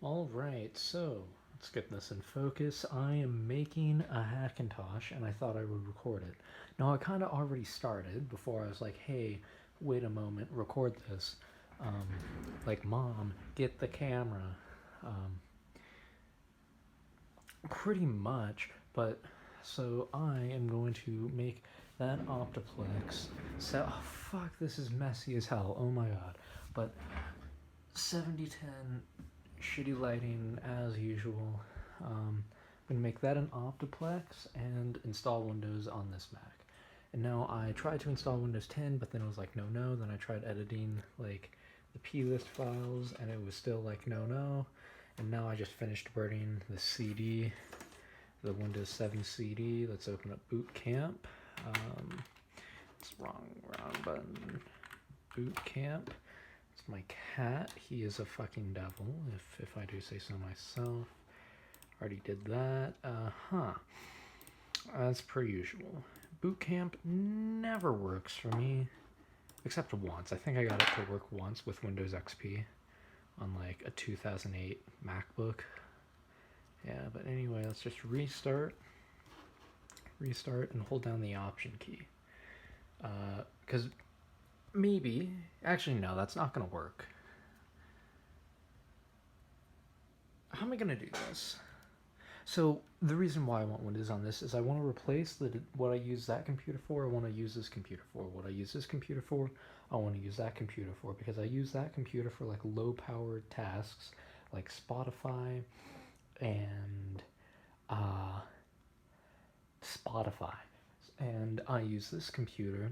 Alright, so let's get this in focus. I am making a Hackintosh and I thought I would record it. Now, I kind of already started before I was like, hey, wait a moment, record this. Like, Mom, get the camera. Um, Pretty much, but so I am going to make that OptiPlex. So, oh, fuck, this is messy as hell. Oh my god. But 7010 shitty lighting as usual. I'm gonna make that an OptiPlex and install Windows on this Mac. And now I tried to install Windows 10, but then it was like no no. Then I tried editing like the plist files, and it was still like no no. And now I just finished burning the CD, the Windows 7 CD. Let's open up Boot Camp. It's wrong button. Boot Camp. It's my cat. He is a fucking devil, if I do say so myself. Already did that. As per usual. Boot Camp never works for me. Except once. I think I got it to work once with Windows XP on like a 2008 MacBook. Yeah, but anyway, let's just restart and hold down the Option key. Because maybe, actually no, that's not going to work. How am I going to do this? So the reason why I want Windows on this is I want to replace what I use that computer for. I want to use this computer for. What I use this computer for, I want to use that computer for, because I use that computer for like low powered tasks like Spotify and Spotify. And I use this computer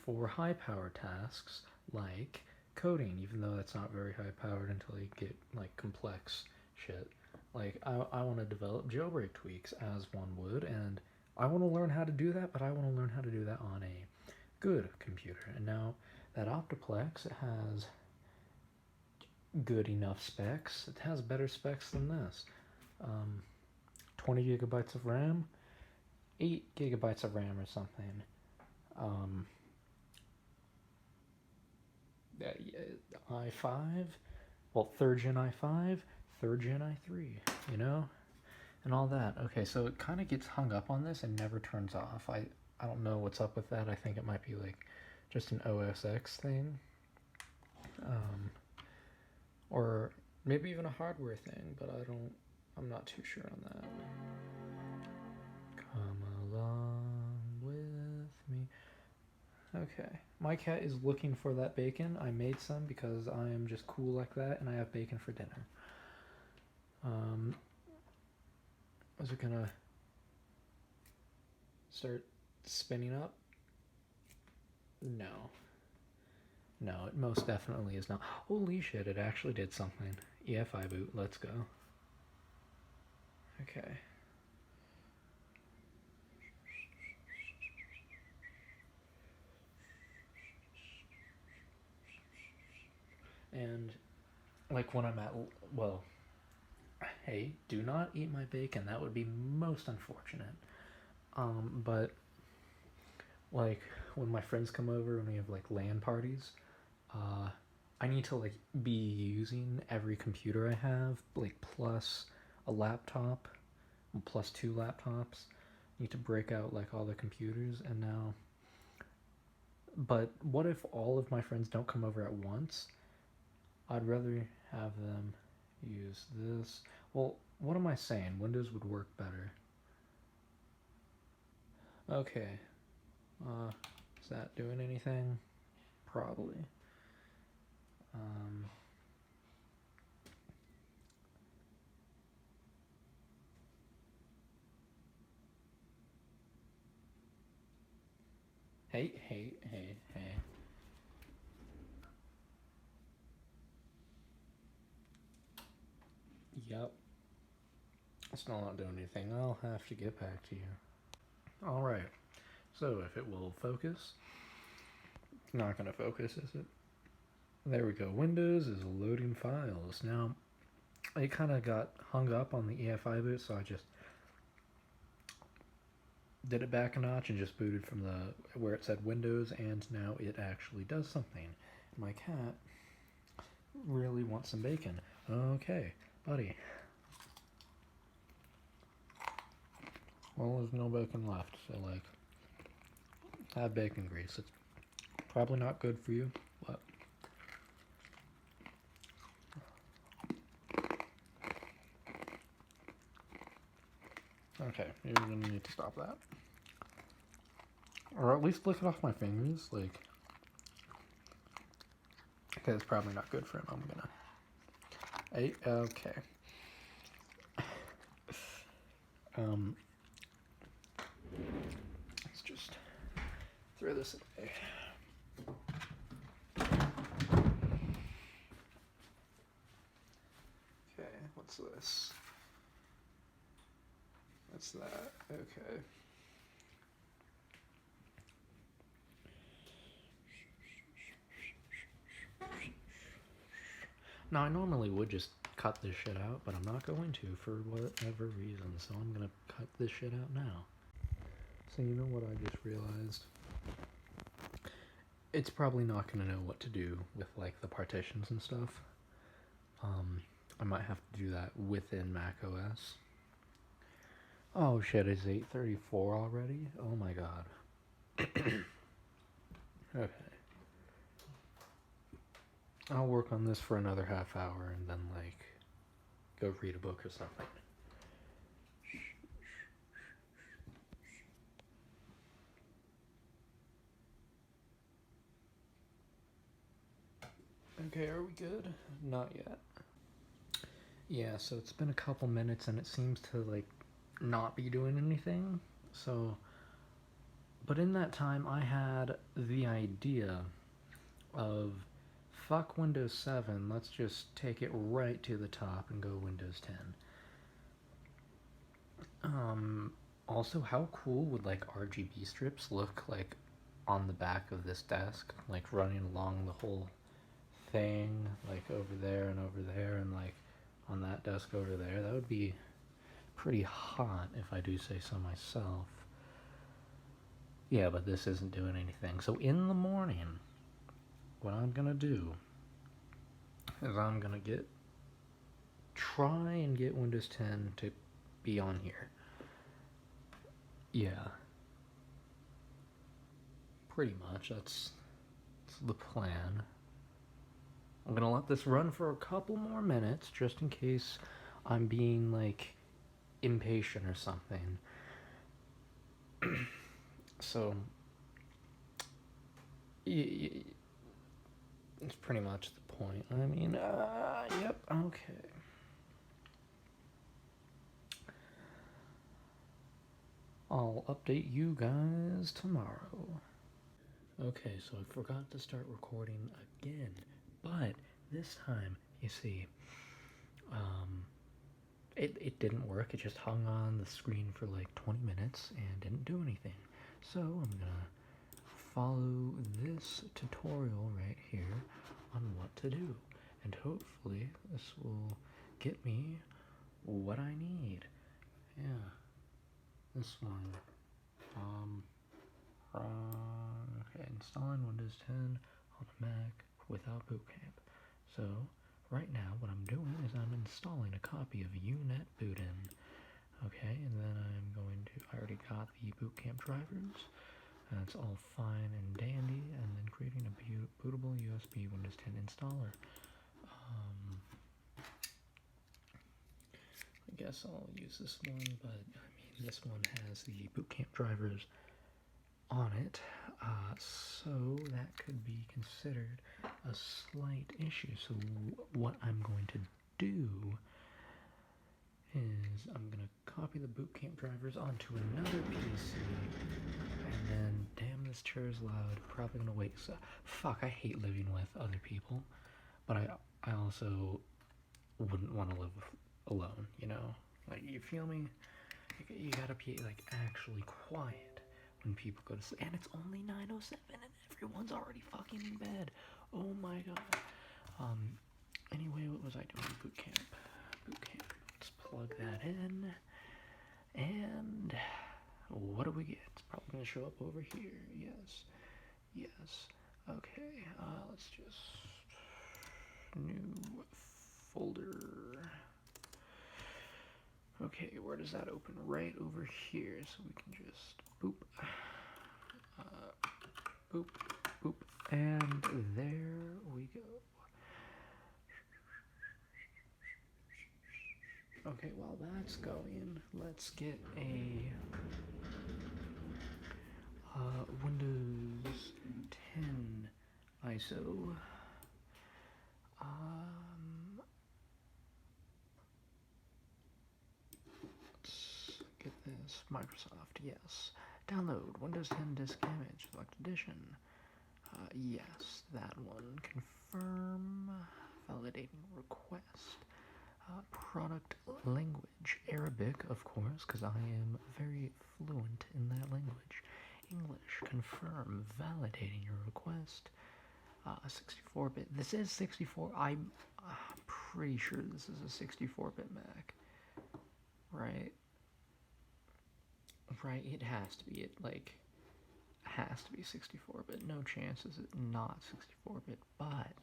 for high powered tasks like coding, even though that's not very high powered until you get like complex shit. Like, I want to develop jailbreak tweaks as one would, and I want to learn how to do that, but I want to learn how to do that on a good computer. And now that OptiPlex, it has good enough specs. It has better specs than this. 20 gigabytes of RAM, 8 gigabytes of RAM or something. i5, well, 3rd gen i5, 3rd gen i3, you know, and all that. Okay, so it kind of gets hung up on this and never turns off. I don't know what's up with that. I think it might be like just an OS X thing, or maybe even a hardware thing, but I'm not too sure on that. Come along with me. Okay, my cat is looking for that bacon. I made some because I am just cool like that, and I have bacon for dinner. Is it gonna start spinning up? No. No, it most definitely is not. Holy shit, it actually did something. EFI boot, let's go. Okay. And, like, when I'm at, well, hey, do not eat my bacon. That would be most unfortunate. But, like, when my friends come over and we have, like, LAN parties, I need to, like, be using every computer I have, like, plus a laptop, plus 2 laptops. I need to break out, like, all the computers, and now... But what if all of my friends don't come over at once? I'd rather have them use this. Well, what am I saying? Windows would work better. Okay. Is that doing anything? Probably. Hey. Yep. Still not doing anything. I'll have to get back to you. Alright. So, if it will focus. It's not going to focus, is it? There we go. Windows is loading files. Now, it kind of got hung up on the EFI boot, so I just did it back a notch and just booted from the where it said Windows, and now it actually does something. My cat really wants some bacon. Okay, Buddy. Well, there's no bacon left, so like, have bacon grease. It's probably not good for you, but okay, you're gonna need to stop that. Or at least lick it off my fingers, like, okay, it's probably not good for him. I'm gonna, hey, okay. Let's just throw this away. Okay, what's this? What's that? Okay. Now, I normally would just cut this shit out, but I'm not going to for whatever reason, so I'm gonna cut this shit out now. So you know what I just realized? It's probably not gonna know what to do with like the partitions and stuff. I might have to do that within macOS. Oh shit, it's 8:34 already? Oh my god. Okay. I'll work on this for another half hour and then like go read a book or something. Okay, are we good? Not yet. Yeah, so it's been a couple minutes and it seems to like not be doing anything. So, but in that time I had the idea of fuck Windows 7, let's just take it right to the top and go Windows 10. Also, how cool would like RGB strips look like on the back of this desk, like running along the whole thing, like over there and over there, and like on that desk over there? That would be pretty hot if I do say so myself. Yeah, but this isn't doing anything. So in the morning, what I'm gonna do is I'm gonna try and get Windows 10 to be on here. Yeah. Pretty much, that's the plan. I'm gonna let this run for a couple more minutes, just in case I'm being, like, impatient or something. So, it's pretty much the point. I mean, yep, okay. I'll update you guys tomorrow. Okay, so I forgot to start recording again, but this time, you see, it didn't work. It just hung on the screen for like 20 minutes and didn't do anything. So I'm gonna follow this tutorial right here on what to do, and hopefully this will get me what I need. Yeah, this one. Okay, installing Windows 10 on the Mac without Boot Camp. So right now what I'm doing is I'm installing a copy of UNetBootin. Okay, and then I already got the Boot Camp drivers. That's all fine and dandy, and then creating a bootable USB Windows 10 installer. I guess I'll use this one, but I mean this one has the Boot Camp drivers on it, so that could be considered a slight issue. So what I'm going to do is I'm going to copy the Boot Camp drivers onto another PC, and then, damn, this chair is loud, probably going to wake us up. Fuck, I hate living with other people, but I also wouldn't want to live alone, you know? Like, you feel me? You gotta be, like, actually quiet when people go to sleep. And it's only 9:07 and everyone's already fucking in bed. Oh my god. Anyway, what was I doing? Boot camp. Let's plug that in. And what do we get? It's probably gonna show up over here. Yes. Okay, let's just new folder. Okay, where does that open? Right over here, so we can just boop, boop, boop, and there we go. Okay, while that's going, let's get a Windows 10 ISO. Let's get this. Microsoft, yes. Download Windows 10 disk image, select edition. Yes, that one. Confirm. Validating request. Product language. Arabic, of course, because I am very fluent in that language. English. Confirm. Validating your request. 64-bit. This is 64. I'm pretty sure this is a 64-bit Mac. Right? Right, it has to be. It, like, has to be 64-bit. No chance is it not 64-bit. But,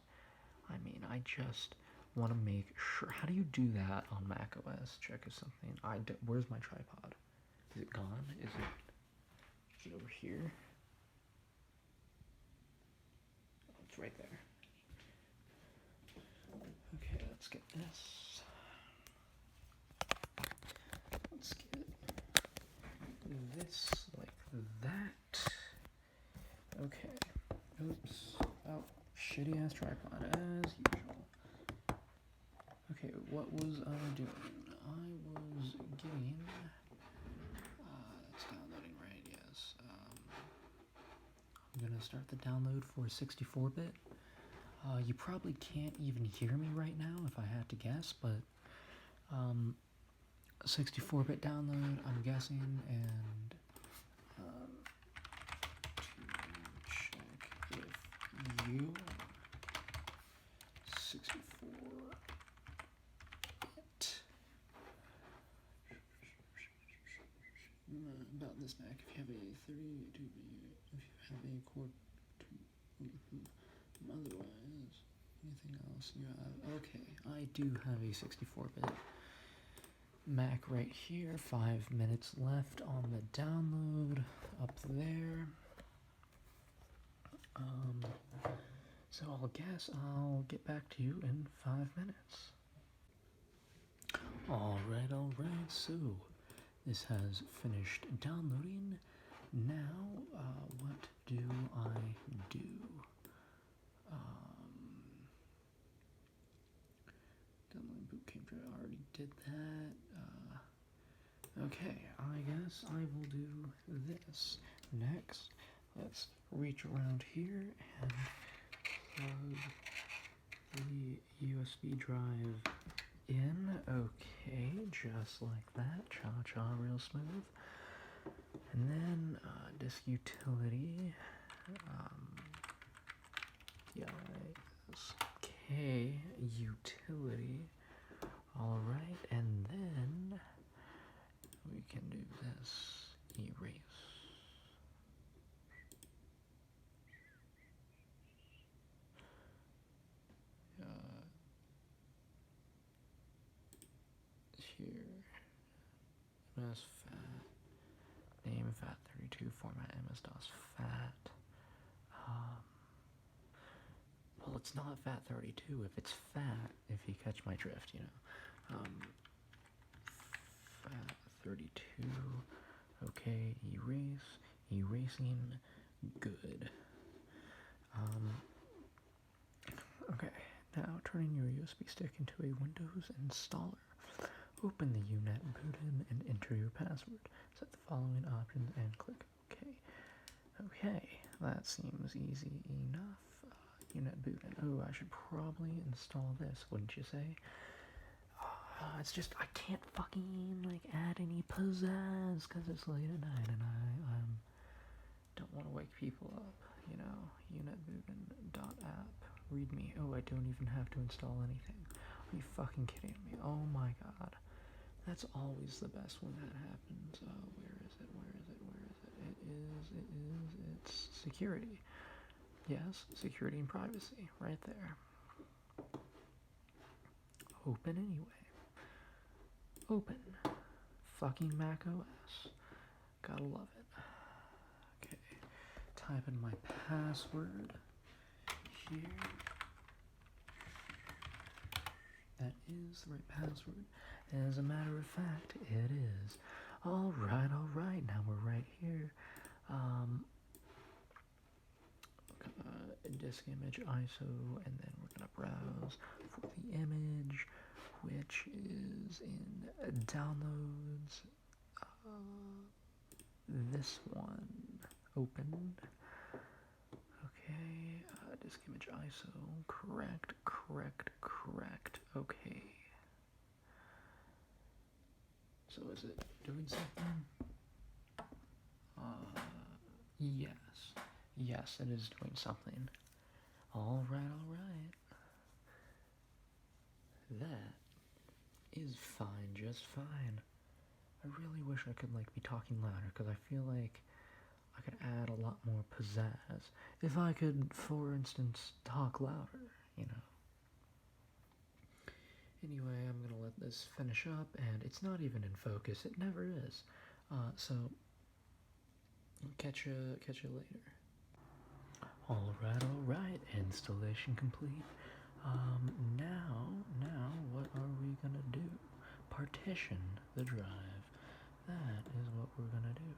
I mean, I just want to make sure. How do you do that on Mac OS? Check if something. Where's my tripod? Is it gone? Is it over here? Oh, it's right there. Okay, let's get this. Let's get this like that. Okay. Oops. Oh, shitty ass tripod as usual. Okay, what was I doing? I was getting. It's downloading, right? Yes. I'm gonna start the download for 64-bit. You probably can't even hear me right now if I had to guess, but 64-bit download, I'm guessing, and to check if you 64-bit. About this Mac, if you have a 32-bit, if you have a core 2, otherwise, anything else you have? Okay, I do have a 64-bit Mac right here. 5 minutes left on the download up there. So I'll guess I'll get back to you in 5 minutes. Alright, so this has finished downloading. Now, what do I do? Download bootcamp drive, I already did that. Okay, I guess I will do this. Next, let's reach around here and plug the USB drive in. Okay, just like that. Cha-cha, real smooth. And then disk utility. Okay, utility. Alright, and then we can do this. Erase. Here. MS FAT. Name FAT32. Format MS-DOS FAT. Well, it's not FAT32 if it's fat, if you catch my drift, you know. FAT32. Okay, erasing, good. Okay, now turning your USB stick into a Windows installer. Open the UNet button and enter your password. Set the following options and click OK. Okay, that seems easy enough. UNet button. Oh, I should probably install this, wouldn't you say? It's just I can't fucking like add any pizzazz because it's late at night and I don't want to wake people up. You know, unetbootin.app. Readme. Oh, I don't even have to install anything. Are you fucking kidding me? Oh my god. That's always the best when that happens. Where is it? It's security. Yes, security and privacy, right there. Open anyway. Open. fucking Mac OS. Gotta love it. Okay, type in my password here. That is the right password. As a matter of fact, it is. Alright, now we're right here. Disk image ISO, and then we're gonna browse for the image, which is in downloads. This one open. Okay, disk image ISO, correct. Okay. So is it doing something? Yes, it is doing something. Alright. That is fine, just fine. I really wish I could, be talking louder, because I feel like I could add a lot more pizzazz if I could, for instance, talk louder, Anyway, I'm gonna let this finish up, and it's not even in focus. It never is. So, catch you later. Alright, installation complete. Now, what are we gonna do? Partition the drive. That is what we're gonna do.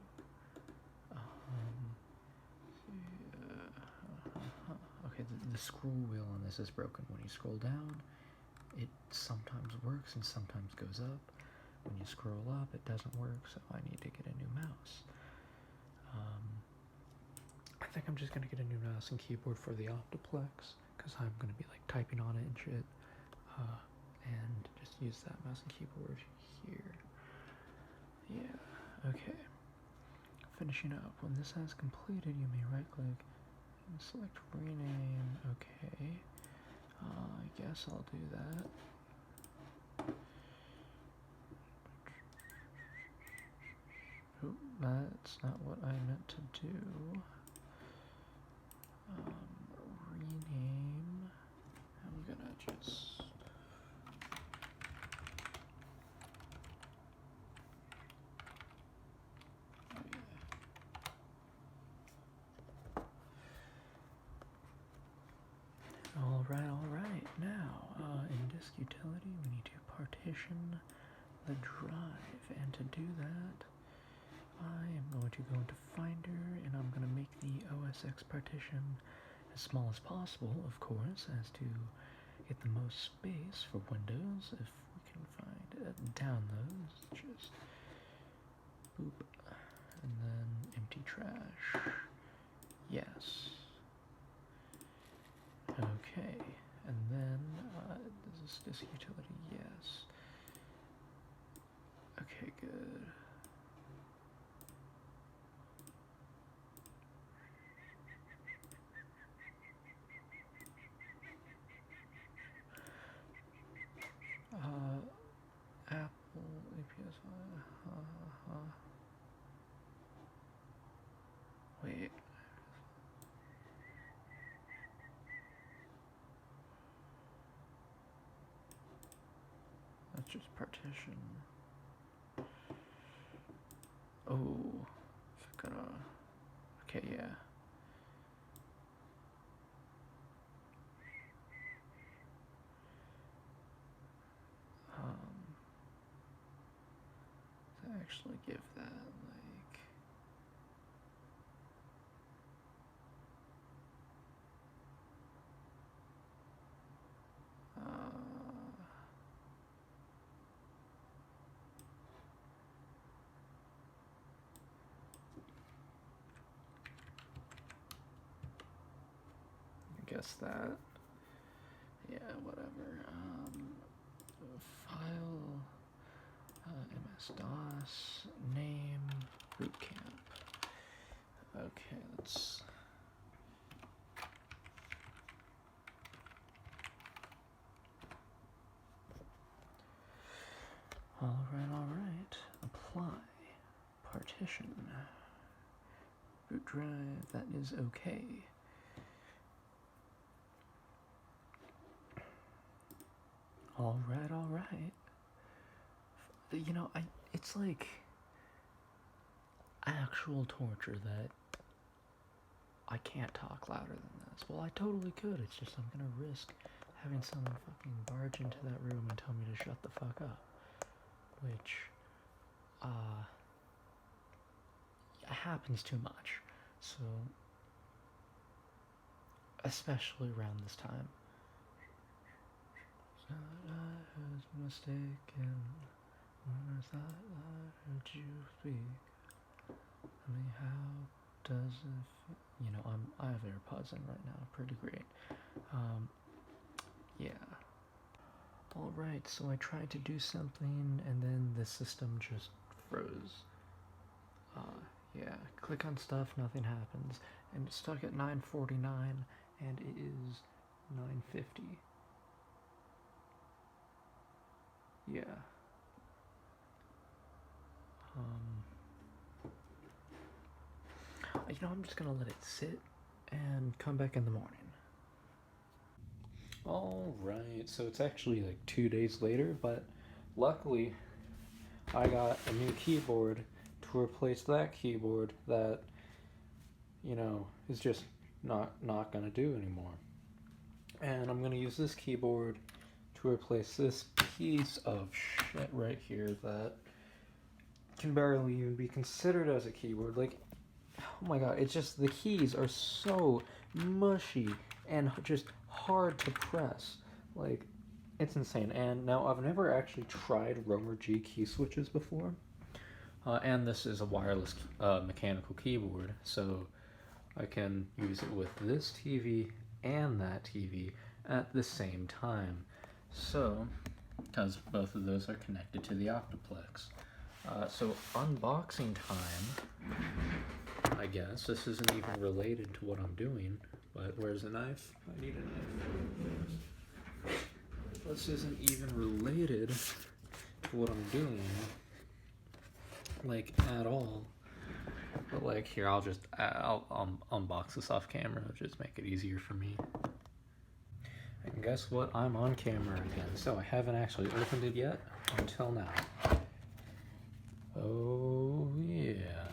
Okay, the scroll wheel on this is broken. When you scroll down, it sometimes works and sometimes goes up. When you scroll up, it doesn't work, so I need to get a new mouse. I think I'm just gonna get a new mouse and keyboard for the OptiPlex, because I'm gonna be typing on it and shit, and just use that mouse and keyboard here. Yeah, okay. Finishing up. When this has completed, you may right click and select rename. Okay, I guess I'll do that. Oh, that's not what I meant to do. Rename. I'm gonna just... Alright. Now, in disk utility, we need to partition the drive. And to do that, I am going to go into Finder, and I'm going to make the OSX partition as small as possible, of course, as to get the most space for Windows. If we can find downloads, just boop, and then empty trash. Yes. Okay, and then this is disk utility. Yes. Okay, good. Apple APS. Wait. That's just partition. Oh, okay, yeah. To actually give that I guess that, yeah, whatever. File, MS-DOS, name, bootcamp. Okay, let's... Alright. Apply. Partition. Boot drive, that is okay. Alright. it's like actual torture that I can't talk louder than this. Well, I totally could. It's just I'm gonna risk having someone fucking barge into that room and tell me to shut the fuck up. Which, happens too much. So, especially around this time. I was mistaken when I thought I heard you speak. I mean, how does it feel? I have AirPods in right now. Pretty great. Yeah. Alright, so I tried to do something and then the system just froze. Yeah, click on stuff, nothing happens. And it's stuck at 9:49 and it is 9:50. Yeah. I'm just gonna let it sit and come back in the morning. Alright, so it's actually like 2 days later, but luckily I got a new keyboard to replace that keyboard that, is just not gonna do anymore. And I'm gonna use this keyboard to replace this piece of shit right here that can barely even be considered as a keyboard. Like, oh my god, it's just the keys are so mushy and just hard to press. Like, it's insane. And now I've never actually tried Romer G key switches before. And this is a wireless mechanical keyboard, so I can use it with this TV and that TV at the same time. So, because both of those are connected to the OptiPlex. So unboxing time, I guess. This isn't even related to what I'm doing, but where's the knife? I need a knife. This isn't even related to what I'm doing, like, at all. But like, here, I'll unbox this off camera, just make it easier for me. And guess what? I'm on camera again, so I haven't actually opened it yet until now. Oh yeah.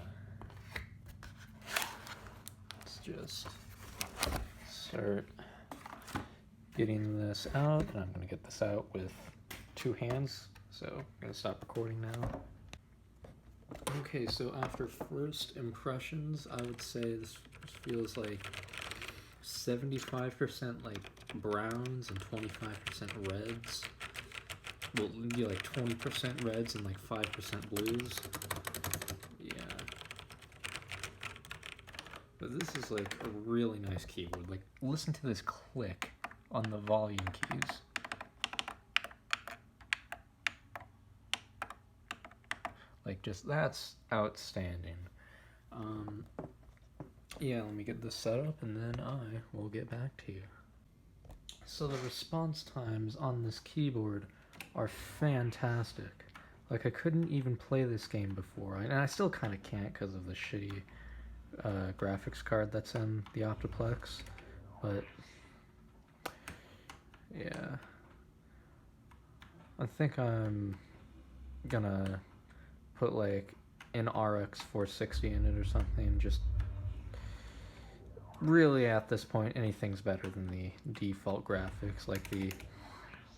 Let's just start getting this out, and I'm gonna get this out with 2 hands, so I'm gonna stop recording now. Okay, so after first impressions, I would say this feels like 75% like browns and 25% reds. Well, like 20% reds and like 5% blues. Yeah. But this is like a really nice keyboard. Like, listen to this click on the volume keys. Like, just, that's outstanding. Yeah, let me get this set up and then I will get back to you. So the response times on this keyboard are fantastic. Like, I couldn't even play this game before, and I still kind of can't because of the shitty graphics card that's in the OptiPlex, but yeah. I think I'm gonna put like an RX 460 in it or something. Just really, at this point, anything's better than the default graphics, like the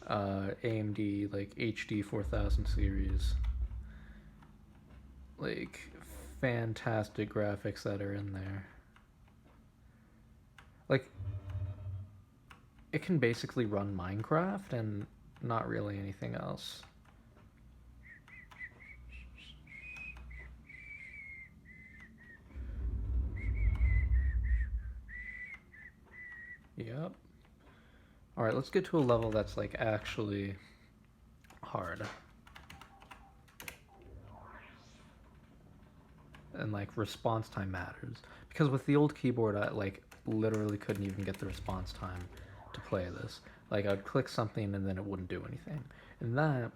AMD like HD 4000 series. Like, fantastic graphics that are in there. Like, it can basically run Minecraft and not really anything else. Yep. Alright, let's get to a level that's like actually hard. And like, response time matters. Because with the old keyboard, I like literally couldn't even get the response time to play this. Like, I'd click something and then it wouldn't do anything. And that,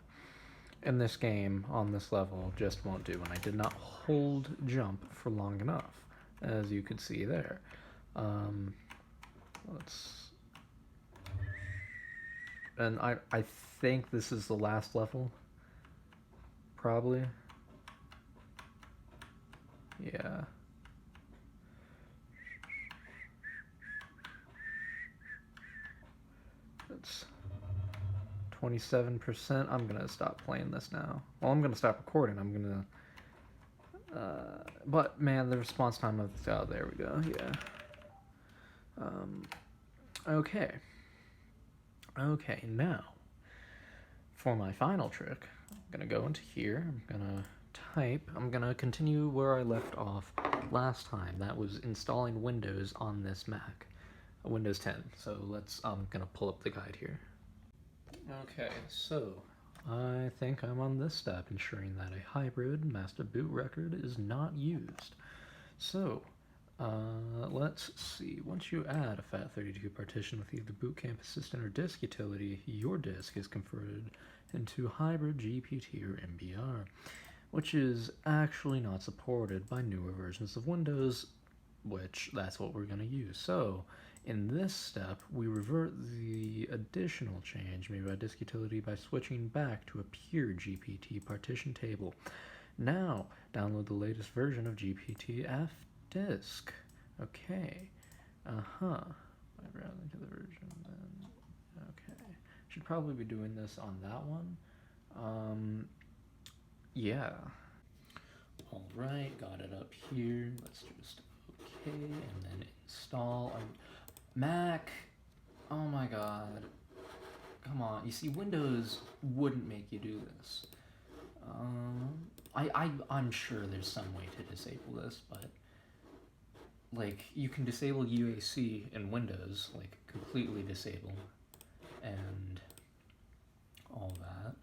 in this game, on this level, just won't do. And I did not hold jump for long enough, as you could see there. And I think this is the last level. Probably. Yeah. That's 27%. I'm gonna stop playing this now. Well, I'm gonna stop recording. I'm gonna. But man, the response time of oh, there we go. Yeah. Okay. Okay, now for my final trick, I'm gonna go into here. I'm gonna type. I'm gonna continue where I left off last time. That was installing Windows on this Mac, Windows 10. So I'm gonna pull up the guide here. Okay, so I think I'm on this step, ensuring that a hybrid master boot record is not used. So, let's see. Once you add a FAT32 partition with either Boot Camp Assistant or disk utility, your disk is converted into hybrid GPT or MBR, which is actually not supported by newer versions of Windows, which that's what we're going to use. So, in this step, we revert the additional change made by disk utility by switching back to a pure GPT partition table. Now, download the latest version of GPT-F disk. Okay. By browsing to the version, then. Okay. Should probably be doing this on that one. Yeah. Alright, got it up here. Let's just okay, and then install. Mac, oh my god, come on. You see, Windows wouldn't make you do this. I'm sure there's some way to disable this, but like you can disable UAC in Windows, like completely disable, and all that.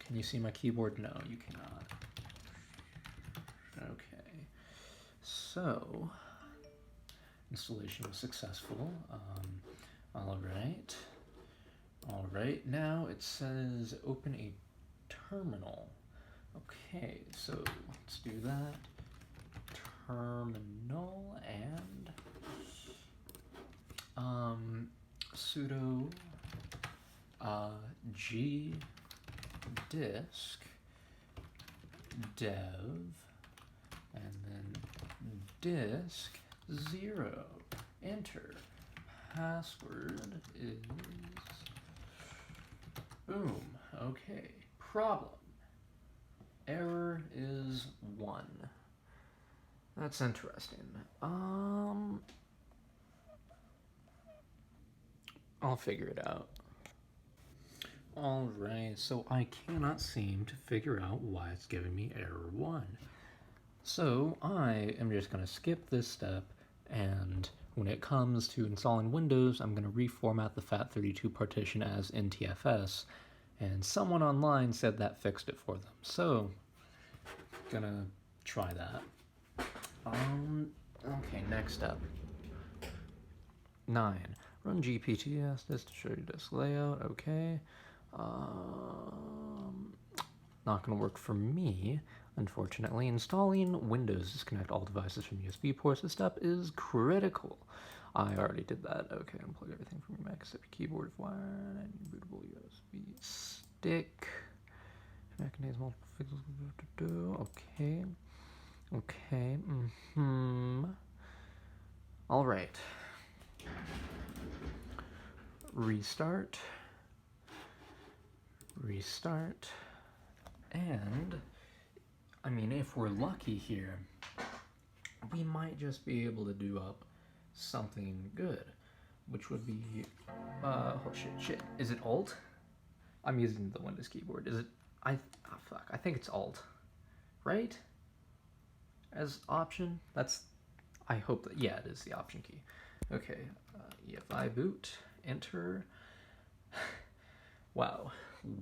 Can you see my keyboard? No, you cannot. Okay, so. Installation was successful. Alright, now it says open a terminal. Okay, so let's do that. Terminal and sudo g disk dev and then disk 0. Enter. Password is boom. Okay. Problem. Error is 1. That's interesting. I'll figure it out. Alright, so I cannot seem to figure out why it's giving me error 1. So I am just going to skip this step, and when it comes to installing Windows, I'm going to reformat the FAT32 partition as NTFS, and someone online said that fixed it for them. So, gonna try that. Okay, next step. 9. Run GPTS disk to show your disk layout. Okay. Not gonna work for me, unfortunately. Installing Windows, disconnect all devices from USB ports. This step is critical. I already did that. Okay, unplug everything from your Mac except your keyboard if wired and your bootable USB stick. Mac contains multiple fixes. Okay. Okay. All right. Restart. And I mean, if we're lucky here, we might just be able to do up something good, which would be oh shit. Is it Alt? I'm using the Windows keyboard. Is it I think it's Alt, right? As option? That's, I hope that, yeah, it is the Option key. Okay, EFI boot, enter. Wow,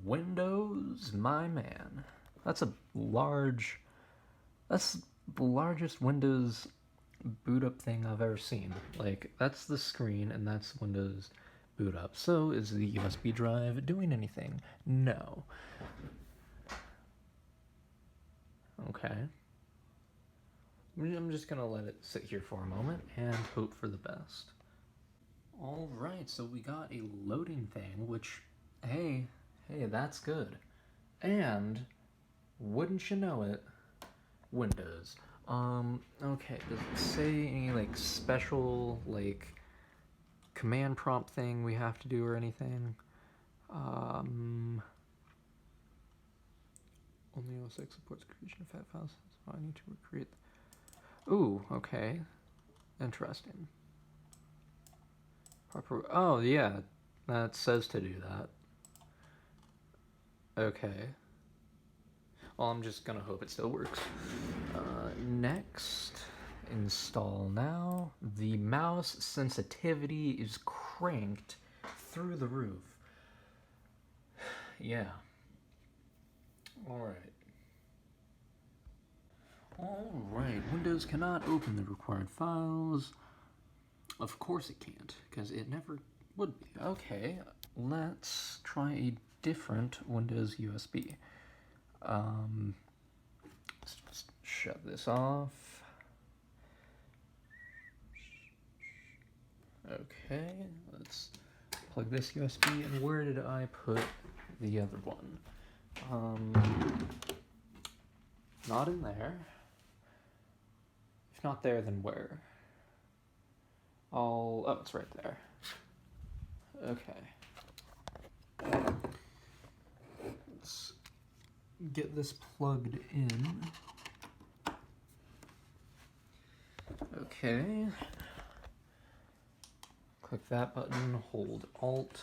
Windows, my man. That's the largest Windows boot up thing I've ever seen. Like, that's the screen and that's Windows boot up. So, is the USB drive doing anything? No. Okay. I'm just gonna let it sit here for a moment and hope for the best. Alright, so we got a loading thing, which, hey, that's good. And, wouldn't you know it, Windows. Okay, does it say any like special like command prompt thing we have to do or anything? Only OS X supports creation of fat files, so I need to recreate. Ooh, okay. Interesting. Proper. Oh, yeah. That says to do that. Okay. Well, I'm just gonna hope it still works. Next, install now. The mouse sensitivity is cranked through the roof. Yeah. Alright. Alright, Windows cannot open the required files. Of course it can't, because it never would be. Okay, let's try a different Windows USB. Let's just shut this off. Okay, let's plug this USB, and where did I put the other one? Not in there. If not there, then where? Oh, it's right there. Okay. Let's get this plugged in. Okay. Click that button, hold Alt,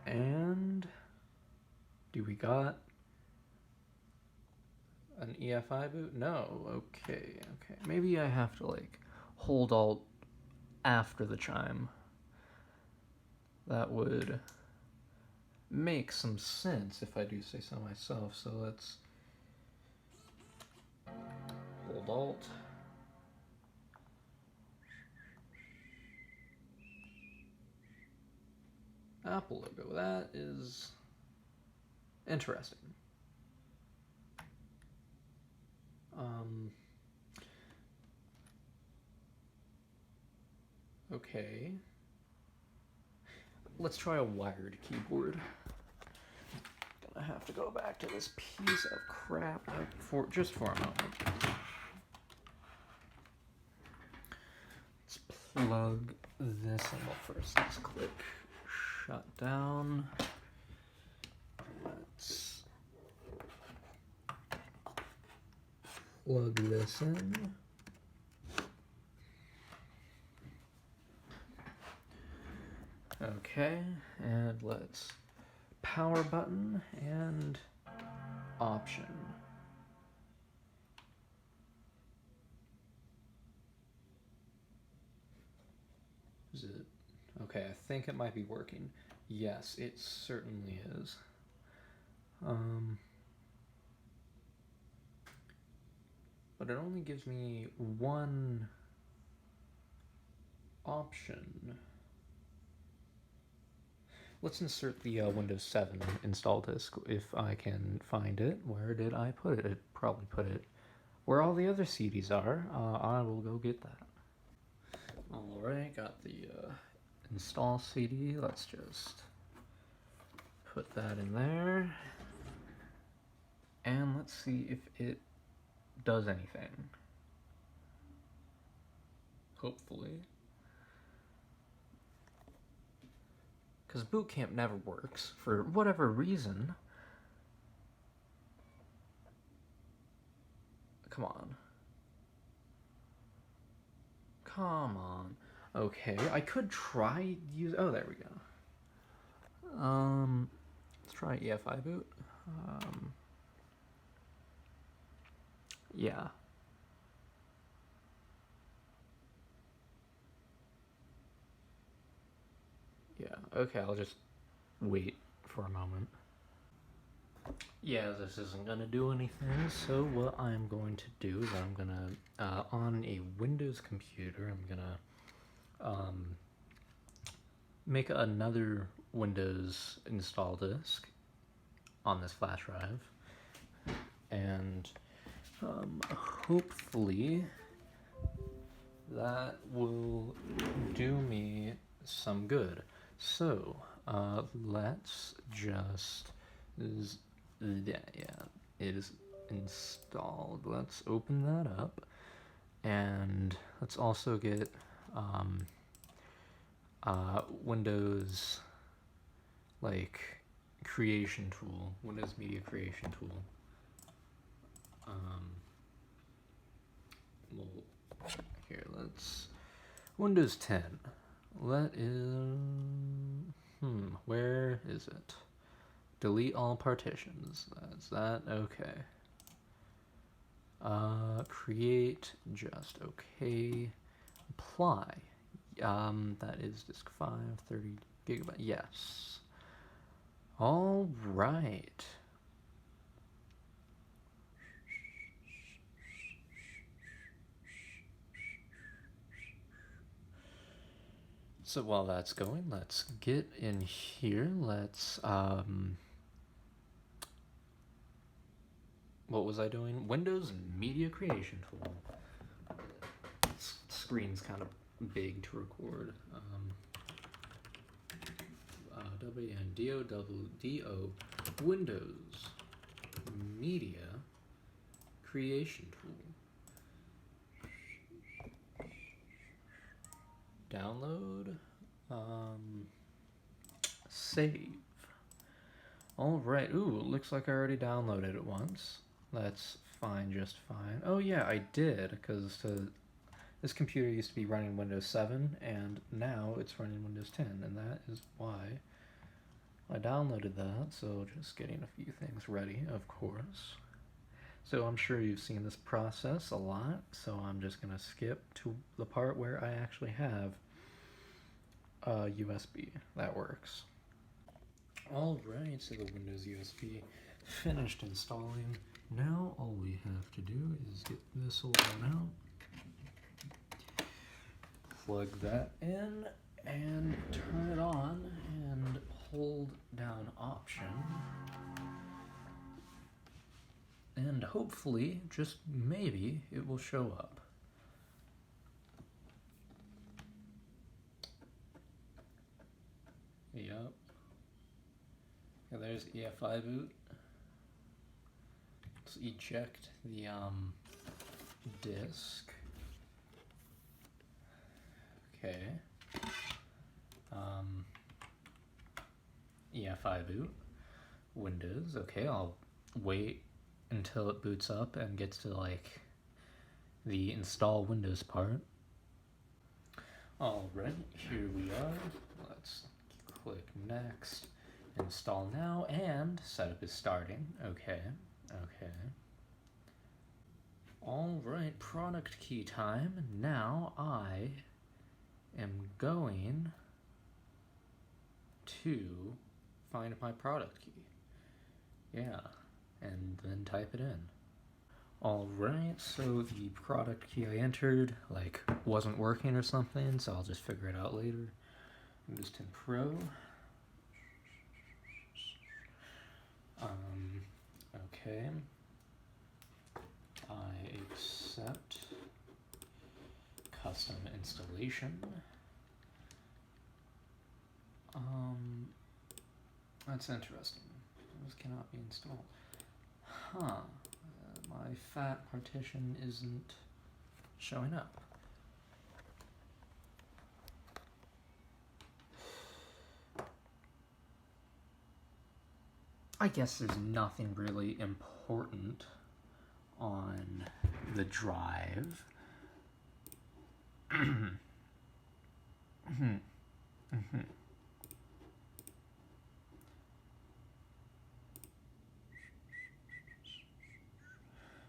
and do we got an EFI boot? No. Okay. Maybe I have to like hold Alt after the chime. That would make some sense if I do say so myself. So let's hold Alt. Apple logo. That is interesting. Okay. Let's try a wired keyboard. Gonna have to go back to this piece of crap just for a moment. Let's plug this in. Well, first let's click shut down. Let's plug this in. Okay, and let's power button and option. Is it? Okay, I think it might be working. Yes, it certainly is. But it only gives me one option. Let's insert the Windows 7 install disk if I can find it. Where did I put it? It probably put it where all the other CDs are. I will go get that. Alright, got the install CD. Let's just put that in there. And let's see if it does anything. Hopefully. Because boot camp never works, for whatever reason. Come on. Come on. Okay, I could try use. Oh, there we go. Let's try EFI boot. Yeah. Yeah, okay, I'll just wait for a moment. Yeah, this isn't gonna do anything, so what I'm going to do is I'm gonna, on a Windows computer, I'm gonna, make another Windows install disk on this flash drive, and, hopefully that will do me some good. So, let's just, yeah, it is installed. Let's open that up, and let's also get Windows like creation tool, Windows Media Creation Tool. Well, here, let's Windows 10. That is, where is it? Delete all partitions. That's that. Okay. Create just okay. Apply. That is disk 5, 30 gigabyte. Yes. All right. So while that's going, let's get in here. Let's, what was I doing? Windows Media Creation Tool. Screen's kind of big to record. WNDOWDO Windows Media Creation Tool. Download. Save. Alright, ooh, looks like I already downloaded it once. That's fine, just fine. Oh yeah, I did, because this computer used to be running Windows 7, and now it's running Windows 10, and that is why I downloaded that. So just getting a few things ready, of course. So I'm sure you've seen this process a lot, so I'm just going to skip to the part where I actually have a USB that works. Alright, so the Windows USB finished installing. Now all we have to do is get this old one out, plug that in, and turn it on, and hold down Option. And hopefully, just maybe, it will show up. Yep. And there's EFI boot. Let's eject the disk. Okay. EFI boot. Windows. Okay, I'll wait until it boots up and gets to like the install Windows part. Alright, here we are. Let's click next, install now, and setup is starting. Okay. Alright, product key time. Now I am going to find my product key. Yeah, and then type it in. Alright, so the product key I entered, like, wasn't working or something, so I'll just figure it out later. Windows 10 Pro. Okay. I accept custom installation. That's interesting. Those cannot be installed. Huh. My fat partition isn't showing up. I guess there's nothing really important on the drive.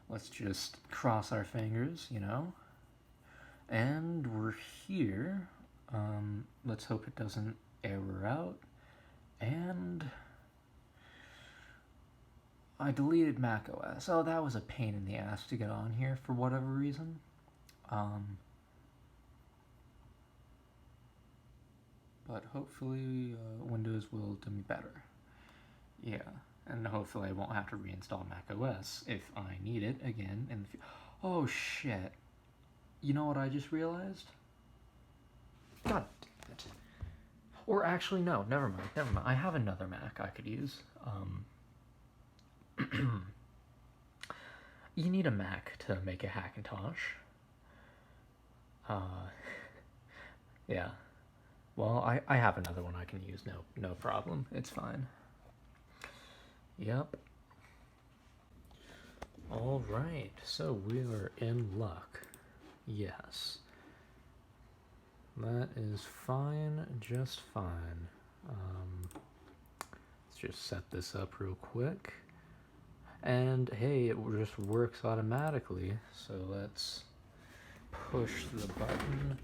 Let's just cross our fingers, you know. And we're here. Let's hope it doesn't error out. And I deleted macOS. Oh, that was a pain in the ass to get on here for whatever reason. But hopefully Windows will do me better. Yeah, and hopefully I won't have to reinstall macOS if I need it again in the future. Oh shit. You know what I just realized? God damn it. Or actually, no, never mind. I have another Mac I could use. You need a Mac to make a Hackintosh. Uh, yeah. Well, I have another one I can use. No problem. It's fine. Yep. All right. So we are in luck. Yes. That is fine. Just fine. Let's just set this up real quick. And hey, it just works automatically. So let's push the button.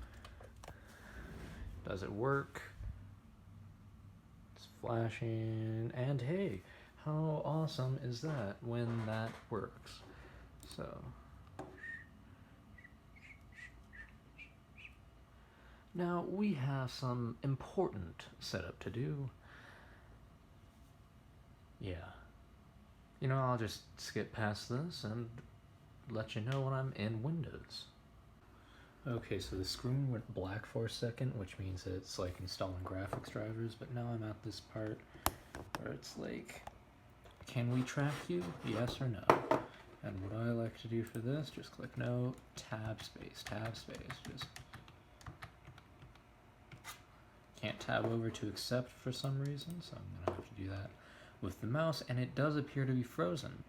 Does it work? It's flashing. And hey, how awesome is that when that works? So now we have some important setup to do. Yeah. You know, I'll just skip past this and let you know when I'm in Windows. Okay, so the screen went black for a second, which means it's like installing graphics drivers, but now I'm at this part where it's like, can we track you? Yes or no? And what I like to do for this, just click no, tab space, just can't tab over to accept for some reason, so I'm gonna have to do that with the mouse, and it does appear to be frozen.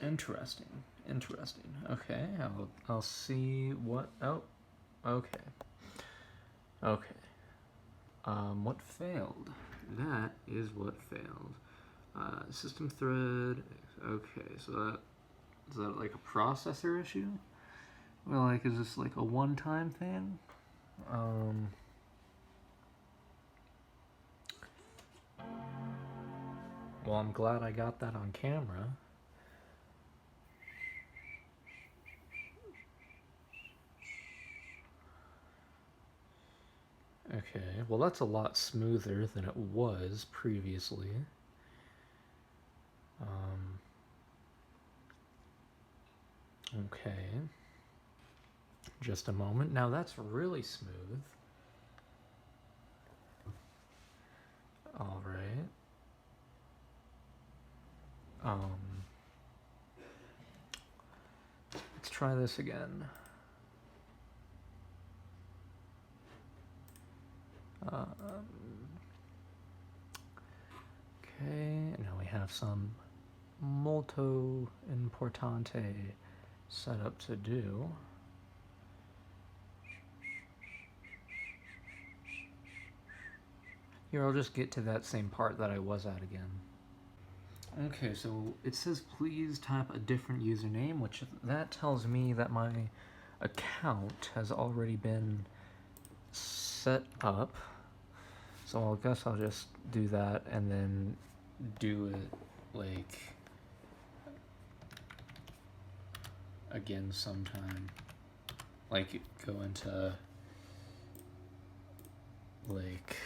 Interesting. Okay, I'll see what. Oh, okay. What failed? That is what failed. System thread. Okay, so is that like a processor issue? Well, like, is this like a one-time thing? Well, I'm glad I got that on camera. Okay, well that's a lot smoother than it was previously. Okay. Just a moment. Now that's really smooth. All right. Let's try this again. Okay, now we have some molto importante setup to do. Here, I'll just get to that same part that I was at again. Okay, so it says please type a different username, which that tells me that my account has already been set up. So I guess I'll just do that and then do it like again sometime. Like go into like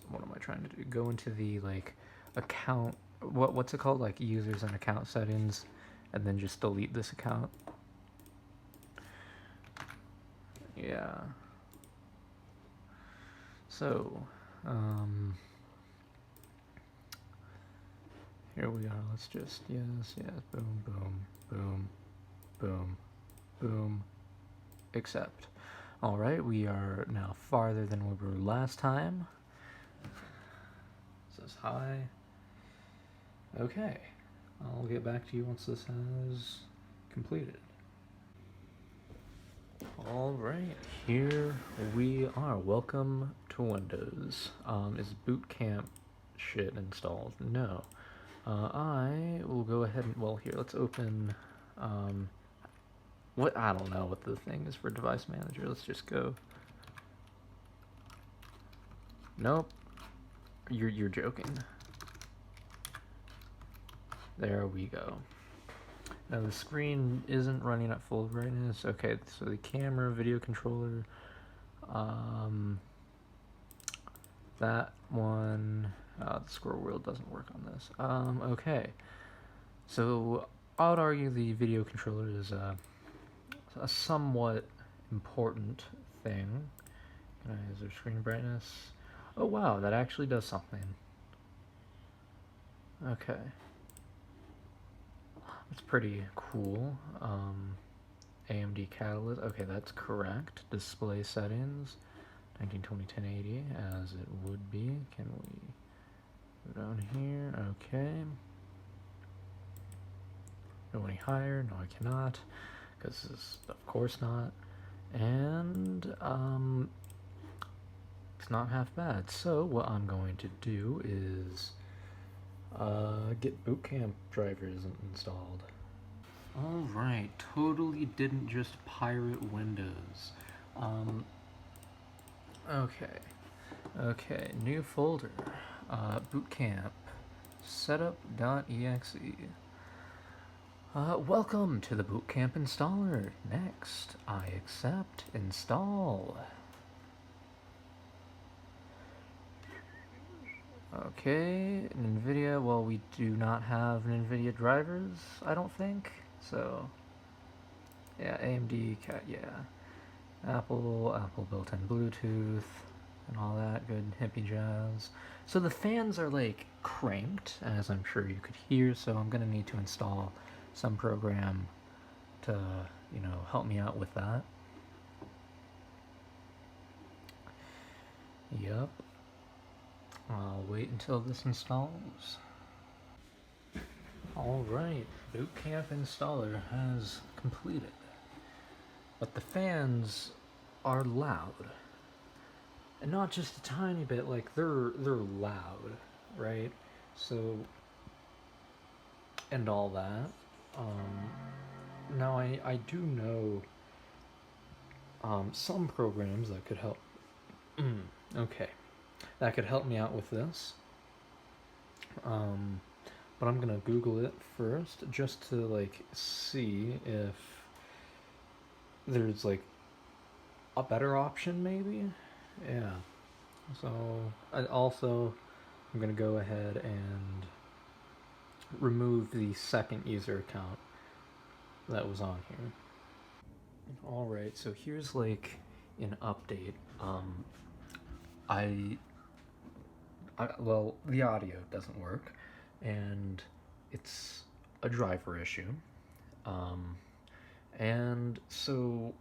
what am I trying to do? Go into the like account, what's it called? Like users and account settings, and then just delete this account. Yeah. So, here we are. Let's just, yes, boom, boom, boom, boom, boom, accept. All right, we are now farther than we were last time. It says hi. Okay, I'll get back to you once this has completed. All right, here we are. Welcome to Windows. Is boot camp shit installed? No. I will go ahead and, well, here, let's open, what, I don't know what the thing is for device manager. Let's just go. Nope. You're joking. There we go. Now the screen isn't running at full brightness. Okay, so the camera, video controller, that one, the scroll wheel doesn't work on this. Okay, so I would argue the video controller is a somewhat important thing Is there screen brightness? Oh wow, that actually does something. Okay. That's pretty cool. AMD Catalyst. Okay, that's correct. Display settings. 1920 1080 as it would be. Can we go down here? Okay. Go any higher? No, I cannot. Because of course not. And it's not half bad. So what I'm going to do is get Boot Camp drivers installed. Alright, totally didn't just pirate Windows. Okay, new folder. Bootcamp. Setup.exe. Welcome to the Bootcamp installer. Next, I accept install. Okay, NVIDIA. Well, we do not have NVIDIA drivers, I don't think. So, yeah, AMD, yeah. Apple built-in Bluetooth, and all that good hippie jazz. So the fans are like cranked, as I'm sure you could hear, so I'm gonna need to install some program to, you know, help me out with that. Yep. I'll wait until this installs. Alright, Bootcamp installer has completed. But the fans are loud. And not just a tiny bit, like they're loud, right? So, and all that. Now I do know some programs that could help. Okay, that could help me out with this. But I'm gonna Google it first just to like see if there's like a better option maybe. Yeah. So I'm gonna go ahead and remove the second user account that was on here. Alright, so here's like an update. Well, the audio doesn't work, and it's a driver issue. And so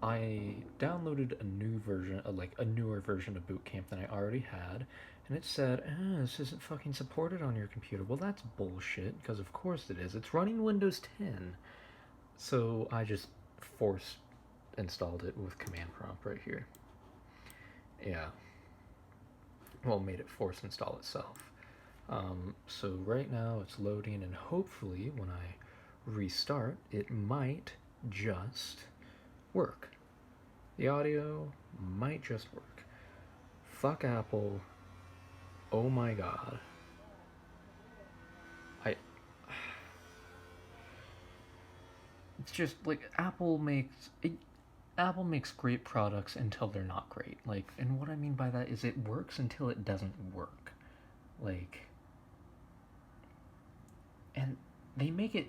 I downloaded a new version, like a newer version of Boot Camp than I already had, and it said, this isn't fucking supported on your computer. Well, that's bullshit, because of course it is. It's running Windows 10. So I just force installed it with command prompt right here. Yeah. Well, made it force install itself. So right now it's loading, and hopefully when I restart, it might just work. The audio might just work. Fuck Apple. Oh my god. It's just like Apple makes great products until they're not great. Like, and what I mean by that is it works until it doesn't work. Like, and they make it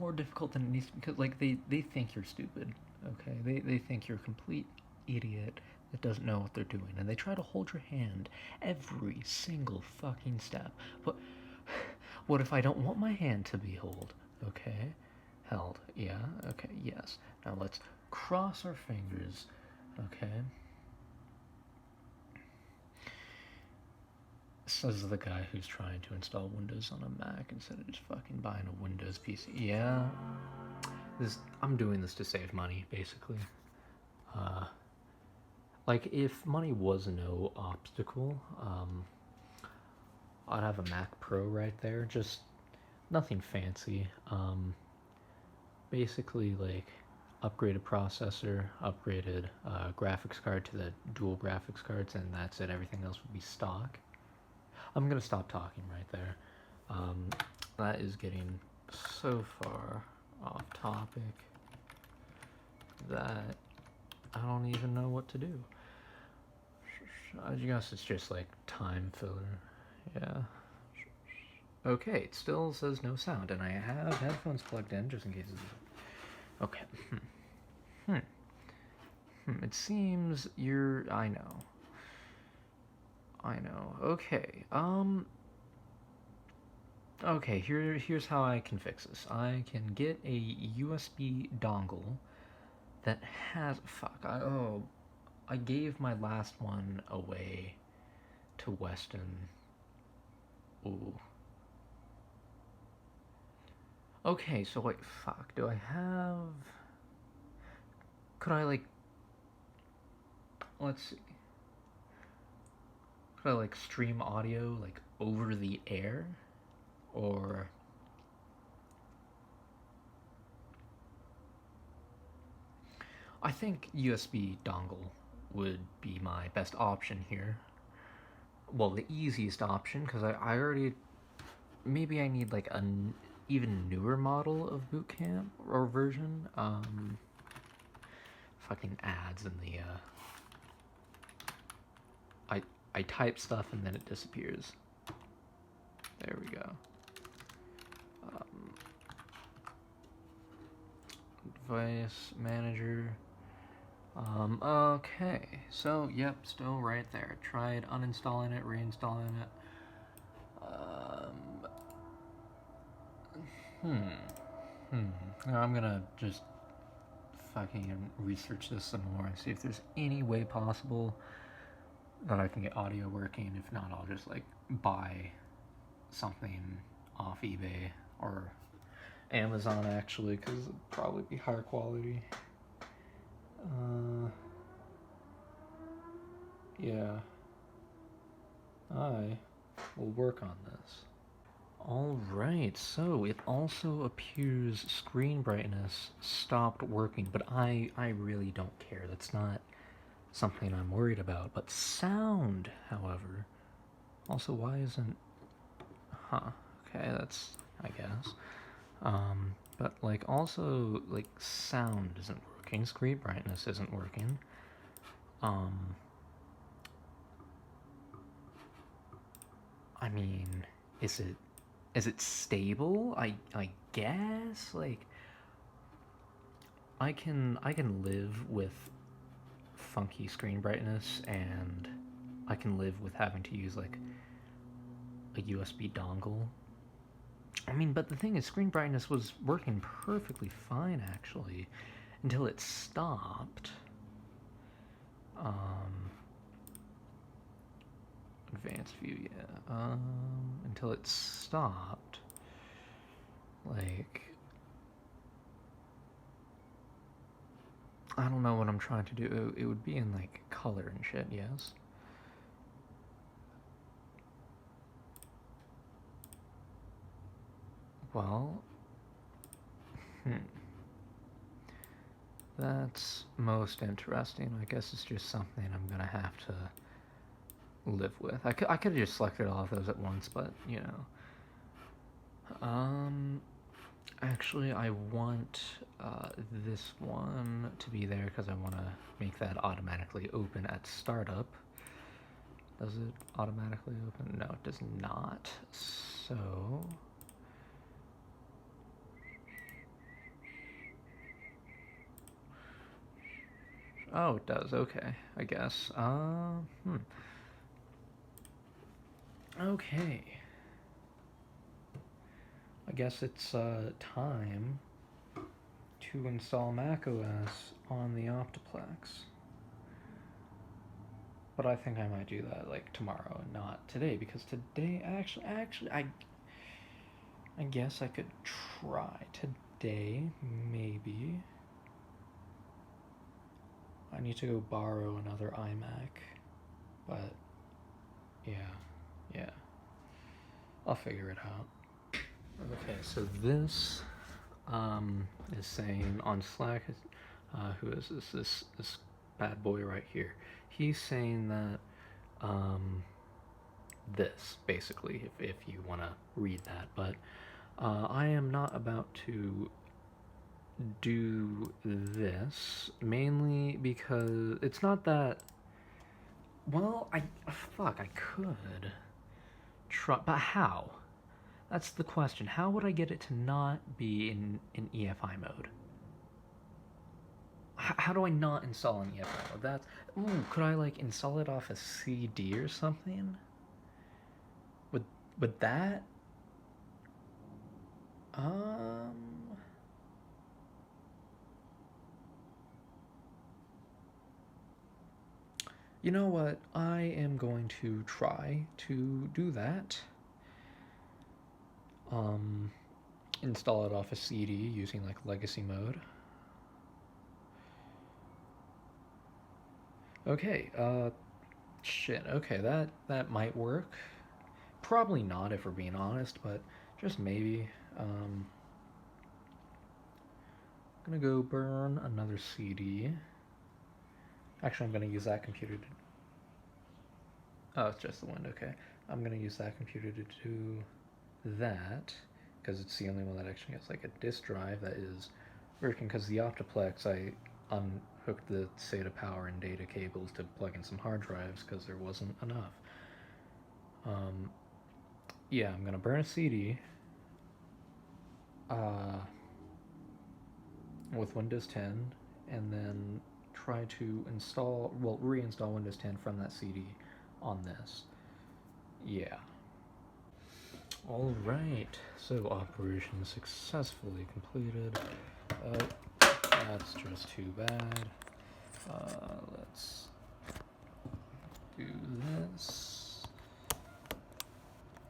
more difficult than it needs to, because like they think you're stupid. Okay, they think you're a complete idiot that doesn't know what they're doing, and they try to hold your hand every single fucking step. But what if I don't want my hand to be held? Yeah, okay, yes. Now let's cross our fingers, okay? Says the guy who's trying to install Windows on a Mac instead of just fucking buying a Windows PC. Yeah, I'm doing this to save money, basically. Like, if money was no obstacle, I'd have a Mac Pro right there. Just nothing fancy. Basically, like, upgraded processor, upgraded graphics card to the dual graphics cards, and that's it. Everything else would be stock. I'm gonna stop talking right there. That is getting so far off topic that I don't even know what to do. I guess it's just like time filler. Yeah. Okay, it still says no sound, and I have headphones plugged in just in case it's... Okay. It seems you're... I know. I know. Okay. Okay, here's how I can fix this. I can get a USB dongle that has... Fuck, I gave my last one away to Weston. Ooh. Okay, so wait, fuck, do I have... Could I, like... Let's see. Could I, like, stream audio, like, over the air? Or... I think USB dongle would be my best option here. Well, the easiest option, because I already... Maybe I need, like, an even newer model of Boot Camp or version. Fucking ads in the, I type stuff and then it disappears. There we go. Device manager. Okay, so, yep, still right there. Tried uninstalling it, reinstalling it. Now I'm gonna just fucking research this some more and see if there's any way possible that I can get audio working. If not, I'll just, like, buy something off eBay or Amazon, actually, because it'll probably be higher quality. Yeah. I will work on this. Alright, so it also appears screen brightness stopped working, but I really don't care. That's not something I'm worried about. But sound, however... Also, why isn't... Huh. Okay, that's... I guess. But, like, also, like, sound isn't working. Screen brightness isn't working. I mean, is it stable? I guess, like, I can live with funky screen brightness, and I can live with having to use, like, a USB dongle. I mean, but the thing is, screen brightness was working perfectly fine, actually, until it stopped. Advanced view, yeah. Until it stopped. Like... I don't know what I'm trying to do. It would be in, like, color and shit, yes? Well... That's most interesting. I guess it's just something I'm gonna have to live with. I could have just selected all of those at once, but, you know. Actually, I want this one to be there because I want to make that automatically open at startup. Does it automatically open? No, it does not. So... Oh, it does. Okay, I guess. Okay. I guess it's time to install macOS on the OptiPlex. But I think I might do that, like, tomorrow and not today, because today, actually, I guess I could try today, maybe. I need to go borrow another iMac, but yeah. I'll figure it out. Okay, so this is saying on Slack, who is this? This bad boy right here. He's saying that this, basically, if you want to read that, but I am not about to do this, mainly because it's not that... Well, I could try, but how? That's the question. How would I get it to not be in EFI mode? how do I not install an EFI? That's... Ooh, could I, like, install it off a CD or something? Would that... You know what? I am going to try to do that. Install it off a CD using, like, legacy mode. Okay, shit, okay, that might work. Probably not, if we're being honest, but just maybe. I'm gonna go burn another CD. Actually, I'm gonna use that computer to... Oh, it's just the wind, okay. I'm gonna use that computer to do that, because it's the only one that actually has, like, a disk drive that is working, because the OptiPlex, I unhooked the SATA power and data cables to plug in some hard drives, because there wasn't enough. Yeah, I'm gonna burn a CD with Windows 10, and then try to reinstall Windows 10 from that CD on this. Yeah. Alright, so operation successfully completed. That's just too bad. Let's do this.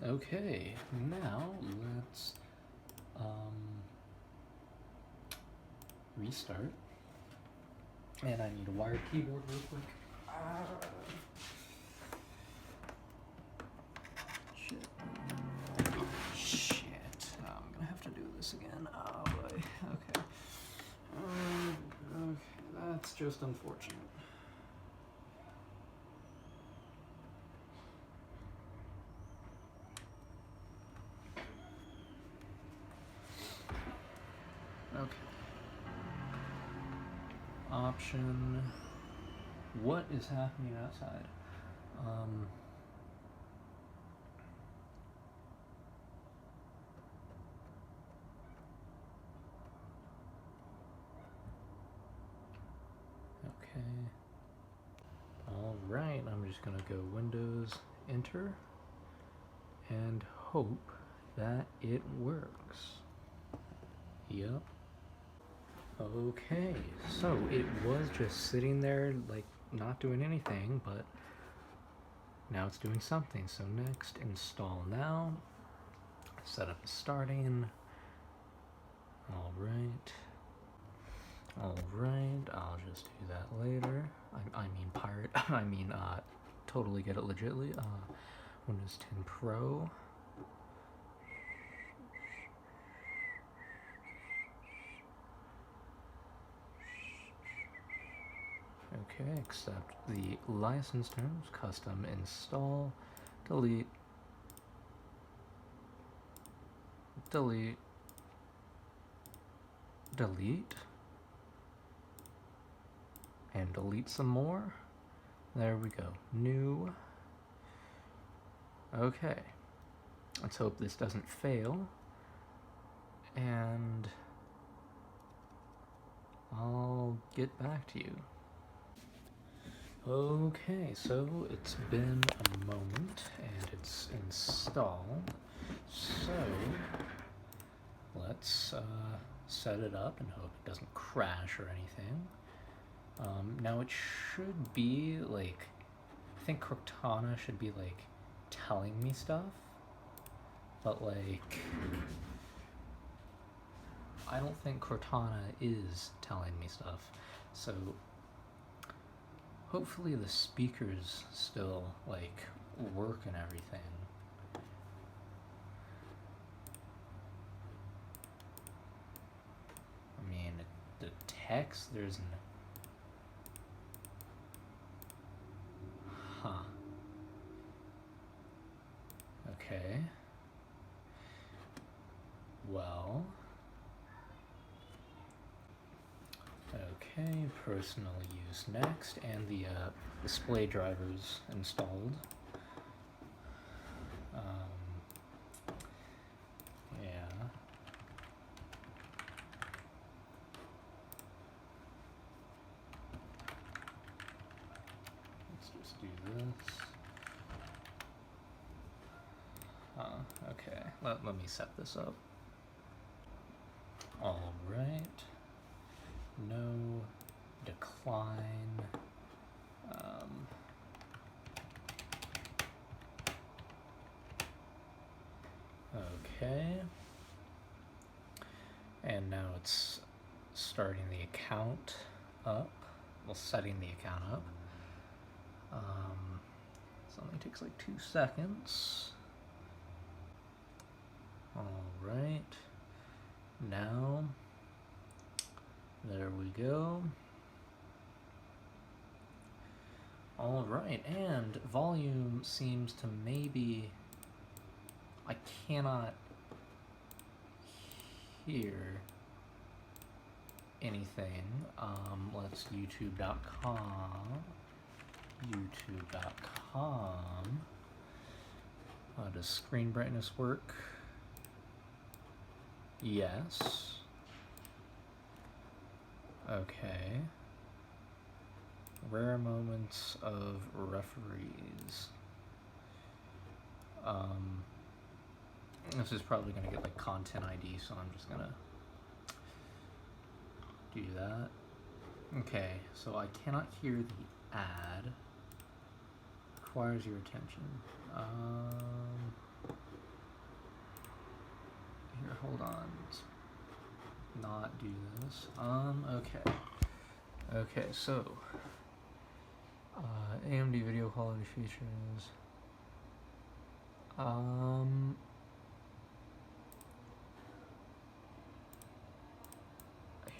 Okay, now let's restart. And I need a wired keyboard real quick. Shit. I'm gonna have to do this again. Oh boy. Okay. Okay, that's just unfortunate. Okay. Option. What is happening outside? Okay. Alright, I'm just gonna go Windows, Enter, and hope that it works. Yep. Okay, so it was just sitting there, like, not doing anything, but now it's doing something. So next, install now. Setup is starting. Alright, I'll just do that later. I mean pirate, I mean totally get it legitly. Windows 10 Pro. Okay, accept the license terms, custom install, delete, and delete some more. There we go. New. Okay. Let's hope this doesn't fail. And I'll get back to you. Okay, so it's been a moment and it's installed. So let's set it up and hope it doesn't crash or anything. Now it should be like, I think Cortana should be like telling me stuff, but like I don't think Cortana is telling me stuff. So hopefully the speakers still like work and everything. I mean, the text, there's no... Huh. Okay. Well. Okay, personal use next, and the display drivers installed. Yeah. this. Okay, let me set this up. Alright. No decline. Okay. And now it's starting the account up. Well, setting the account up. This only takes like 2 seconds. Alright. Now, there we go. Alright, and volume seems to maybe... I cannot hear anything. Let's youtube.com. Does screen brightness work? Yes. Okay. Rare moments of referees. This is probably gonna get like content ID, so I'm just gonna do that. Okay, so I cannot hear the ad. Requires your attention. Here, hold on. Let's not do this. Okay. Okay, so AMD video quality features.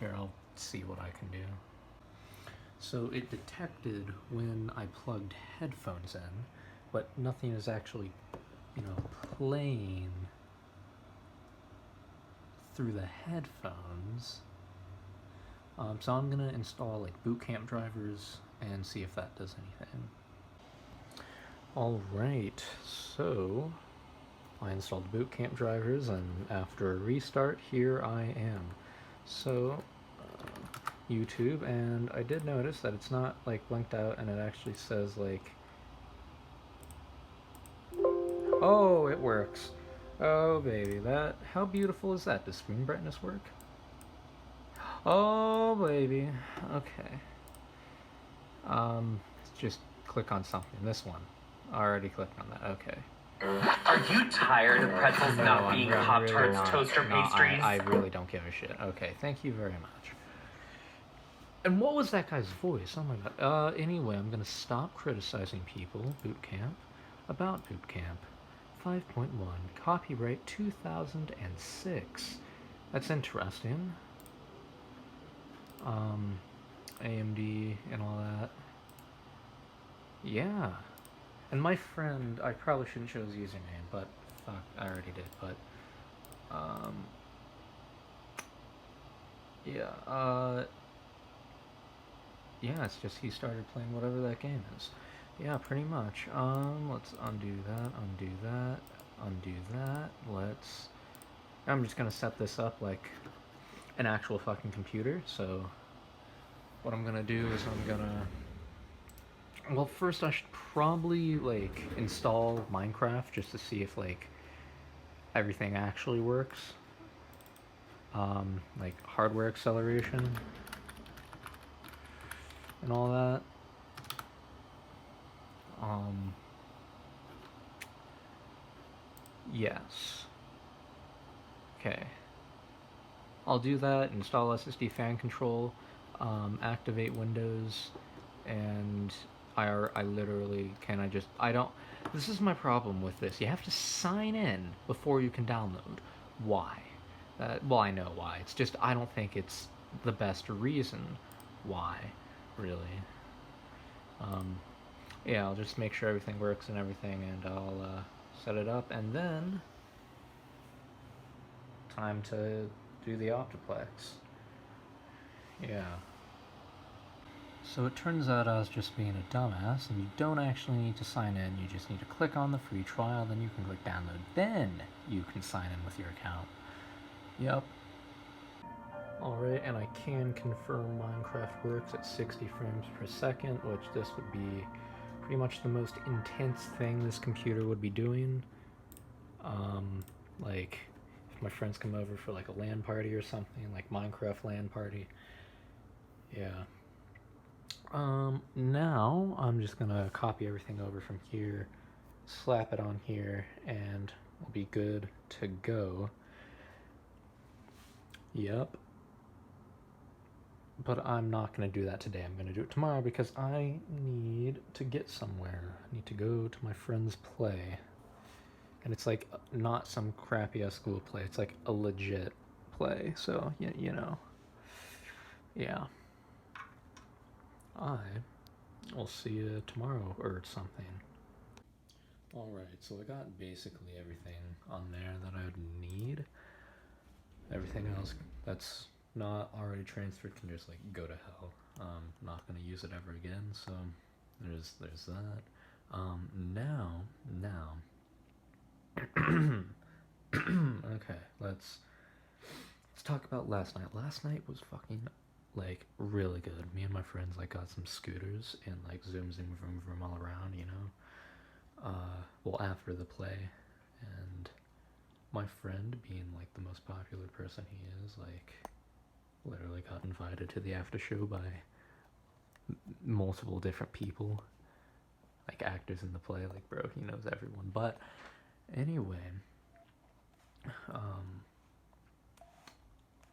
Here, I'll see what I can do. So it detected when I plugged headphones in, but nothing is actually, playing through the headphones. So I'm gonna install like boot camp drivers and see if that does anything. Alright, so I installed boot camp drivers, and after a restart, here I am. So, YouTube, and I did notice that it's not like blanked out, and it actually says like, oh, it works. Oh baby, how beautiful is that? Does screen brightness work? Oh baby, okay. Just click on something. This one. I already clicked on that, okay. Are you tired of pretzels not being Pop-Tarts really toaster pastries? I really don't give a shit. Okay, thank you very much. And what was that guy's voice? Oh my god. Anyway, I'm gonna stop criticizing people, boot camp, about boot camp. 5.1, copyright 2006. That's interesting. AMD and all that. Yeah. And my friend, I probably shouldn't show his username, but fuck, I already did, but, yeah, yeah, it's just he started playing whatever that game is. Yeah, pretty much. Let's undo that, I'm just gonna set this up like an actual fucking computer, so what I'm gonna do is well, first I should probably, like, install Minecraft just to see if, like, everything actually works. Like, hardware acceleration and all that. Yes. Okay. I'll do that, install SSD fan control, activate Windows, and I literally this is my problem with this. You have to sign in before you can download. Why? Well, I know why. It's just, I don't think it's the best reason why, really. Yeah, I'll just make sure everything works and everything, and I'll set it up, and then time to do the OptiPlex. Yeah. So it turns out I was just being a dumbass, and you don't actually need to sign in, you just need to click on the free trial, then you can click download, then you can sign in with your account. Yep. Alright, and I can confirm Minecraft works at 60 frames per second, which this would be pretty much the most intense thing this computer would be doing. Like, if my friends come over for like a LAN party or something, like Minecraft LAN party. Yeah. Now I'm just gonna copy everything over from here, slap it on here, and we'll be good to go. Yep. But I'm not gonna do that today. I'm gonna do it tomorrow because I need to get somewhere. I need to go to my friend's play. And it's like not some crappy ass school play. It's like a legit play. So, you know. Yeah. I will see you tomorrow or something. Alright, so I got basically everything on there that I would need. Everything else that's not already transferred can just like go to hell. Not gonna use it ever again, so there's that. Now okay, let's talk about last night. Last night was fucking like really good. Me and my friends like got some scooters and like zoom vroom all around, you know. Well, after the play, and my friend, being like the most popular person he is, like literally got invited to the after show by multiple different people, like actors in the play. Like, bro, he knows everyone. But anyway,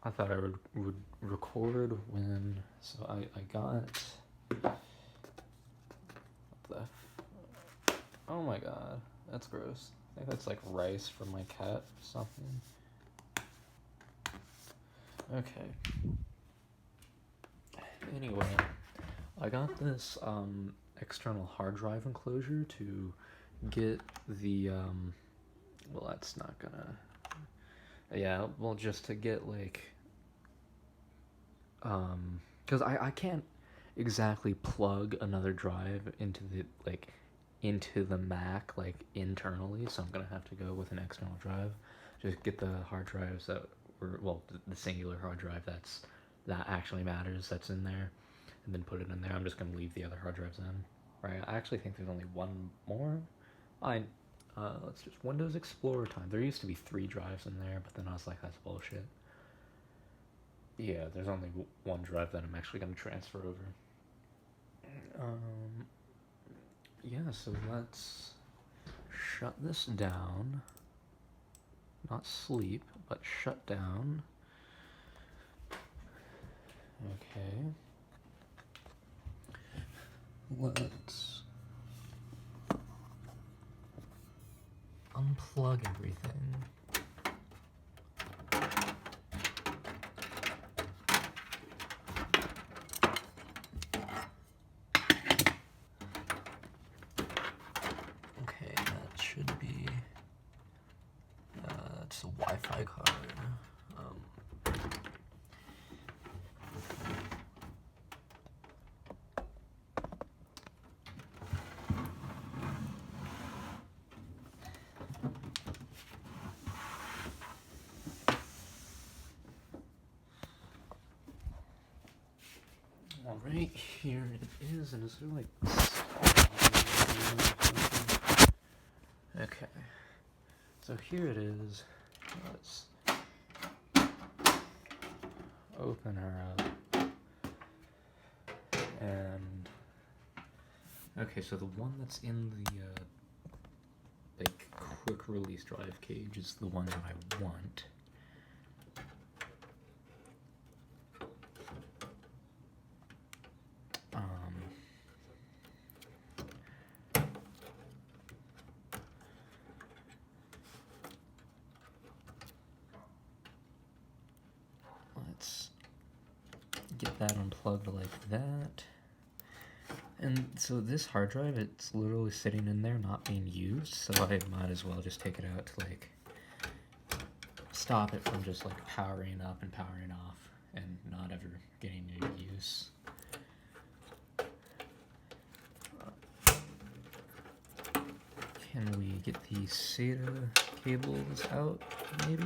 I thought I would record when, so I got, what the oh my god, that's gross. I think that's like rice for my cat or something. Okay. Anyway, I got this external hard drive enclosure to get the well, that's not gonna, yeah, well, just to get like because I can't exactly plug another drive into the Mac like internally, so I'm gonna have to go with an external drive. Just get the hard drives that were, well, the singular hard drive that actually matters, that's in there, and then put it in there. I'm just gonna leave the other hard drives in. Right? I actually think there's only one more. Let's just Windows Explorer time. There used to be 3 drives in there, but then I was like, that's bullshit. Yeah, there's only one drive that I'm actually gonna transfer over. Yeah, so let's shut this down. Not sleep, but shut down. Okay. Let's unplug everything. Okay, that should be, it's a Wi-Fi card. Alright, here it is, and it's sort of like, okay, so here it is. Let's open her up, and okay, so the one that's in the like quick release drive cage is the one that I want. Let's get that unplugged like that. And so this hard drive, it's literally sitting in there not being used, so I might as well just take it out to like stop it from just like powering up and powering off and not ever getting any use. Can we get the SATA cables out, maybe?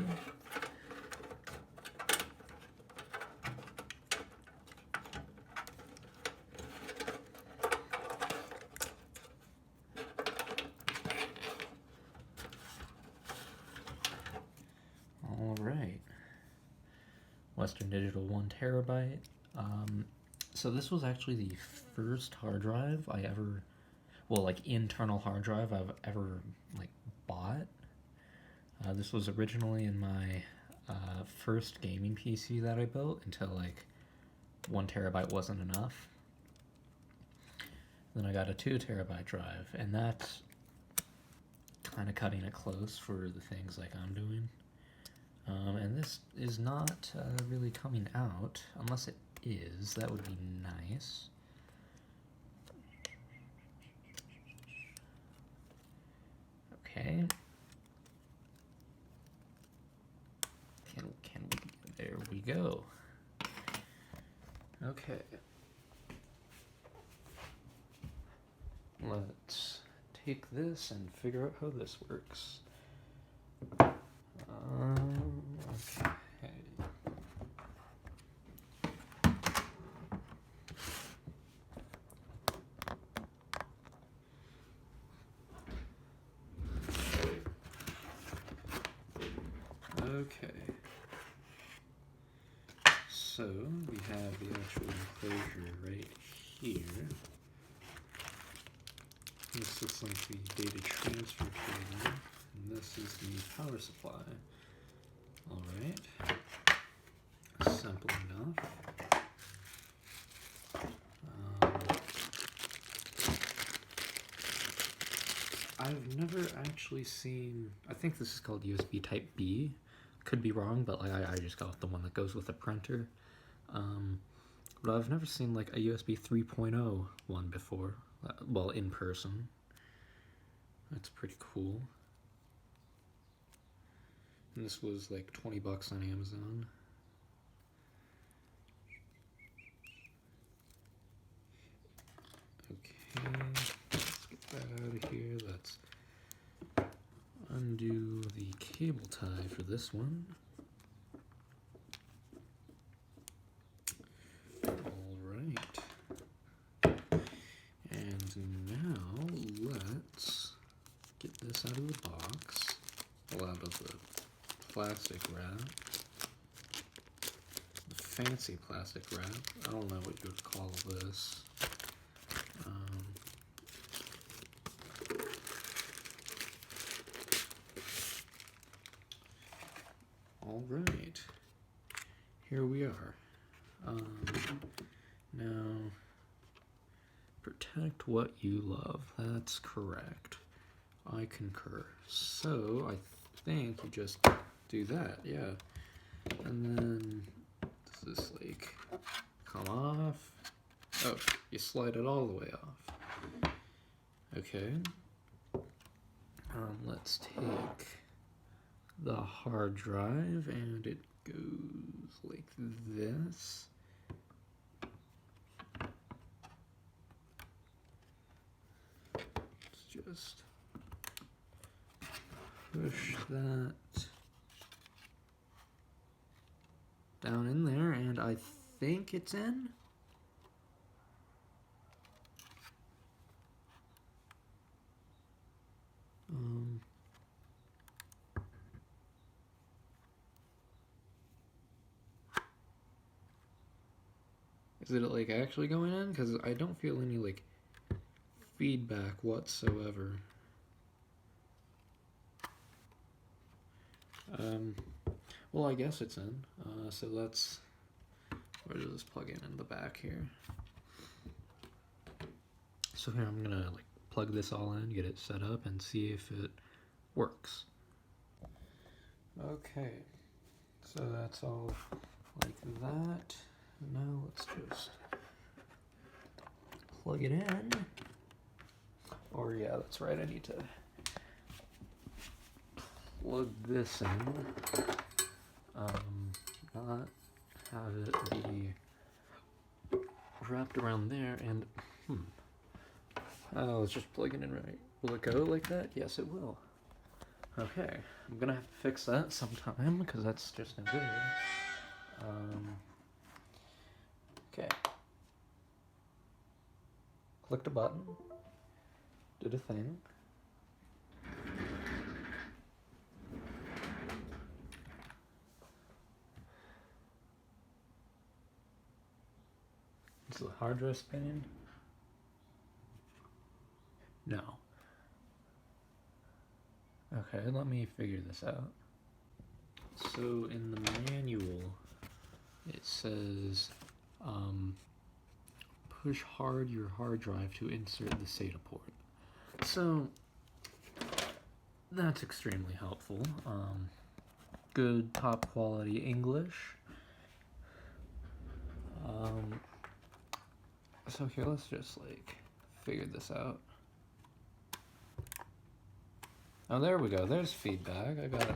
Western Digital 1 terabyte. So this was actually the first hard drive I ever, well, like internal hard drive I've ever like bought. This was originally in my first gaming PC that I built until like 1 terabyte wasn't enough. Then I got a 2 terabyte drive, and that's kind of cutting it close for the things like I'm doing. And this is not really coming out, unless it is. That would be nice. Okay. Can we? There we go. Okay. Let's take this and figure out how this works. Okay. Okay. So we have the actual enclosure right here. This looks like the data transfer cable, and this is the power supply. Alright. Simple enough. I've never actually seen, I think this is called USB Type B. Could be wrong, but like I just got the one that goes with the printer. But I've never seen like a USB 3.0 one before. Well, in person. That's pretty cool. And this was like 20 bucks on Amazon. Okay, let's get that out of here. Let's undo the cable tie for this one. Alright. And now let's get this out of the box. Well, out of the plastic wrap. The fancy plastic wrap. I don't know what you would call this. Alright, here we are. Now, protect what you love. That's correct. I concur. So, I think you just do that, yeah. And then, does this, like, come off? Oh, you slide it all the way off. Okay. Let's take the hard drive, and it goes like this. Let's just push that down in there, and I think it's in. Is it like actually going in? Because I don't feel any like feedback whatsoever. Well, I guess it's in. So let's, where does this plug in the back here? So here I'm gonna like plug this all in, get it set up, and see if it works. Okay, so that's all like that. Now let's just plug it in. Or yeah, that's right, I need to plug this in. Not have it be wrapped around there, and let's just plug it in right. Will it go like that? Yes, it will. Okay, I'm gonna have to fix that sometime because that's just no good. Okay. Clicked a button. Did a thing. hard drive spinning? No. Okay, let me figure this out. So in the manual, it says, push hard your hard drive to insert the SATA port. So that's extremely helpful. Good top quality English. So here, let's just like figure this out. Oh, there we go. There's feedback. I got it.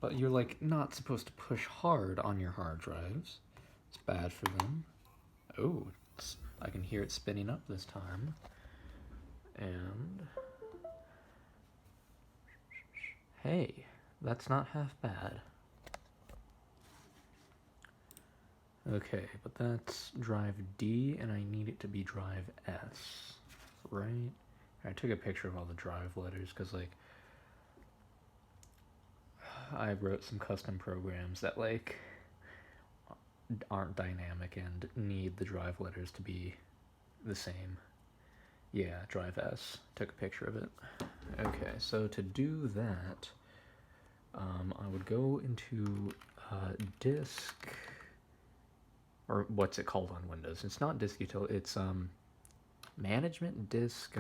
But you're like not supposed to push hard on your hard drives. It's bad for them. Oh, I can hear it spinning up this time. And hey, that's not half bad. Okay, but that's drive D, and I need it to be drive S, right? I took a picture of all the drive letters because, like, I wrote some custom programs that, like, aren't dynamic and need the drive letters to be the same. Yeah, drive S. Took a picture of it. Okay, so to do that, I would go into disk, or what's it called on Windows? It's not disk utility, it's management disk,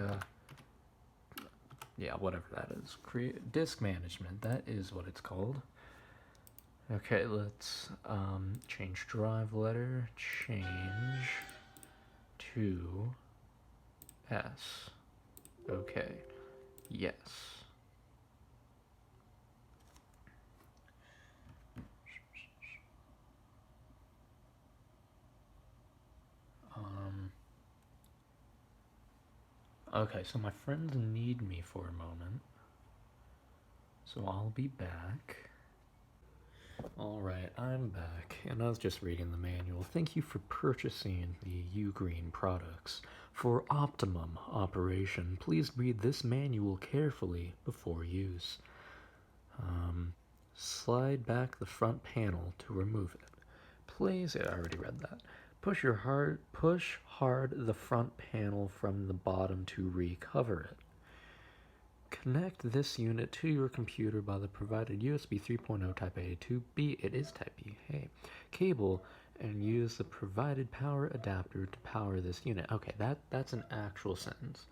yeah, whatever that is. Create disk management, that is what it's called. Okay, let's change drive letter, change to S. Okay, yes. Okay, so my friends need me for a moment, so I'll be back. Alright, I'm back, and I was just reading the manual. Thank you for purchasing the Ugreen products. For optimum operation, please read this manual carefully before use. Slide back the front panel to remove it. Please, I already read that. Push hard the front panel from the bottom to recover it. Connect this unit to your computer by the provided USB 3.0 Type A to B, it is Type B, hey, cable, and use the provided power adapter to power this unit. Okay, that's an actual sentence.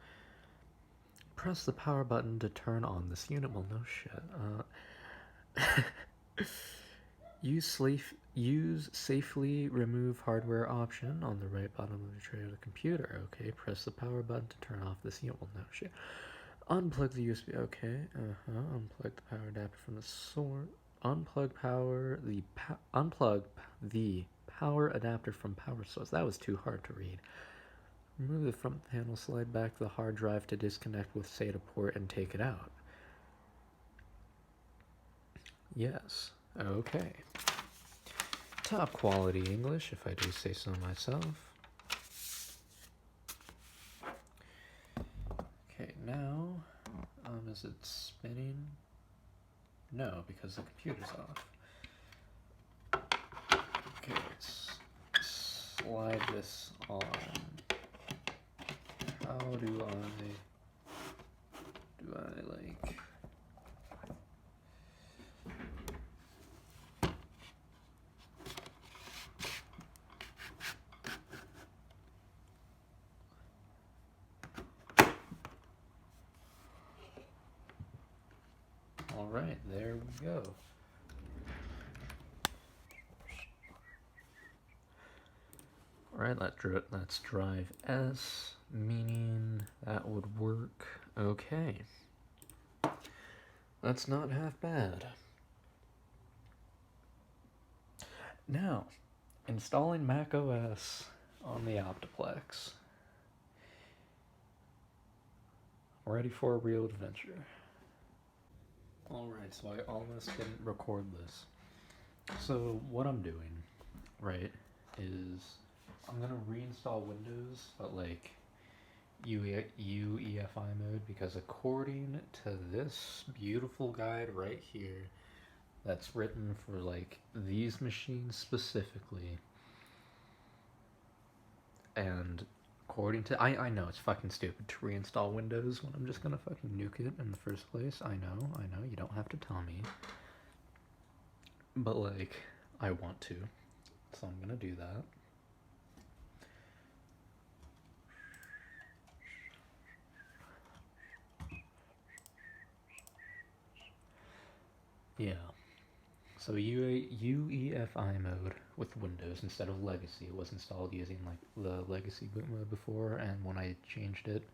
Press the power button to turn on this unit. Well, no shit. Use safely remove hardware option on the right bottom of the tray of the computer. Okay, press the power button to turn off this unit. Well, no shit. Unplug the USB. Okay, unplug the power adapter from the source. Unplug the power adapter from power source. That was too hard to read. Remove the front panel. Slide back the hard drive to disconnect with SATA port and take it out. Yes. Okay. Top quality English, if I do say so myself. Okay, now, is it spinning? No, because the computer's off. Okay, let's slide this on. How do I like... Alright, there we go. Alright, let's drive S, meaning that would work. Okay. That's not half bad. Now, installing Mac OS on the OptiPlex. Ready for a real adventure. Alright, so I almost didn't record this. So what I'm doing, right, is I'm gonna reinstall Windows, but like UEFI mode, because according to this beautiful guide right here, that's written for like these machines specifically. And according to I know it's fucking stupid to reinstall Windows when I'm just gonna fucking nuke it in the first place. I know, you don't have to tell me. But like, I want to. So I'm gonna do that. Yeah. So UEFI mode with Windows instead of legacy. It was installed using like the legacy boot mode before, and when I changed it,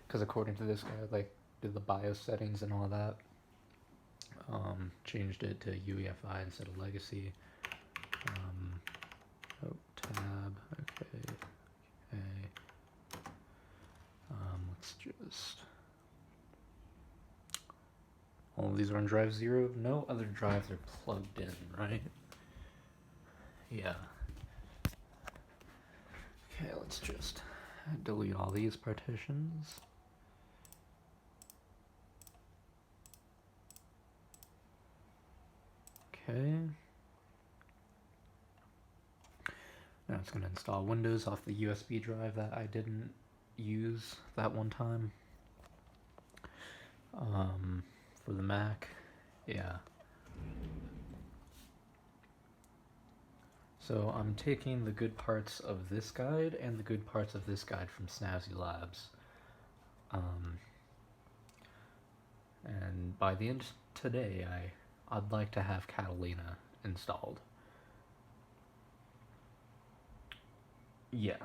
because according to this guy, like did the BIOS settings and all that, changed it to UEFI instead of legacy. Oh, tab. Okay. Let's just. All of these are on drive 0. No other drives are plugged in, right? Yeah. Okay, let's just delete all these partitions. Okay. Now it's going to install Windows off the USB drive that I didn't use that one time. For the Mac, yeah. So I'm taking the good parts of this guide and the good parts of this guide from Snazzy Labs. And by the end of today, I'd like to have Catalina installed. Yeah,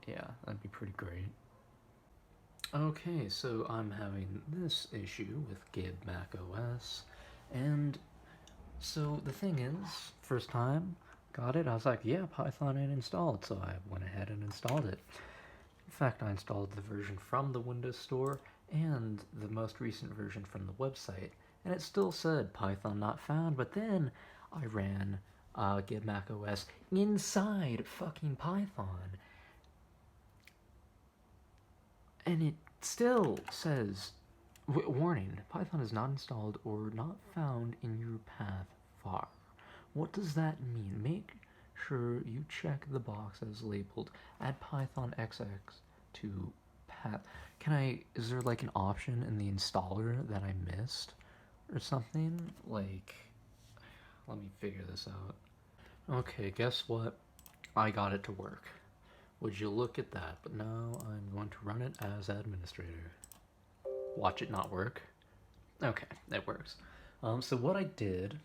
that'd be pretty great. Okay, so I'm having this issue with Gib Mac OS, and so the thing is, first time, got it, I was like, yeah, Python ain't installed, so I went ahead and installed it. In fact, I installed the version from the Windows Store and the most recent version from the website, and it still said Python not found, but then I ran Gib Mac OS inside fucking Python, and it still says, warning, Python is not installed or not found in your path far. What does that mean? Make sure you check the box as labeled add Python XX to path. Is there like an option in the installer that I missed or something? Like, let me figure this out. Okay, guess what? I got it to work. Would you look at that? But now I'm going to run it as administrator. Watch it not work. Okay, it works. So what I did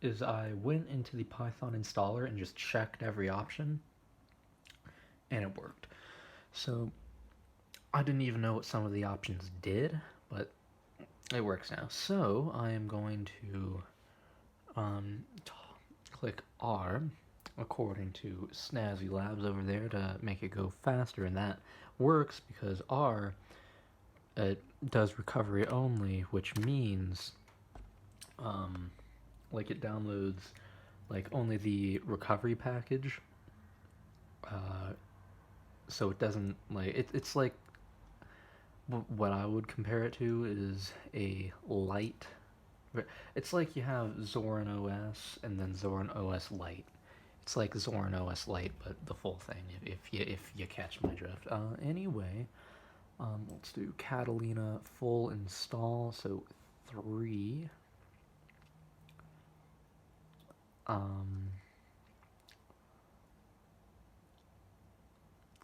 is I went into the Python installer and just checked every option, and it worked. So I didn't even know what some of the options did, but it works now. So I am going to click R according to Snazzy Labs over there to make it go faster, and that works because R does recovery only, which means like it downloads like only the recovery package, so it doesn't like it's like what I would compare it to is a light. It's like you have Zorin OS and then Zorin OS Lite. It's like Zorin OS Lite, but the full thing. If you catch my drift. Anyway, let's do Catalina full install. So 3.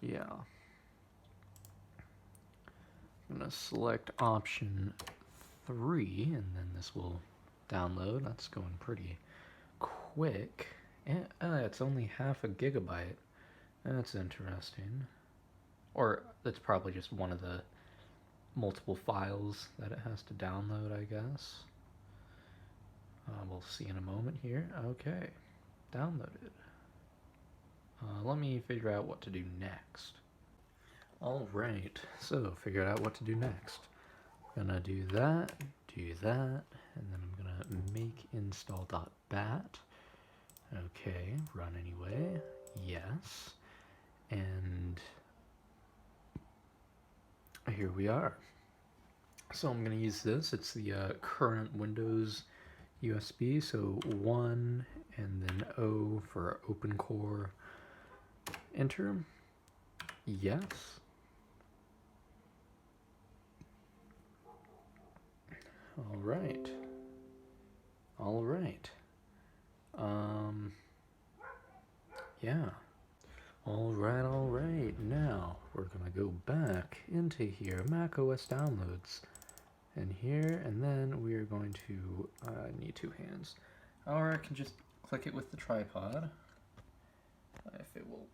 Yeah. I'm gonna select option 3, and then this will download. That's going pretty quick. And it's only half a gigabyte. That's interesting. Or that's probably just one of the multiple files that it has to download, I guess. We'll see in a moment here. Okay, downloaded. Let me figure out what to do next. Alright, so figured out what to do next. Gonna do that, and then I'm gonna make install.bat. Okay, run anyway. Yes. And here we are. So I'm going to use this. It's the current Windows USB, so 1 and then O for open core. Enter. Yes. All right. Yeah. All right. Now we're gonna go back into here, macOS downloads, and here, and then we are going to need 2 hands. Or I can just click it with the tripod. If it will.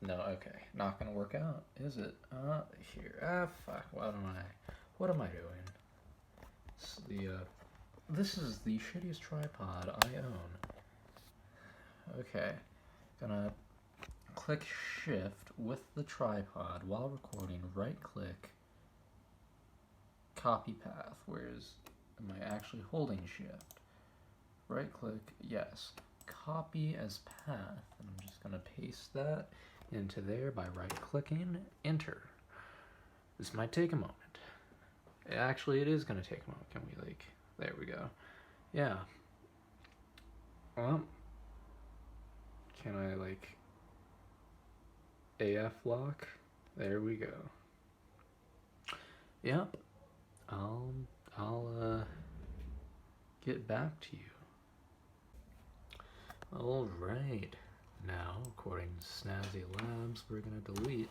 No, okay, not gonna work out, is it? Here. Fuck. What am I doing? This is the shittiest tripod I own. Okay, gonna click shift with the tripod while recording, right click, copy path, whereas am I actually holding shift? Right click, yes, copy as path, and I'm just gonna paste that into there by right clicking, enter. This might take a moment. Actually, it is gonna take a moment. Can we there we go. Yeah. Can I AF lock? There we go. Yep. I'll get back to you. Alright. Now, according to Snazzy Labs, we're gonna delete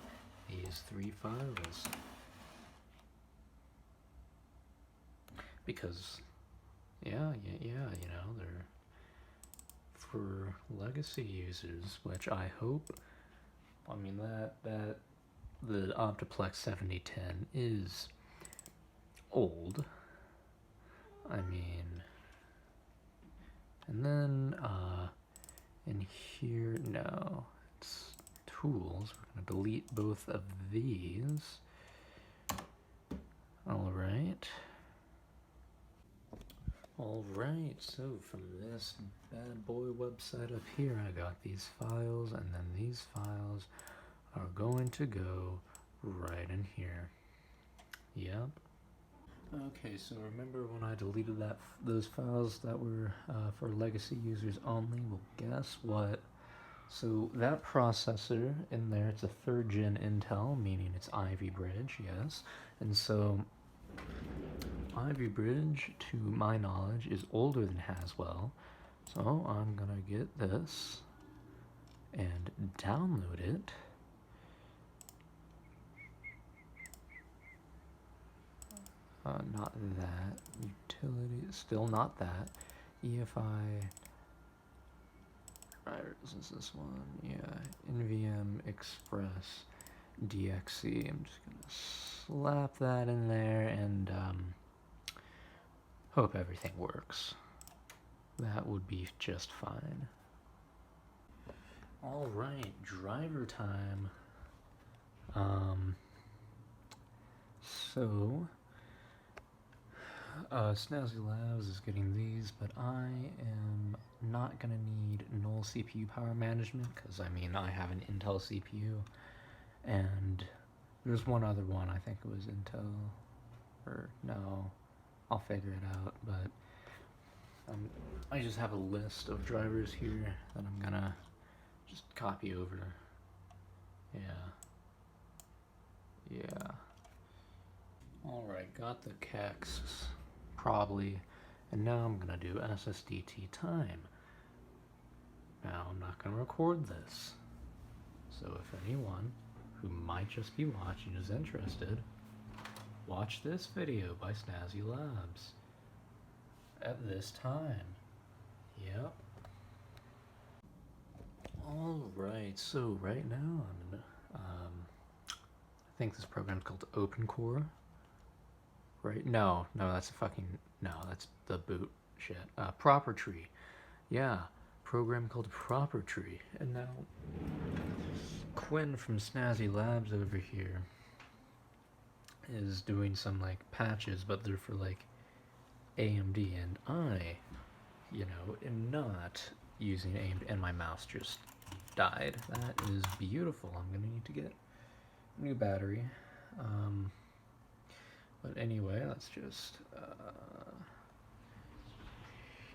these 3 files. Because yeah, they're for legacy users, which I hope. I mean that the OptiPlex 7010 is old. I mean, and then in here, no, it's tools. We're gonna delete both of these. Alright, so from this bad boy website up here, I got these files, and then these files are going to go right in here. Yep. Okay, so remember when I deleted those files that were for legacy users only? Well, guess what? So that processor in there, it's a 3rd gen Intel, meaning it's Ivy Bridge, yes. And so Ivy Bridge, to my knowledge, is older than Haswell. So I'm gonna get this and download it. Not that. Utility, still not that. EFI, is this one? Yeah, NVM Express DXC. I'm just gonna slap that in there and hope everything works. That would be just fine. Alright, driver time. So Snazzy Labs is getting these, but I am not gonna need null CPU power management, because I mean I have an Intel CPU, and there's one other one, I think it was Intel, or no, I'll figure it out, but I just have a list of drivers here that I'm gonna just copy over. Yeah. Alright, got the kexts, probably, and now I'm gonna do SSDT time. Now I'm not gonna record this, so if anyone who might just be watching is interested, watch this video by Snazzy Labs at this time. Yep. Alright, so right now I'm in, I think this program's called OpenCore. Right? No, that's that's the boot shit. Proper Tree. Yeah, program called Proper Tree. And now Quinn from Snazzy Labs over here is doing some patches, but they're for AMD, and I, am not using AMD, and my mouse just died. That is beautiful. I'm gonna need to get a new battery. But anyway, let's just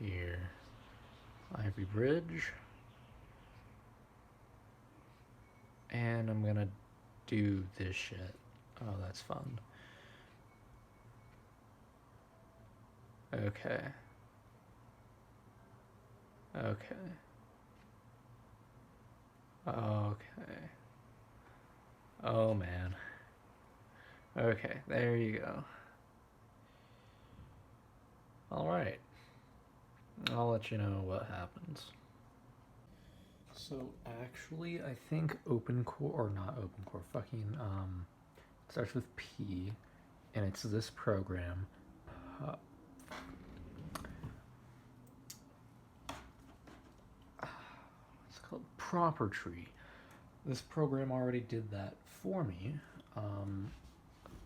here? Ivy Bridge. And I'm gonna do this shit. Oh, that's fun. Okay. Okay. Okay. Oh, man. Okay, there you go. Alright. I'll let you know what happens. So, actually, I think OpenCore, or not OpenCore, fucking, starts with P, and it's this program. It's called Proper Tree. This program already did that for me,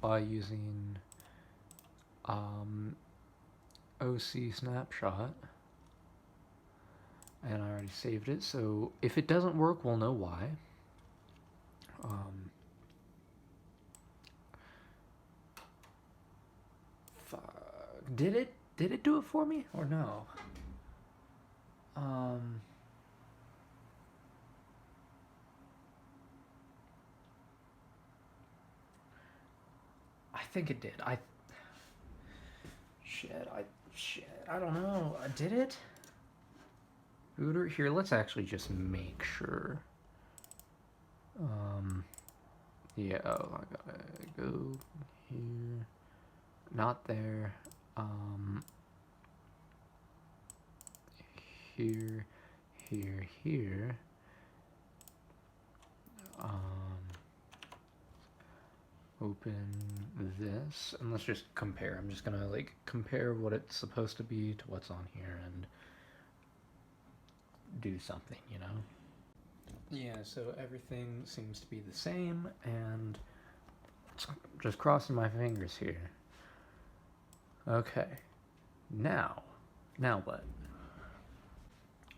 by using, OC Snapshot. And I already saved it, so if it doesn't work, we'll know why. Did it do it for me or no? I think it did. I don't know. Did it? Booter, here, let's actually just make sure. Yeah, oh, I gotta go here. Not there. Here, here. Open this, and let's just compare. I'm just gonna, like, compare what it's supposed to be to what's on here and do something, you know? Yeah, so everything seems to be the same, and just crossing my fingers here. Okay. Now what?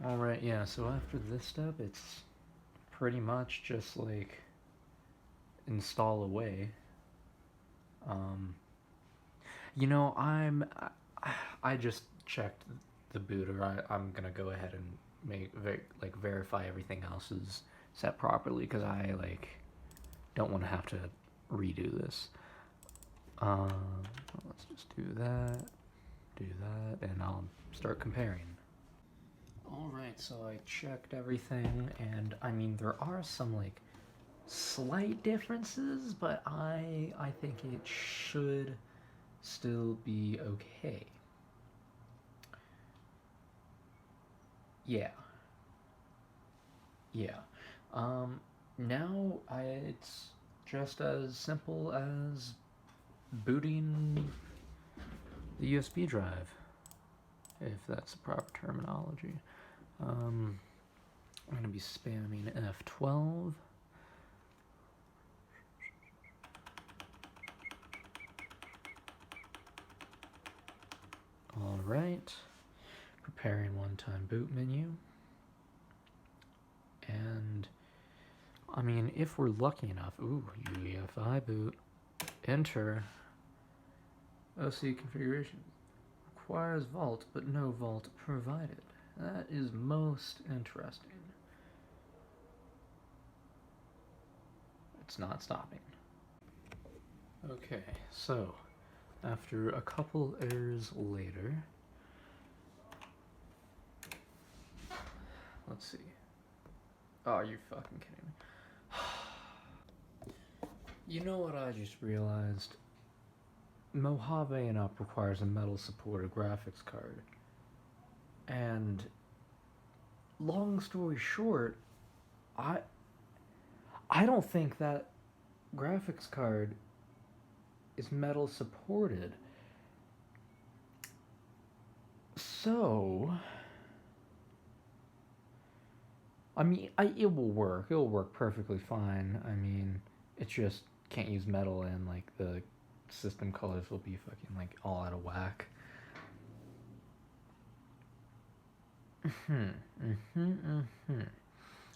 Alright, yeah, so after this step, it's pretty much just, like, install away. You know, I just checked the booter. I'm gonna go ahead and verify everything else is set properly, because I, like, don't want to have to redo this. Let's just do that, and I'll start comparing. Alright, so I checked everything, and I mean, there are some, like, slight differences, but I think it should still be okay. Yeah. Now it's just as simple as booting the USB drive, if that's the proper terminology. I'm gonna be spamming F12. Alright, preparing one-time boot menu. And, I mean, if we're lucky enough, UEFI boot, enter, OC configuration, requires vault, but no vault provided. That is most interesting. It's not stopping. Okay, so after a couple errors later, let's see. Oh, you're fucking kidding me. You know what I just realized? Mojave and Up requires a metal supported graphics card. And long story short, I don't think that graphics card is metal supported. So, I mean, it will work. It'll work perfectly fine. I mean, it just can't use metal, and, like, the system colors will be fucking, like, all out of whack.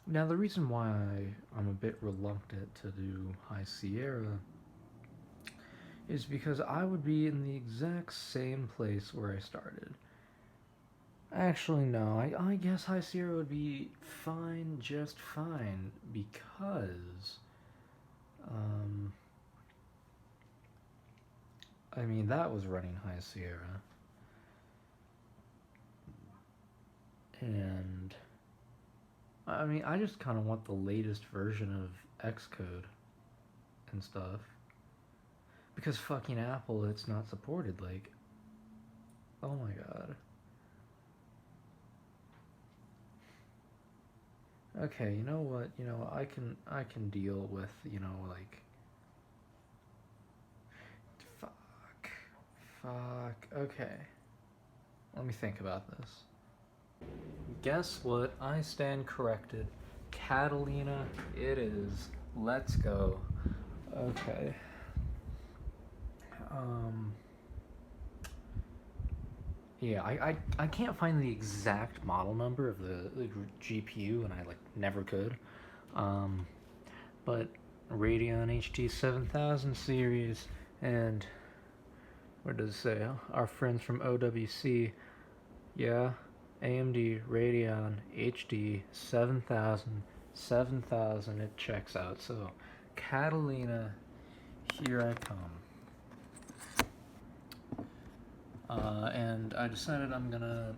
Now, the reason why I'm a bit reluctant to do High Sierra is because I would be in the exact same place where I started. Actually, no. I guess High Sierra would be fine, just fine, because, um, I mean, that was running High Sierra, and, I mean, I just kind of want the latest version of Xcode and stuff, because fucking Apple, it's not supported, like, oh my god. Okay, you know what? I can deal with, like fuck. Fuck. Okay. Let me think about this. Guess what? I stand corrected. Catalina it is. Let's go. Okay. Yeah, I can't find the exact model number of the GPU, and I like never could. But Radeon HD 7000 series, and what does it say? Our friends from OWC, yeah, AMD Radeon HD 7000, 7000, it checks out. So, Catalina, here I come. And I decided I'm gonna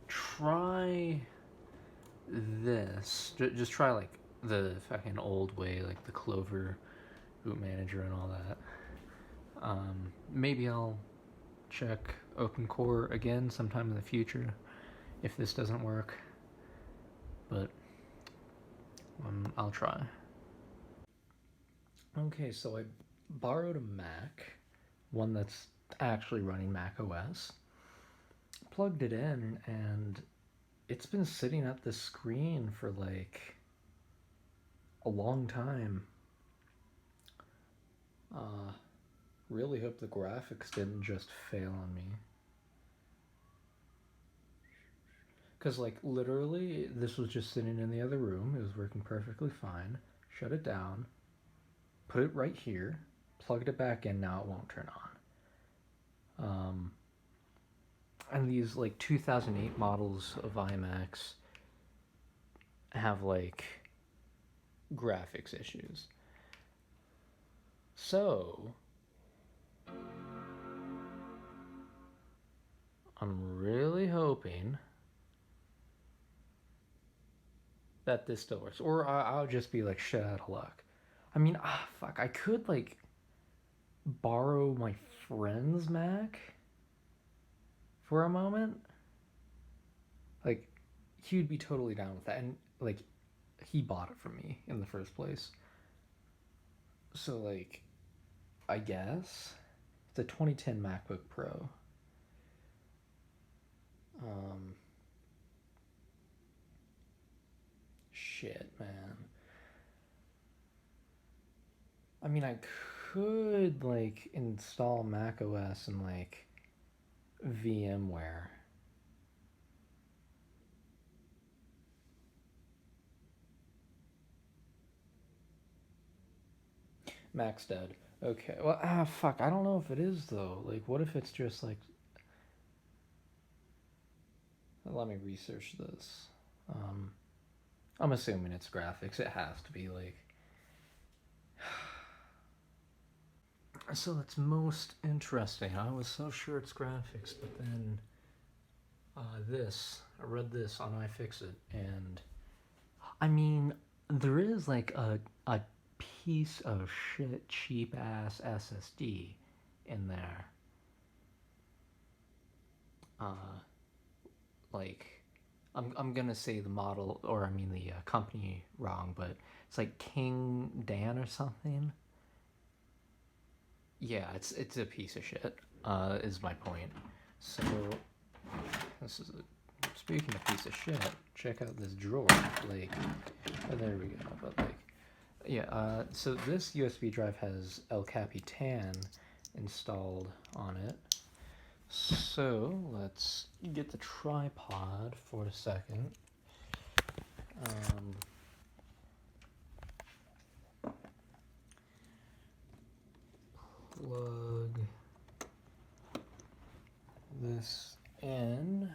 try this. Just try like the fucking old way, like the Clover boot manager and all that. Maybe I'll check OpenCore again sometime in the future if this doesn't work, but I'll try. Okay, so I borrowed a Mac, one that's actually running Mac OS, plugged it in, and it's been sitting at the screen for like a long time. Really hope the graphics didn't just fail on me. Because, like, literally, this was just sitting in the other room. It was working perfectly fine. Shut it down. Put it right here. Plugged it back in. Now it won't turn on. And these, like, 2008 models of iMacs have, like, graphics issues. So, I'm really hoping that this still works. Or I'll just be, like, shit out of luck. I mean, fuck, I could, like, borrow my friend's Mac for a moment. Like, he would be totally down with that. And, like, he bought it from me in the first place. So, like, I guess it's a 2010 MacBook Pro. Shit, man. I mean, I could, like, install Mac OS and, like, VMware. Mac's dead. Okay, well, fuck, I don't know if it is, though. Like, what if it's just, like... Let me research this. I'm assuming it's graphics. It has to be, like... So that's most interesting. I was so sure it's graphics, but then... I read this on iFixit, and... I mean, there is, like, a piece of shit cheap-ass SSD in there. Like... I'm gonna say the model, or I mean the company wrong, but it's like King Dan or something. Yeah, it's a piece of shit. Is my point. So this is speaking of piece of shit. Check out this drawer. Like, oh, there we go. But like, yeah. So this USB drive has El Capitan installed on it. So let's get the tripod for a second. Plug this in,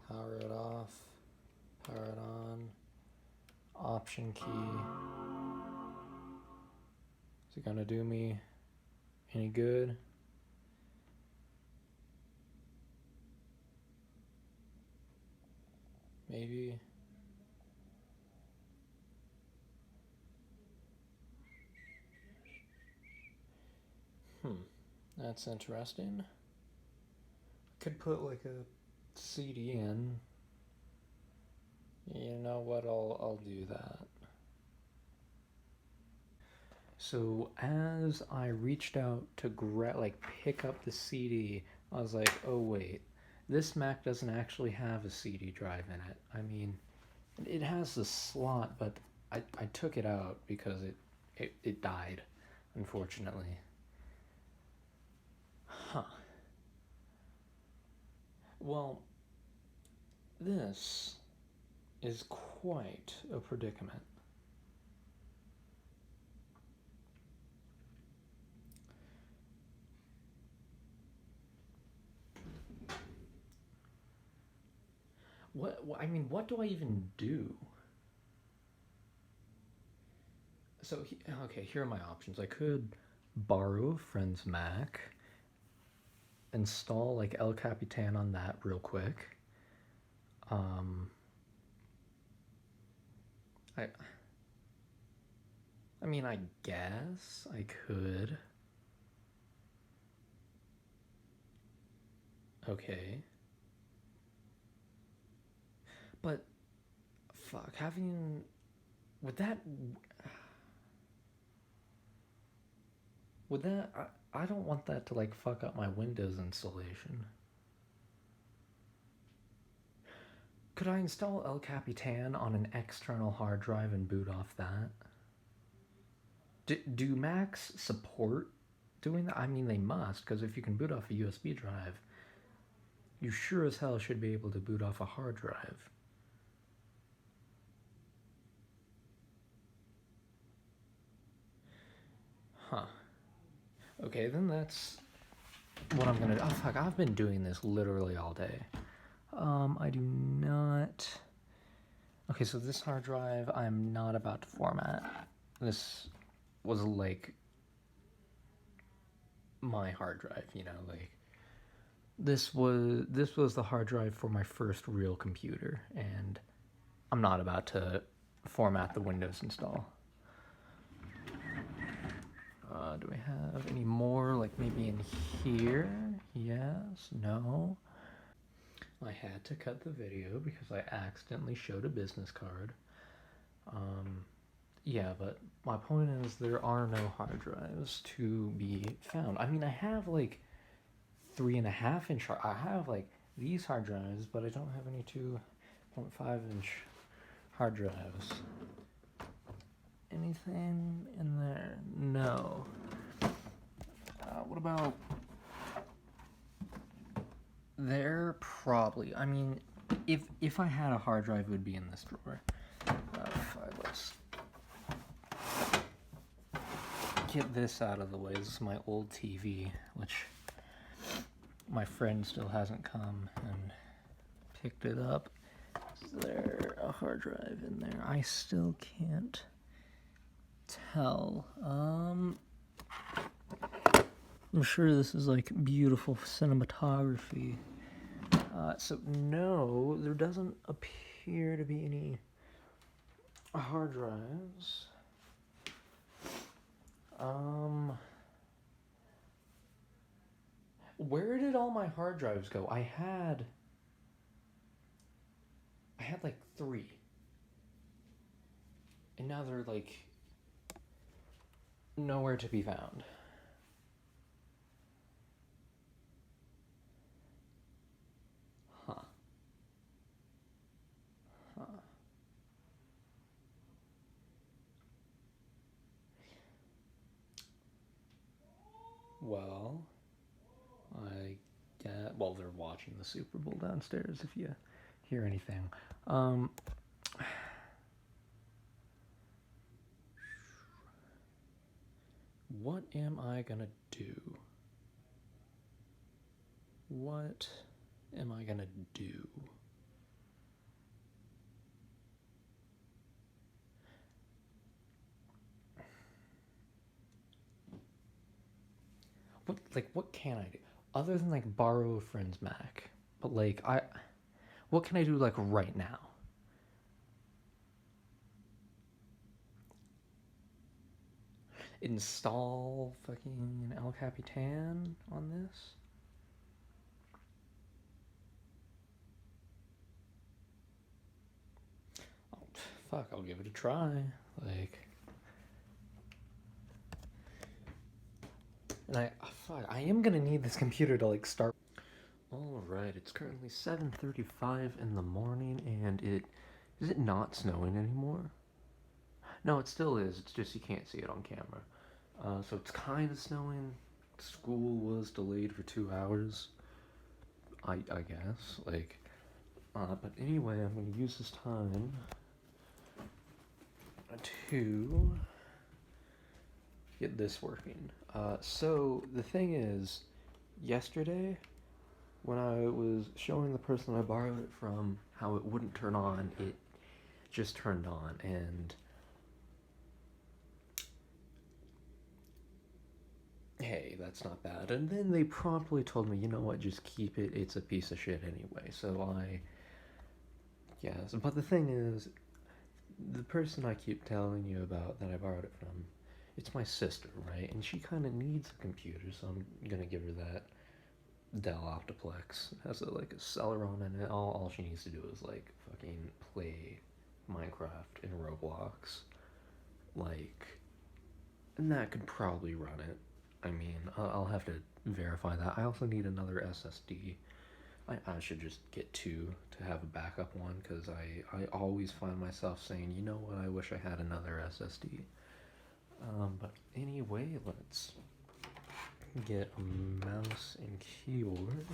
power it off, power it on, option key. Is it gonna do me any good? Maybe. That's interesting. Could put like a CD in. You know what? I'll do that. So as I reached out to pick up the CD, I was like, oh wait, this Mac doesn't actually have a CD drive in it. I mean, it has the slot, but I took it out because it died, unfortunately. Huh. Well, this is quite a predicament. What do I even do? So, okay, here are my options. I could borrow a friend's Mac, install like El Capitan on that real quick. I mean, I guess I could. Okay. But, fuck, would that, I don't want that to like fuck up my Windows installation. Could I install El Capitan on an external hard drive and boot off that? Do Macs support doing that? I mean, they must, because if you can boot off a USB drive, you sure as hell should be able to boot off a hard drive. Huh. Okay, then that's what I'm gonna do. Oh fuck, I've been doing this literally all day. I do not... Okay, so this hard drive I'm not about to format. This was like my hard drive, you know, like this was the hard drive for my first real computer, and I'm not about to format the Windows install. Do I have any more, like maybe in here? Yes, no. I had to cut the video because I accidentally showed a business card. Yeah, but my point is there are no hard drives to be found. I mean, I have like 3.5 inch, I have like these hard drives, but I don't have any 2.5 inch hard drives. Anything in there? No. What about there? Probably. I mean, if I had a hard drive, it would be in this drawer. Let's get this out of the way. This is my old TV, which my friend still hasn't come and picked it up. Is there a hard drive in there? I still can't tell. I'm sure this is like beautiful cinematography. So no, there doesn't appear to be any hard drives. Where did all my hard drives go? I had like 3. And now they're like nowhere to be found. Huh. Well, well, they're watching the Super Bowl downstairs if you hear anything. What am I gonna do? what am I gonna do? What can I do? Other than, like, borrow a friend's Mac. But, like, what can I do, like, right now? Install fucking El Capitan on this? Oh, fuck, I'll give it a try. Like... And I am gonna need this computer to, like, start. Alright, it's currently 7:35 in the morning, and is it not snowing anymore? No, it still is, it's just you can't see it on camera. So it's kind of snowing. School was delayed for 2 hours, I guess, like, but anyway, I'm gonna use this time to get this working. So the thing is, yesterday, when I was showing the person I borrowed it from how it wouldn't turn on, it just turned on, and hey, that's not bad. And then they promptly told me, you know what, just keep it, it's a piece of shit anyway. So yes, but the thing is, the person I keep telling you about that I borrowed it from, it's my sister, right? And she kind of needs a computer, so I'm gonna give her that Dell OptiPlex. It has a Celeron in it. All she needs to do is, like, fucking play Minecraft and Roblox. Like, and that could probably run it. I mean, I'll have to verify that. I also need another SSD. I should just get two to have a backup one, because I always find myself saying, you know what, I wish I had another SSD. But anyway, let's get a mouse and keyboard.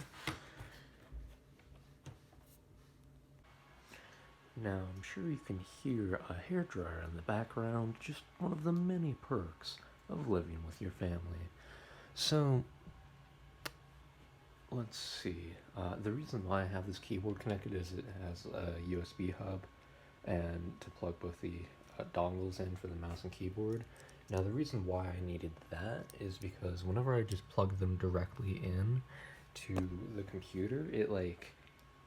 Now, I'm sure you can hear a hairdryer in the background, just one of the many perks of living with your family. So, let's see. The reason why I have this keyboard connected is it has a USB hub and to plug both the dongles in for the mouse and keyboard. Now, the reason why I needed that is because whenever I just plug them directly in to the computer, it, like,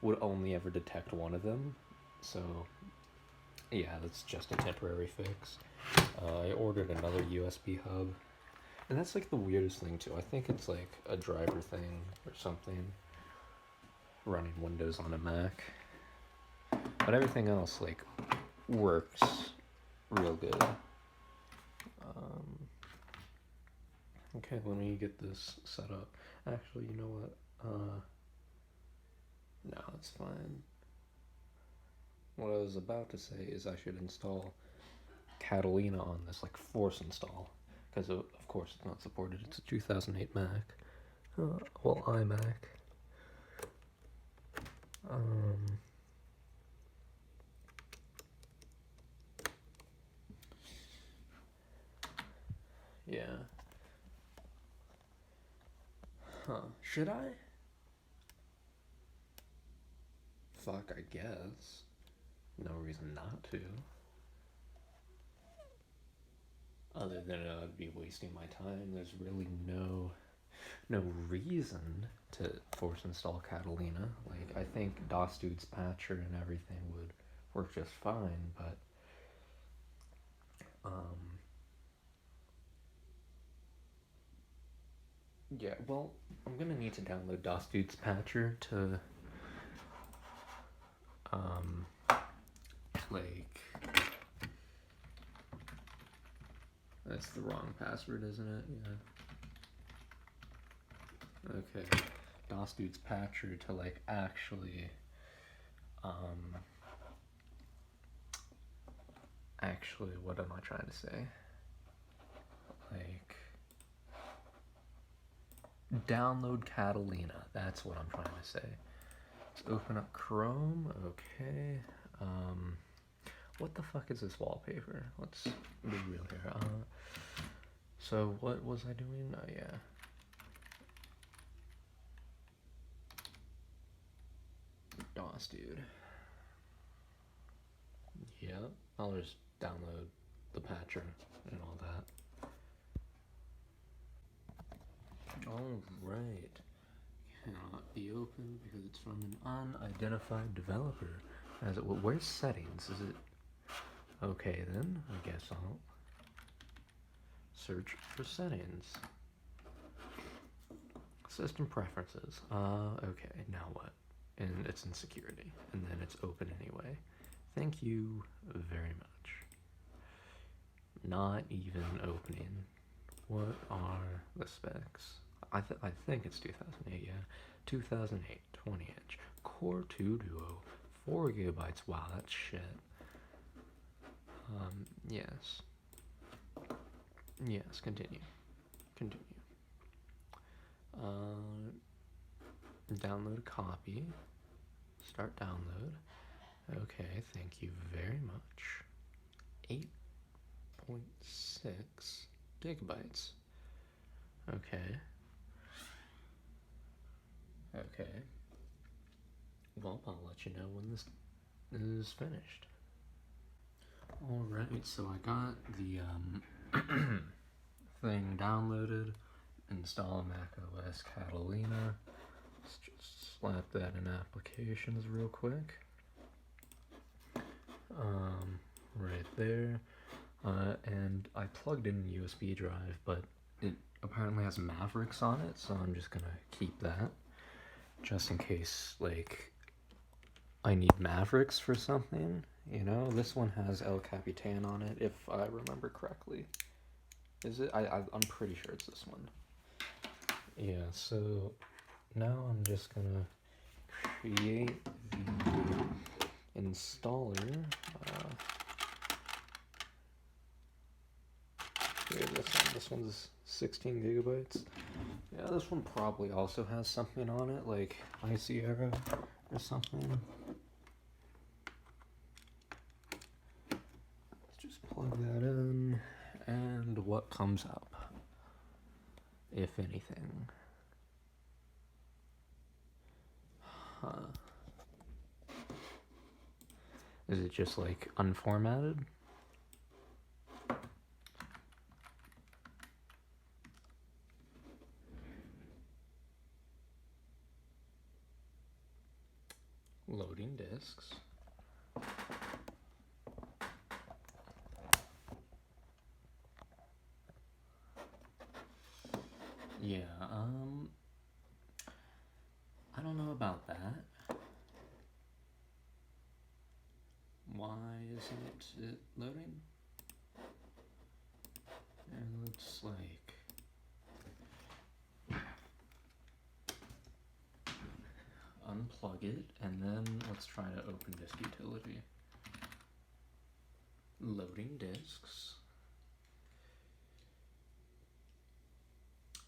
would only ever detect one of them. So, yeah, that's just a temporary fix. I ordered another USB hub, and that's, like, the weirdest thing, too. I think it's, like, a driver thing or something, running Windows on a Mac. But everything else, like, works real good. Okay, let me get this set up. Actually, you know what? No, it's fine. What I was about to say is I should install Catalina on this, like, force install, because of course it's not supported. It's a 2008 Mac. Well, iMac. Yeah. Huh. Should I? Fuck, I guess. No reason not to. Other than I'd be wasting my time. There's really no reason to force install Catalina. Like, I think DOS Dude's patcher and everything would work just fine, but yeah, well, I'm gonna need to download DOS Dude's patcher to like, that's the wrong password, isn't it? Yeah. Okay. DOS Dude's patcher to, like, actually what am I trying to say? Like, download Catalina. That's what I'm trying to say. Let's open up Chrome. Okay. What the fuck is this wallpaper? Let's be real here. So what was I doing? Oh, yeah. sauce, dude. Yeah, I'll just download the patcher and all that. Alright. Cannot be opened because it's from an unidentified developer. Where's settings? Is it... Okay then, I guess I'll search for settings. System preferences. Okay, now what? And it's in security. And then it's open anyway. Thank you very much. Not even opening. What are the specs? I think it's 2008, yeah. 2008, 20-inch. Core 2 Duo, 4 gigabytes. Wow, that's shit. Yes. Yes, continue. Continue. Download a copy. Start download. Okay, thank you very much. 8.6 gigabytes. Okay. Okay. Well, I'll let you know when this is finished. Alright, so I got the thing downloaded. Install Mac OS Catalina. Let's just slap that in applications real quick. Right there. And I plugged in a USB drive, but it apparently has Mavericks on it, so I'm just gonna keep that. Just in case, like, I need Mavericks for something, you know? This one has El Capitan on it, if I remember correctly. Is it? I'm pretty sure it's this one. Yeah, so now I'm just gonna create the installer. Here, this one's 16 gigabytes. Yeah, this one probably also has something on it, like iSierra or something. Let's just plug that in, and what comes up, if anything? Huh. Is it just like unformatted? Loading disks. Yeah, I don't know about that. Why isn't it loading? It looks like... Unplug it, and then let's try to open disk utility. Loading disks.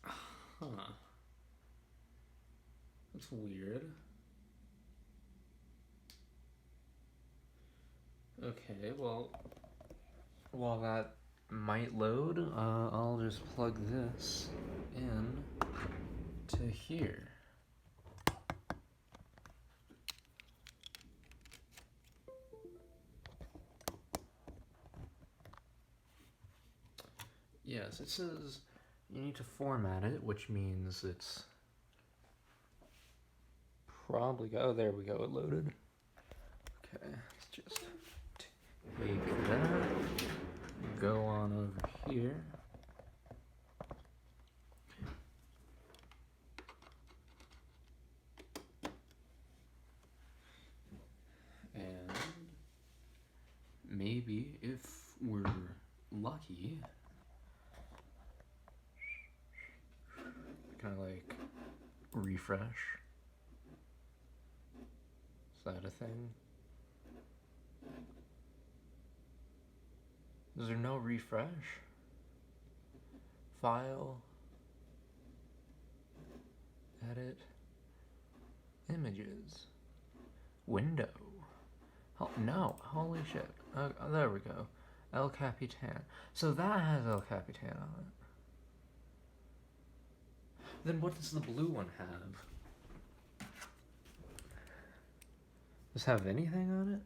Huh. That's weird. Okay, well, while that might load, I'll just plug this in to here. Yes, it says you need to format it, which means it's probably... Oh, there we go, it loaded. Okay, let's just take that, go on over here. And maybe if we're lucky, kind of like refresh. Is that a thing? Is there no refresh? File, edit, images, window. Oh, no, holy shit. There we go. El Capitan. So that has El Capitan on it. Then what does the blue one have? Does it have anything on it?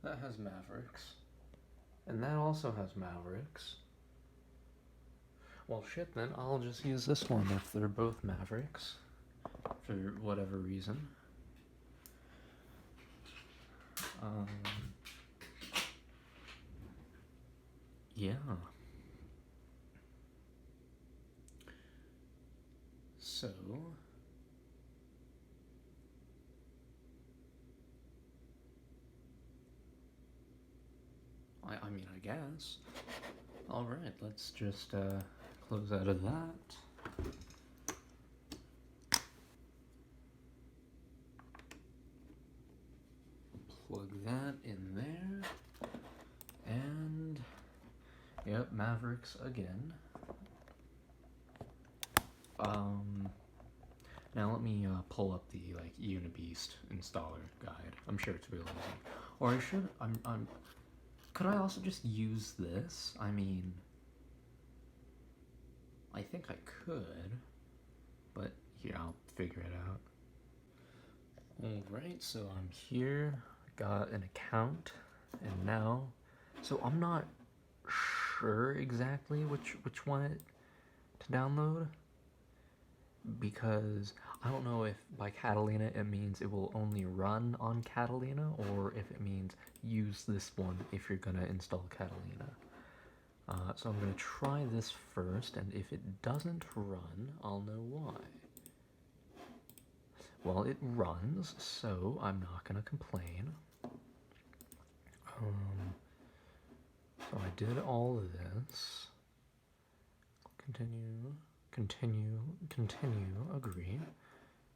That has Mavericks. And that also has Mavericks. Well, shit, then I'll just use this one if they're both Mavericks. For whatever reason. Yeah. So... I mean, I guess. Alright, let's just close out of that. Plug that in there. And... yep, Mavericks again. Now let me pull up the Unibeast installer guide. I'm sure it's really easy. Or I should. Could I also just use this? I mean, I think I could, but here, I'll figure it out. Alright, so I'm here, got an account, and now, so I'm not sure exactly which one to download, because I don't know if by Catalina it means it will only run on Catalina, or if it means use this one if you're gonna install Catalina. So I'm gonna try this first, and if it doesn't run, I'll know why. Well, it runs, so I'm not gonna complain. So I did all of this. Continue, continue, continue, agree.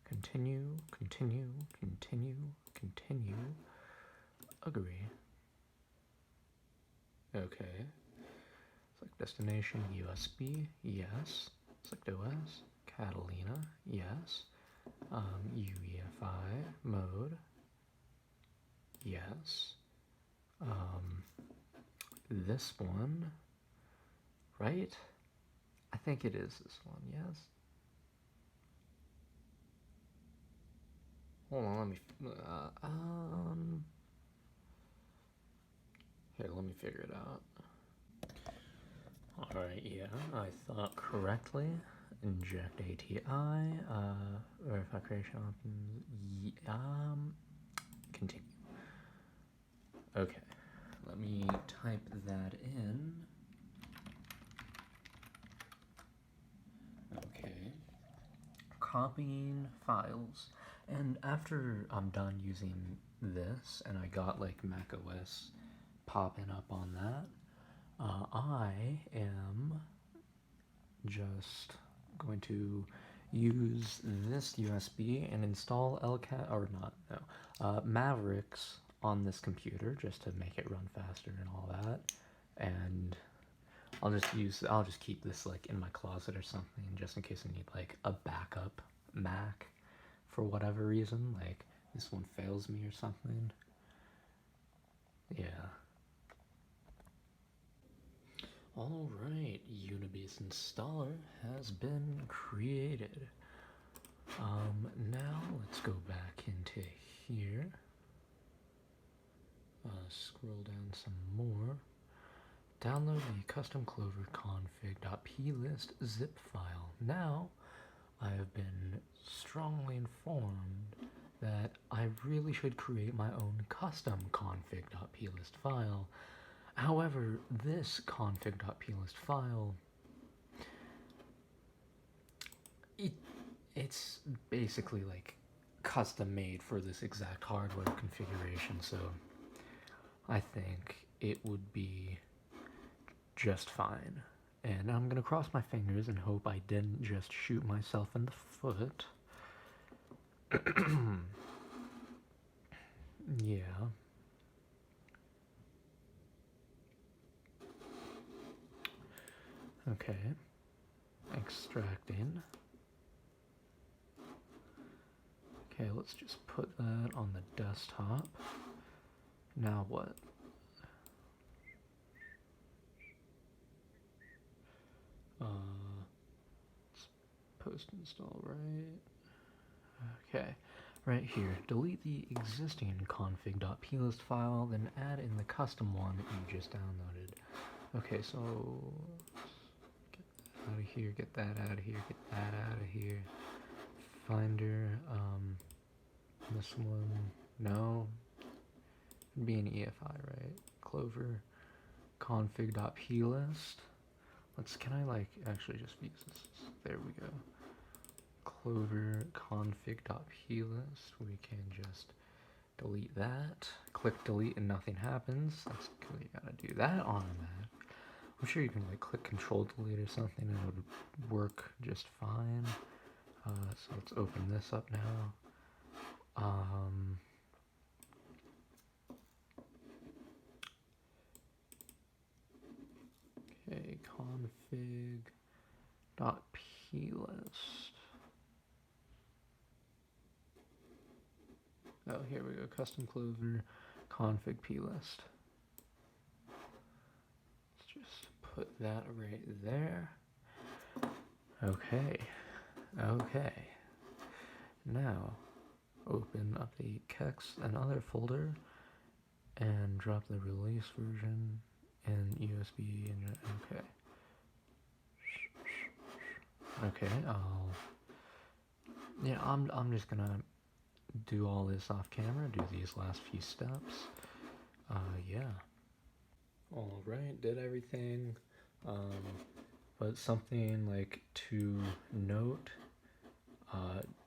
Continue, continue, continue, continue, agree. Okay. Select destination USB, yes. Select OS, Catalina, yes. UEFI mode, yes. This one, right? I think it is this one, yes. Hold on, let me, here, let me figure it out. Alright, yeah, I thought correctly. Inject ATI, verify creation options, continue. Okay, let me type that in. Okay, copying files. And after I'm done using this, and I got like Mac OS popping up on that, I am just going to use this USB and install LCAT, or not, no, Mavericks on this computer just to make it run faster and all that. And I'll just keep this like in my closet or something just in case I need like a backup Mac for whatever reason, like this one fails me or something. Yeah. Alright, Unibeast installer has been created. Now let's go back into here. Scroll down some more. Download the custom clover config.plist zip file. Now, I have been strongly informed that I really should create my own custom config.plist file. However, this config.plist file, it's basically like custom made for this exact hardware configuration, so I think it would be just fine. And I'm gonna cross my fingers and hope I didn't just shoot myself in the foot. Yeah. Okay. Extracting. Okay, let's just put that on the desktop. Now what? Let's post install, right? Okay, right here, delete the existing config.plist file, then add in the custom one that you just downloaded. Okay, so get that out of here, get that out of here, get that out of here. Finder, this one, no, it'd be an EFI, right? Clover, config.plist. Can I like actually just use this? There we go. Clover config.plist. We can just delete that. Click delete and nothing happens. That's cool. You gotta do that on that. I'm sure you can like click control delete or something and it would work just fine. So let's open this up now. Okay, config.plist. Oh, here we go. Custom Clover config plist. Let's just put that right there. Okay. Okay. Now, open up the kex and other folder and drop the release version in USB and okay. Okay, I'm just gonna do all this off camera, do these last few steps. Yeah. Alright, did everything. But something like to note,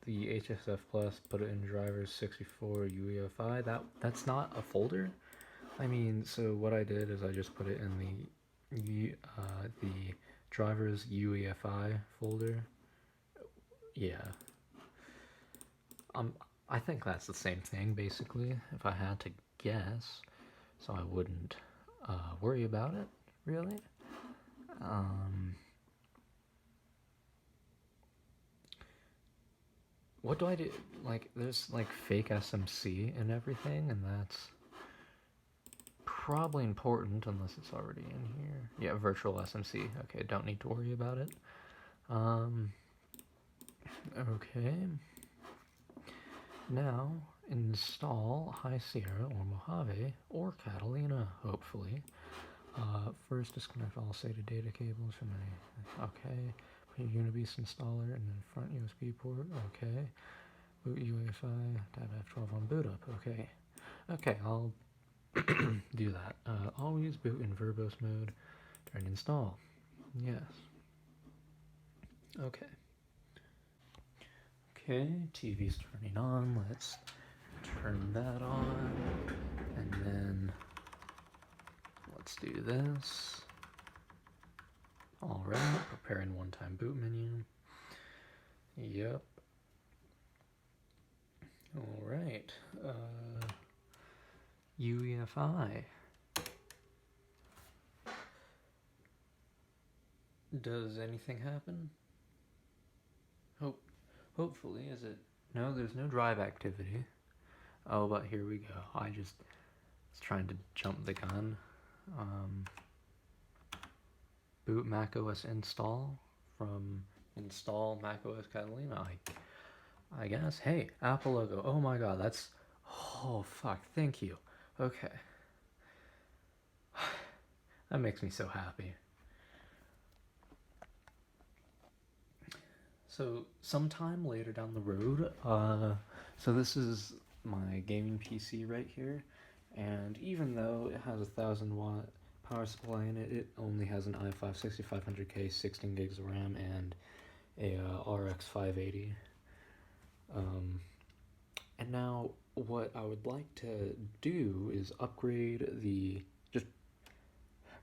the HSF Plus, put it in drivers 64 UEFI, that's not a folder. I mean, so what I did is I just put it in the drivers UEFI folder. Yeah. I think that's the same thing, basically, if I had to guess, so I wouldn't worry about it, really. What do I do? Like, there's like fake SMC and everything, and that's probably important unless it's already in here. Yeah, virtual SMC. Okay, don't need to worry about it. Okay. Now, install High Sierra or Mojave or Catalina, hopefully. First, disconnect all SATA data cables from any. Okay. Put your Unibeast installer in the front USB port. Okay. Boot UEFI. Tab F12 on boot up. Okay. Okay, I'll do that. Always boot in verbose mode during install. Yes. Okay. Okay, TV's turning on. Let's turn that on. And then let's do this. Alright, preparing one-time boot menu. Yep. Alright. UEFI. Does anything happen? Hopefully, is it? No, there's no drive activity. Oh, but here we go. I just was trying to jump the gun. Boot macOS install from install macOS Catalina. I guess. Hey, Apple logo. Oh my god, that's. Oh fuck. Thank you. Okay. That makes me so happy. So sometime later down the road, so this is my gaming PC right here, and even though it has a 1000-watt power supply in it, it only has an i5 6500K, 16 gigs of RAM, and a RX 580. And now what I would like to do is upgrade just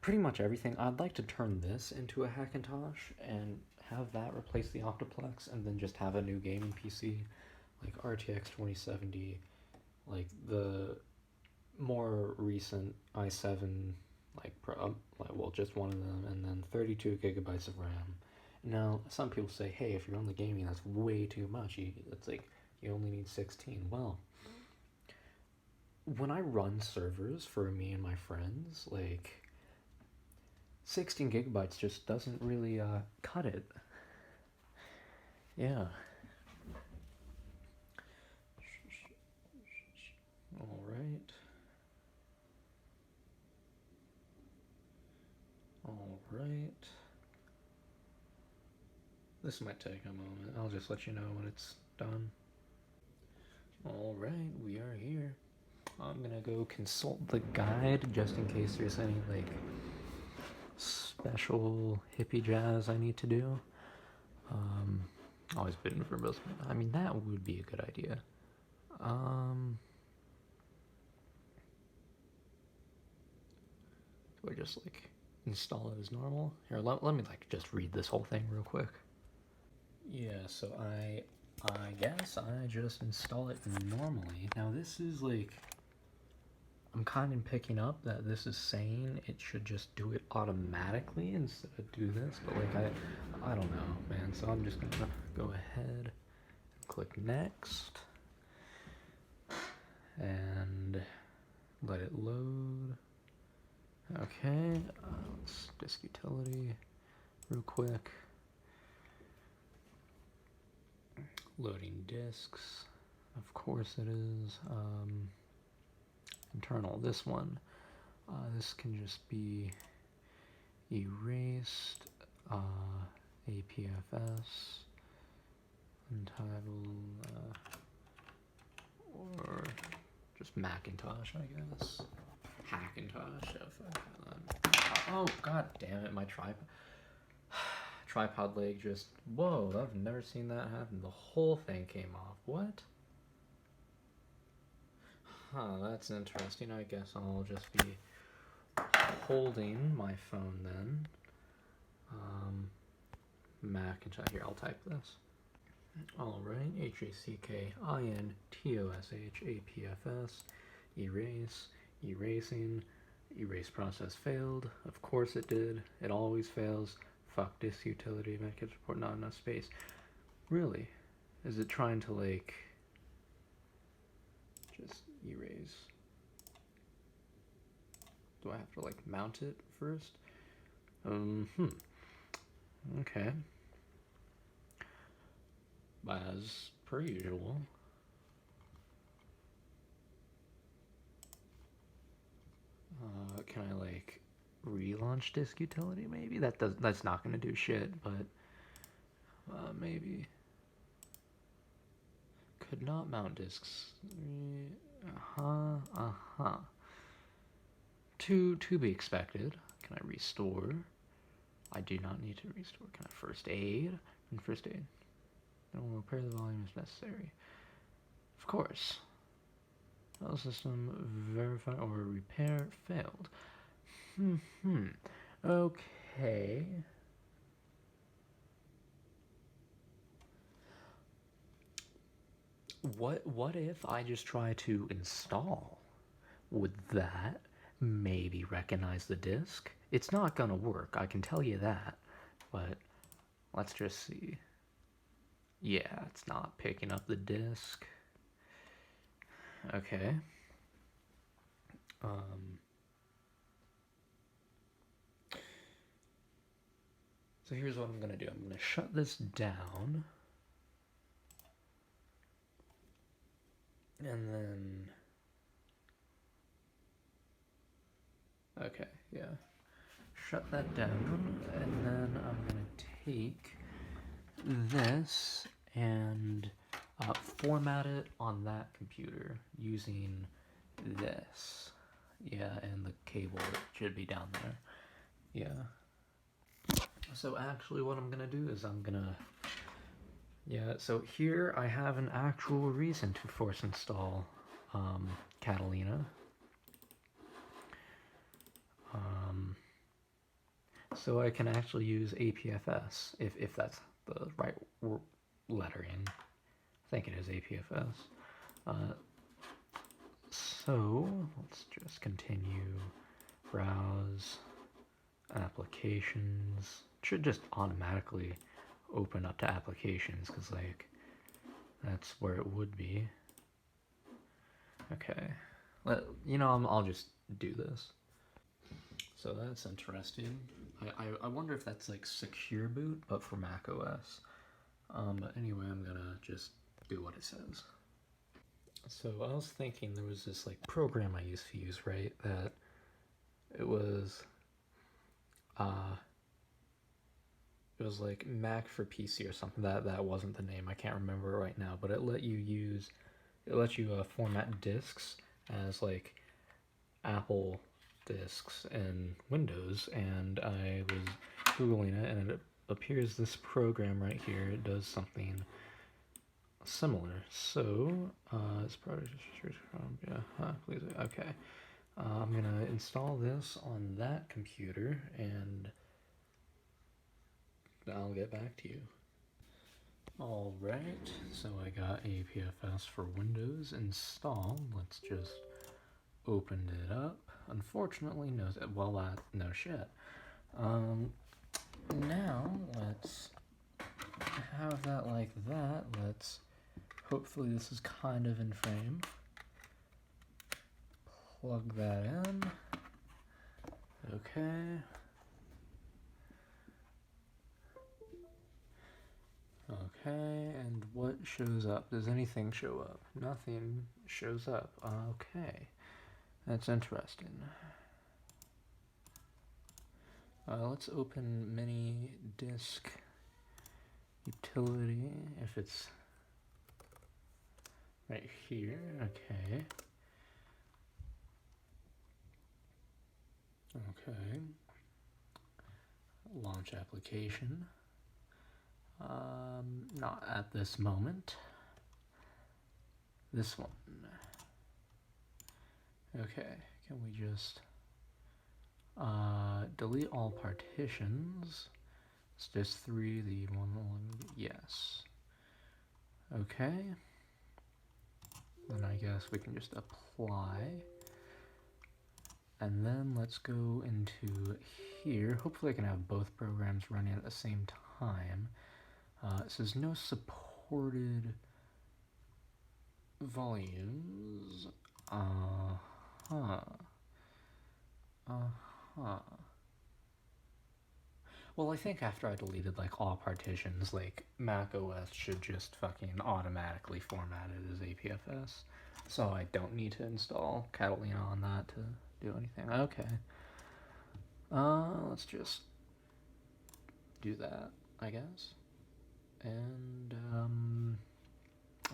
pretty much everything. I'd like to turn this into a Hackintosh and have that replace the OptiPlex, and then just have a new gaming PC, like RTX 2070, like the more recent i7, well, just one of them, and then 32 gigabytes of RAM. Now, some people say, hey, if you're only gaming, that's way too much. It's like You only need 16. Well, when I run servers for me and my friends, like 16 gigabytes just doesn't really cut it. Yeah. All right. All right. This might take a moment. I'll just let you know when it's done. All right, we are here. I'm gonna go consult the guide just in case there's any like special hippie jazz I need to do. Always been for most. I mean, that would be a good idea. Do I just like install it as normal? Here, let me like just read this whole thing real quick. Yeah, so I guess I just install it normally. Now this is like, I'm kind of picking up that this is saying it should just do it automatically instead of do this, but like I don't know, man. So I'm just gonna go ahead and click next and let it load. Okay, let's disk utility real quick. Loading disks, of course it is. Internal, this one. This can just be erased. APFS, untitled, or just Macintosh, I guess. Hackintosh. Oh, god damn it, my tripod leg just, whoa, I've never seen that happen. The whole thing came off. What? Huh, that's interesting. I guess I'll just be holding my phone then. Macintosh. Here, I'll type this. Alright, HACKINTOSH erase, erasing, erase process failed. Of course it did. It always fails. Fuck disk utility, medkit support, not enough space. Really? Is it trying to like just erase? Do I have to like mount it first? Okay. As per usual. Can I like relaunch disk utility maybe? That's not gonna do shit, but maybe. Could not mount disks. To be expected. Can I restore? I do not need to restore. Can I first aid? And first aid. No, repair the volume is necessary. Of course. File system verify or repair failed. Okay. What if I just try to install? Would that maybe recognize the disk? It's not gonna work, I can tell you that. But let's just see. Yeah, it's not picking up the disk. Okay. So here's what I'm gonna do. I'm gonna shut this down. And then... Okay, yeah. Shut that down, and then I'm gonna take this and format it on that computer using this. Yeah, and the cable should be down there. Yeah. So actually what I'm gonna do is I'm gonna... Yeah, so here I have an actual reason to force install Catalina. So I can actually use APFS, if that's the right lettering. I think it is APFS. So let's just continue. Browse applications. It should just automatically open up to applications, because like That's where it would be. Okay. I'll just do this. So that's interesting. I wonder if that's like secure boot, but for Mac OS. But anyway, I'm gonna just do what it says. So I was thinking there was this like program I used to use, right? That it was like Mac for PC or something. That wasn't the name. I can't remember it right now, but it let you format disks as like Apple disks in Windows, and I was Googling it, and it appears this program right here, it does something similar. So, it's probably just please, okay. I'm gonna install this on that computer, and I'll get back to you. Alright, so I got APFS for Windows installed. Let's just open it up. Unfortunately, no shit. Now, let's have that like that. Hopefully this is kind of in frame. Plug that in. Okay. Okay, and what shows up? Does anything show up? Nothing shows up. Okay. That's interesting. Let's open mini disk utility, if it's right here. Okay. Okay. Launch application. Not at this moment. This one. Okay, can we just delete all partitions? It's just 3, the one, yes. Okay. Then I guess we can just apply. And then let's go into here. Hopefully I can have both programs running at the same time. It says no supported volumes. Well, I think after I deleted like all partitions, like Mac OS should just fucking automatically format it as APFS. So I don't need to install Catalina on that to do anything. Okay. Let's just do that, I guess. And,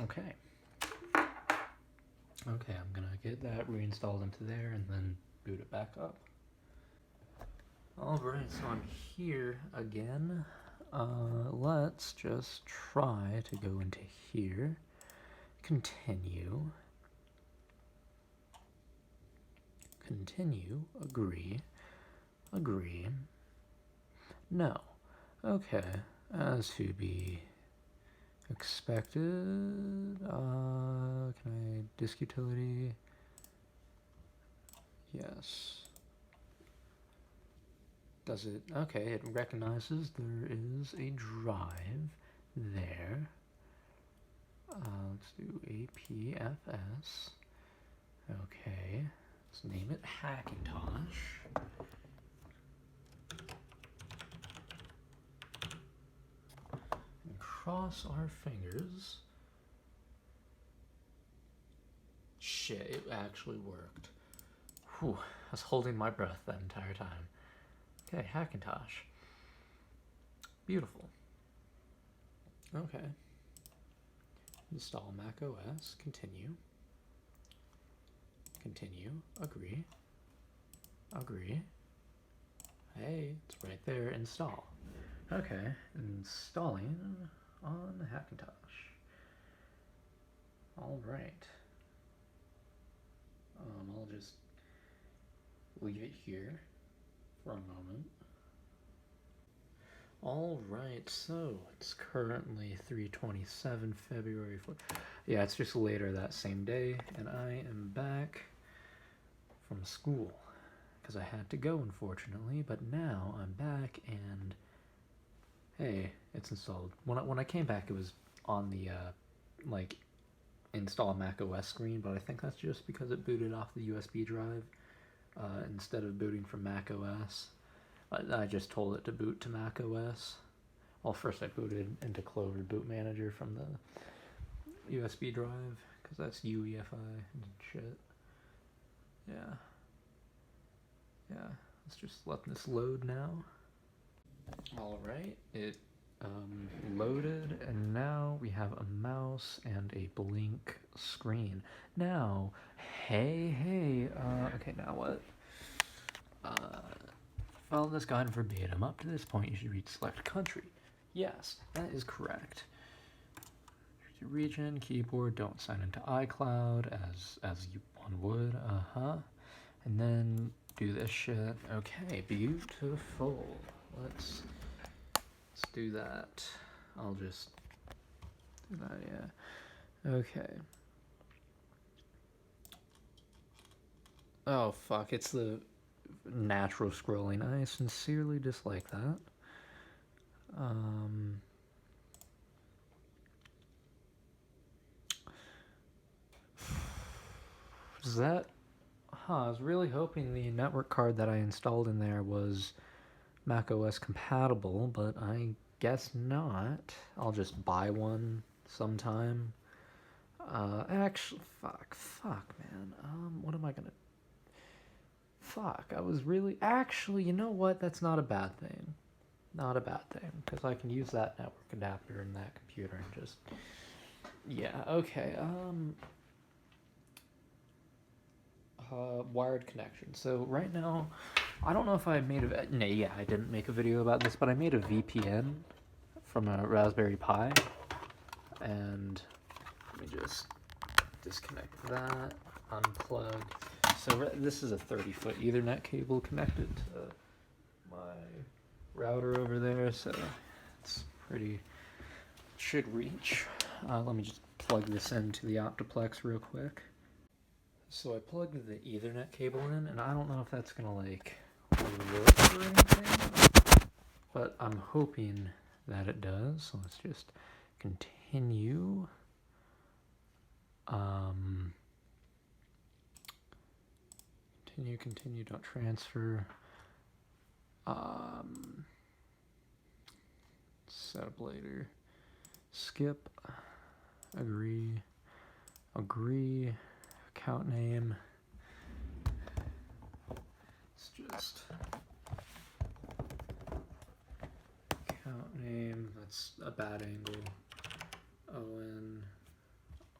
okay. Okay, I'm gonna get that reinstalled into there and then boot it back up. Alright, so I'm here again. Let's just try to go into here. Continue. Continue. Agree. Agree. No. Okay. As to be expected. Can I disk utility? Yes. Does it? Okay, it recognizes there is a drive there. Let's do APFS. Okay. Let's name it Hackintosh. And cross our fingers. Shit, it actually worked. Whew, I was holding my breath that entire time. Okay, Hackintosh. Beautiful. Okay. Install Mac OS. Continue. Continue. Agree. Agree. Hey, it's right there. Install. Okay. Installing on Hackintosh. Alright. I'll just leave it here for a moment. Alright, so it's currently 3/27, February 4th. Yeah, it's just later that same day, and I am back from school because I had to go, unfortunately, but now I'm back and hey, it's installed. When I came back, it was on the like install a Mac OS screen, but I think that's just because it booted off the USB drive instead of booting from Mac OS. I just told it to boot to Mac OS. Well, first I booted into Clover Boot Manager from the USB drive, because that's UEFI and shit. Yeah. Let's just let this load now. Alright, it loaded, and now we have a mouse and a blink screen. Now, hey, okay, now what? Follow this guide verbatim. Up to this point, you should read select country. Yes, that is correct. Region, keyboard, don't sign into iCloud as one would, and then do this shit. Okay, beautiful. Let's do that. I'll just do that, yeah. Okay. Oh fuck, it's the natural scrolling. I sincerely dislike that. Is that... I was really hoping the network card that I installed in there was macOS compatible, but I guess not. I'll just buy one sometime. Actually, fuck, man. What am I gonna... Fuck, I was really... Actually, you know what? That's not a bad thing. Not a bad thing, because I can use that network adapter in that computer and just... Yeah, okay, wired connection. So right now, I don't know if I made a... No, yeah, I didn't make a video about this, but I made a VPN from a Raspberry Pi. And let me just disconnect that, unplug. So this is a 30-foot Ethernet cable connected to my router over there, so it's pretty... should reach. Let me just plug this into the OptiPlex real quick. So I plugged the Ethernet cable in, and I don't know if that's gonna like work or anything, but I'm hoping that it does. So let's just continue. Continue, don't transfer. Set up later. Skip. Agree. Account name. It's just account name. That's a bad angle. Owen,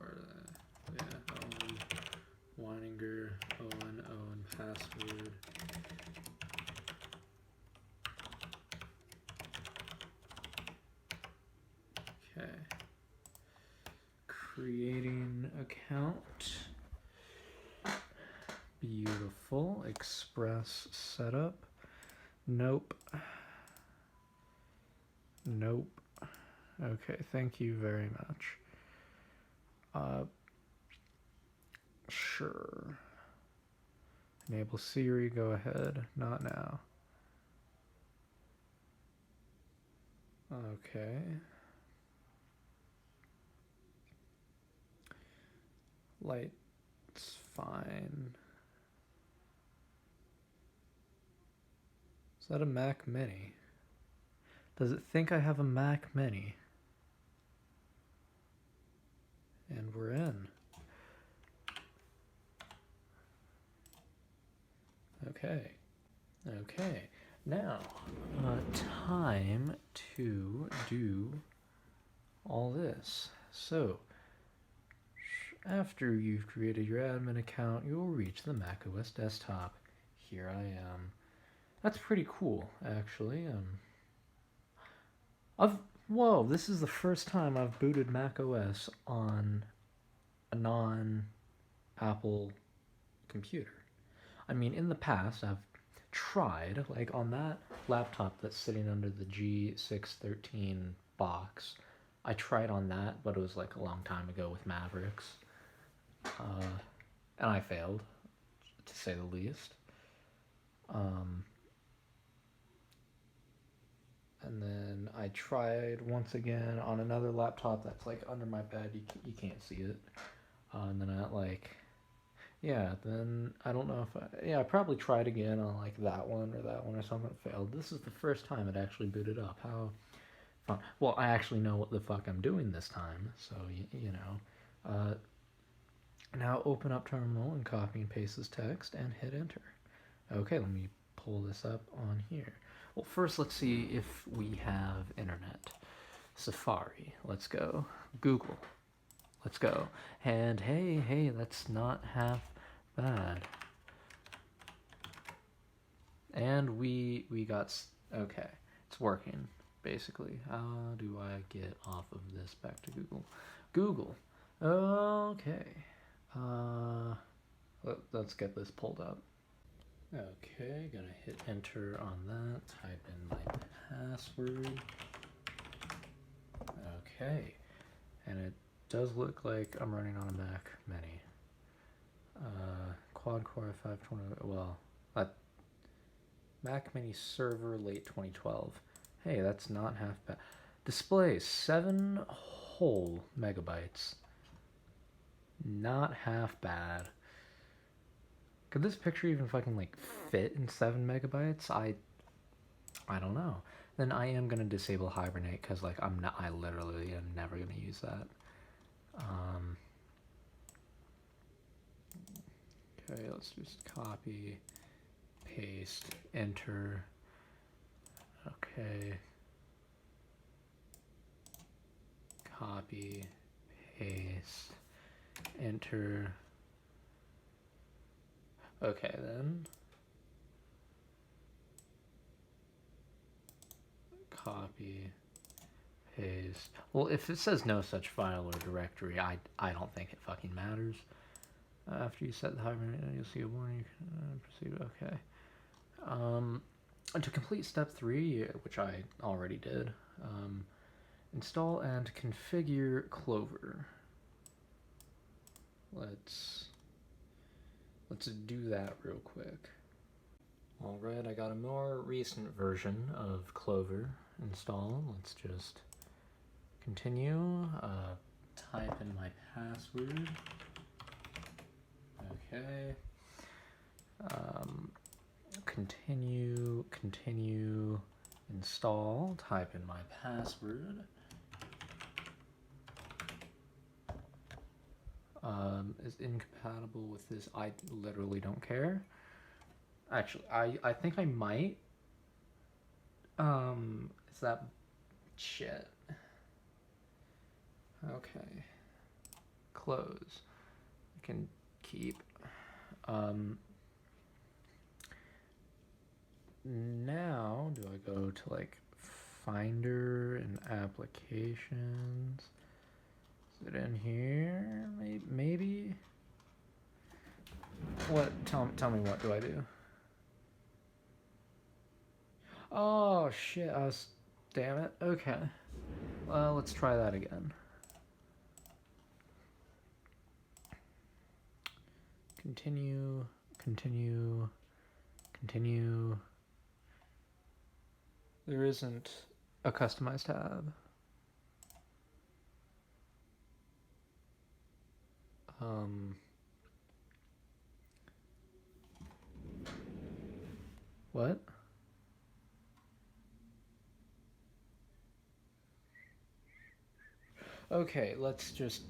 or Owen Weininger. Owen password. Okay. Creating account. Beautiful. Express setup. Nope. Okay, thank you very much. Sure. Enable Siri, go ahead. Not now. Okay. Light's fine. Is that a Mac Mini? Does it think I have a Mac Mini? And we're in. Okay. Now, time to do all this. So, after you've created your admin account, you'll reach the macOS desktop. Here I am. That's pretty cool, actually. Whoa, this is the first time I've booted macOS on a non-Apple computer. I mean, in the past, I've tried, like on that laptop that's sitting under the G613 box, I tried on that, but it was like a long time ago with Mavericks. And I failed, to say the least. And then I tried once again on another laptop that's like under my bed. You can't see it. And then I like, yeah, then I don't know if I probably tried again on like that one or something. It failed. This is the first time it actually booted up. How fun. Well, I actually know what the fuck I'm doing this time. So, you know. Now open up terminal and copy and paste this text and hit enter. Okay, let me pull this up on here. Well, first let's see if we have internet. Safari, let's go. Google, let's go. And hey, that's not half bad. And we got, okay, it's working, basically. How do I get off of this back to Google? Google, okay. Let's get this pulled up. Okay, gonna hit enter on that, type in my password. Okay, and it does look like I'm running on a Mac Mini. Quad Core 520, well, Mac Mini server late 2012. Hey, that's not half bad. Display 7 whole megabytes. Not half bad. Could this picture even fucking like fit in 7 megabytes? I don't know. Then I am gonna disable hibernate because like I literally am never gonna use that. Okay, let's just copy, paste, enter. Okay. Copy, paste, enter. Okay, then. Copy, paste. Well, if it says no such file or directory, I don't think it fucking matters. After you set the hibernate, you'll see a warning. You can proceed. Okay. To complete step 3, which I already did, install and configure Clover. Let's do that real quick. Alright, I got a more recent version of Clover installed. Let's just continue. Type in my password. Okay. Continue, install, type in my password. Is incompatible with this. I literally don't care. Actually, I think I might. Is that shit? Okay. Close. I can keep. Now, do I go to like Finder and Applications? Is it in here? Maybe. What? Tell me what do I do? Oh shit! Damn it. Okay. Well, let's try that again. Continue. There isn't a customize tab. What? Okay, let's just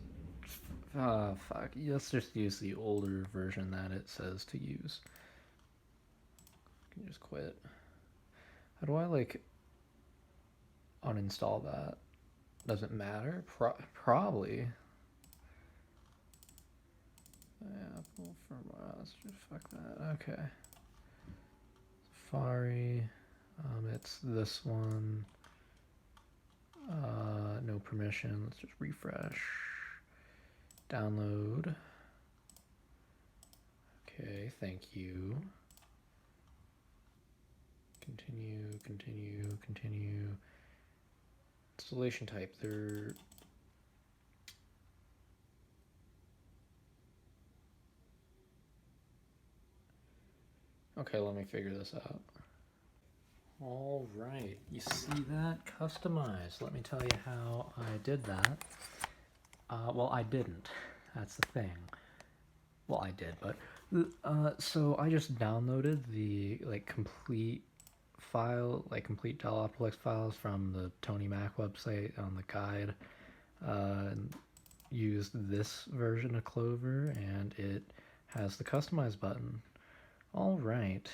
fuck. Let's just use the older version that it says to use. You can just quit. How do I like uninstall that? Does it matter? Probably. Apple firmware. Let's just fuck that. Okay. Safari. It's this one. No permission. Let's just refresh. Download. Okay, thank you. Continue. Installation type. Okay, let me figure this out. All right, you see that? Customized. Let me tell you how I did that. Well, I didn't. That's the thing. Well, I did, but so I just downloaded the complete file, complete .optiPlex files from the Tony Mac website on the guide. And used this version of Clover, and it has the customize button. All right,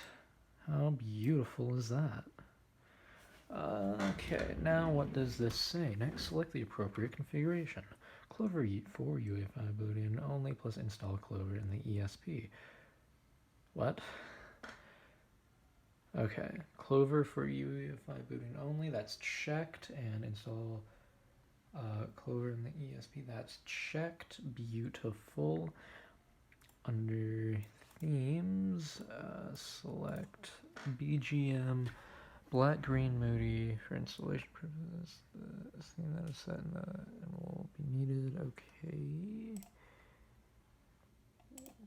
how beautiful is that? Okay, now what does this say? Next, select the appropriate configuration. Clover for UEFI booting only plus install Clover in the ESP. What? Okay, Clover for UEFI booting only, that's checked, and install Clover in the ESP, that's checked. Beautiful. Under themes, select BGM Black Green Moody for installation purposes. The theme that is set in the and will be needed. Okay.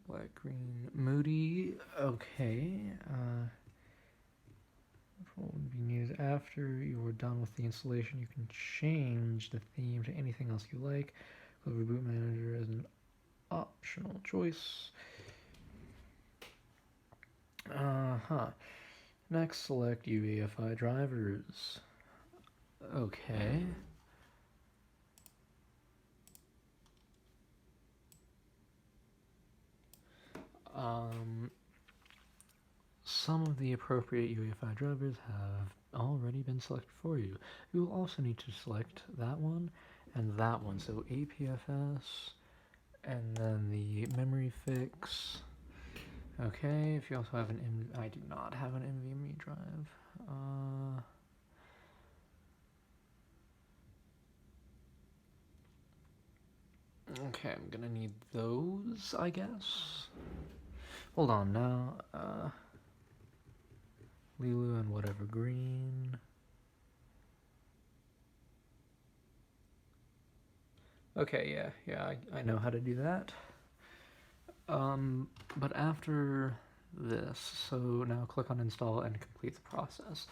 Black Green Moody. Okay. What would be needed after you are done with the installation? You can change the theme to anything else you like. Clover Boot Manager is an optional choice. Next, select UEFI drivers. Okay. Some of the appropriate UEFI drivers have already been selected for you. You will also need to select that one and that one. So APFS, and then the memory fix. Okay, if you also have I do not have an NVMe drive. Okay, I'm gonna need those, I guess. Hold on now. Lilu and whatever green. Okay, yeah, I know how to do that. But after this, so now click on install and complete the process.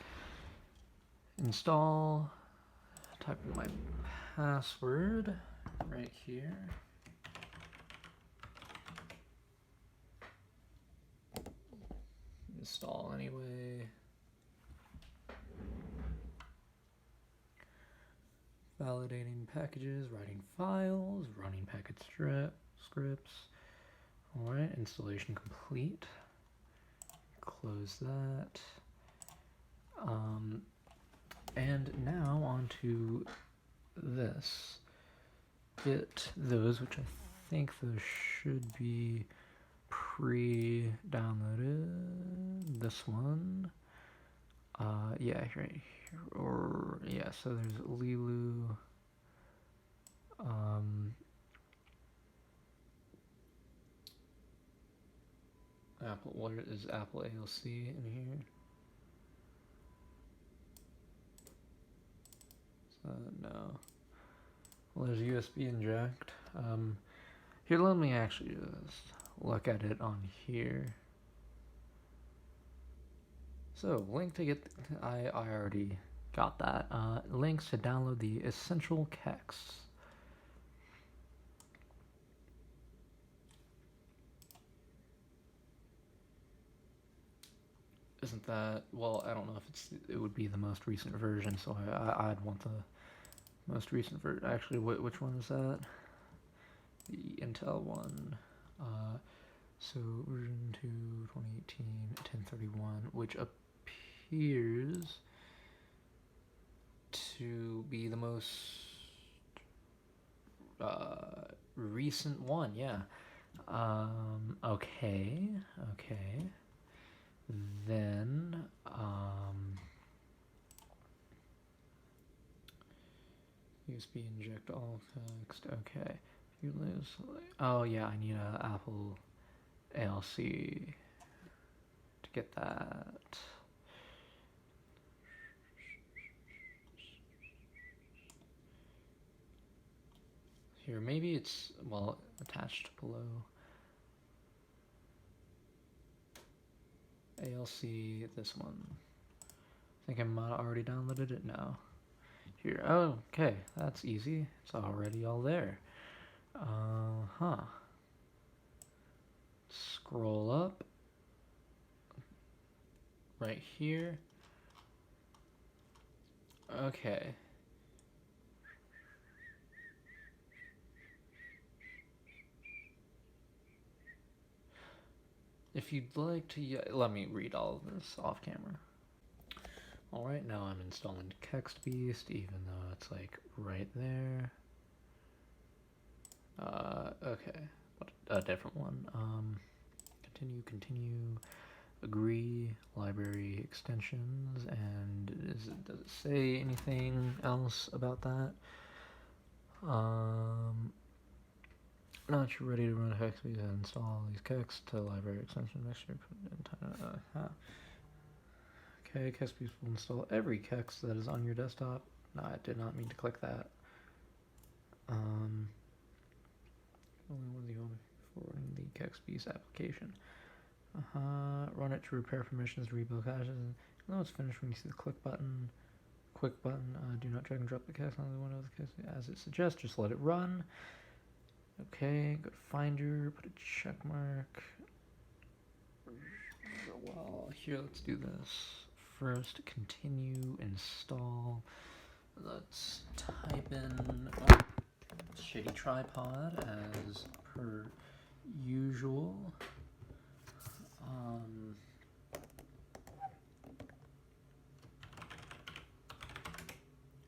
Install, type in my password right here. Install anyway. Validating packages, writing files, running packet scripts. Alright, installation complete. Close that. And now on to this. Get those, which I think those should be pre-downloaded. This one. Yeah, right here. Or, yeah, so there's Lilu. Apple, what is Apple ALC in here? No. Well, there's USB inject. Here, let me actually just look at it on here. So, link to get, I already got that. Links to download the essential kexts. Isn't that, well, I don't know if it would be the most recent version, so I'd want the most recent version. Actually, which one is that? The Intel one. So version 2, 2018, 1031, which appears to be the most recent one, yeah. Okay. Then, USB inject all text, okay. If you lose, oh yeah, I need a Apple ALC to get that. Here, maybe it's, well, attached below. ALC, this one. think I might have already downloaded it now. Here, oh, okay, that's easy. It's already all there. Scroll up. Right here. Okay. If you'd like to, let me read all of this off camera. Alright, now I'm installing KextBeast, even though it's like right there. Okay, a different one. Continue, agree, library extensions, and does it say anything else about that? Not sure ready to run KextBeast and install these kex to library extension next year. Okay, KextBeast will install every kex that is on your desktop. No, I did not mean to click that. Only one for the KextBeast application. Run it to repair permissions, rebuild caches. No, it's finished when you see the quick button. Do not drag and drop the kex on the one of the kex as it suggests. Just let it run. Okay, go to Finder, put a check mark. Well, here, let's do this. First, continue, install. Let's type in shitty tripod as per usual.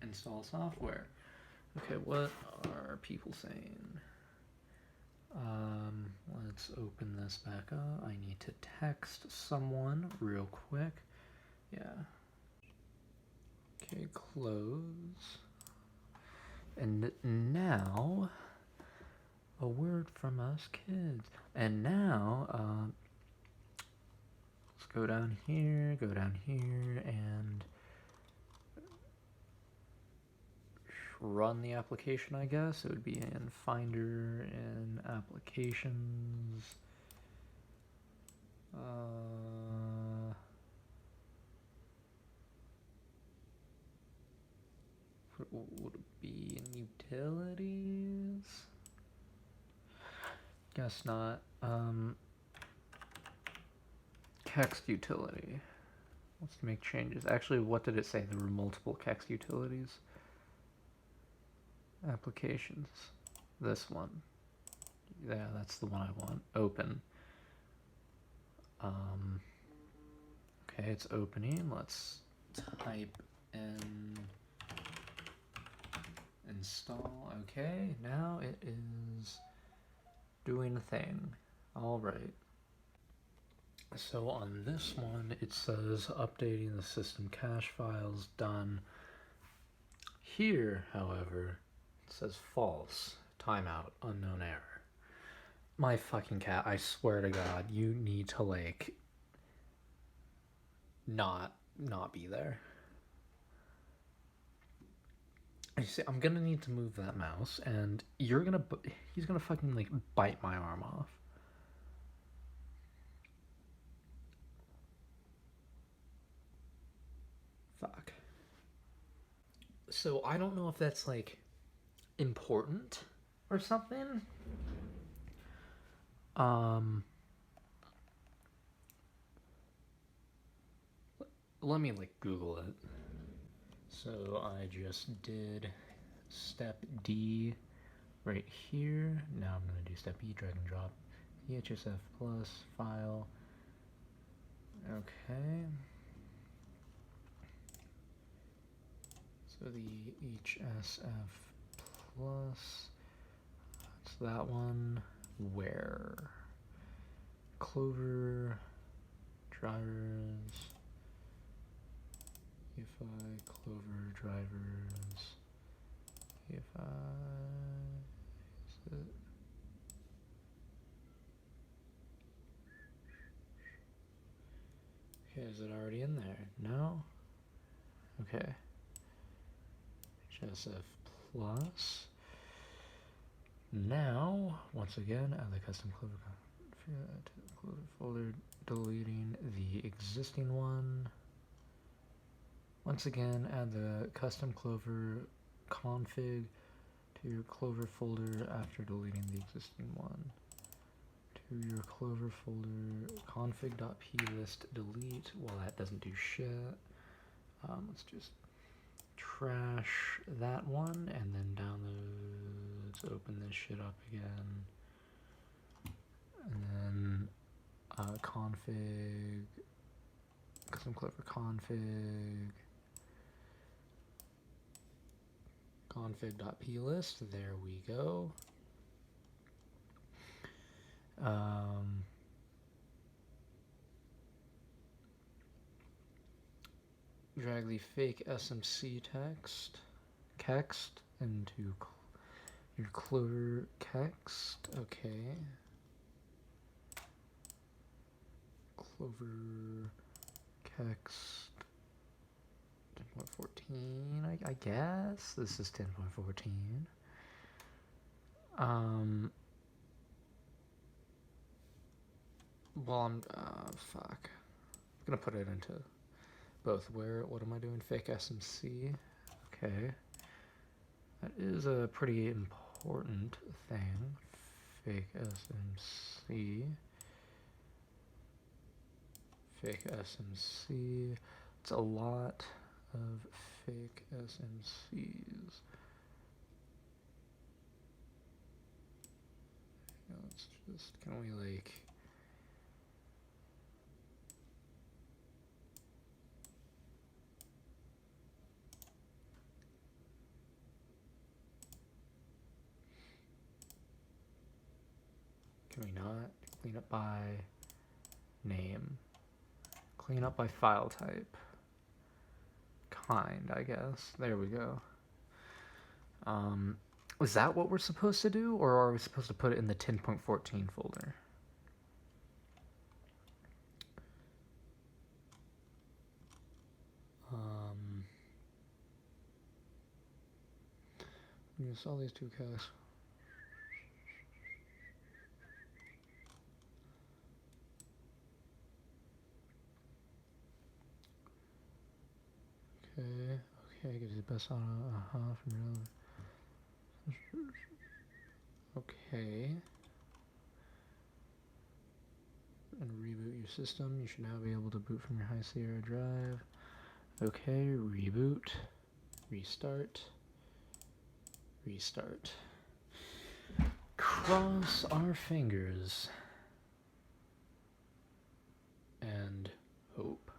Install software. Okay, what are people saying? Let's open this back up. I need to text someone real quick. Yeah. Okay, close. And now, a word from us kids. And now, let's go down here, and run the application, I guess. It would be in Finder and Applications. Would it be in Utilities? Guess not. Kext utility. Let's make changes. Actually, what did it say? There were multiple Kext utilities. Applications. This one. Yeah, that's the one I want. Open. Okay, it's opening. Let's type in install. Okay, now it is doing a thing. Alright. So on this one, it says updating the system cache files done. Here, however, it says false. Timeout. Unknown error. My fucking cat, I swear to God, you need to, like, not be there. You see, I'm gonna need to move that mouse, and he's gonna fucking, like, bite my arm off. Fuck. So I don't know if that's, like, important or something. Let me, like, Google it. So I just did step D right here. Now I'm gonna do step E, drag and drop EHSF plus file. Okay. So the HSF plus, that's that one. Where? Clover, drivers, EFI, Clover, drivers, EFI, is it? Okay, is it already in there? No? Okay. HSF plus. Now, once again, add the custom Clover to the Clover folder, deleting the existing one. Once again, add the custom Clover config to your Clover folder after deleting the existing one. To your Clover folder, config.plist delete. Well, that doesn't do shit. Let's just trash that one and then download. Let's open this shit up again. And then config, custom Clover config.plist. There we go. Drag the fake SMC text into your Clover text. Okay. Clover text 10.14. I guess this is 10.14. Well, I'm fuck. I'm gonna put it into both. What am I doing? Fake SMC. Okay. That is a pretty important thing. Fake SMC. Fake SMC. It's a lot of fake SMCs. Let's just, can we like... Can we not? Clean up by name. Clean up by file type. Kind, I guess. There we go. Is that what we're supposed to do? Or are we supposed to put it in the 10.14 folder? You saw these two casts. Okay, gives you the best auto, from your other. Okay. And reboot your system. You should now be able to boot from your High Sierra drive. Okay, reboot. Restart. Restart. Cross our fingers. And hope.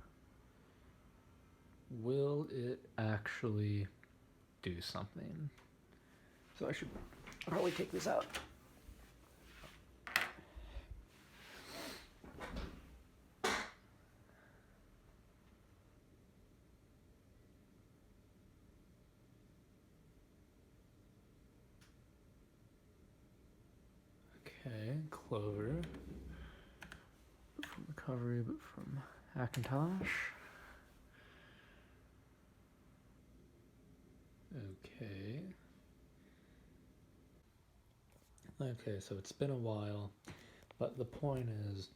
Will it actually do something? So I should probably take this out. Okay, Clover. Boot from recovery, but from Hackintosh. Okay. Okay, so it's been a while, but the point is,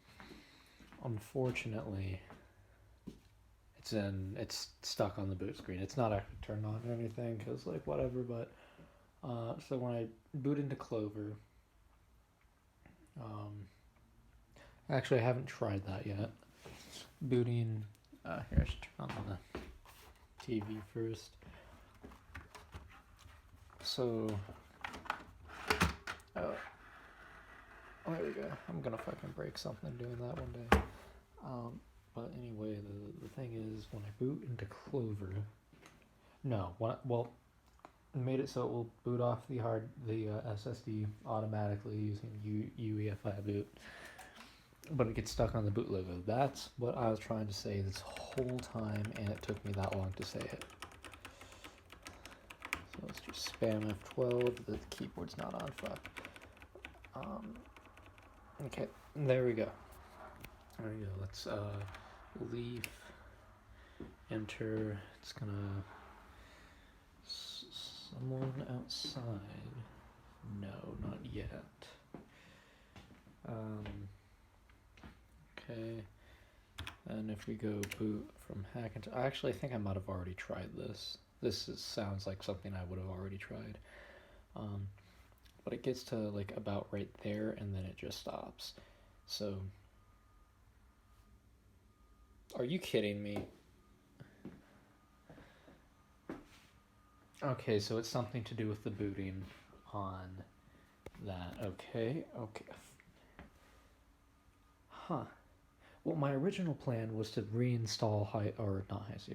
unfortunately, it's stuck on the boot screen. It's not actually turned on or anything, because, like, whatever, but, so when I boot into Clover, actually, I haven't tried that yet. Booting, here, I should turn on the TV first. So, oh, there we go. I'm gonna fucking break something doing that one day. But anyway, the thing is, when I boot into Clover, no, well, made it so it will boot off the SSD automatically using UEFI boot, but it gets stuck on the boot logo. That's what I was trying to say this whole time, and it took me that long to say it. So let's just spam F12. The keyboard's not on. Fuck. Okay, there we go. There we go. Let's leave. Enter. It's gonna. Someone outside. No, not yet. Okay. And if we go boot from Hackintosh, actually I think I might have already tried this. Sounds like something I would have already tried. But it gets to like about right there and then it just stops. So, are you kidding me? Okay, so it's something to do with the booting on that. Okay. Huh. Well, my original plan was to reinstall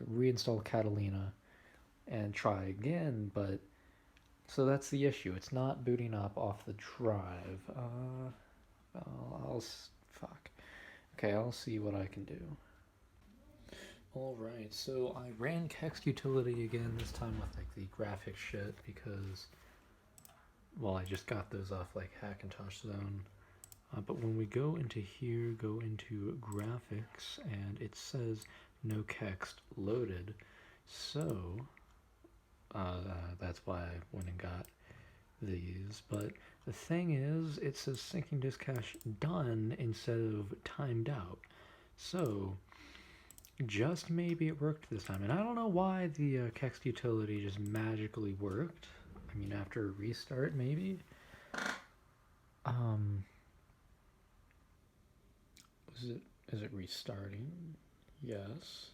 reinstall Catalina and try again, but so that's the issue. It's not booting up off the drive. Fuck. Okay, I'll see what I can do. Alright, so I ran Kext utility again, this time with like the graphics shit, because, well, I just got those off like Hackintosh Zone. But when we go into here, go into graphics, and it says no Kext loaded, so that's why I went and got these. But the thing is, it says syncing disk cache done instead of timed out. So just maybe it worked this time, and I don't know why the Kext utility just magically worked. I mean, after a restart, maybe. Is it restarting? Yes.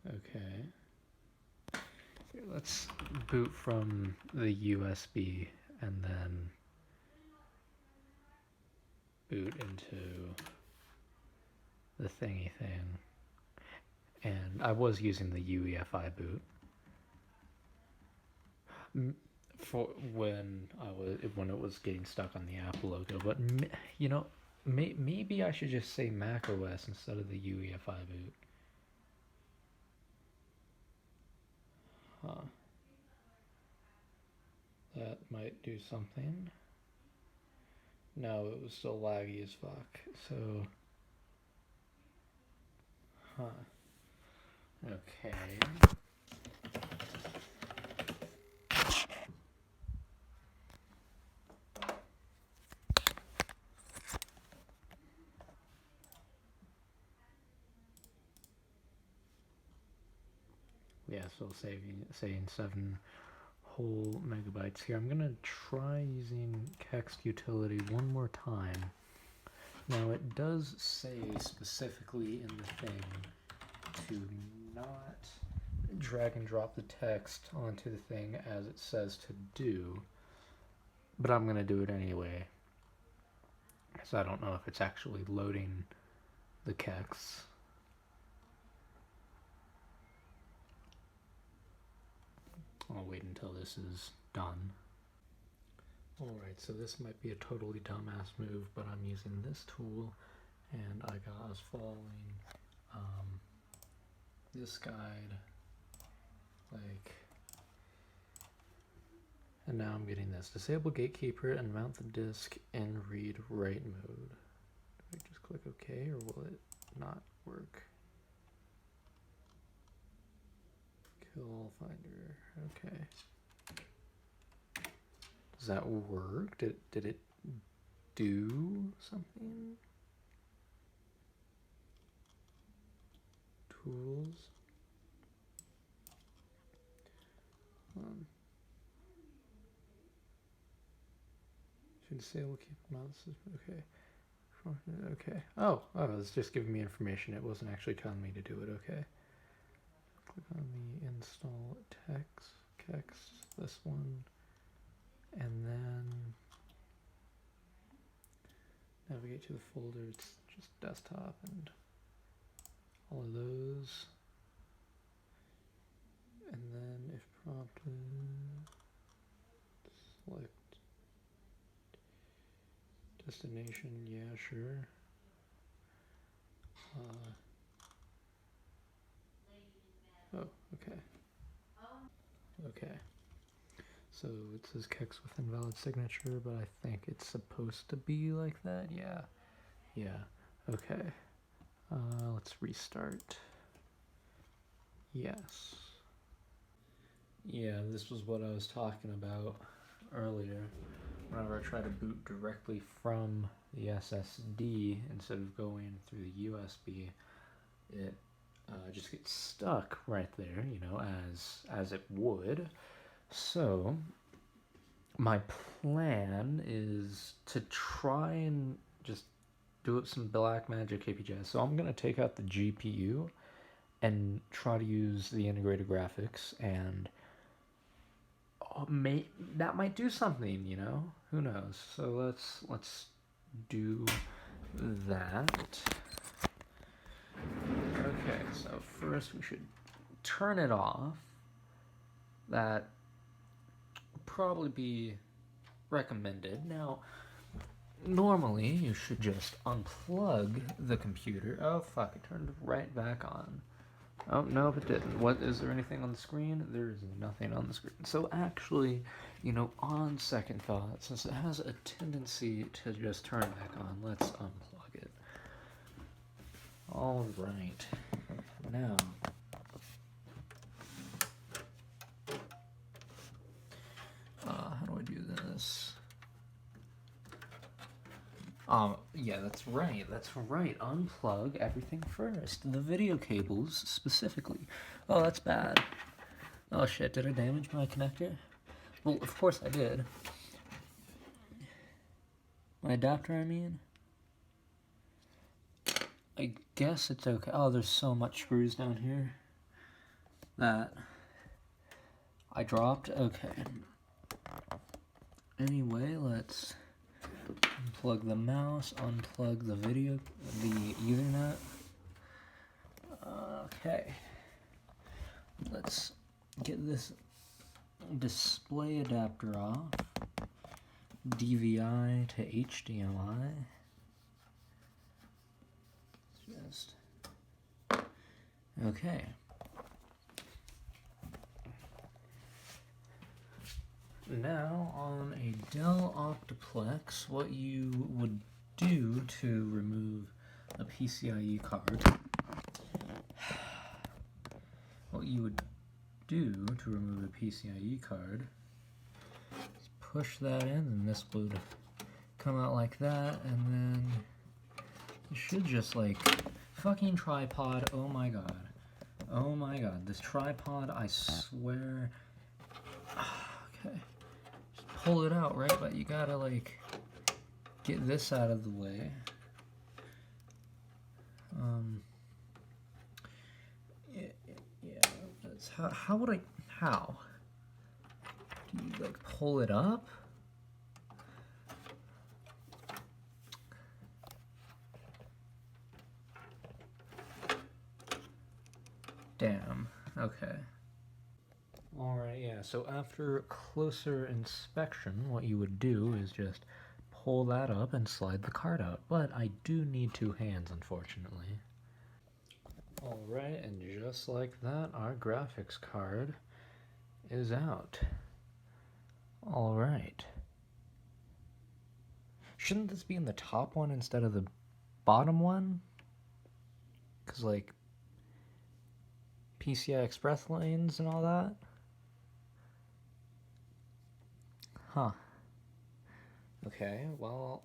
Okay. Here, let's boot from the USB and then boot into the thingy thing. And I was using the UEFI boot for when it was getting stuck on the Apple logo, but you know, maybe I should just say Mac OS instead of the UEFI boot. Huh. That might do something. No, it was still laggy as fuck, so... Huh. Okay. Yeah, so saying 7 whole megabytes here. I'm gonna try using Kext utility one more time. Now it does say specifically in the thing to not drag and drop the text onto the thing as it says to do, but I'm gonna do it anyway, so I don't know if it's actually loading the Kex. I'll wait until this is done. Alright, so this might be a totally dumbass move, but I'm using this tool, and I was following this guide, like, and now I'm getting this. Disable gatekeeper and mount the disk in read-write mode. Do I just click OK, or will it not work? Kill all finder, okay. Does that work? Did it do something? Tools. Should disable keep mouse. Okay. Okay. Oh, it's just giving me information. It wasn't actually telling me to do it. Okay. Click on the install text, this one, and then navigate to the folder. It's just desktop and all of those, and then if prompted, select destination. Yeah, sure. Oh, okay. Okay. So it says Kex with invalid signature, but I think it's supposed to be like that. Yeah. Yeah. Okay. Let's restart. Yes. Yeah, this was what I was talking about earlier. whenever I try to boot directly from the SSD instead of going through the USB, it just gets stuck right there, you know, as it would. So my plan is to try and just do it some black magic APJs. So I'm gonna take out the GPU and try to use the integrated graphics, and that might do something, you know? Who knows? So let's do that. Okay, so first we should turn it off. That would probably be recommended. Now, normally you should just unplug the computer. Oh fuck, it turned right back on. Oh, no, it didn't. What, is there anything on the screen? There is nothing on the screen. So actually, you know, on second thought, since it has a tendency to just turn back on, let's unplug it. All right. Now, how do I do this? Yeah, that's right, unplug everything first. The video cables, specifically. Oh, that's bad. Oh shit, did I damage my connector? Well, of course I did. My adapter, I mean? I guess it's okay. Oh, there's so much screws down here that I dropped. Okay. Anyway, let's unplug the mouse, unplug the Ethernet. Okay. Let's get this display adapter off. DVI to HDMI. Just okay. Now, on a Dell OptiPlex, what you would do to remove a PCIe card, is push that in, and this would come out like that, and then you should just, like, fucking tripod. Oh my god. Oh my god. This tripod, I swear. Okay. Just pull it out, right? But you gotta, like, get this out of the way. Yeah, that's how would I, how? Do you, like, pull it up? Damn, okay. Alright, yeah, so after closer inspection, what you would do is just pull that up and slide the card out. But I do need two hands, unfortunately. Alright, and just like that, our graphics card is out. Alright. Shouldn't this be in the top one instead of the bottom one? Because, like, PCI Express lanes and all that? Huh. Okay, well,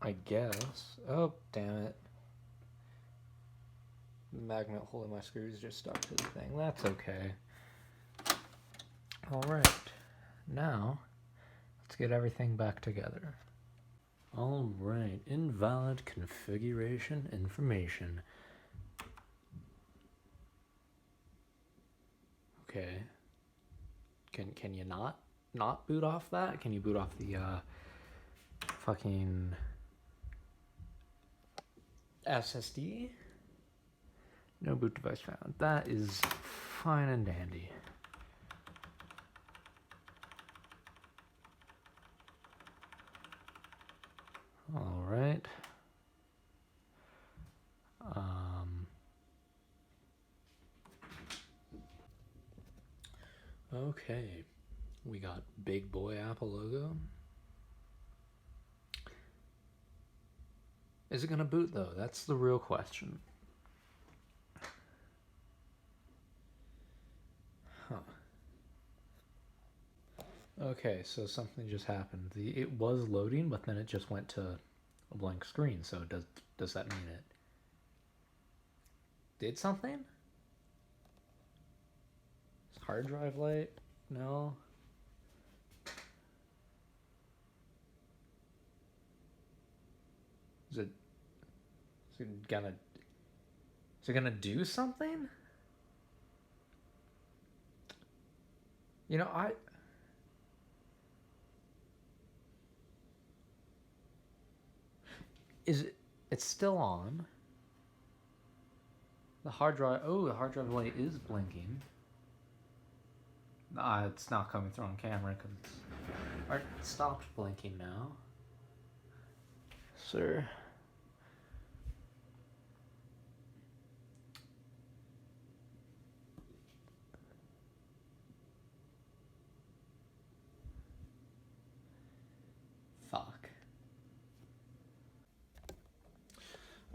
I guess. Oh, damn it. The magnet holding my screws just stuck to the thing. That's okay. Alright. Now, let's get everything back together. Alright, invalid configuration information. Okay. Can you not boot off that? Can you boot off the fucking SSD? No boot device found. That is fine and dandy. All right. Okay. We got big boy Apple logo. Is it gonna boot though? That's the real question. Huh. Okay, so something just happened. It was loading, but then it just went to a blank screen. So does that mean it did something? Is hard drive light? No. Is it is it gonna is it gonna do something? You know, it's still on. The hard drive light is blinking. It's not coming through on camera because it stopped blinking now. Sir. Fuck.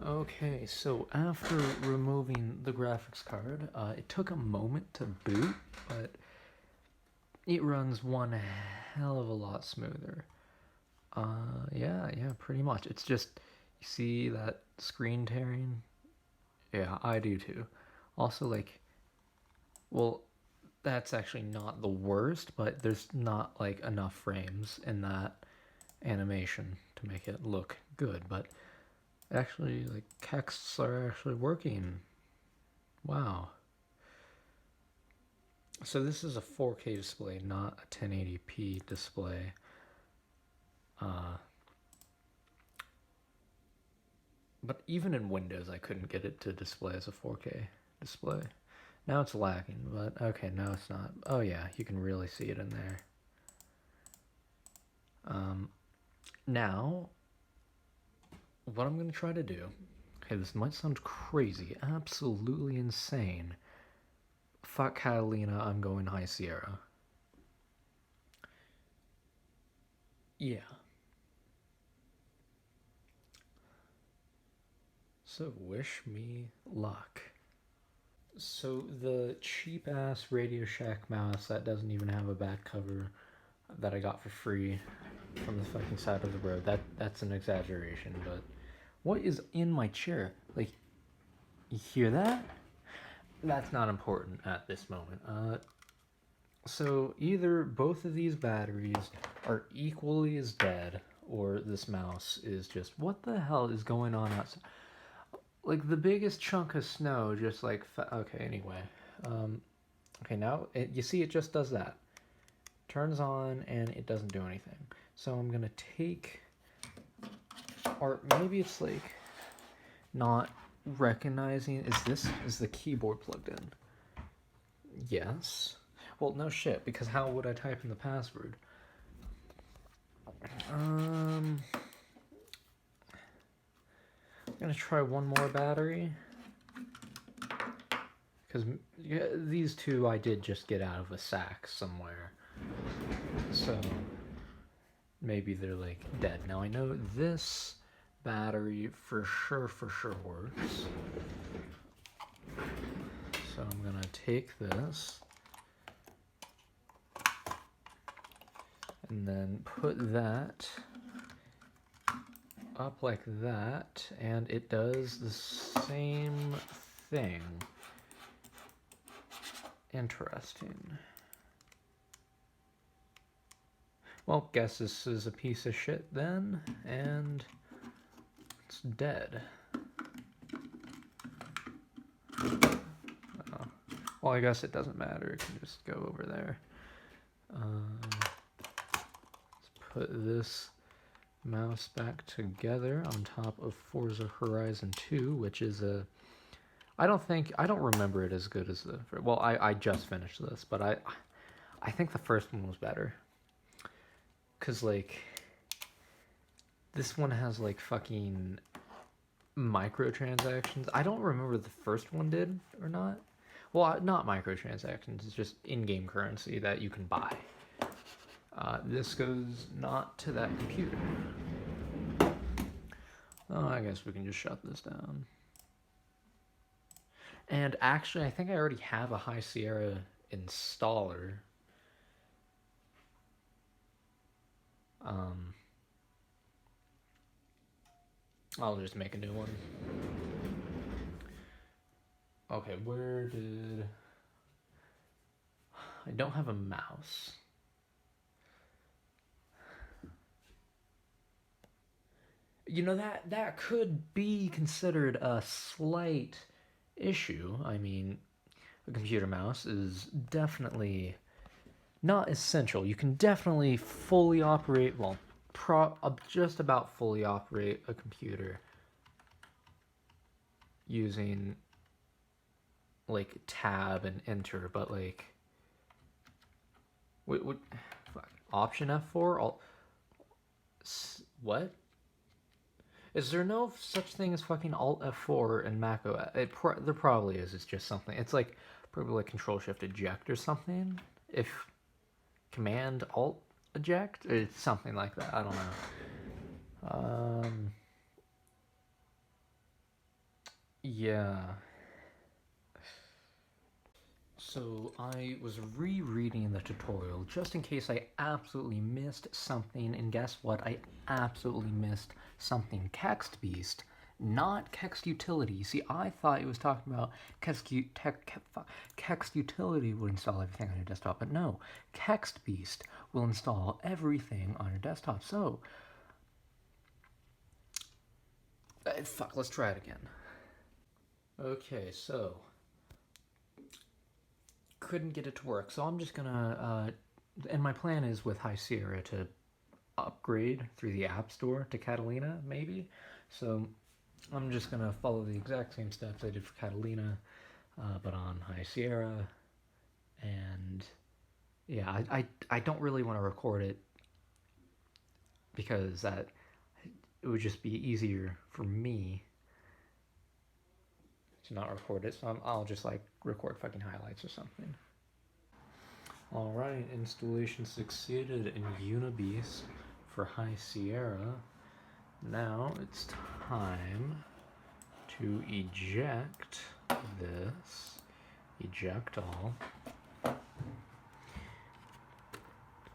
Okay, so after removing the graphics card, it took a moment to boot, but it runs one hell of a lot smoother. Yeah, pretty much. It's just, you see that screen tearing? Yeah, I do too. Also, like, well, that's actually not the worst, but there's not, like, enough frames in that animation to make it look good, but actually, like, texts are actually working. Wow. So this is a 4K display, not a 1080p display. But even in Windows, I couldn't get it to display as a 4K display. Now it's lagging, but okay, no it's not. Oh yeah, you can really see it in there. Now, what I'm going to try to do, okay, this might sound crazy, absolutely insane. Fuck Catalina, I'm going High Sierra. Yeah. So wish me luck. So the cheap ass Radio Shack mouse that doesn't even have a back cover that I got for free from the fucking side of the road, that's an exaggeration, but what is in my chair? Like, you hear that? That's not important at this moment. So either both of these batteries are equally as dead, or this mouse is just, what the hell is going on outside? Like the biggest chunk of snow just like, okay, anyway. Okay, now you see it just does that. Turns on and it doesn't do anything. So I'm gonna take, or maybe it's like not recognizing, is the keyboard plugged in? Yes. Well, no shit, because how would I type in the password? I'm gonna try one more battery. Because these two I did just get out of a sack somewhere. So maybe they're like dead. Now I know this battery for sure works. So I'm gonna take this and then put that up like that, and it does the same thing. Interesting. Well, guess this is a piece of shit then, and it's dead. Oh. Well, I guess it doesn't matter. It can just go over there. Let's put this mouse back together on top of Forza Horizon 2, which is a... I don't remember it as good as the... Well, I just finished this, but I think the first one was better. Because, like, this one has, like, fucking microtransactions. I don't remember the first one did or not. Well, not microtransactions. It's just in-game currency that you can buy. This goes not to that computer. Oh, I guess we can just shut this down. And actually, I think I already have a High Sierra installer. I'll just make a new one. Okay, where did... I don't have a mouse. You know, that could be considered a slight issue. I mean, a computer mouse is definitely not essential. You can definitely fully operate, well, just about fully operate a computer using like tab and enter, but like what fuck, option F4 what? Is there no such thing as fucking Alt F4 in Mac OS? There probably is. It's just something. It's like probably like Control Shift Eject or something. If Command Alt Eject, it's something like that. I don't know. Yeah. So I was rereading the tutorial just in case I absolutely missed something, and guess what? I absolutely missed something. Kext Beast, not Kext Utility. See, I thought it was talking about Kext Utility would install everything on your desktop, but no, Kext Beast will install everything on your desktop. So, fuck, let's try it again. Okay, so couldn't get it to work, so I'm just gonna and my plan is with High Sierra to upgrade through the App Store to Catalina, maybe. So I'm just gonna follow the exact same steps I did for Catalina, but on High Sierra. And yeah, I don't really want to record it because that it would just be easier for me to not record it, so I'll just like record fucking highlights or something. Alright, installation succeeded in Unibeast for High Sierra. Now it's time to eject this. Eject all.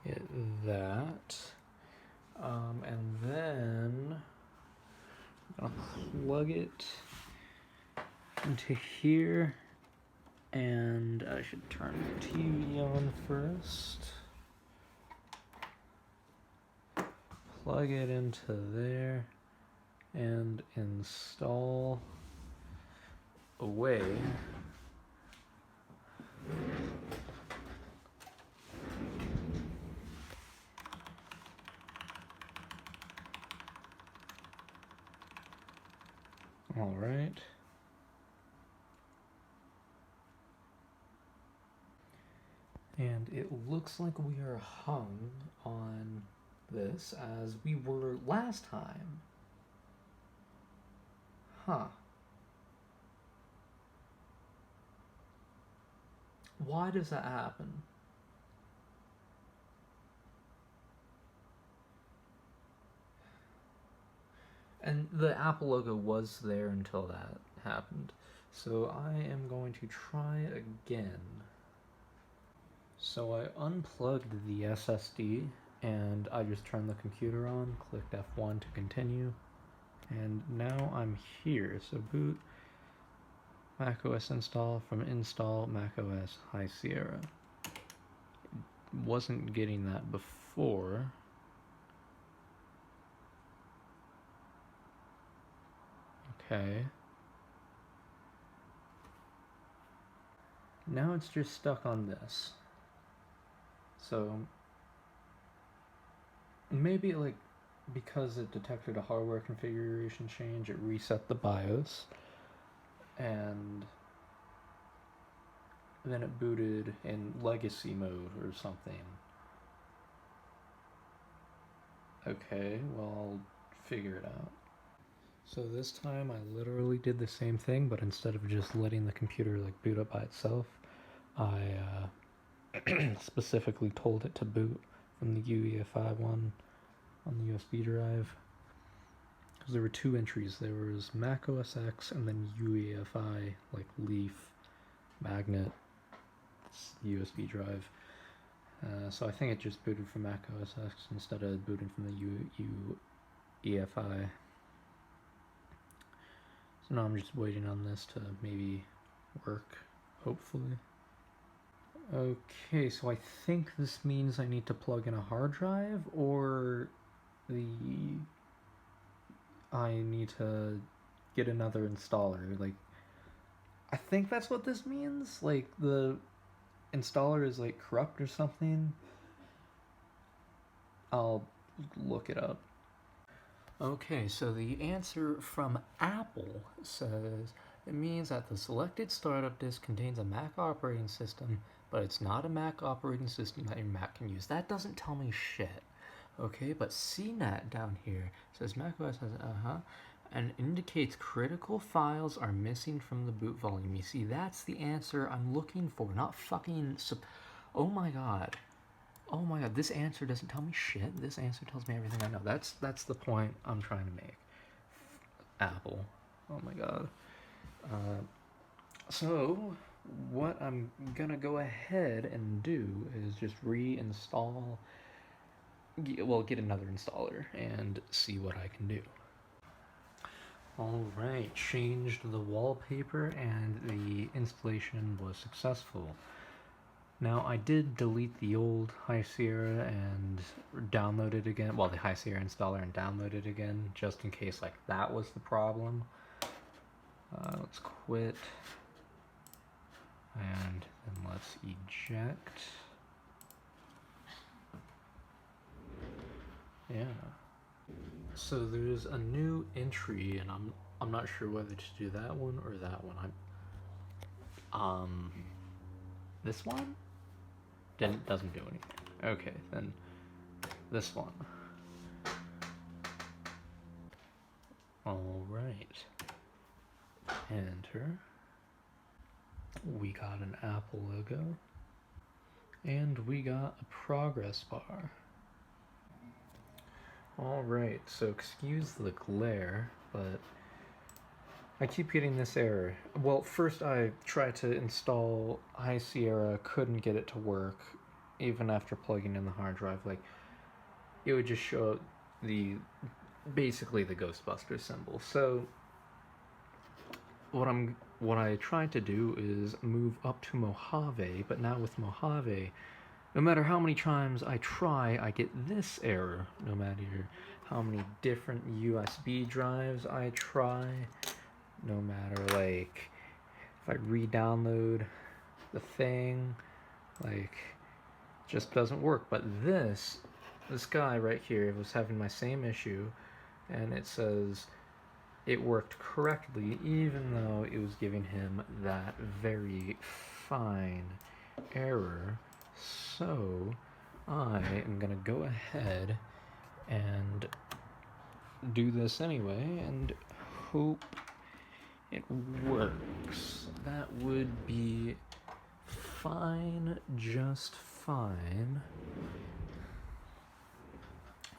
Get that. And then I'm gonna plug it into here, and I should turn the TV on first. Plug it into there and install away. All right. And it looks like we are hung on this as we were last time. Huh. Why does that happen? And the Apple logo was there until that happened. So I am going to try again. So I unplugged the SSD and I just turned the computer on, clicked F1 to continue, and now I'm here. So boot macOS install from install macOS High Sierra. Wasn't getting that before. Okay. Now it's just stuck on this. So maybe like because it detected a hardware configuration change, it reset the BIOS, and then it booted in legacy mode or something. Okay, well, I'll figure it out. So this time I literally did the same thing, but instead of just letting the computer like boot up by itself, I specifically told it to boot from the UEFI one on the USB drive. Because there were two entries. There was Mac OS X and then UEFI, like leaf, magnet, USB drive. So I think it just booted from Mac OS X instead of booting from the UEFI. So now I'm just waiting on this to maybe work, hopefully. Okay, so I think this means I need to plug in a hard drive, or I need to get another installer. Like, I think that's what this means. Like, the installer is like corrupt or something. I'll look it up. Okay, so the answer from Apple says it means that the selected startup disk contains a Mac operating system, but it's not a Mac operating system that your Mac can use. That doesn't tell me shit. Okay, but CNET down here says macOS has and indicates critical files are missing from the boot volume. You see, that's the answer I'm looking for, not fucking. Oh my god. Oh my god, this answer doesn't tell me shit. This answer tells me everything I know. That's the point I'm trying to make. Apple. Oh my god. So, what I'm gonna go ahead and do is just reinstall, well, get another installer and see what I can do. Alright, changed the wallpaper and the installation was successful. Now, I did delete the old High Sierra and download it again, well, the High Sierra installer, and download it again, just in case, like, that was the problem. Let's quit, and then let's eject. Yeah. So there's a new entry, and I'm not sure whether to do that one or that one. This one doesn't do anything. Okay, then this one. All right. Enter. We got an Apple logo, and we got a progress bar. Alright, so excuse the glare, but I keep getting this error. Well, first I tried to install High Sierra, couldn't get it to work, even after plugging in the hard drive. Like, it would just show basically the Ghostbuster symbol. So, what I tried to do is move up to Mojave, but now with Mojave, no matter how many times I try, I get this error. No matter how many different USB drives I try, no matter, like, if I re-download the thing, like, it just doesn't work. But this guy right here was having my same issue, and it says it worked correctly, even though it was giving him that very fine error. So I am gonna go ahead and do this anyway and hope it works. That would be fine, just fine.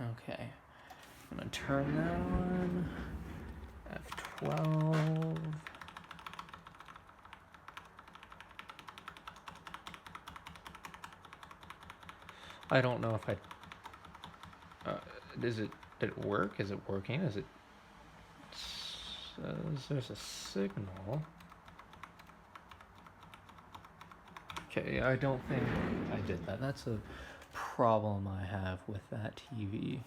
Okay, I'm gonna turn that on. F12. I don't know if did it work? Is it working? It says there's a signal. Okay, I don't think I did that. That's a problem I have with that TV.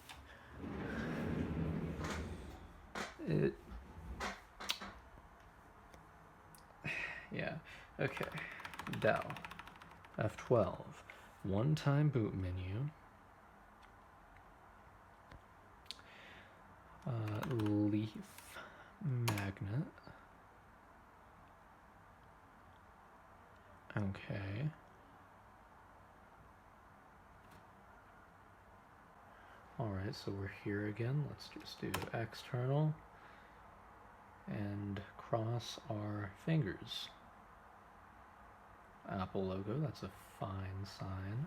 Yeah, okay. Dell. F12. One-time boot menu. Leaf magnet. Okay. Alright, so we're here again. Let's just do external and cross our fingers. Apple logo, that's a fine sign.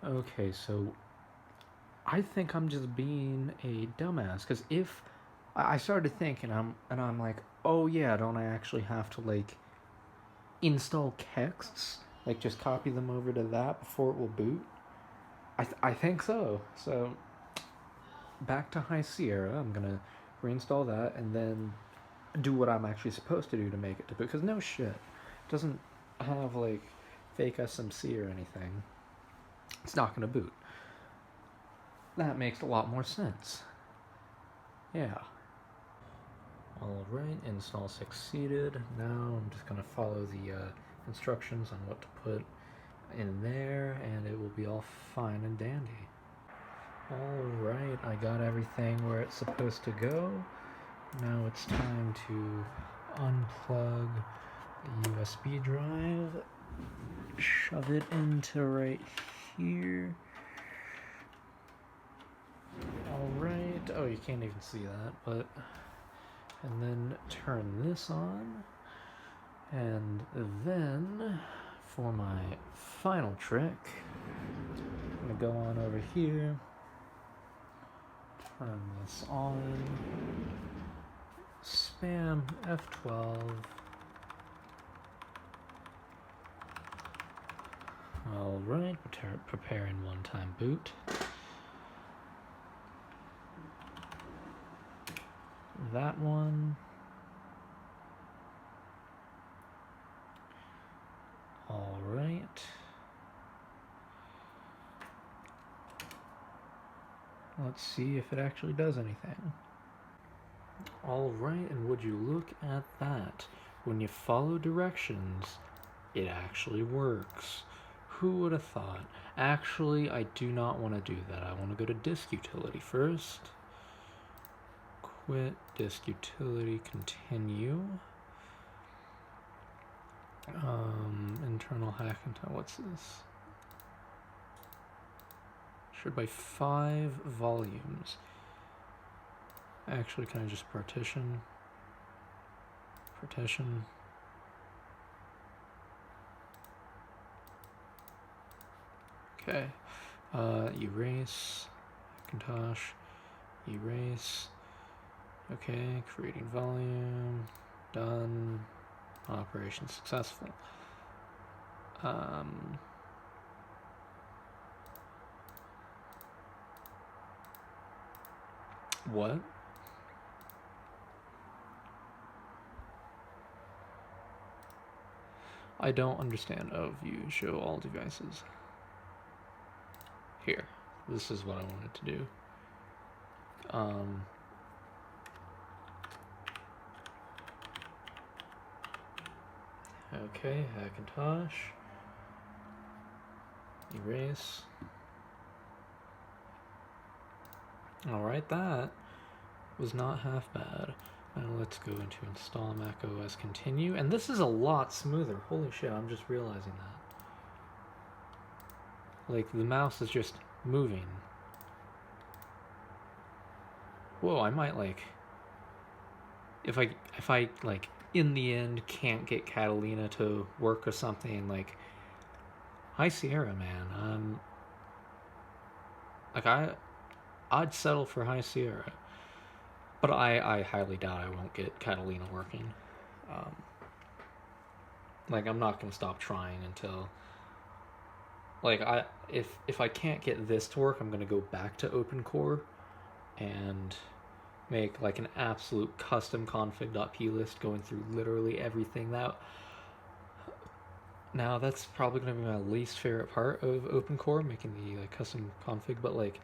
Okay, so I think I'm just being a dumbass, because if I started thinking, I'm like, oh yeah, don't I actually have to, like, install Kexts? Like, just copy them over to that before it will boot? I think so. So, back to High Sierra. I'm going to reinstall that and then do what I'm actually supposed to do to make it to boot. Because no shit. It doesn't have, like, fake SMC or anything. It's not going to boot. That makes a lot more sense. Yeah. Alright, install succeeded. Now I'm just going to follow the instructions on what to put in there, and it will be all fine and dandy. Alright, I got everything where it's supposed to go. Now it's time to unplug the USB drive, shove it into right here. Alright, oh, you can't even see that, but... And then turn this on. And then, for my final trick, I'm going to go on over here, turn this on, spam F12. Alright, preparing one-time boot. That one. Alright. Let's see if it actually does anything. Alright, and would you look at that? When you follow directions, it actually works. Who would have thought? Actually, I do not want to do that. I want to go to disk utility first. Quit disk utility, continue. Internal Hackintosh, what's this? Shared by 5 volumes. Actually, can I just partition? Partition. Okay. Erase. Hackintosh. Erase. Okay, creating volume. Done. Operation successful. What? I don't understand. Oh, view, show all devices. Here. This is what I wanted to do. Okay, Hackintosh. Erase. Alright, that was not half bad. Now let's go into install Mac OS continue. And this is a lot smoother. Holy shit, I'm just realizing that. Like, the mouse is just moving. Whoa, I might, like... If I like, in the end, can't get Catalina to work or something, like... High Sierra, man. Like, I'd settle for High Sierra. But I highly doubt I won't get Catalina working. Like, I'm not going to stop trying until... Like, if I can't get this to work, I'm going to go back to OpenCore and make, like, an absolute custom config.p list going through literally everything. Now, that's probably going to be my least favorite part of OpenCore, making the, like, custom config, but, like,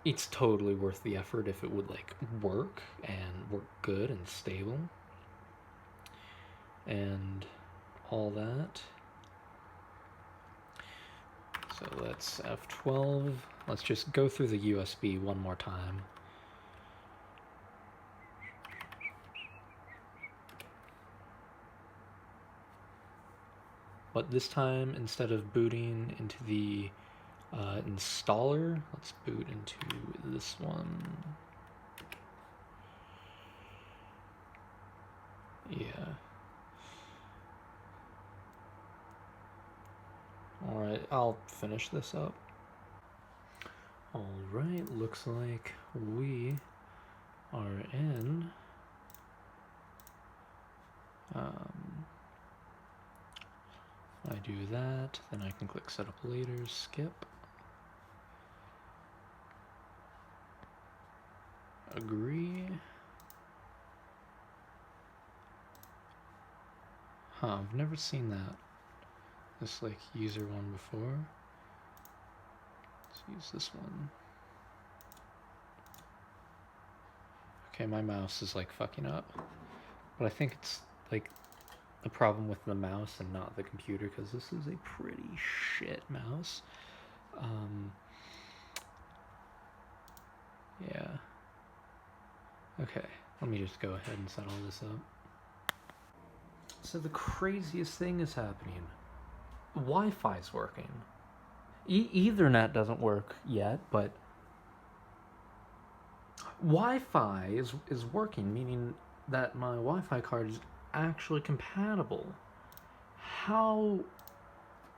it's totally worth the effort if it would, like, work and work good and stable and all that. So let's F12. Let's just go through the USB one more time. But this time, instead of booting into the installer, let's boot into this one. Yeah. Alright, I'll finish this up. Alright, looks like we are in I do that. Then I can click setup later, skip. Agree. Huh, I've never seen that. This like user one before. Let's use this one. Okay, my mouse is like fucking up. But I think it's like the problem with the mouse and not the computer, because this is a pretty shit mouse. Yeah. Okay, let me just go ahead and set all this up. So the craziest thing is happening. Wi-Fi's working. Ethernet doesn't work yet, but Wi-Fi is working, meaning that my Wi-Fi card is actually compatible. How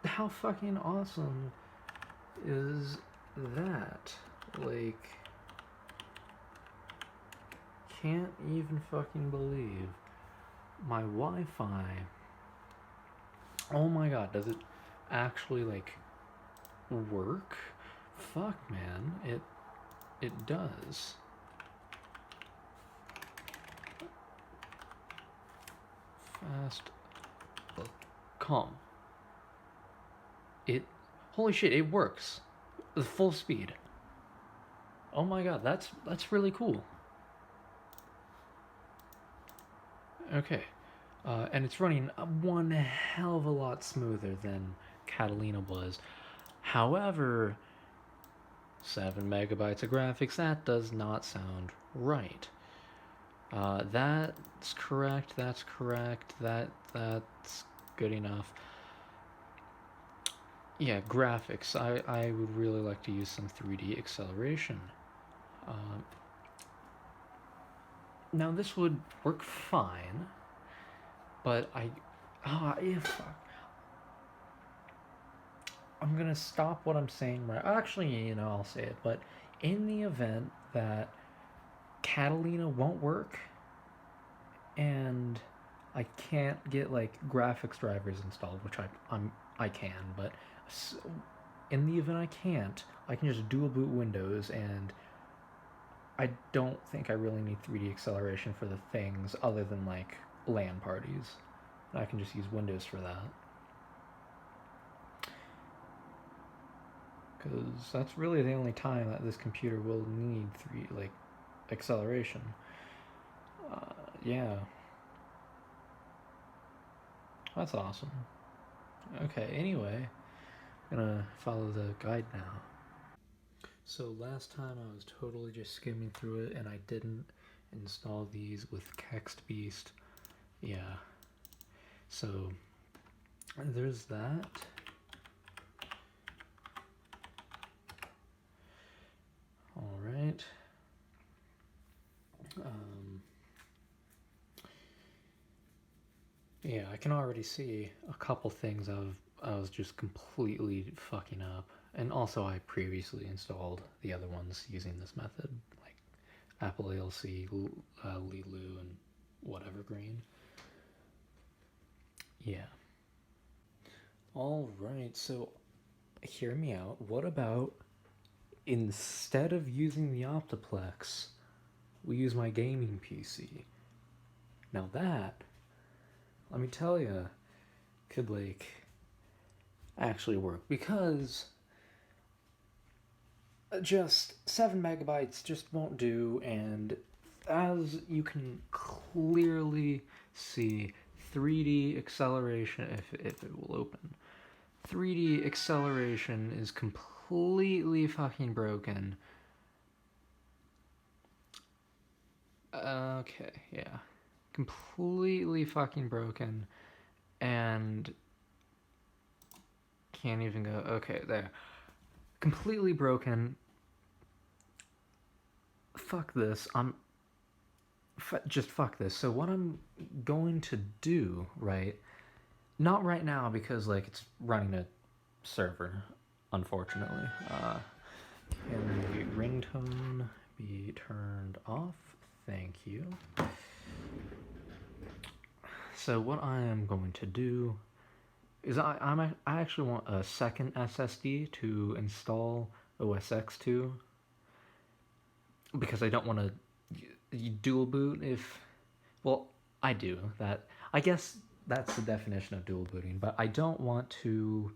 fucking awesome is that? Like, can't even fucking believe my Wi-Fi. Oh my god, does it actually like work? Fuck, man, it does. Fast, but calm. Holy shit, it works. The full speed. Oh my god, that's really cool. Okay, and it's running one hell of a lot smoother than Catalina was. However, 7 megabytes of graphics, that does not sound right. That's correct, that's good enough. Yeah, graphics. I would really like to use some 3D acceleration. Now this would work fine, but if I'm gonna stop what I'm saying right. Actually, I'll say it. But in the event that Catalina won't work, and I can't get like graphics drivers installed, which I can, but in the event I can't, I can just dual boot Windows, and I don't think I really need 3D acceleration for the things other than like LAN parties. I can just use Windows for that. Because that's really the only time that this computer will need acceleration. Yeah. That's awesome. Okay, anyway, I'm gonna follow the guide now. So last time I was totally just skimming through it and I didn't install these with KextBeast. Yeah. So there's that. All right. Yeah, I can already see a couple things I was just completely fucking up. And also I previously installed the other ones using this method, like Apple ALC, Lilu, and whatever green. Yeah. All right, so hear me out. What about instead of using the OptiPlex, we use my gaming PC? Now that, let me tell you, could like actually work, because just 7 megabytes just won't do, and as you can clearly see, 3D acceleration, if it will open, 3D acceleration is completely fucking broken. Okay, yeah. Completely fucking broken. And can't even go. Okay, there. Completely broken. Fuck this. Just fuck this. So what I'm going to do, right? Not right now, because like it's running a server, unfortunately. Can the ringtone be turned off? Thank you. So what I am going to do is I actually want a second SSD to install OS X to, because I don't want to dual boot if, well, I do that. I guess that's the definition of dual booting, but I don't want to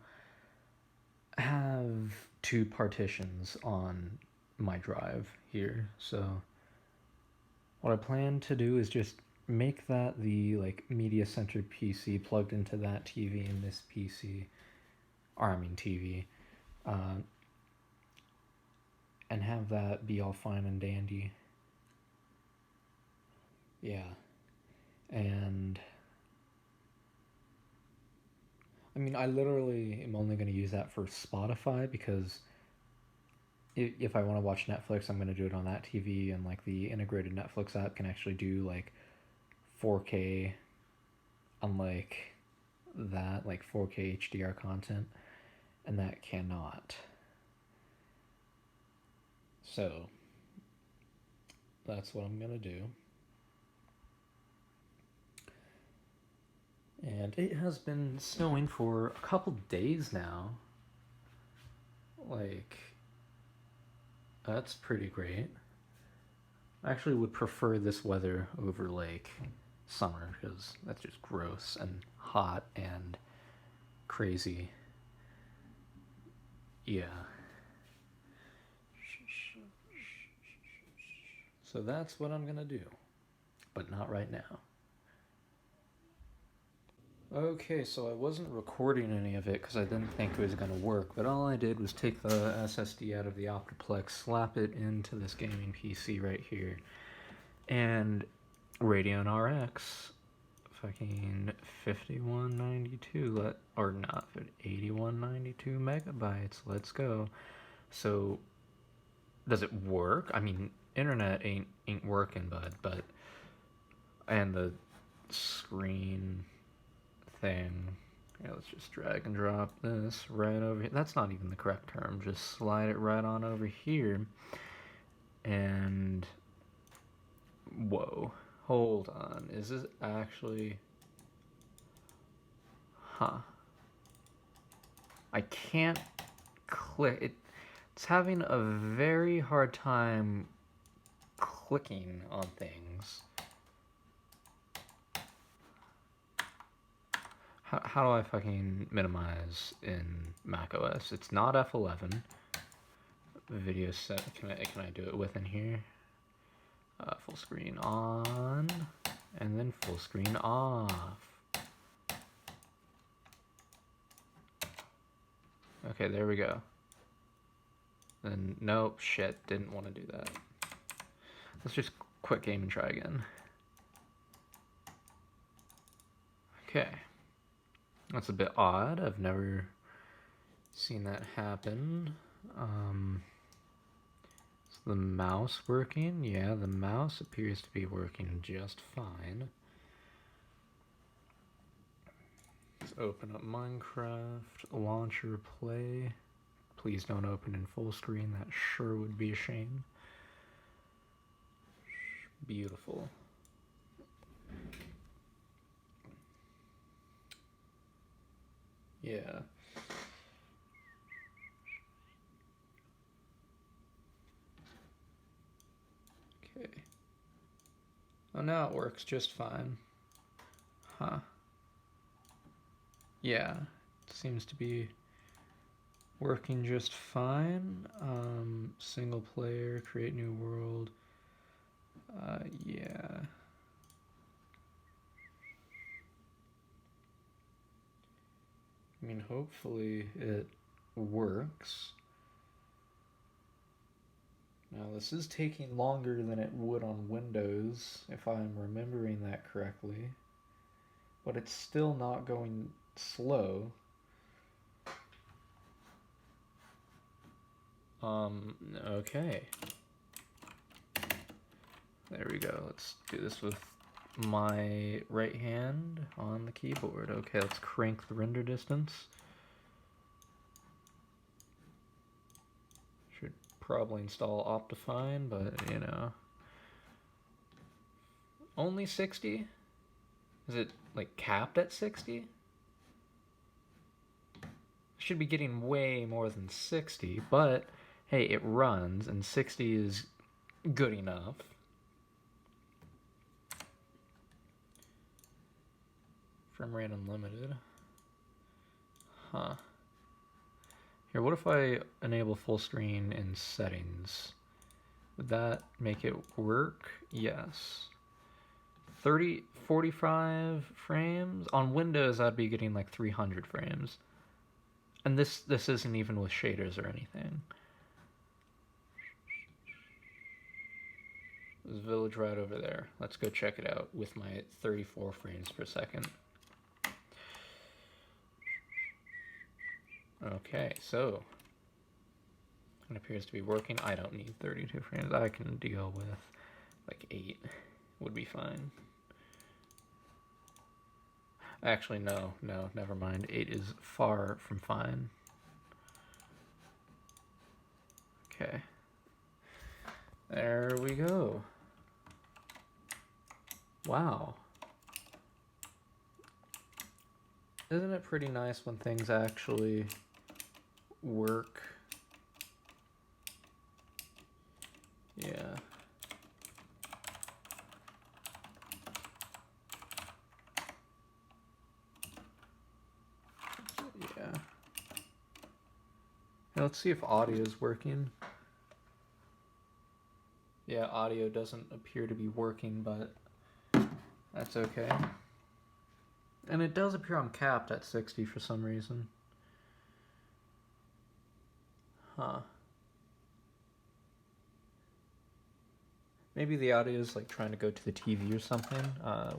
have two partitions on my drive here. So what I plan to do is just make that the like media center PC plugged into that TV and this PC, or I mean TV, and have that be all fine and dandy. Yeah. And I mean, I literally am only going to use that for Spotify, because if I want to watch Netflix, I'm going to do it on that TV, and like the integrated Netflix app can actually do like 4K, unlike that, like 4K HDR content, and that cannot. So that's what I'm going to do. And it has been snowing for a couple days now. Like, that's pretty great. I actually would prefer this weather over like summer, because that's just gross and hot and crazy. Yeah. So that's what I'm gonna do, but not right now. Okay, so I wasn't recording any of it because I didn't think it was going to work, but all I did was take the SSD out of the OptiPlex, slap it into this gaming PC right here, and Radeon RX, fucking 5192, or not, 8192 megabytes, let's go. So, does it work? I mean, internet ain't working, bud, but, and the screen thing. Yeah, let's just drag and drop this right over here. That's not even the correct term. Just slide it right on over here. And whoa, hold on. Is this actually? Huh. I can't click it. It's having a very hard time clicking on things. How do I fucking minimize in macOS? It's not F11. Video set. Can I do it within here? Full screen on, and then full screen off. Okay, there we go. Then nope, shit, didn't want to do that. Let's just quit game and try again. Okay. That's a bit odd. I've never seen that happen. Is the mouse working? Yeah, the mouse appears to be working just fine. Let's open up Minecraft, launcher, play. Please don't open in full screen. That sure would be a shame. Beautiful. Yeah. Okay. Oh, now it works just fine. Huh. Yeah, it seems to be working just fine. Single player, create new world. Yeah. I mean, hopefully it works. Now, this is taking longer than it would on Windows, if I'm remembering that correctly. But it's still not going slow. Okay. There we go. Let's do this with my right hand on the keyboard. Okay, let's crank the render distance. Should probably install Optifine, but you know. Only 60? Is it like capped at 60? should be getting way more than 60, but hey, it runs, and 60 is good enough. Frame rate unlimited. Huh. Here, what if I enable full screen in settings? Would that make it work? Yes. 45 frames? On Windows, I'd be getting like 300 frames. And this isn't even with shaders or anything. There's a village right over there. Let's go check it out with my 34 frames per second. Okay, so it appears to be working. I don't need 32 frames. I can deal with like 8 would be fine. Actually, no, never mind. 8 is far from fine. Okay. There we go. Wow. Isn't it pretty nice when things actually work? Yeah. Yeah. Now let's see if audio is working. Yeah, audio doesn't appear to be working, but that's okay. And it does appear I'm capped at 60 for some reason. Huh. Maybe the audio is like trying to go to the TV or something.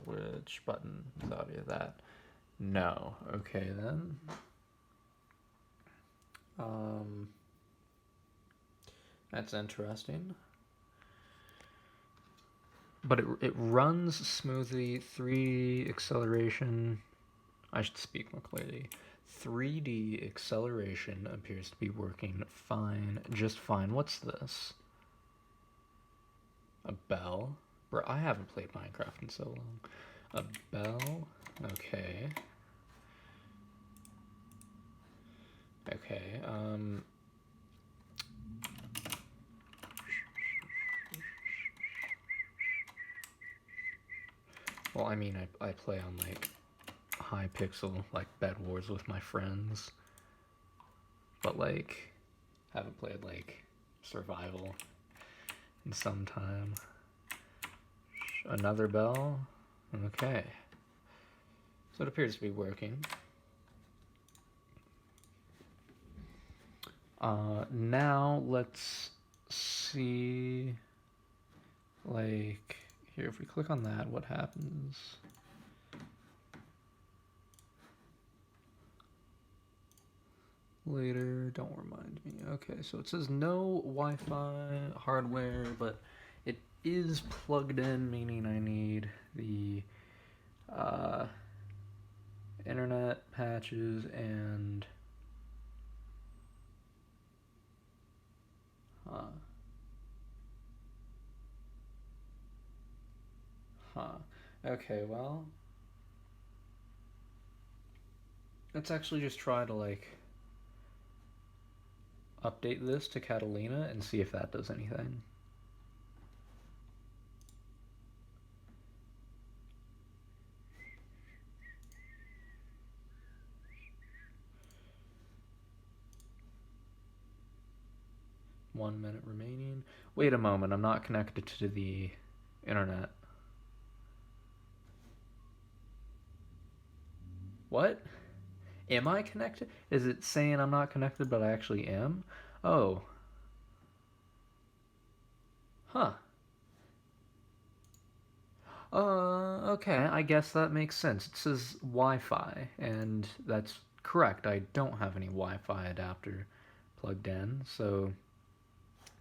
Which button is audio? That? No. Okay then. That's interesting. But it runs smoothly. 3 acceleration. I should speak more clearly. 3D acceleration appears to be working fine, just fine. What's this? A bell? Bro, I haven't played Minecraft in so long. A bell? Okay. Okay, well, I mean, I play on, like, high pixel, like, Bed Wars with my friends. But, like, haven't played, like, survival in some time. Another bell? Okay. So it appears to be working. Now let's see, like, here, if we click on that, what happens? Later, don't remind me. Okay, so it says no Wi-Fi hardware, but it is plugged in, meaning I need the internet patches and okay, well, let's actually just try to, like, update this to Catalina and see if that does anything. One minute remaining. Wait a moment, I'm not connected to the internet. What? Am I connected? Is it saying I'm not connected, but I actually am? Oh. Huh. Okay, I guess that makes sense. It says Wi-Fi, and that's correct. I don't have any Wi-Fi adapter plugged in, so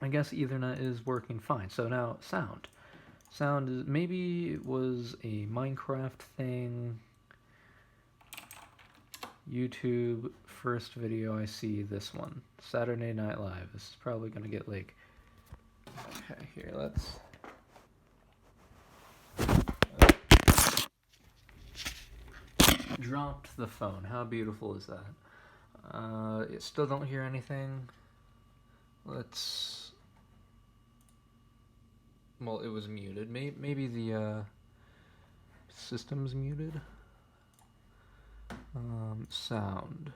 I guess Ethernet is working fine. So now, sound. Sound is, maybe it was a Minecraft thing. YouTube, first video I see, this one. Saturday Night Live. This is probably gonna get, like... Okay, here, let's... Dropped the phone. How beautiful is that? Still don't hear anything. Let's... Well, it was muted. Maybe the system's muted. Sound.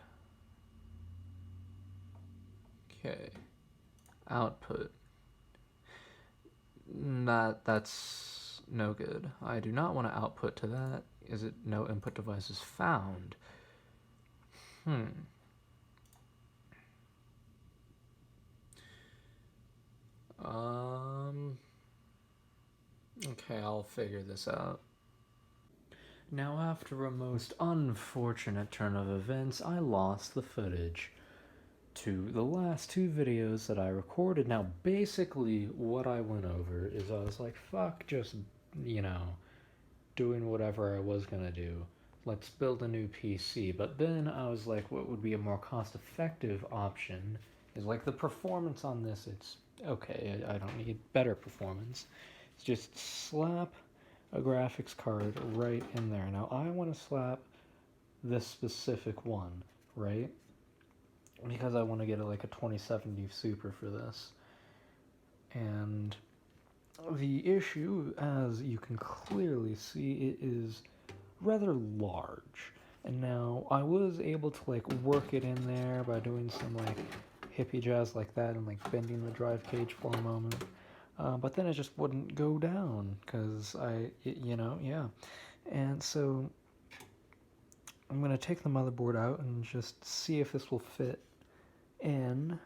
Okay. Output. That's no good. I do not want to output to that. Is it no input devices found? Okay, I'll figure this out. Now, after a most unfortunate turn of events, I lost the footage to the last two videos that I recorded. Now, basically, what I went over is I was like, fuck just, you know, doing whatever I was gonna do. Let's build a new PC. But then I was like, what would be a more cost-effective option is like the performance on this, it's okay, I don't need better performance. It's just slap a graphics card right in there. Now I want to slap this specific one, right? Because I want to get like a 2070 Super for this. And the issue, as you can clearly see, it is rather large. And now I was able to like work it in there by doing some like hippie jazz like that and like bending the drive cage for a moment. But then it just wouldn't go down because yeah. And so I'm going to take the motherboard out and just see if this will fit in.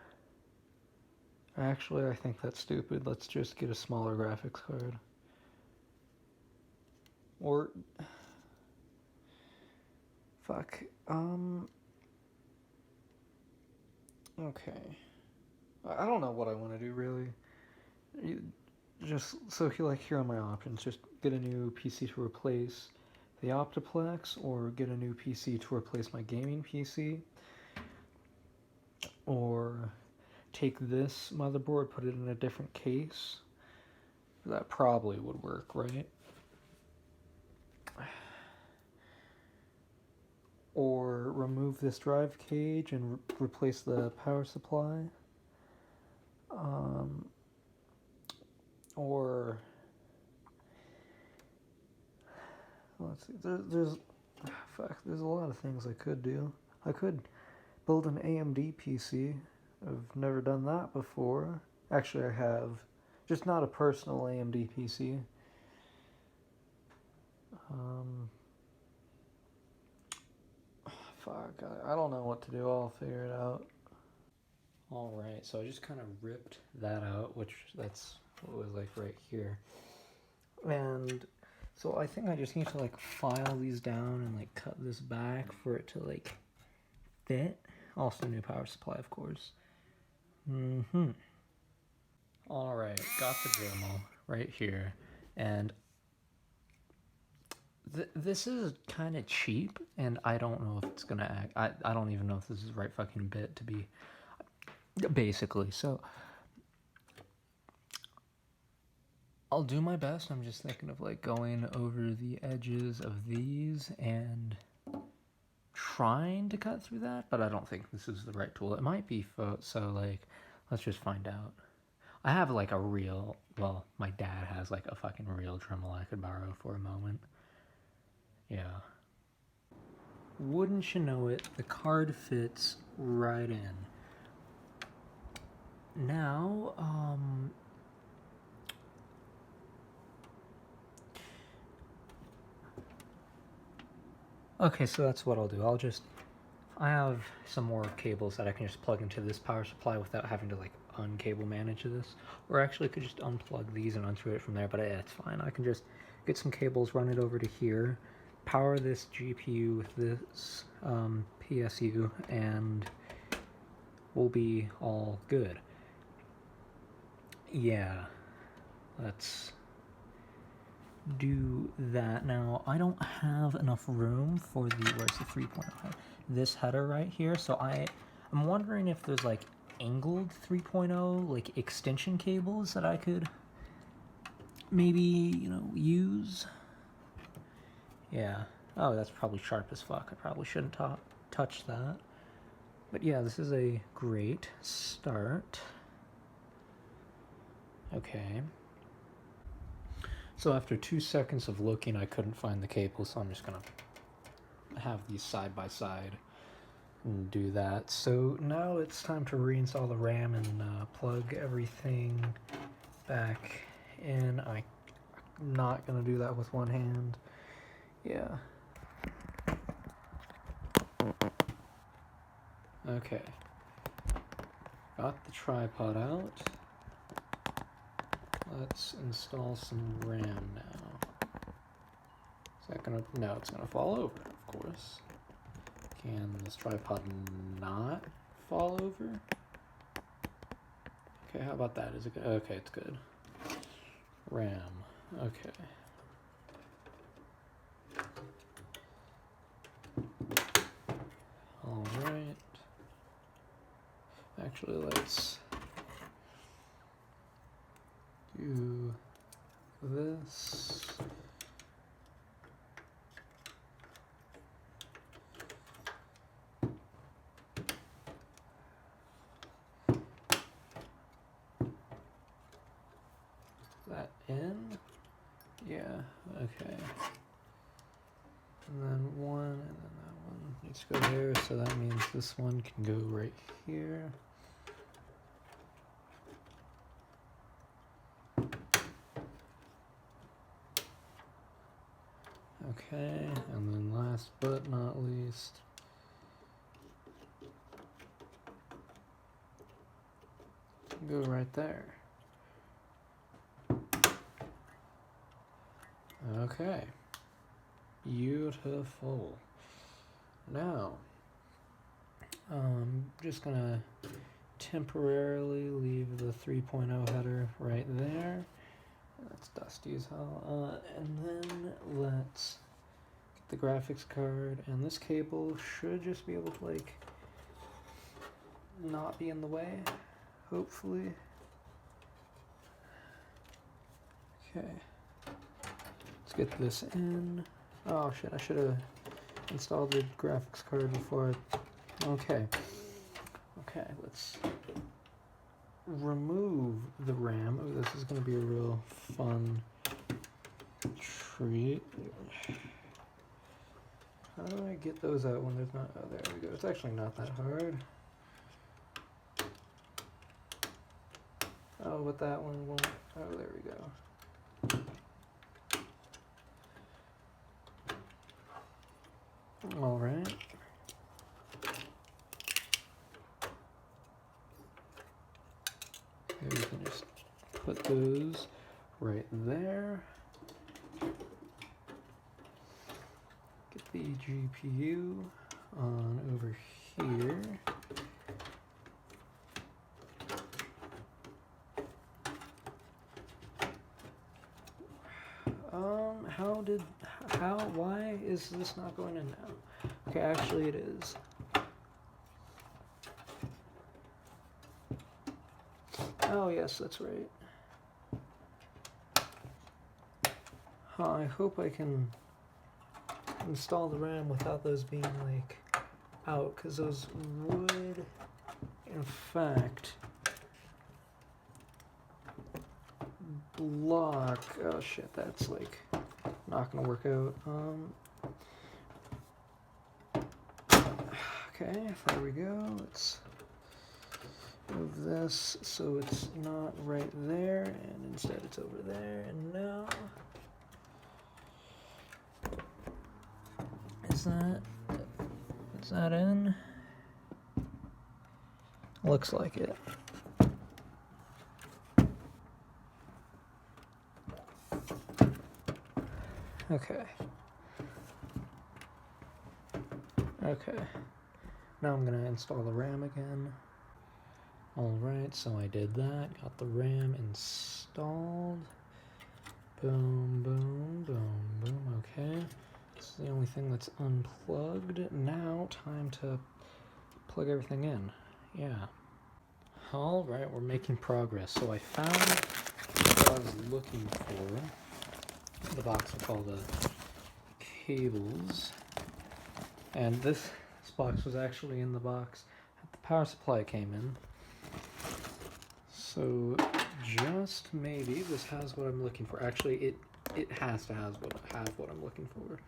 Actually, I think that's stupid. Let's just get a smaller graphics card. Or... Fuck. Okay. I don't know what I want to do, really. Just, so like, here are my options. Just get a new PC to replace the OptiPlex, or get a new PC to replace my gaming PC. Or take this motherboard, put it in a different case. That probably would work, right? Or remove this drive cage and replace the power supply. Or let's see, there's a lot of things I could do. I could build an AMD PC. I've never done that before. Actually, I have, just not a personal AMD PC. Fuck, I don't know what to do. I'll figure it out. Alright, so I just kind of ripped that out, which that's what was like right here. And so I think I just need to like file these down and like cut this back for it to like fit. Also new power supply, of course. Alright, got the Dremel right here. And this is kind of cheap, and I don't know if it's gonna act. I don't even know if this is the right fucking bit to be. Basically, so I'll do my best. I'm just thinking of like going over the edges of these and trying to cut through that, but I don't think this is the right tool. It might be, so like, let's just find out. I have like a real, well, my dad has like a fucking real Dremel I could borrow for a moment. Yeah. Wouldn't you know it, the card fits right in. Now, okay, so that's what I'll do. I have some more cables that I can just plug into this power supply without having to like uncable manage this. Or actually I could just unplug these and unscrew it from there, but it's fine. I can just get some cables, run it over to here, power this GPU with this PSU, and we'll be all good. Yeah, let's do that. Now, I don't have enough room for the, where's the 3.5? This header right here, so I'm wondering if there's like angled 3.0 like extension cables that I could maybe, you know, use. Yeah. Oh, that's probably sharp as fuck. I probably shouldn't touch that. But yeah, this is a great start. Okay. So after 2 seconds of looking, I couldn't find the cable, so I'm just gonna have these side by side and do that. So now it's time to reinstall the RAM and plug everything back in. I'm not gonna do that with one hand. Yeah. Okay. Got the tripod out. Let's install some RAM now. Is that gonna... No, it's gonna fall over, of course. Can this tripod not fall over? Okay, how about that? Is it good? Okay, it's good. RAM. Okay. Alright. Actually, let's do this. That in? Yeah, okay. And then one, and then that one needs to go there, so that means this one can go right here. Okay, and then last but not least, go right there. Okay, beautiful. Now, just gonna temporarily leave the 3.0 header right there. That's dusty as hell. And then let's get the graphics card, and this cable should just be able to like not be in the way, hopefully. Okay, let's get this in. Oh shit, I should have installed the graphics card before. Okay, let's remove the RAM. Oh, this is going to be a real fun treat. How do I get those out when there's not... Oh, there we go. It's actually not that hard. Oh, but that one won't... Oh, there we go. All right. We can just put those right there. Get the GPU on over here. Why is this not going in now? Okay, actually it is. Oh, yes, that's right. I hope I can install the RAM without those being, like, out, because those would, in fact, block... Oh, shit, that's, like, not gonna work out. Okay, there we go. Let's move this so it's not right there, and instead it's over there. And now, is that in? Looks like it. Okay. Now I'm gonna install the RAM again. Alright, so I did that. Got the RAM installed. Boom, boom, boom, boom. Okay. This is the only thing that's unplugged. Now, time to plug everything in. Yeah. Alright, we're making progress. So I found what I was looking for. The box with all the cables. And this box was actually in the box at power supply came in. So just maybe this has what I'm looking for. Actually, it has to have what I'm looking for.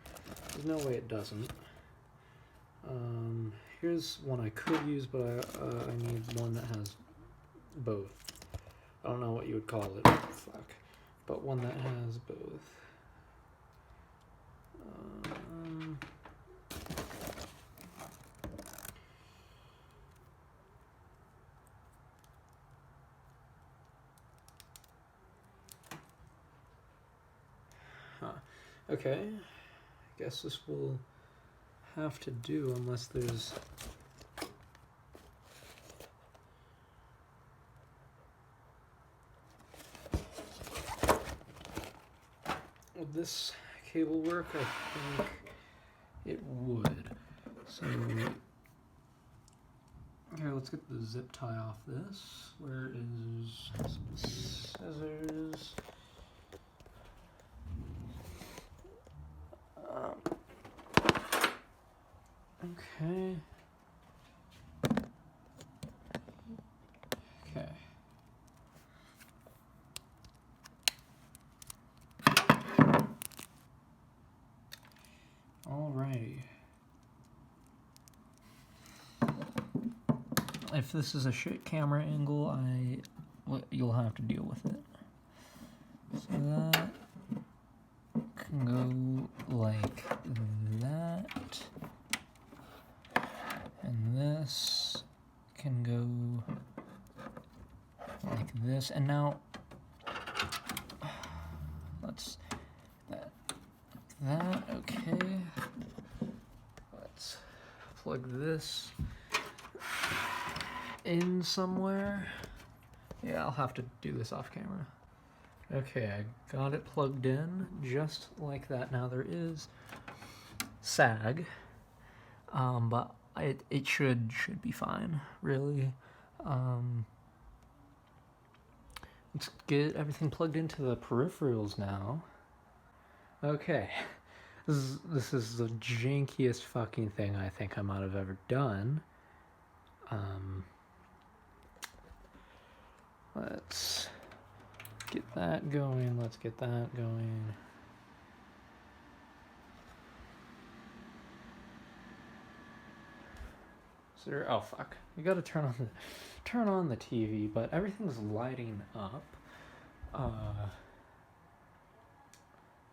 There's no way it doesn't. Here's one I could use, but I need one that has both. I don't know what you would call it. Fuck. But one that has both. Okay. I guess this will have to do unless there's... Would this cable work? I think it would. So, here, let's get the zip tie off this. Where is some scissors? Okay. Okay. Alrighty. If this is a shit camera angle, you'll have to deal with it. So that can go like that. And this can go like this. And now let's that okay. Let's plug this in somewhere. Yeah, I'll have to do this off camera. Okay, I got it plugged in just like that. Now there is sag, but it should be fine, really. Let's get everything plugged into the peripherals now. Okay, this is the jankiest fucking thing I think I might have ever done. Let's get that going. Let's get that going. Is there, oh fuck! You gotta turn on the TV, but everything's lighting up.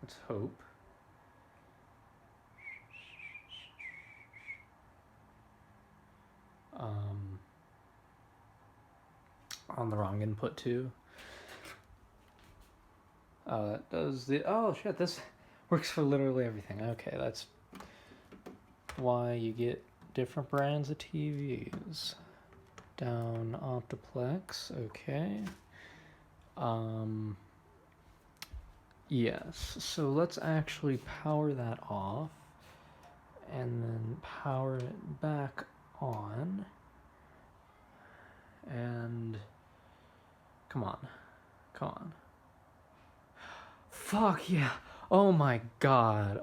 Let's hope. On the wrong input too. That does the, oh shit, this works for literally everything. Okay, that's why you get different brands of TVs. Down OptiPlex, okay. Yes, so let's actually power that off and then power it back on. And come on. Fuck yeah. Oh my god.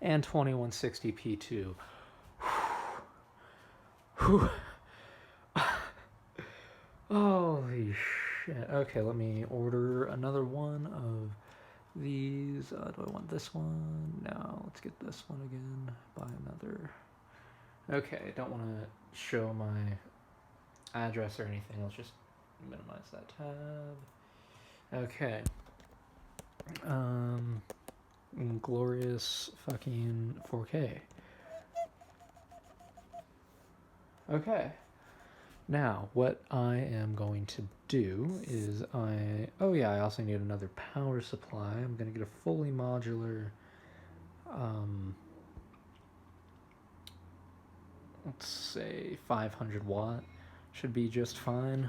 And 2160p too. Holy shit. Okay, let me order another one of these. Do I want this one? No, let's get this one again. Buy another. Okay, don't want to show my address or anything. Let's just minimize that tab. Okay. Glorious fucking 4K. Okay. Now, what I am going to do is oh yeah, I also need another power supply. I'm going to get a fully modular, let's say 500 watt. Should be just fine.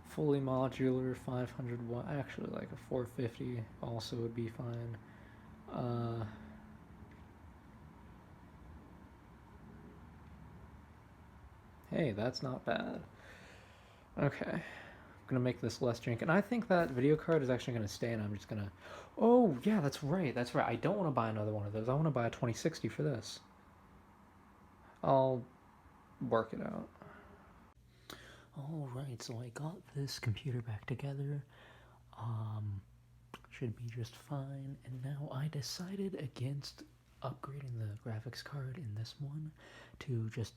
Fully modular 500 watt, actually like a 450 also would be fine. Hey, that's not bad. Okay, I'm gonna make this less jank, and I think that video card is actually gonna stay, and I'm just gonna, oh yeah, that's right, I don't want to buy another one of those. I want to buy a 2060 for this. I'll work it out. Alright, so I got this computer back together. Should be just fine. And now I decided against upgrading the graphics card in this one to just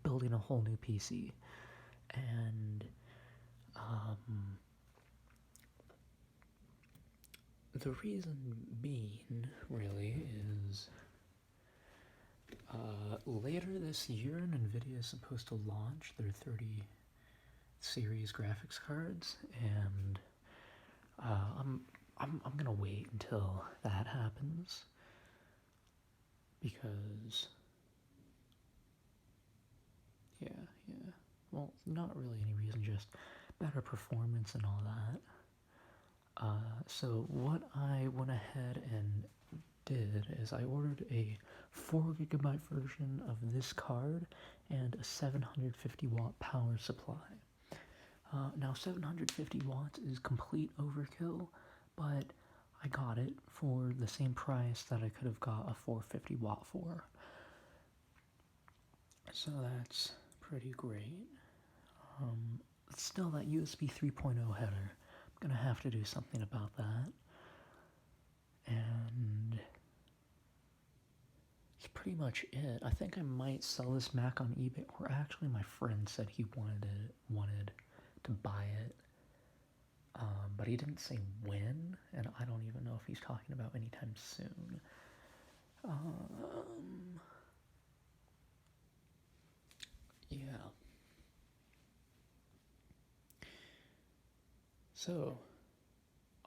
building a whole new PC. And the reason being really is later this year NVIDIA is supposed to launch their 30 series graphics cards, and I'm gonna wait until that happens, because yeah, well, not really any reason, just better performance and all that. So what I went ahead and did is I ordered a 4GB version of this card and a 750 watt power supply. Now 750 watts is complete overkill, but I got it for the same price that I could have got a 450 watt for. So that's pretty great. Still, that USB 3.0 header, I'm gonna have to do something about that. And that's pretty much it. I think I might sell this Mac on eBay, or actually my friend said he wanted to buy it, but he didn't say when, and I don't even know if he's talking about anytime soon. Yeah. So,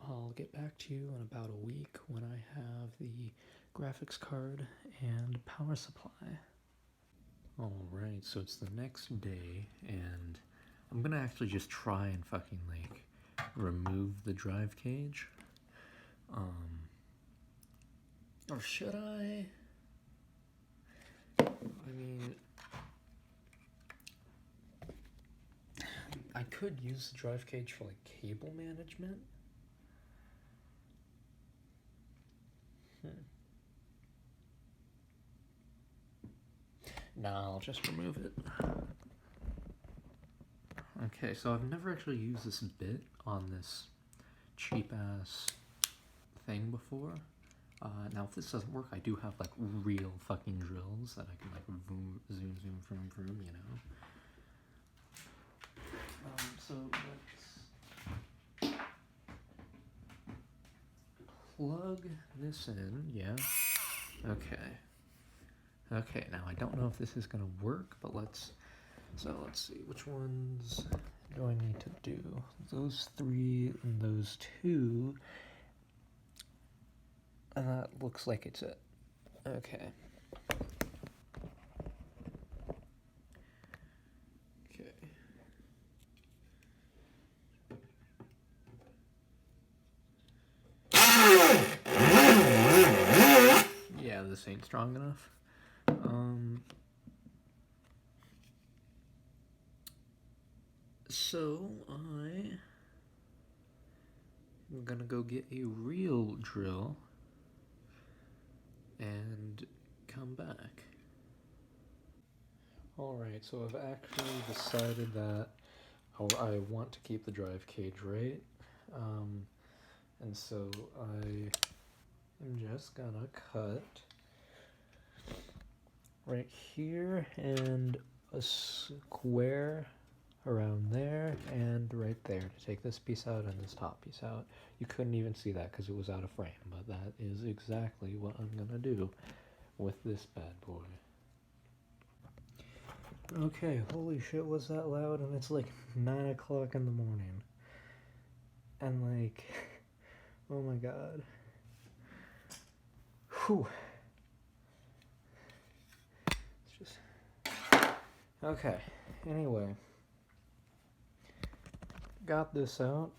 I'll get back to you in about a week when I have the graphics card and power supply. Alright, so it's the next day, and I'm gonna actually just try and fucking, like, remove the drive cage. Or should I? I mean, I could use the drive cage for, like, cable management. Nah, I'll just remove it. Okay, so I've never actually used this bit on this cheap-ass thing before. Now, if this doesn't work, I do have, like, real fucking drills that I can, like, zoom, you know? So let's plug this in, yeah. Okay, now I don't know if this is gonna work, but let's see, which ones do I need to do? Those 3 and those 2. And that looks like it's it. Okay. Yeah, this ain't strong enough. So I'm gonna go get a real drill and come back. Alright, so I've actually decided that I want to keep the drive cage right, and so I am just gonna cut right here and a square around there and right there to take this piece out and this top piece out. You couldn't even see that because it was out of frame, but that is exactly what I'm gonna do with this bad boy. Okay, holy shit, was that loud? And it's like 9 o'clock in the morning. And like, oh my god. Whew. It's just... Okay, anyway. Got this out.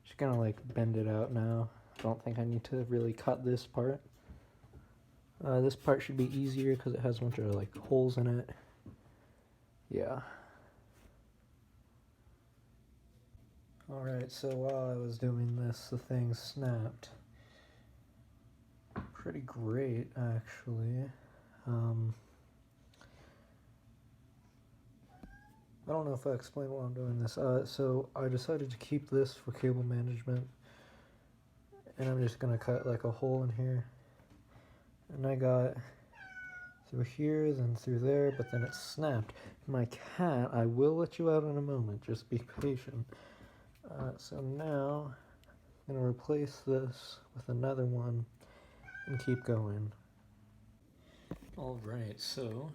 Just gonna like bend it out now. Don't think I need to really cut this part. This part should be easier because it has a bunch of like holes in it. Yeah. Alright, so while I was doing this, the thing snapped pretty great, actually. I don't know if I explained why I'm doing this. So I decided to keep this for cable management, and I'm just gonna cut like a hole in here, and I got through here, then through there, but then it snapped. My cat, I will let you out in a moment, just be patient. So now I'm gonna replace this with another one and keep going. Alright, so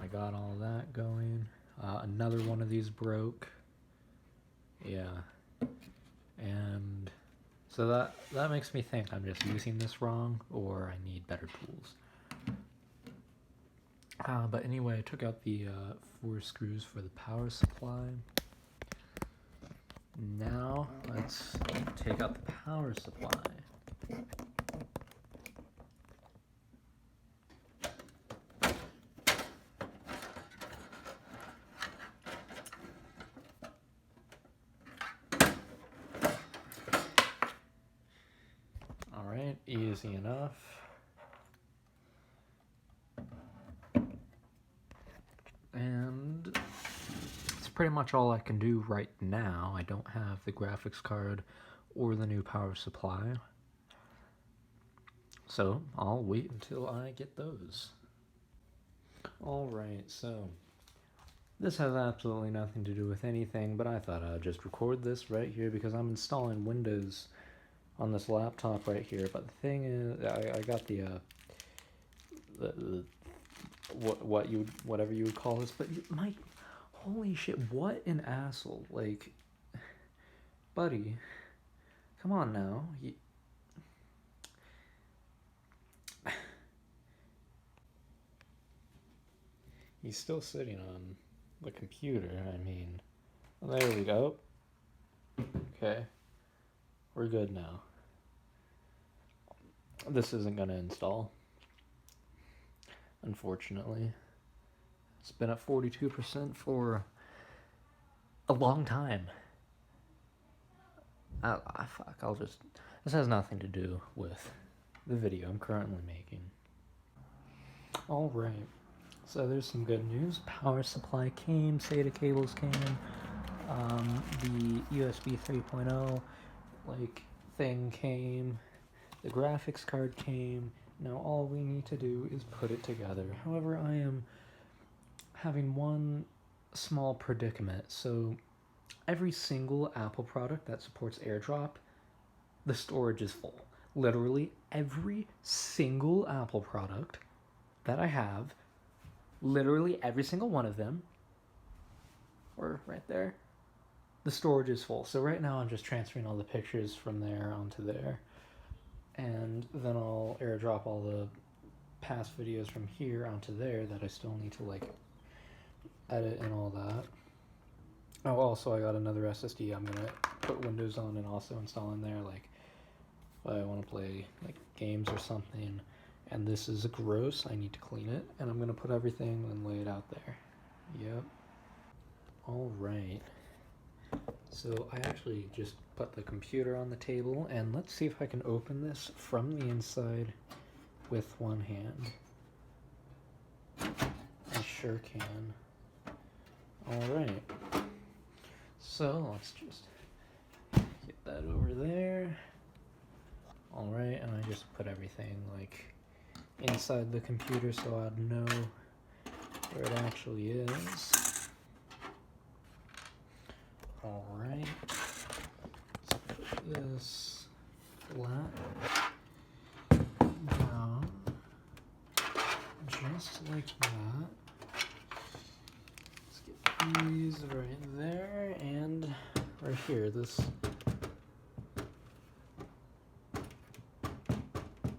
I got all that going. Another one of these broke. Yeah. And so that makes me think I'm just using this wrong, or I need better tools. But anyway, I took out the 4 screws for the power supply. Now let's take out the power supply. Alright, easy enough. And it's pretty much all I can do right now. I don't have the graphics card or the new power supply, so I'll wait until I get those. Alright, so this has absolutely nothing to do with anything, but I thought I'd just record this right here because I'm installing Windows on this laptop right here. But the thing is, I got the whatever you would call this, but my holy shit, what an asshole! Like, buddy, come on now. He's still sitting on the computer. I mean, well, there we go. Okay, we're good now. This isn't gonna install, unfortunately. It's been at 42% for a long time. Fuck, this has nothing to do with the video I'm currently making. Alright, so there's some good news. Power supply came, SATA cables came, the USB 3.0 thing came, the graphics card came. Now all we need to do is put it together. However, I am having one small predicament. So every single Apple product that supports AirDrop, the storage is full. Literally every single Apple product that I have, literally every single one of them, or right there, the storage is full. So right now I'm just transferring all the pictures from there onto there, and then I'll AirDrop all the past videos from here onto there that I still need to edit and all that. Oh, also I got another SSD I'm gonna put Windows on and also install in there, if I want to play games or something. And this is gross, I need to clean it, and I'm gonna put everything and lay it out there. Yep. Alright, so I actually just put the computer on the table, and let's see if I can open this from the inside with one hand. I sure can. Alright, so let's just get that over there. Alright, and I just put everything inside the computer so I'd know where it actually is. Alright, let's put this flat down, just like that. Let's get these right there, and right here, this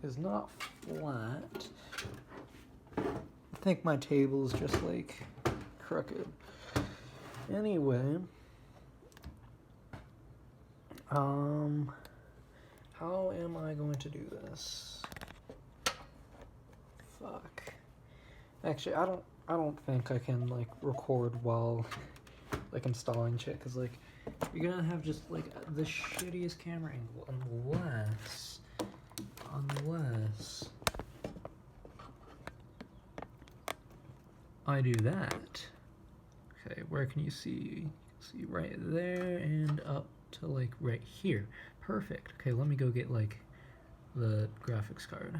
is not flat. I think my table is just crooked. Anyway, how am I going to do this? Fuck. Actually, I don't think I can record while like installing shit, because like you're gonna have just like the shittiest camera angle unless I do that. Okay, where can you see? See right there and up to like right here. Perfect. Okay, let me go get like the graphics card.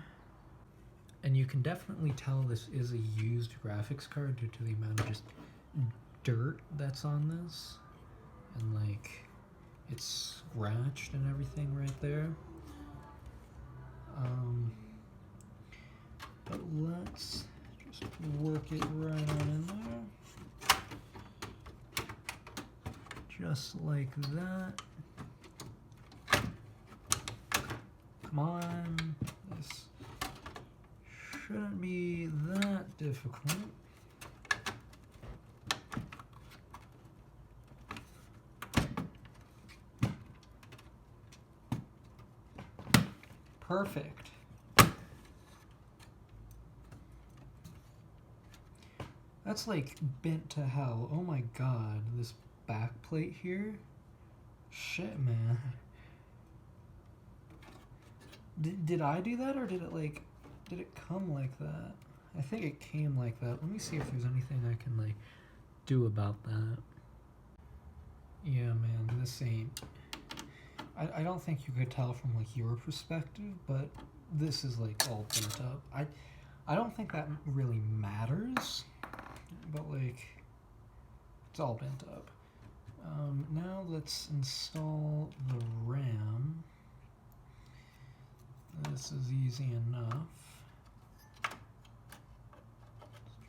And you can definitely tell this is a used graphics card due to the amount of just dirt that's on this. And like, it's scratched and everything right there. But let's just work it right on in there. Just like that. Come on. This shouldn't be that difficult. Perfect. That's like bent to hell. Oh my god, this back plate here? Shit, man. Did I do that, or did it come like that? I think it came like that. Let me see if there's anything I can like do about that. Yeah, man, this ain't... I don't think you could tell from like your perspective, but this is like all bent up. I don't think that really matters, but like it's all bent up. Now let's install the RAM. This is easy enough.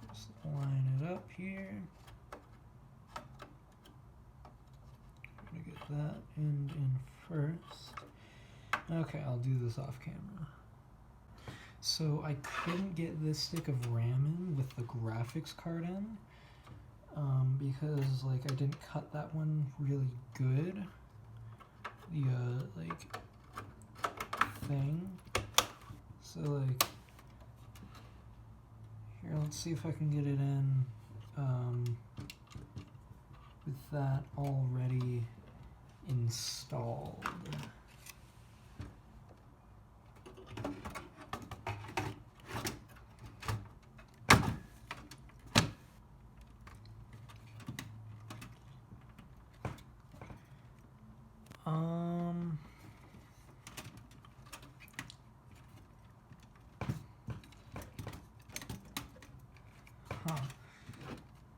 Let's just line it up here. I'm gonna get that end in first. Okay, I'll do this off camera. So I couldn't get this stick of RAM in with the graphics card in, because like I didn't cut that one really good. The like thing. So like here, let's see if I can get it in with that already installed.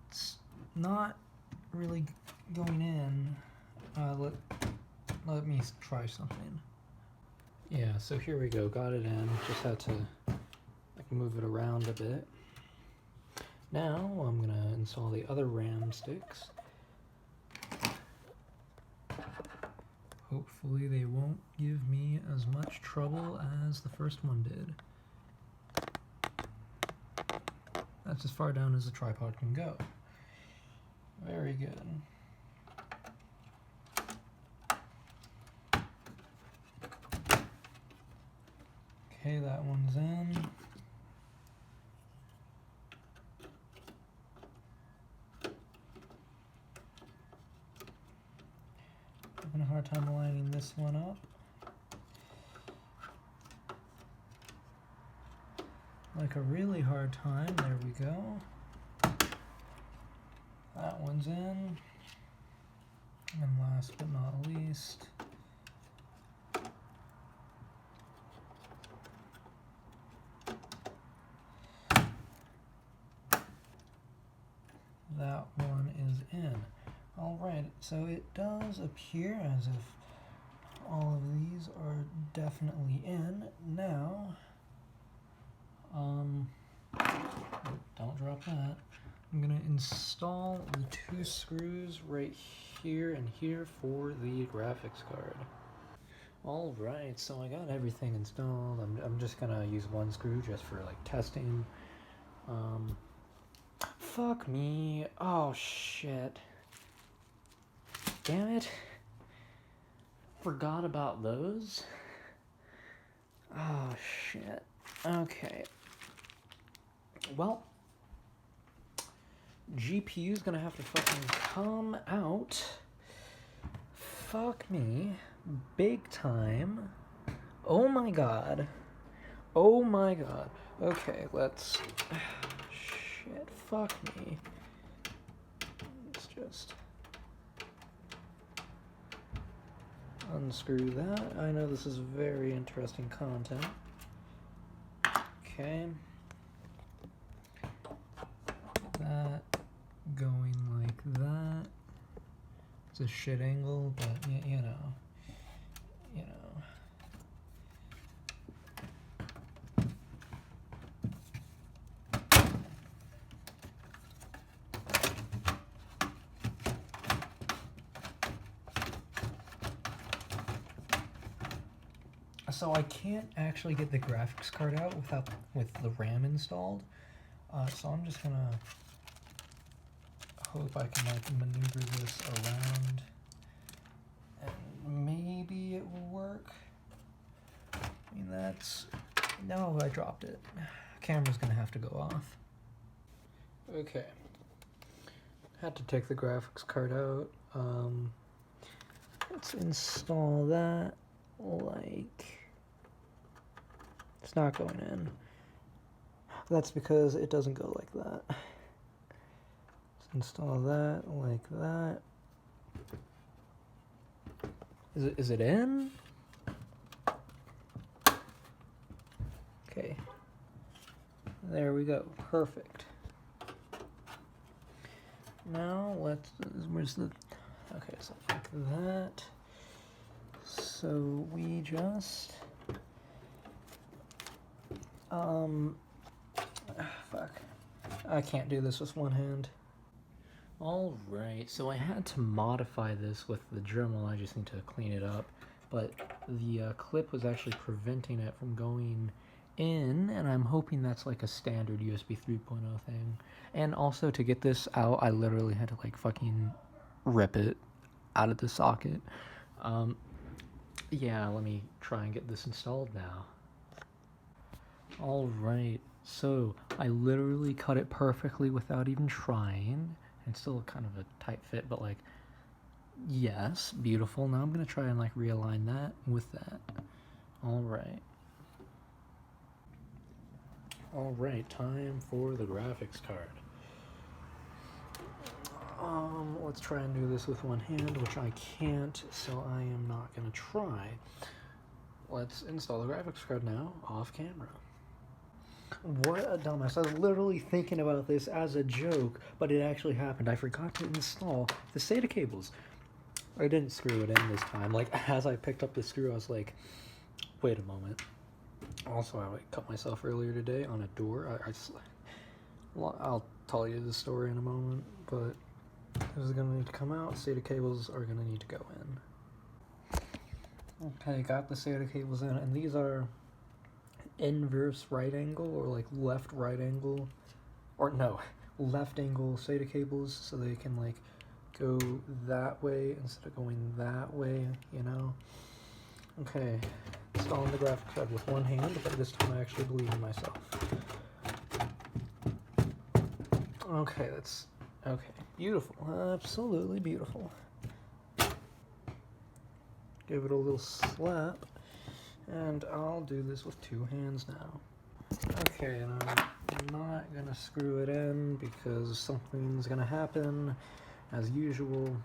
It's not really going in. Let me try something. Yeah, so here we go. Got it in. Just had to like move it around a bit. Now I'm gonna install the other RAM sticks. Hopefully they won't give me as much trouble as the first one did. That's as far down as the tripod can go. Very good. Okay, that one's in. Having a hard time lining this one up. Like a really hard time. There we go. That one's in. And last but not least, that one is in. Alright, so it does appear as if all of these are definitely in. Now, don't drop that. I'm gonna install the two screws right here and here for the graphics card. Alright, so I got everything installed. I'm just gonna use one screw just for like testing. Fuck me. Oh shit. Damn it. Forgot about those. Oh shit. Okay. Well, GPU's gonna have to fucking come out. Fuck me. Big time. Oh my god. Oh my god. Okay, let's... Shit, fuck me. Let's just... unscrew that. I know this is very interesting content. Okay. That going like that. It's a shit angle, but you know. So I can't actually get the graphics card out with the RAM installed. So I'm just gonna hope I can like maneuver this around and maybe it will work. I mean no, I dropped it. Camera's gonna have to go off. Okay. Had to take the graphics card out. Let's install that. Like, it's not going in. That's because it doesn't go like that. Let's install that like that. Is it in? Okay. There we go. Perfect. Now where's the... Okay, so like that. So we just... fuck. I can't do this with one hand. Alright, so I had to modify this with the Dremel. I just need to clean it up. But the clip was actually preventing it from going in, and I'm hoping that's like a standard USB 3.0 thing. And also to get this out, I literally had to like fucking rip it out of the socket. Yeah, let me try and get this installed now. Alright, so I literally cut it perfectly without even trying. It's still kind of a tight fit, but like, yes, beautiful. Now I'm gonna try and like realign that with that. Alright. Alright, time for the graphics card. Let's try and do this with one hand, which I can't, so I am not gonna try. Let's install the graphics card now, off camera. What a dumbass. I was literally thinking about this as a joke, but it actually happened. I forgot to install the SATA cables. I didn't screw it in this time. Like, as I picked up the screw, I was like, wait a moment. Also, I cut myself earlier today on a door. I'll tell you the story in a moment, but this is gonna need to come out. SATA cables are gonna need to go in. Okay, got the SATA cables in, and these are inverse right angle, or like left right angle, or no, left angle SATA cables, so they can like go that way instead of going that way, you know? Okay, installing the graphics card with one hand, but this time I actually believe in myself. Okay, okay, beautiful, absolutely beautiful. Give it a little slap, and I'll do this with two hands now. Okay, and I'm not gonna screw it in because something's gonna happen, as usual.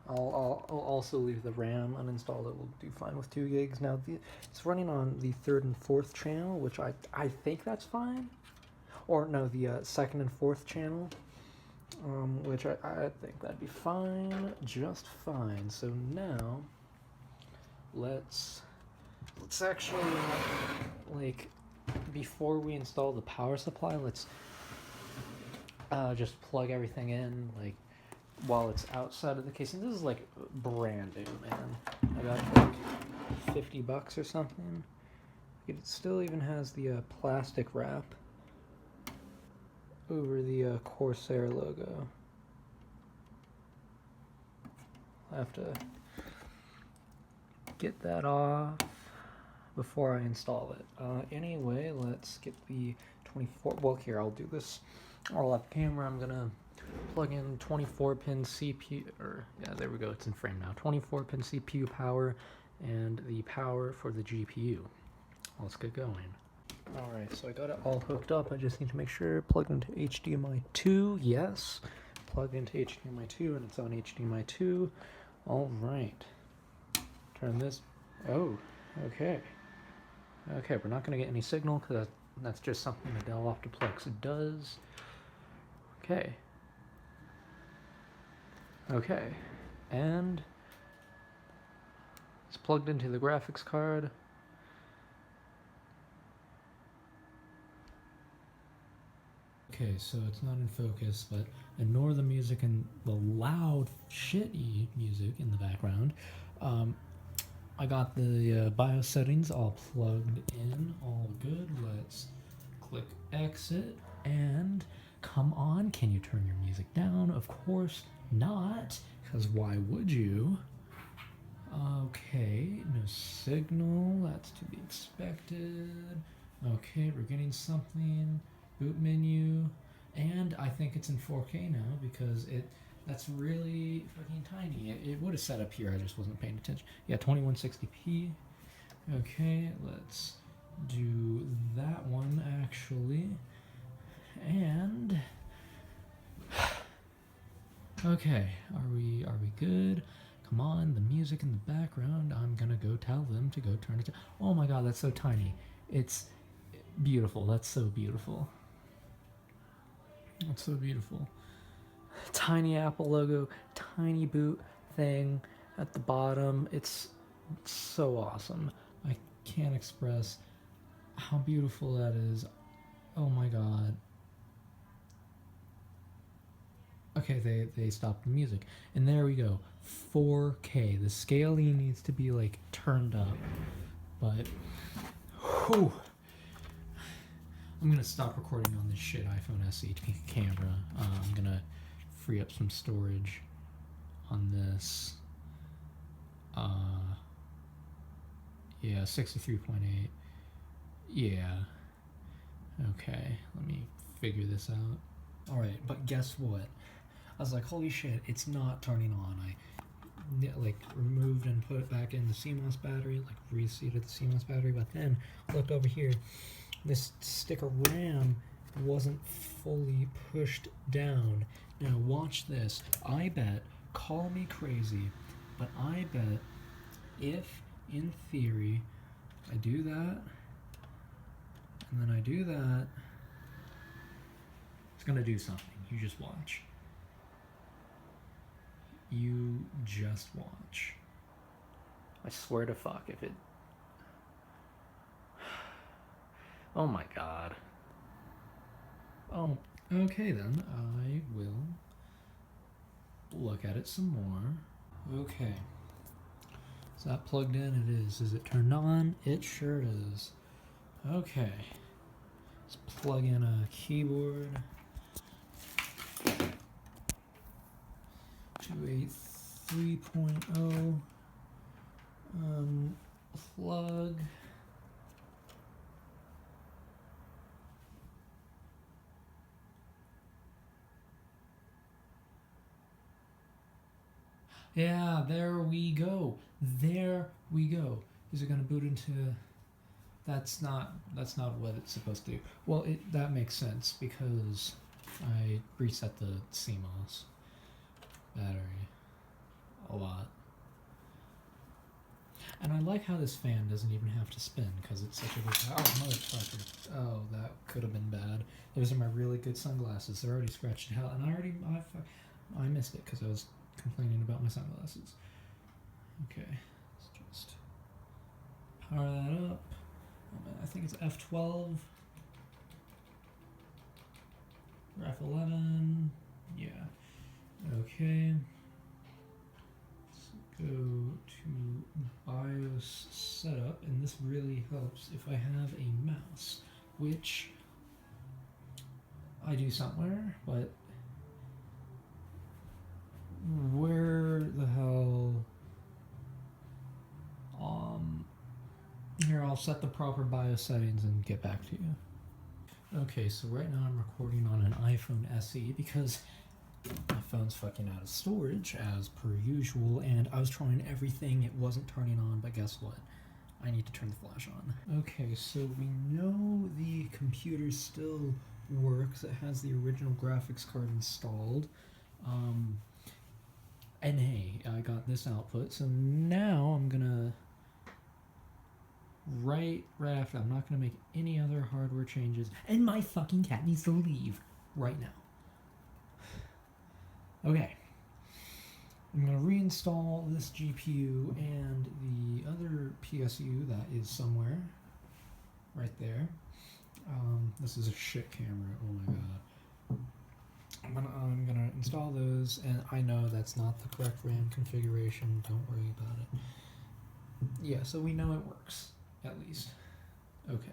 I'll also leave the RAM uninstalled. It will do fine with 2 gigs. Now, it's running on the 3rd and 4th channel, which I think that's fine. Or no, the 2nd and 4th channel, which I think that'd be fine, just fine. So now, let's actually, like, before we install the power supply, let's just plug everything in, like, while it's outside of the case. And this is like brand new, man. I got it like $50 or something. It still even has the plastic wrap over the Corsair logo. I have to get that off before I install it. Anyway, let's get the 24. Well, here, I'll do this I'll have camera. I'm gonna plug in 24-pin CPU, or yeah, there we go. It's in frame now. 24-pin CPU power and the power for the GPU. Let's get going. All right, so I got it all hooked up. I just need to make sure plugged into HDMI 2. Yes, plugged into HDMI 2, and it's on HDMI 2. All right. Turn this. Oh, okay. Okay, we're not gonna get any signal because that's just something the Dell OptiPlex does. Okay. Okay, and it's plugged into the graphics card. Okay, so it's not in focus, but ignore the music and the loud, shitty music in the background. I got the BIOS settings all plugged in, all good. Let's click exit, and come on, can you turn your music down? Of course not, because why would you? Okay, no signal, that's to be expected. Okay, we're getting something. Boot menu, and I think it's in 4K now because that's really fucking tiny. It would have set up here, I just wasn't paying attention. Yeah, 2160p. Okay, let's do that one actually. And okay, are we good? Come on, the music in the background. I'm gonna go tell them to go turn it down. Oh my god, that's so tiny. It's beautiful. That's so beautiful. That's so beautiful. Tiny Apple logo, tiny boot thing at the bottom. It's so awesome. I can't express how beautiful that is. Oh my god. Okay, they stopped the music. And there we go. 4K. The scaling needs to be like turned up. But whew. I'm gonna stop recording on this shit iPhone SE camera. I'm gonna free up some storage on this. Yeah, 63.8. Yeah. Okay, let me figure this out. Alright, but guess what? I was like, holy shit, it's not turning on. I like removed and put it back in the CMOS battery, like reseated the CMOS battery, but then looked over here. This stick of RAM wasn't fully pushed down. Now watch this. I bet, call me crazy, but I bet if, in theory, I do that, and then I do that, it's gonna do something. You just watch. You just watch. I swear to fuck if it... Oh my god. Oh, okay then. I will look at it some more. Okay. Is that plugged in? It is. Is it turned on? It sure is. Okay. Let's plug in a keyboard. 283.0. Plug. Yeah, there we go. There we go. Is it gonna boot into... That's not what it's supposed to do. Well, that makes sense because I reset the CMOS battery a lot. And I like how this fan doesn't even have to spin because it's such a good... Oh, motherfucker. Oh, that could have been bad. Those are my really good sunglasses. They're already scratched to hell. And I missed it because I was complaining about my sunglasses. Okay, let's just power that up. I think it's F12. Ref 11. Yeah. Okay. Let's go to BIOS setup, and this really helps if I have a mouse, which I do somewhere, but where the hell? Here, I'll set the proper BIOS settings and get back to you. Okay, so right now I'm recording on an iPhone SE because my phone's fucking out of storage as per usual, and I was trying everything, it wasn't turning on, but guess what? I need to turn the flash on. Okay, so we know the computer still works. It has the original graphics card installed. And hey, I got this output, so now I'm gonna right after, I'm not gonna make any other hardware changes, and my fucking cat needs to leave right now. Okay, I'm gonna reinstall this GPU and the other PSU that is somewhere right there. This is a shit camera, oh my god. I'm gonna install those, and I know that's not the correct RAM configuration, don't worry about it. Yeah, so we know it works, at least. Okay.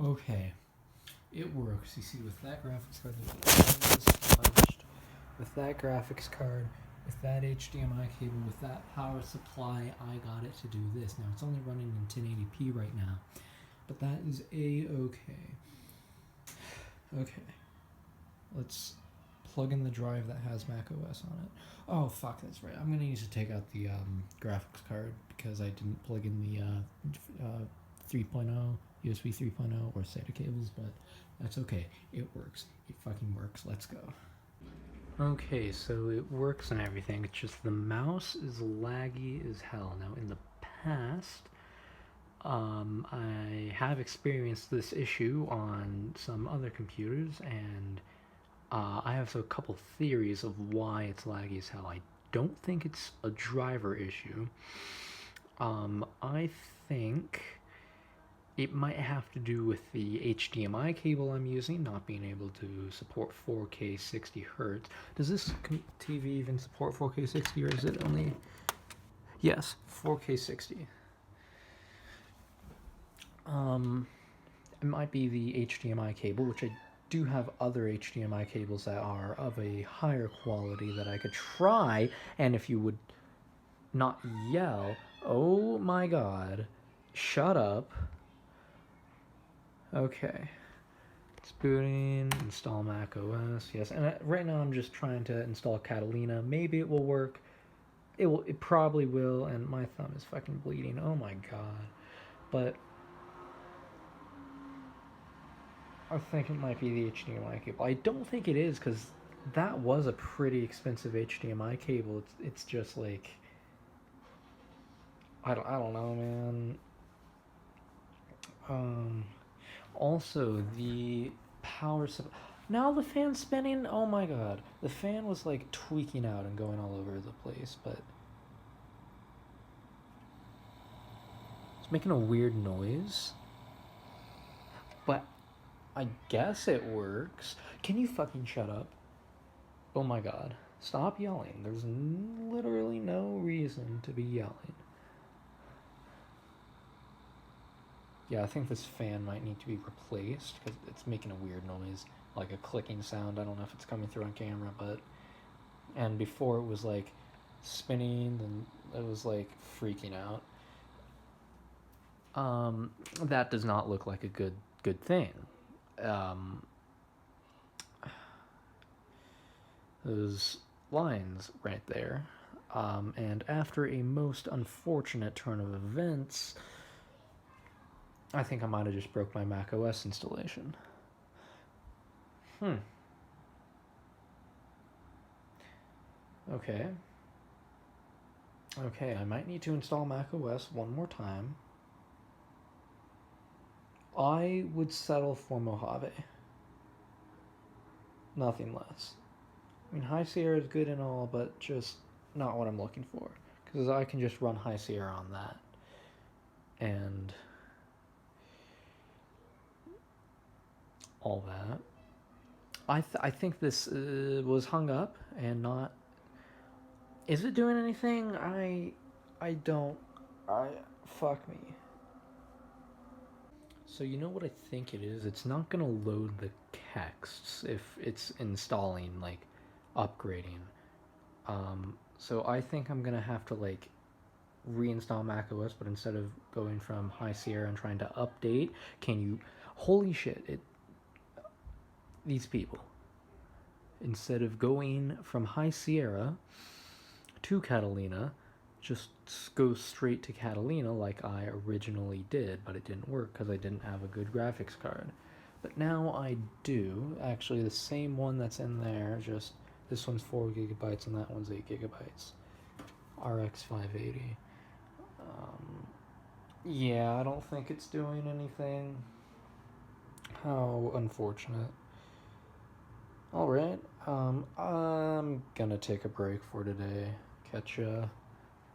Okay. It works. You see, with that graphics card, with that graphics card, with that HDMI cable, with that power supply, I got it to do this. Now, it's only running in 1080p right now, but that is a-okay. Okay. Let's plug in the drive that has macOS on it. Oh, fuck, that's right. I'm going to need to take out the graphics card because I didn't plug in the 3.0, USB 3.0 or SATA cables, but that's okay. It works. It fucking works. Let's go. Okay, so it works and everything. It's just the mouse is laggy as hell. Now, in the past, I have experienced this issue on some other computers, and I have a couple theories of why it's laggy as hell. I don't think it's a driver issue. I think it might have to do with the HDMI cable I'm using not being able to support 4K 60 Hertz. Does this TV even support 4K 60, or is it only... Yes, 4K 60. It might be the HDMI cable, which I do have other HDMI cables that are of a higher quality that I could try, and if you would not yell, oh my god, shut up. Okay. It's booting, install Mac OS, yes, and right now I'm just trying to install Catalina. Maybe it will work. It probably will, and my thumb is fucking bleeding, oh my god. But I think it might be the HDMI cable. I don't think it is, because that was a pretty expensive HDMI cable. It's just like, I don't know, man. Also, the power supply. Now the fan's spinning. Oh my god, the fan was like tweaking out and going all over the place, but it's making a weird noise. But I guess it works. Can you fucking shut up? Oh my god. Stop yelling. There's literally no reason to be yelling. Yeah, I think this fan might need to be replaced because it's making a weird noise, like a clicking sound. I don't know if it's coming through on camera, but... And before it was like spinning, and it was like freaking out. That does not look like a good thing. Those lines right there. And after a most unfortunate turn of events, I think I might have just broke my Mac OS installation. Okay. Okay, I might need to install Mac OS one more time. I would settle for Mojave. Nothing less. I mean, High Sierra is good and all, but just not what I'm looking for. Because I can just run High Sierra on that. And all that. I think this was hung up and not... Is it doing anything? Fuck me. So you know what I think it is? It's not gonna load the texts if it's installing, like, upgrading. So I think I'm gonna have to, like, reinstall macOS, but instead of going from High Sierra and trying to update, can you... Holy shit, these people, instead of going from High Sierra to Catalina, just go straight to Catalina like I originally did, but it didn't work because I didn't have a good graphics card. But now I do. Actually, the same one that's in there, just this one's 4 gigabytes and that one's 8 gigabytes. RX 580. Yeah, I don't think it's doing anything. How unfortunate. Alright, I'm gonna take a break for today. Catch ya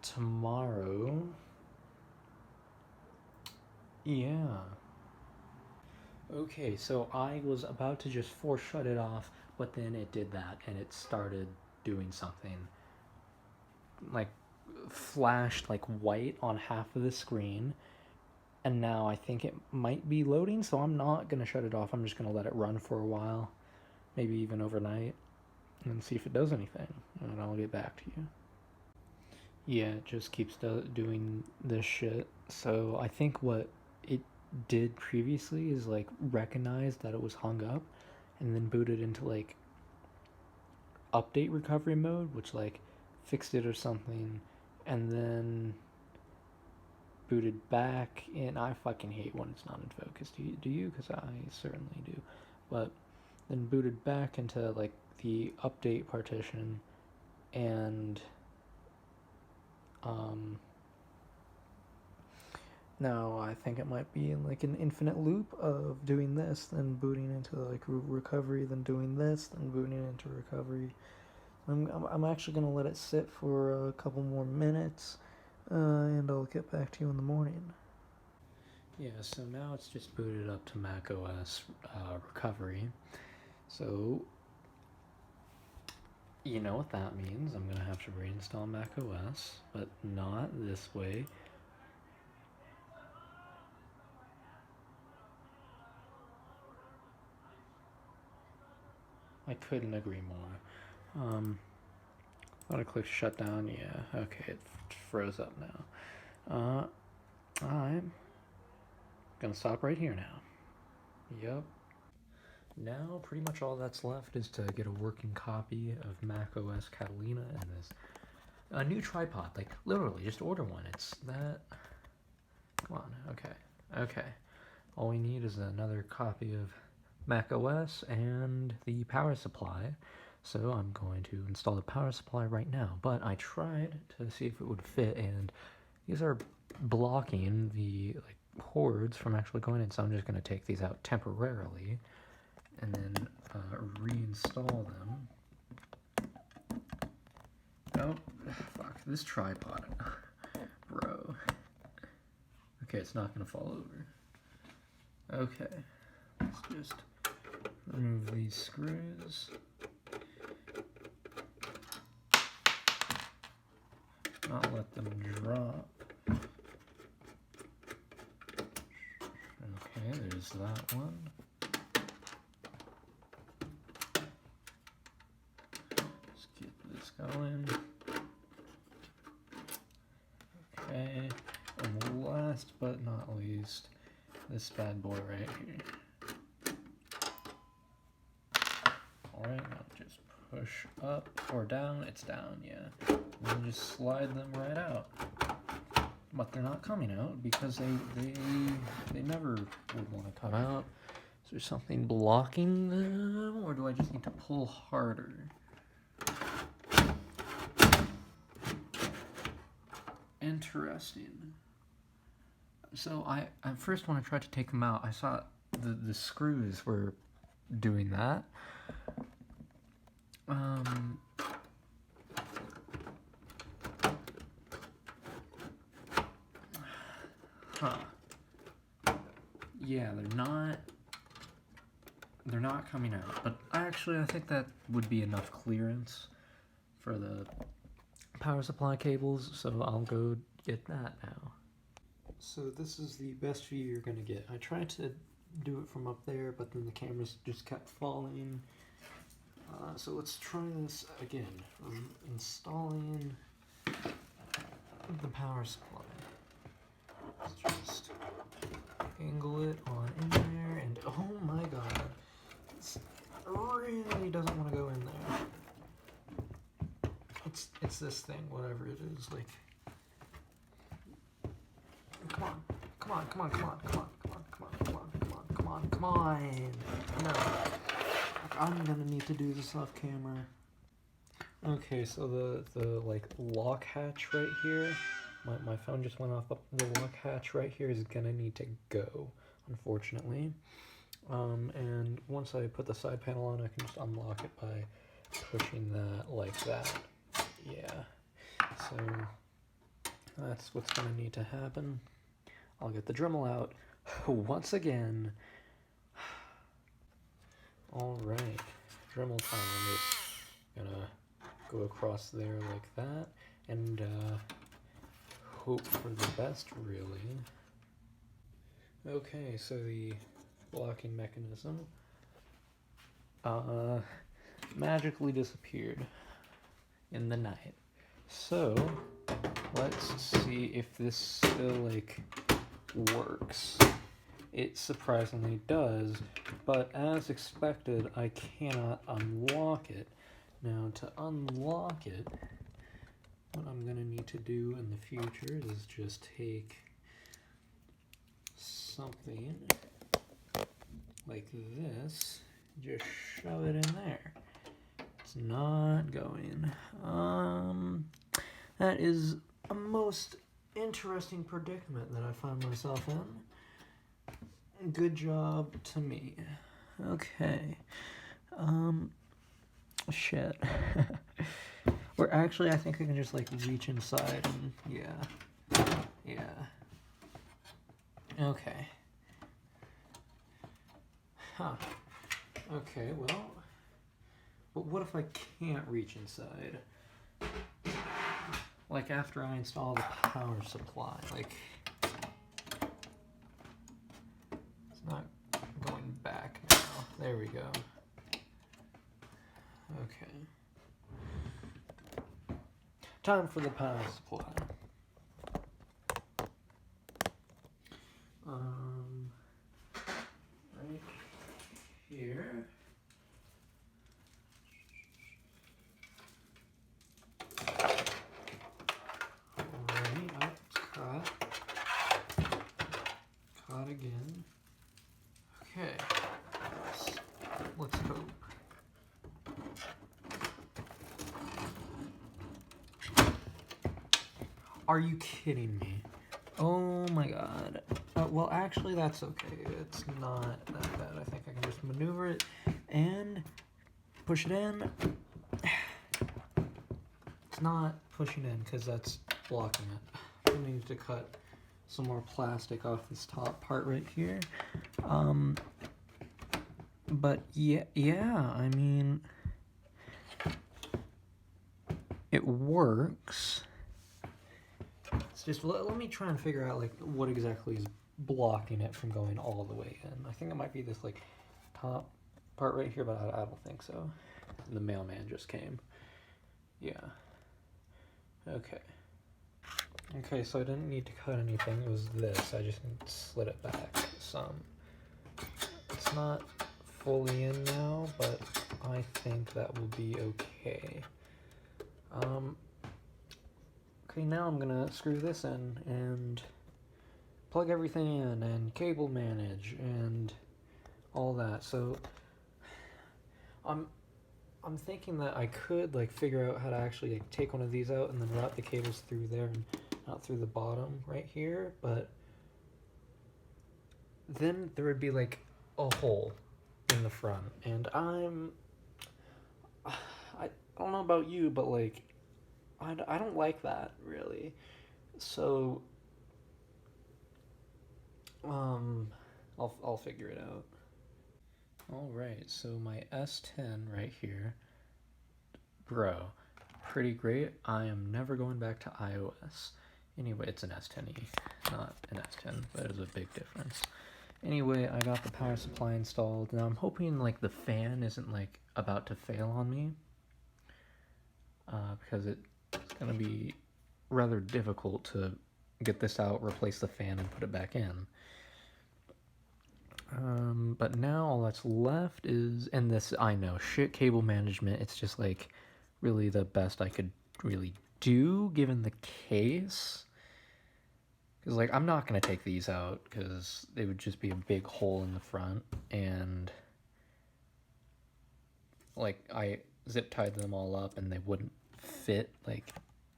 tomorrow. Yeah. Okay, so I was about to just force shut it off, but then it did that and it started doing something. Like, flashed like white on half of the screen, and now I think it might be loading, so I'm not gonna shut it off. I'm just gonna let it run for a while, maybe even overnight, and see if it does anything, and I'll get back to you. Yeah, it just keeps doing this shit. So I think what it did previously is like recognize that it was hung up and then booted into like update recovery mode, which like fixed it or something, and then booted back in. I fucking hate when it's not in focus. Do you? Because I certainly do. But then booted back into like the update partition, and now I think it might be in like an infinite loop of doing this, then booting into like recovery, then doing this, then booting into recovery. I'm actually gonna let it sit for a couple more minutes, and I'll get back to you in the morning. Yeah, so now it's just booted up to Mac OS recovery. So you know what that means. I'm gonna have to reinstall Mac OS, but not this way. I couldn't agree more. Thought I clicked shutdown. Yeah, okay, it froze up now. I'm gonna stop right here now. Yep. Now pretty much all that's left is to get a working copy of Mac OS Catalina and a new tripod. Like literally, just order one. It's that. Come on. Okay. All we need is another copy of Mac OS and the power supply. So I'm going to install the power supply right now. But I tried to see if it would fit, and these are blocking the like cords from actually going in. So I'm just going to take these out temporarily and then reinstall them. Oh, fuck, this tripod. Bro. Okay, it's not going to fall over. Okay, let's just remove these screws. Not let them drop. Okay, there's that one. Let's get this going. Okay, and last but not least, this bad boy right here. Alright, now just push up or down. It's down, yeah. And then just slide them right out. But they're not coming out because they never would want to come out. Is there something blocking them, or do I just need to pull harder? Interesting. So I first when I tried to take them out, I saw the screws were doing that. Yeah, they're not coming out, but actually I think that would be enough clearance for the power supply cables, so I'll go get that now. So this is the best view you're gonna get. I tried to do it from up there, but then the cameras just kept falling. So let's try this again. Installing the power supply. Let's just angle it on in there and Oh my god. It really doesn't want to go in there. It's this thing, whatever it is, like. Come on. Come on, come on, come on, come on, come on, come on, come on, come on, come on, come on. No. I'm gonna need to do this off camera. Okay, so the like lock hatch right here, my phone just went off, but the lock hatch right here is gonna need to go, unfortunately. And once I put the side panel on, I can just unlock it by pushing that like that. Yeah, so that's what's gonna need to happen. I'll get the Dremel out once again. Alright, Dremel time. Just gonna go across there like that and hope for the best, really. Okay, so the blocking mechanism magically disappeared in the night. So let's see if this still like works. It surprisingly does, but as expected, I cannot unlock it. Now, to unlock it, what I'm gonna need to do in the future is just take something like this, just shove it in there. It's not going. That is a most interesting predicament that I find myself in. Good job to me. Okay. Shit. Or actually, I think I can just like reach inside and yeah. Okay. Huh. Okay, well. But what if I can't reach inside? Like after I install the power supply, like. It's not going back now. There we go. Okay. Time for the power supply. Right here. Alright, oh, it's caught. Caught again. Okay. Let's hope. Are you kidding me? Oh my god. Well, actually, that's okay. It's not that bad. I think I can just maneuver it and push it in. It's not pushing in because that's blocking it. I need to cut some more plastic off this top part right here. But yeah, I mean, it works. It's just, let me try and figure out like what exactly is blocking it from going all the way in. I think it might be this like top part right here, but I don't think so. The mailman just came. Yeah. Okay. Okay, so I didn't need to cut anything. It was this. I just slid it back some. It's not fully in now, but I think that will be okay. Okay, now I'm gonna screw this in and plug everything in and cable manage and all that. So I'm thinking that I could like figure out how to actually like take one of these out and then route the cables through there and not through the bottom right here, but then there would be like a hole in the front, and I don't know about you, but like I don't like that really. So I'll figure it out. All right, so my S10 right here, bro, pretty great. I am never going back to iOS. Anyway, it's an S10e, not an S10, but there's a big difference. Anyway, I got the power supply installed. Now I'm hoping like the fan isn't like about to fail on me, because it's gonna be rather difficult to get this out, replace the fan, and put it back in. But now all that's left is, and this, I know, shit cable management, it's just like really the best I could really do given the case. Because like I'm not going to take these out because they would just be a big hole in the front, and like I zip tied them all up and they wouldn't fit like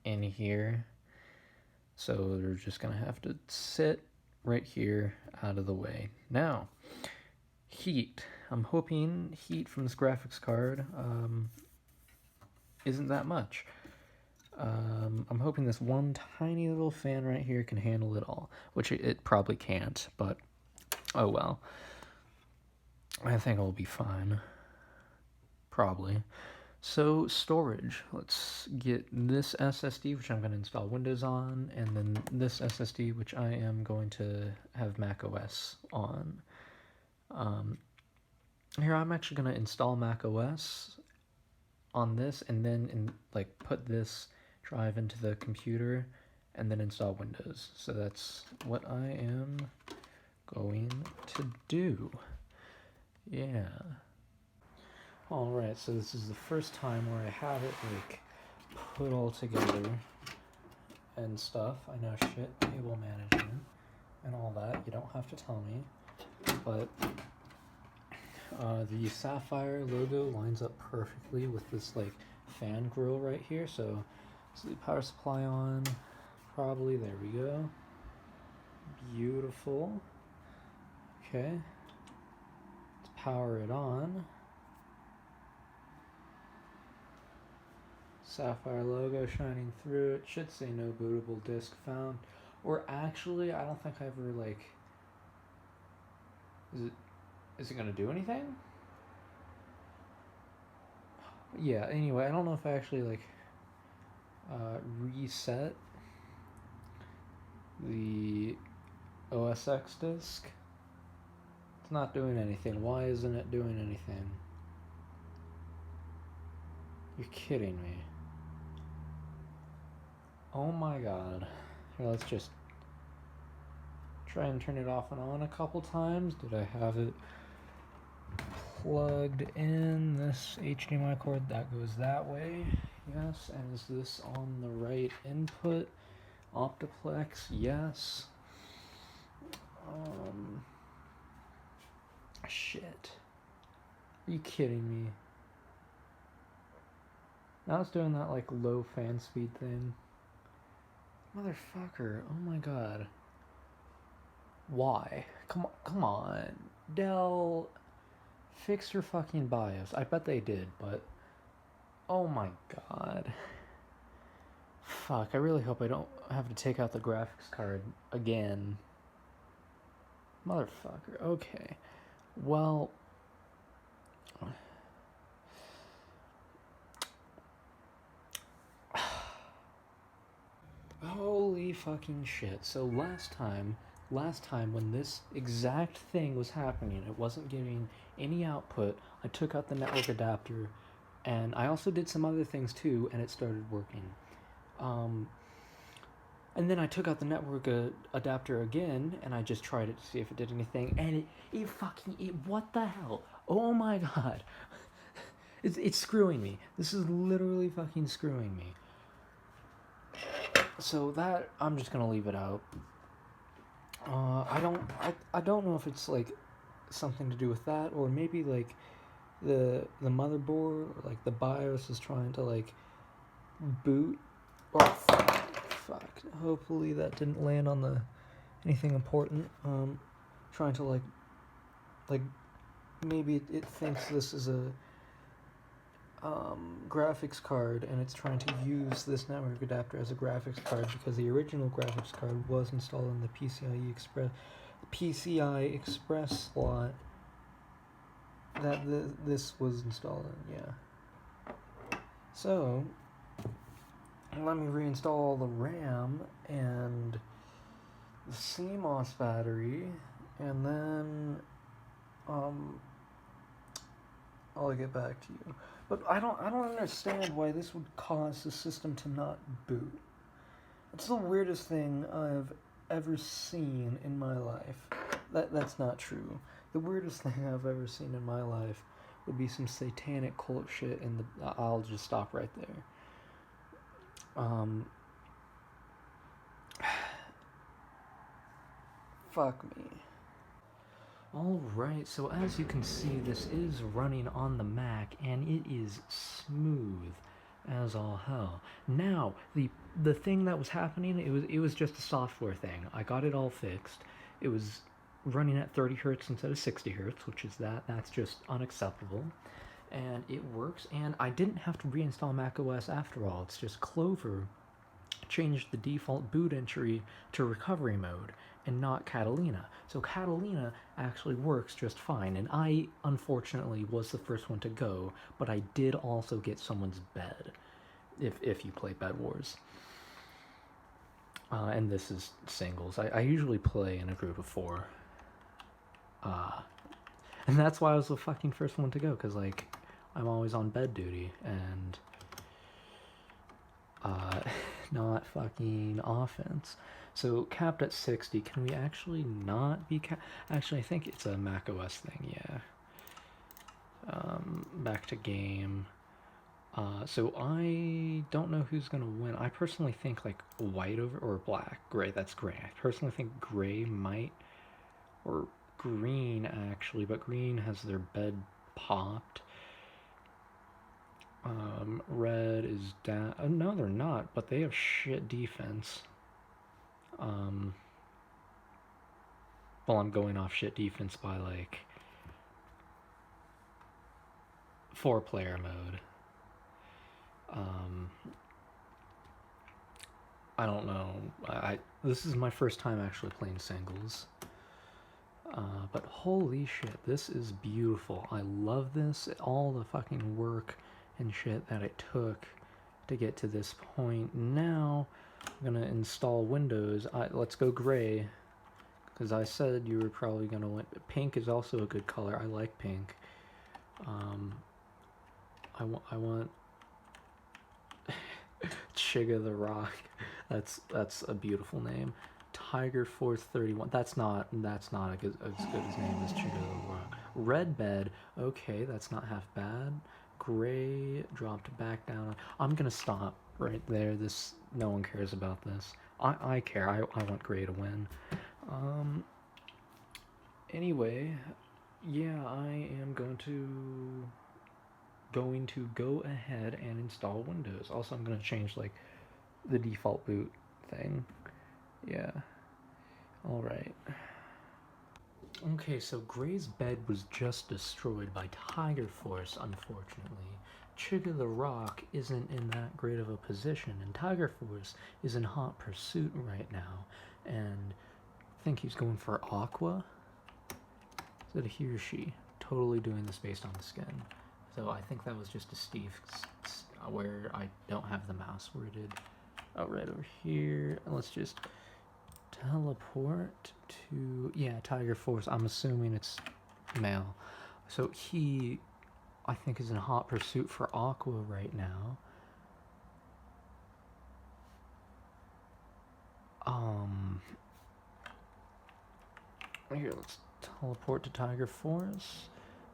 in here. So they're just going to have to sit right here out of the way. Now, heat. I'm hoping heat from this graphics card isn't that much. I'm hoping this one tiny little fan right here can handle it all, which it probably can't, but oh well. I think I'll be fine. Probably. So storage, let's get this SSD, which I'm going to install Windows on, and then this SSD, which I am going to have Mac OS on. Here I'm actually going to install Mac OS on this, and then put this drive into the computer, and then install Windows. So that's what I am going to do. Yeah. Alright, so this is the first time where I have it like put all together and stuff. I know shit, cable management and all that. You don't have to tell me. But the Sapphire logo lines up perfectly with this like fan grill right here. So the power supply on, probably, there we go. Beautiful. Okay. Let's power it on. Sapphire logo shining through. It should say no bootable disk found. Or actually, I don't think I ever like... Is it gonna do anything? Yeah, anyway, I don't know if I actually like reset the OS X disk. It's not doing anything. Why isn't it doing anything? You're kidding me. Oh my god. Here, let's just try and turn it off and on a couple times. Did I have it plugged in? This HDMI cord that goes that way? Yes. And is this on the right input? OptiPlex? Yes. Shit. Are you kidding me? Now it's doing that like low fan speed thing. Motherfucker, oh my god. Why? Come on. Dell, fix your fucking BIOS. I bet they did, but oh my god. Fuck, I really hope I don't have to take out the graphics card again. Motherfucker, okay. Well, holy fucking shit. So last time when this exact thing was happening, it wasn't giving any output, I took out the network adapter, and I also did some other things too, and it started working. And then I took out the network adapter again, and I just tried it to see if it did anything, and what the hell? Oh my god. It's screwing me. This is literally fucking screwing me. So that, I'm just gonna leave it out. I don't know if it's like something to do with that, or maybe like the motherboard, or like the BIOS is trying to like boot. Oh fuck. Hopefully that didn't land on anything important. Trying to like maybe it thinks this is a graphics card, and it's trying to use this network adapter as a graphics card because the original graphics card was installed in the PCI Express slot that this was installed in. Yeah. So let me reinstall all the RAM and the CMOS battery, and then I'll get back to you. But I don't understand why this would cause the system to not boot. It's the weirdest thing I've ever seen in my life. That's not true. The weirdest thing I've ever seen in my life would be some satanic cult shit in the... I'll just stop right there. Fuck me. Alright, so as you can see, this is running on the Mac, and it is smooth as all hell. Now, the thing that was happening, it was just a software thing. I got it all fixed. It was running at 30 hertz instead of 60 hertz, which is that's just unacceptable. And it works, and I didn't have to reinstall macOS after all. It's just Clover changed the default boot entry to recovery mode and not Catalina. So Catalina actually works just fine, and I unfortunately was the first one to go, but I did also get someone's bed, if you play Bed Wars. And this is singles. I usually play in a group of 4. And that's why I was the fucking first one to go, because, like, I'm always on bed duty, and not fucking offense. So capped at 60. Can we actually not be actually, I think it's a macOS thing. Yeah. Back to game. So I don't know who's gonna win. I personally think like white over or black, gray. That's gray. I personally think gray might, or green actually, but green has their bed popped. Red is down. Oh, no, they're not, but they have shit defense. Well, I'm going off shit defense by like 4-player mode. I don't know. This is my first time actually playing singles. But holy shit, this is beautiful. I love this. All the fucking work and shit that it took to get to this point. Now I'm gonna install Windows. Let's go gray, because I said you were probably gonna win. Pink is also a good color. I like pink. I want Chiga the Rock. That's a beautiful name. Tiger Force 31. That's not as good as name as Chiga the Rock. Red Bed. Okay, that's not half bad. Gray dropped back down. I'm gonna stop right there. No one cares about this. I care. I want gray to win. Anyway, yeah, I am going to go ahead and install Windows. Also, I'm gonna change like the default boot thing. Yeah. All right. Okay, so Gray's bed was just destroyed by Tiger Force, unfortunately. Chiga the Rock isn't in that great of a position, and Tiger Force is in hot pursuit right now, and I think he's going for Aqua. Is it a he or she? Totally doing this based on the skin. So I think that was just a Steve, where I don't have the mouse worded. Oh, right over here. Let's just teleport to, yeah, Tiger Force. I'm assuming it's male. So he, I think, is in hot pursuit for Aqua right now. Here, let's teleport to Tiger Force.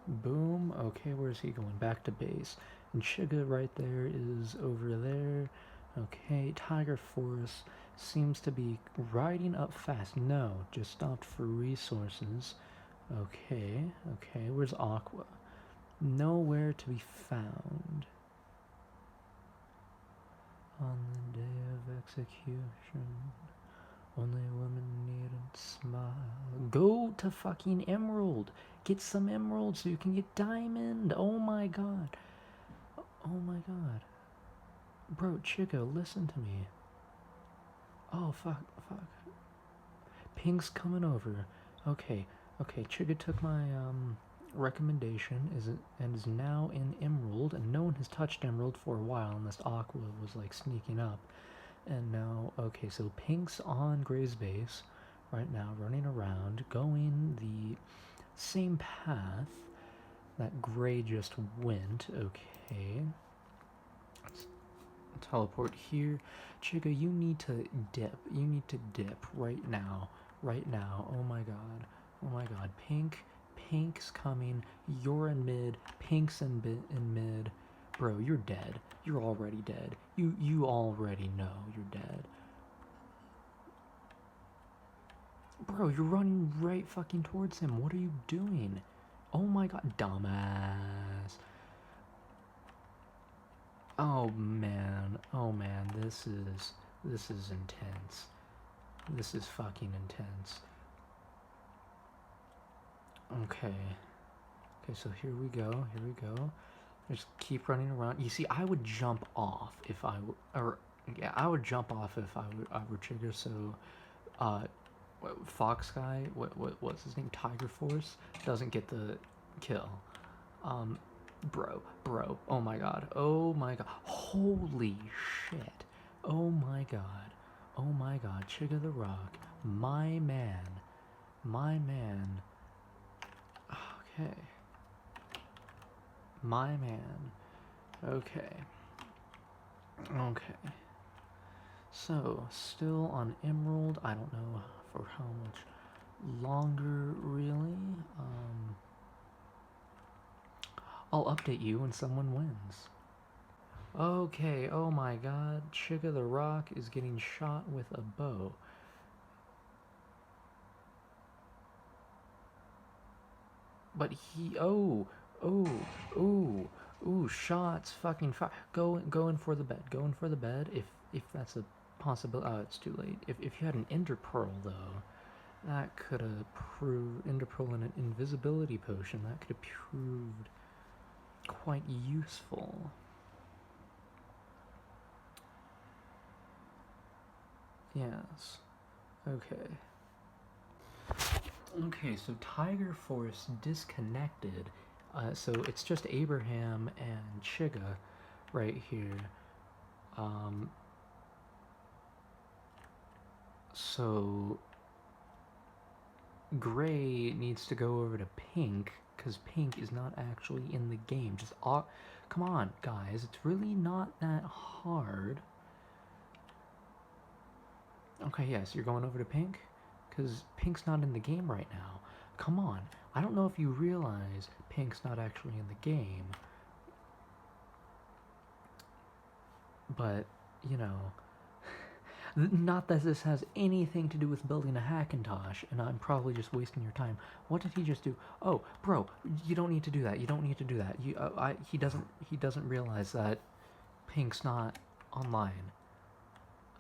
Boom. Okay, where's he going? Back to base. And Chiga right there is over there. Okay, Tiger Force seems to be riding up fast. No, just stopped for resources. Okay, where's Aqua? Nowhere to be found. On the day of execution, only women needn't smile. Go to fucking Emerald. Get some Emerald so you can get Diamond. Oh my god. Oh my god. Bro, Chico, listen to me. Oh, fuck. Pink's coming over. Okay, Chica took my, recommendation, and is now in Emerald, and no one has touched Emerald for a while, unless Aqua was, like, sneaking up. And now, okay, so Pink's on Gray's base right now, running around, going the same path that Gray just went. Okay. Let's teleport here. Chica, you need to dip. You need to dip right now. Oh my god. Pink Pink's coming. You're in mid. Pink's in mid. Bro, you're dead. You're already dead. You already know you're dead. Bro, you're running right fucking towards him. What are you doing? Oh my god, dumbass. Oh man, this is intense. This is fucking intense. Okay, so here we go. Just keep running around. You see, I would jump off if I would jump off if I were Trigger. So, Fox guy, what's his name? Tiger Force doesn't get the kill. Bro, oh my god, holy shit, oh my god, Chigga the Rock, my man, okay, my man, okay, so, still on Emerald, I don't know for how much longer, really, I'll update you when someone wins. Okay, oh my god, Chigga the Rock is getting shot with a bow. But he, shots, fucking fire. Go in for the bed, if that's a possible. Oh, it's too late. If you had an Ender Pearl, though, that could have proved, Ender Pearl and an invisibility potion, that could have proved quite useful. Yes. Okay, so Tiger Force disconnected. So it's just Abraham and Chigga right here. So Gray needs to go over to Pink, because Pink is not actually in the game. Just come on, guys, it's really not that hard. Okay, yes, you're going over to Pink? Because Pink's not in the game right now. Come on, I don't know if you realize Pink's not actually in the game. But, you know, not that this has anything to do with building a Hackintosh, and I'm probably just wasting your time. What did he just do? Oh, bro, you don't need to do that. He doesn't realize that Pink's not online.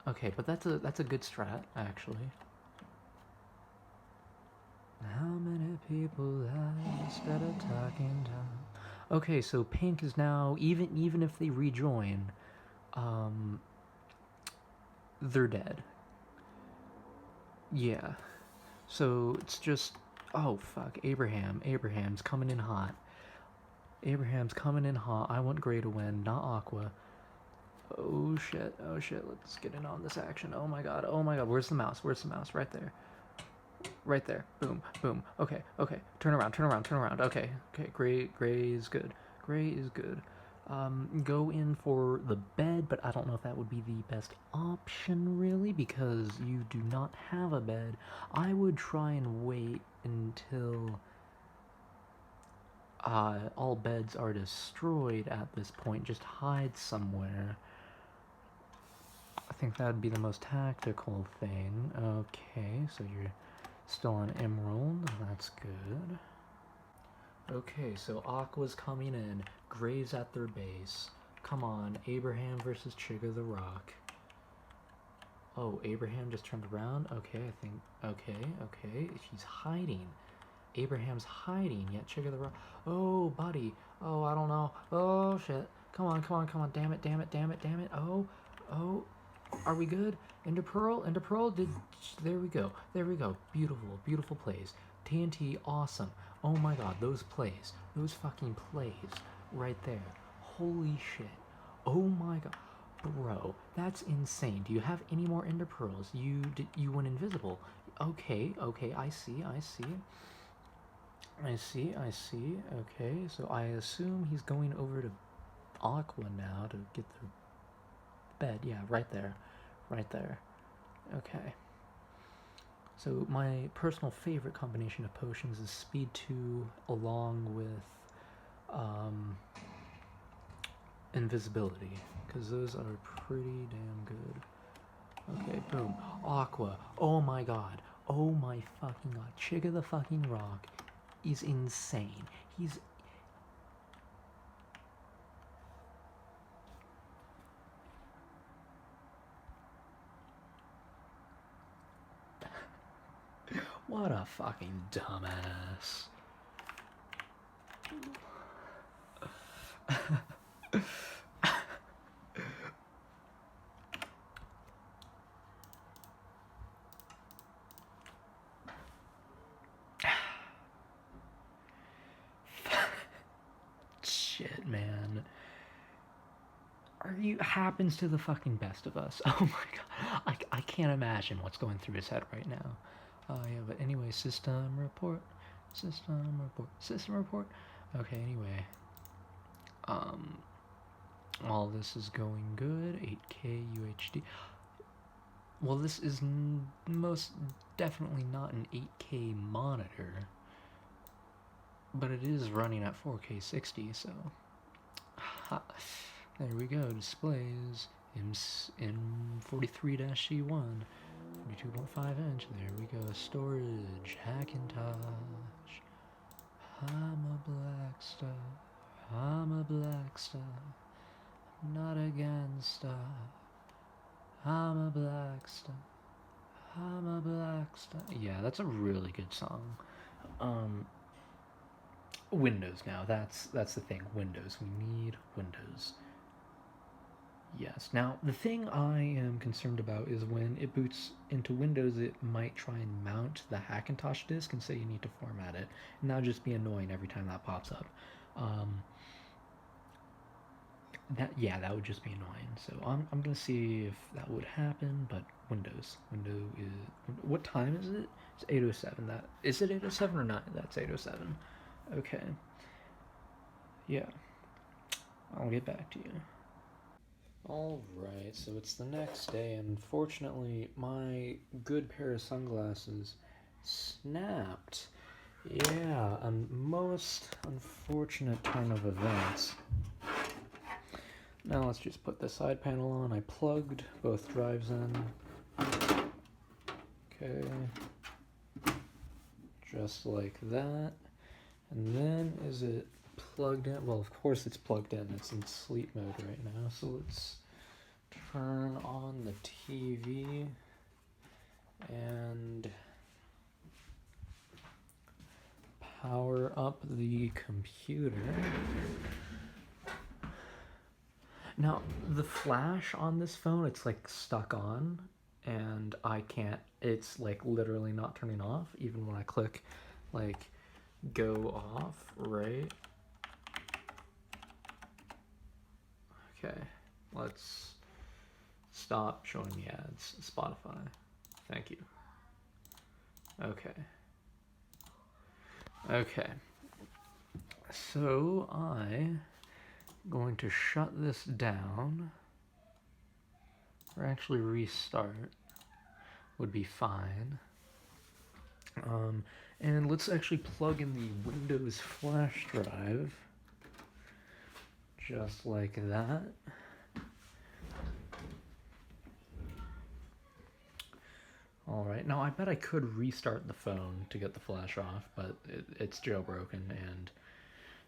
Okay, but that's a good strat, actually. How many people instead of talking to? Okay, so Pink is now, even if they rejoin, they're dead. Yeah. So it's just, oh fuck, Abraham's coming in hot. I want Gray to win, not Aqua. Oh shit, let's get in on this action. Oh my god, where's the mouse? Right there, boom, okay, turn around, okay, Gray is good. Go in for the bed, but I don't know if that would be the best option, really, because you do not have a bed. I would try and wait until all beds are destroyed at this point. Just hide somewhere. I think that would be the most tactical thing. Okay, so you're still on Emerald. That's good. Okay, so Aqua's coming in. Gray's at their base. Come on, Abraham versus Chigga the Rock. Oh, Abraham just turned around? Okay, I think... Okay. She's hiding. Abraham's hiding, yet Chigga the Rock... Oh, buddy. Oh, I don't know. Oh, shit. Come on. Damn it. Oh. Are we good? Ender Pearl? There we go. Beautiful plays. TNT, awesome. Oh my god, those fucking plays right there. Holy shit. Oh my god. Bro, that's insane. Do you have any more Ender Pearls? You went invisible. Okay, I see. Okay, so I assume he's going over to Aqua now to get the bed. Yeah, right there. Okay. So my personal favorite combination of potions is Speed 2 along with Invisibility, because those are pretty damn good. Okay, boom. Aqua. Oh my god. Oh my fucking god. Chick of the fucking Rock is insane. He's... What a fucking dumbass. Shit, man. Happens to the fucking best of us. Oh my god. I can't imagine what's going through his head right now. Yeah, but anyway, system report. System report. System report. Okay, anyway. All this is going good. 8K UHD. Well, this is most definitely not an 8K monitor, but it is running at 4K 60, so there we go. Displays M43-C1, 42.5 inch. There we go. Storage, Hackintosh. I'm a black star. I'm a black star. Not against star. I'm a black star. I'm a black star. Yeah, that's a really good song. Windows now. That's the thing. Windows. We need Windows. Yes. Now, the thing I am concerned about is when it boots into Windows, it might try and mount the Hackintosh disk and say you need to format it. And that'll just be annoying every time that pops up. That would just be annoying. So I'm gonna see if that would happen. But Windows is... What time is it? It's 8:07. Is it 8:07 or not? That's 8:07. Okay. Yeah. I'll get back to you. Alright, so it's the next day, and fortunately my good pair of sunglasses snapped. Yeah, a most unfortunate turn of events. Now let's just put the side panel on. I plugged both drives in. Okay. Just like that. And then is it plugged in? Well, of course it's plugged in. It's in sleep mode right now. So let's turn on the TV and power up the computer. Now, the flash on this phone, it's like stuck on, and I can't, it's like literally not turning off, even when I click like go off, right? Okay, let's stop showing the ads. Spotify, thank you. Okay, so I'm going to shut this down, or actually restart would be fine. And let's actually plug in the Windows flash drive, just like that. Alright, now I bet I could restart the phone to get the flash off, but it's jailbroken, and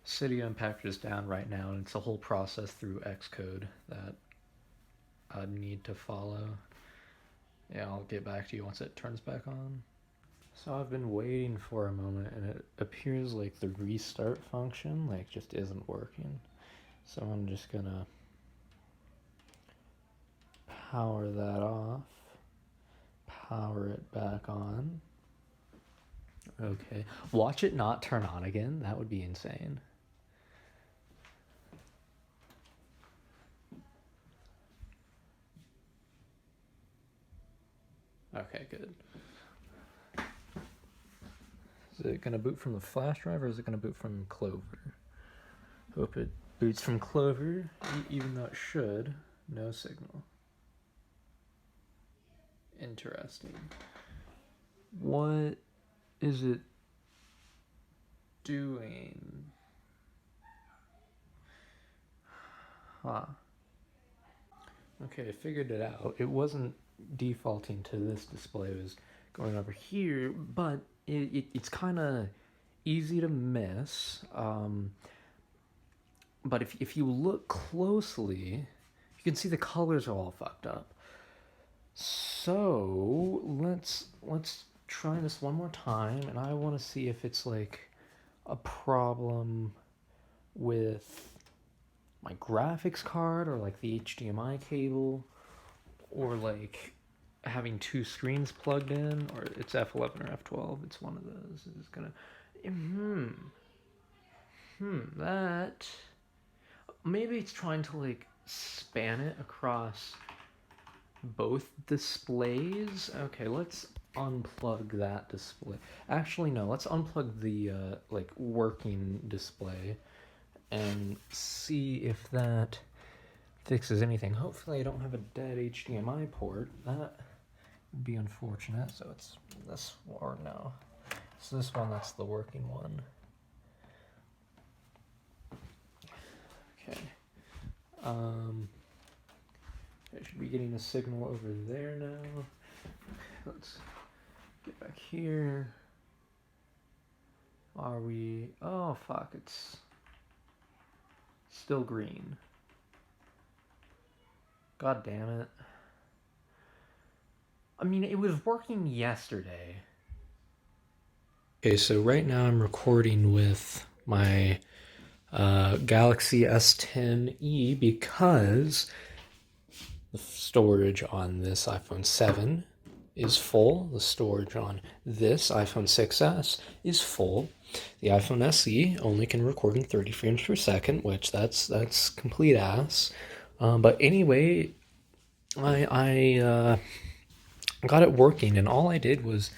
Cydia Unpacked is down right now, and it's a whole process through Xcode that I'd need to follow. Yeah, I'll get back to you once it turns back on. So I've been waiting for a moment, and it appears like the restart function just isn't working. So I'm just gonna power that off, power it back on. Okay, watch it not turn on again. That would be insane. Okay, good. Is it going to boot from the flash drive, or is it going to boot from Clover? Hope it boots from Clover, even though it should. No signal. Interesting. What is it doing? Huh. Okay, I figured it out. It wasn't defaulting to this display. It was going over here, but it's kind of easy to miss. But if you look closely, you can see the colors are all fucked up. So let's try this one more time, and I want to see if it's like a problem with my graphics card or like the HDMI cable or like having two screens plugged in, or it's F11 or F12. It's one of those. It's gonna that maybe it's trying to like span it across both displays. Okay, let's unplug that display. Actually, no, let's unplug the like working display and see if that fixes anything. Hopefully I don't have a dead HDMI port. That would be unfortunate. So it's this, or no, it's this one. That's the working one. Okay. I should be getting a signal over there now. Let's get back here. Are we? Oh fuck, it's still green. God damn it. I mean, it was working yesterday. Okay, so right now I'm recording with my Galaxy S10e because the storage on this iPhone 7 is full. The storage on this iPhone 6s is full. The iPhone SE only can record in 30 frames per second, which that's complete ass. But anyway, I got it working, and all I did was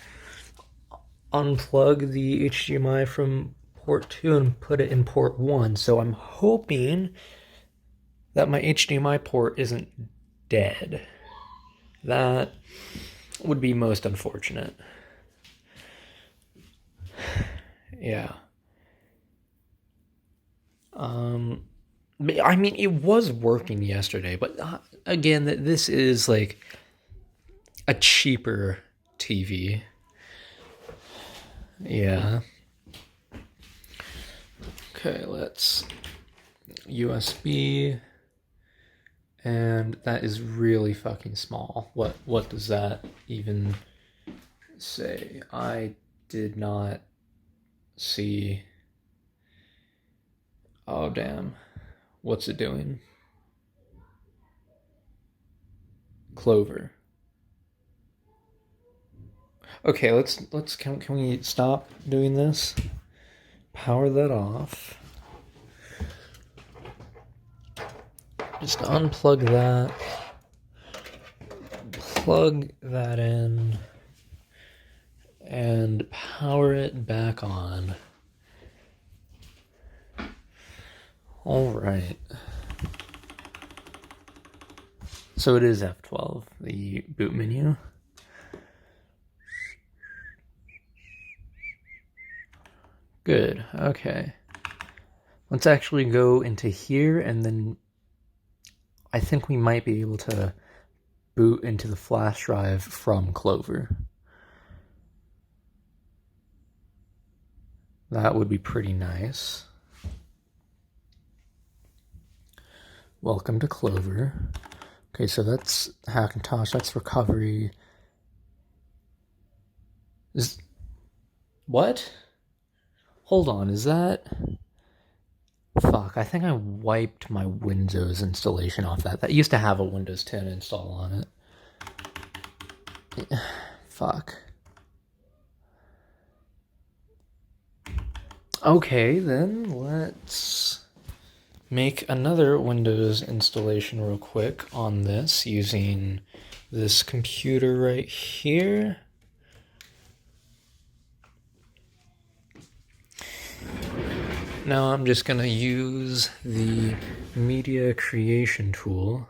unplug the HDMI from port 2 and put it in port 1. So I'm hoping that my HDMI port isn't dead. That would be most unfortunate. Yeah. I mean, it was working yesterday, but again, this is like a cheaper TV. Yeah. Okay, let's USB, and that is really fucking small. What does that even say? I did not see. Oh damn. What's it doing? Clover. Okay, can we stop doing this? Power that off. Just unplug that. Plug that in. And power it back on. All right. So it is F12, the boot menu. Good, okay. Let's actually go into here, and then I think we might be able to boot into the flash drive from Clover. That would be pretty nice. Welcome to Clover. Okay, so that's Hackintosh, that's recovery. What? Hold on, is that... Fuck, I think I wiped my Windows installation off that. That used to have a Windows 10 install on it. Fuck. Okay, then let's make another Windows installation real quick on this using this computer right here. Now I'm just going to use the media creation tool.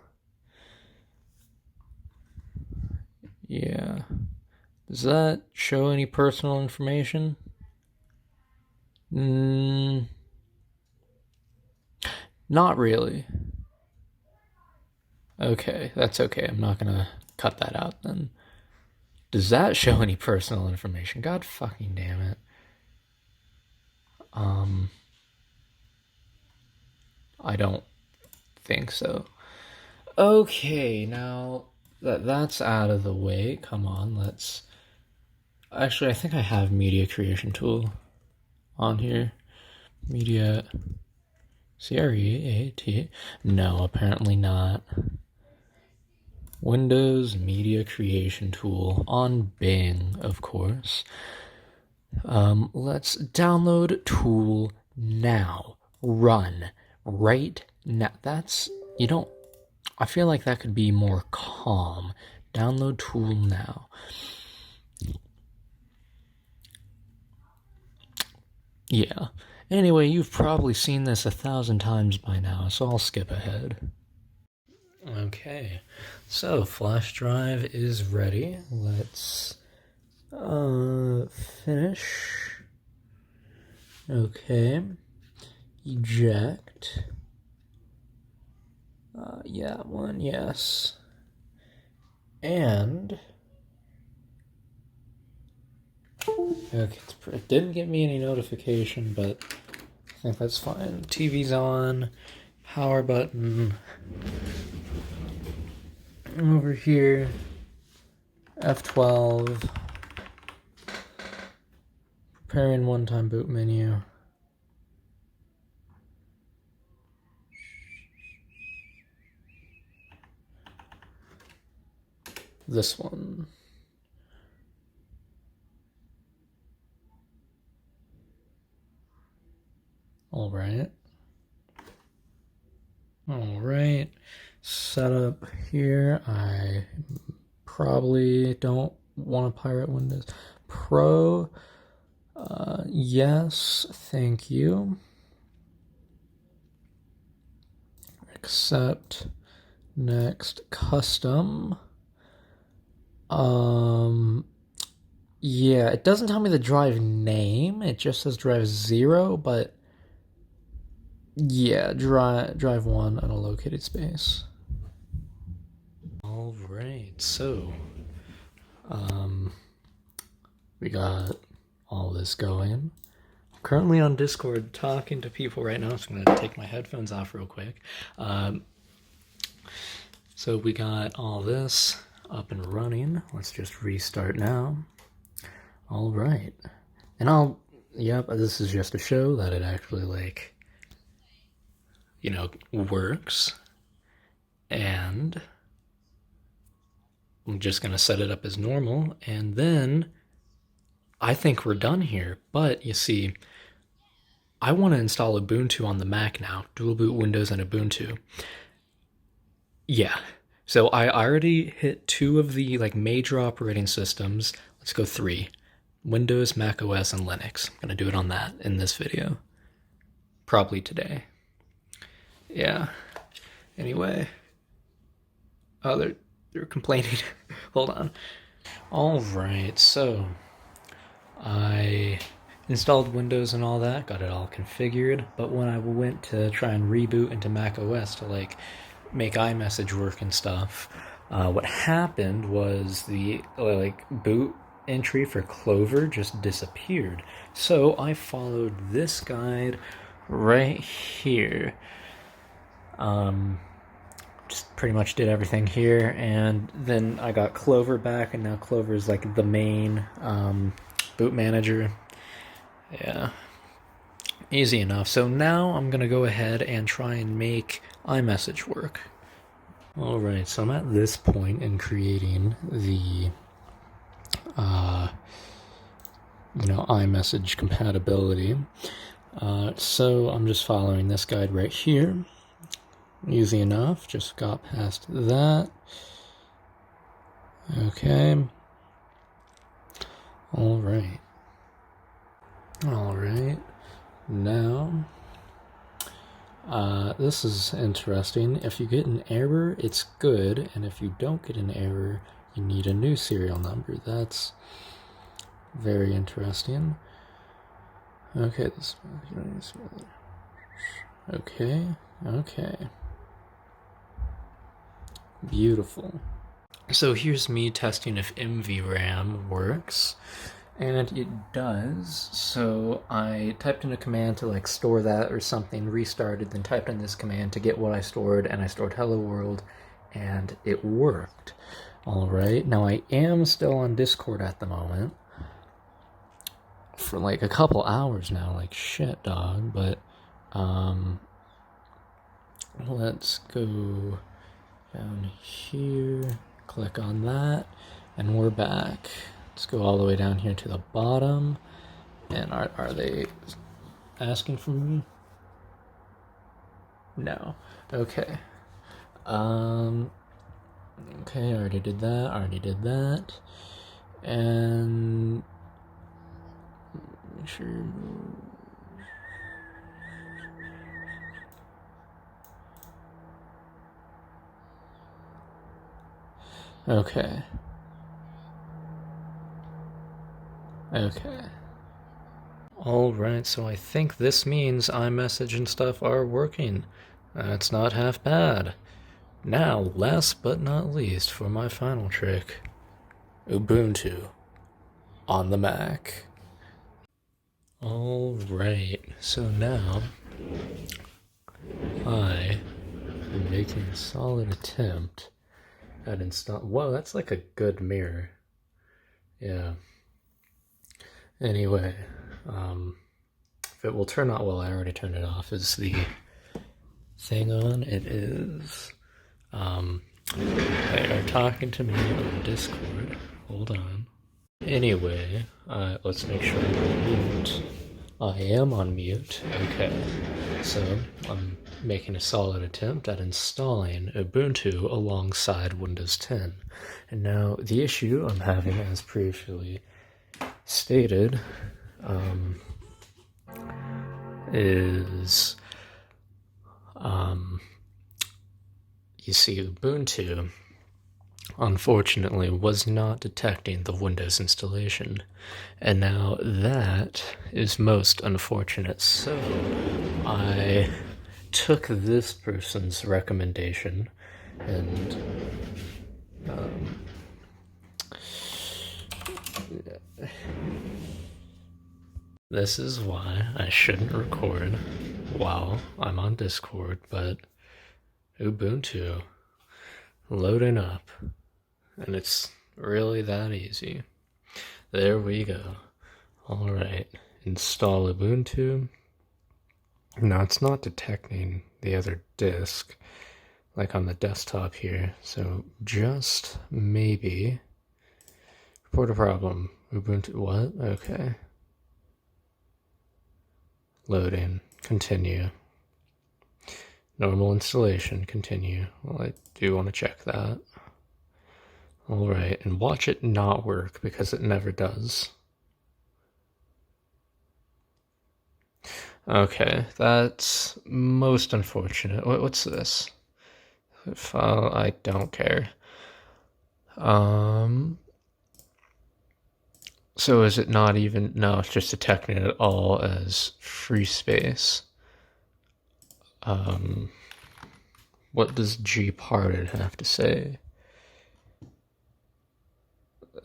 Yeah, Does that show any personal information? Not really. Okay, that's okay. I'm not gonna cut that out then. Does that show any personal information? God fucking damn it. I don't think so. Okay, now that that's out of the way, come on, let's... Actually, I think I have Media Creation Tool on here. Media... C-R-E-A-T... No, apparently not. Windows Media Creation Tool on Bing, of course. Let's download tool now. Run right now. That's, you don't, I feel like that could be more calm. Download tool now. Yeah. Anyway, you've probably seen this 1,000 times by now, so I'll skip ahead. Okay, so flash drive is ready. Let's finish. Okay, eject. Yeah, one, yes. And okay, it didn't give me any notification, but I think that's fine. TV's on, power button. Over here, F12, preparing one-time boot menu. This one. All right. All right. Setup here. I probably don't want to pirate Windows. Pro. Yes. Thank you. Accept. Next. Custom. Yeah, it doesn't tell me the drive name. It just says drive 0, but yeah, drive 1 unallocated space. All right, so we got all this going. I'm currently on Discord talking to people right now, so I'm gonna take my headphones off real quick. So we got all this up and running. Let's just restart now. All right, and yep, this is just to show that it actually, like, you know, works. And I'm just gonna set it up as normal, and then I think we're done here. But you see, I want to install Ubuntu on the Mac now, dual boot Windows and Ubuntu. Yeah, so I already hit 2 of the, like, major operating systems. Let's go 3. Windows, Mac OS, and Linux. I'm gonna do it on that in this video. Probably today. Yeah. Anyway. Oh, they're complaining. Hold on. Alright, so I installed Windows and all that, got it all configured, but when I went to try and reboot into Mac OS to, like, make iMessage work and stuff, what happened was the, like, boot entry for Clover just disappeared. So I followed this guide right here. Just pretty much did everything here, and then I got Clover back, and now Clover is, like, the main boot manager. Yeah, easy enough. So now I'm gonna go ahead and try and make iMessage work. Alright, so I'm at this point in creating the iMessage compatibility. So I'm just following this guide right here. Easy enough, just got past that. Okay. Alright. Alright. Now This is interesting. If you get an error, it's good, and if you don't get an error, you need a new serial number. That's very interesting. Okay, okay. Beautiful. So here's me testing if MVRAM works. And it does. So I typed in a command to like store that or something, restarted, then typed in this command to get what I stored, and I stored hello world, and it worked. Alright, now I am still on Discord at the moment. For like a couple hours now, like shit, dog, but let's go down here, click on that, and we're back. Let's go all the way down here to the bottom. And are they asking for me? No. Okay. Okay, I already did that. And make sure. Okay. Alright, so I think this means iMessage and stuff are working. That's not half bad. Now, last but not least, for my final trick, Ubuntu on the Mac. Alright, so now I am making a solid attempt at installing. Whoa, that's like a good mirror. Yeah. Anyway, if it will turn out, well, I already turned it off. Is the thing on? It is. They are talking to me on Discord. Hold on. Anyway, let's make sure I'm on mute. I am on mute. Okay, so I'm making a solid attempt at installing Ubuntu alongside Windows 10. And now the issue I'm having, as previously stated, is you see, Ubuntu unfortunately was not detecting the Windows installation, and now that is most unfortunate. So I took this person's recommendation and this is why I shouldn't record while I'm on Discord, but Ubuntu loading up, and it's really that easy. There we go. Alright, install Ubuntu. Now it's not detecting the other disk like on the desktop here, so just maybe report a problem. Ubuntu, what? Okay. Loading, continue. Normal installation, continue. Well, I do want to check that. Alright, and watch it not work, because it never does. Okay, that's most unfortunate. What's this? File, I don't care. So is it not even... No, it's just detecting it all as free space. What does gparted have to say?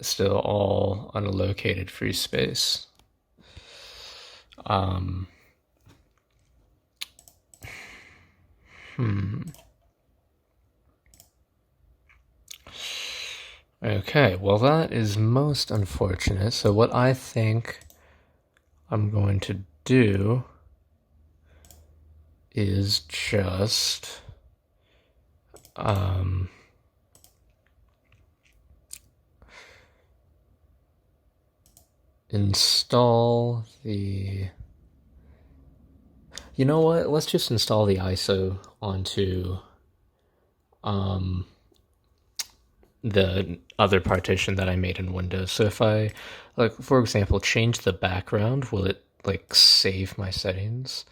Still all unallocated free space. Okay, well that is most unfortunate. So what I think I'm going to do is just install the... You know what? Let's just install the ISO onto the other partition that I made in Windows. So if I, like, for example, change the background, will it, like, save my settings?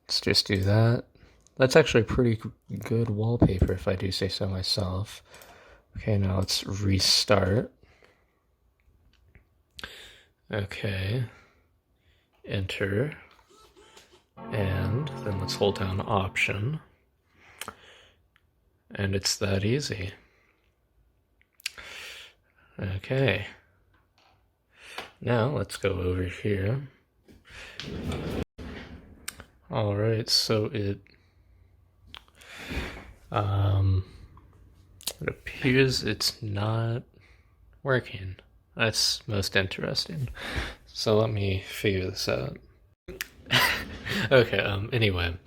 let's just do that. That's actually pretty good wallpaper if I do say so myself. Okay, now let's restart. Okay, enter, and then let's hold down Option, and it's that easy. Okay, now let's go over here. Alright, so it appears it's not working. That's most interesting. So let me figure this out. Okay, anyway.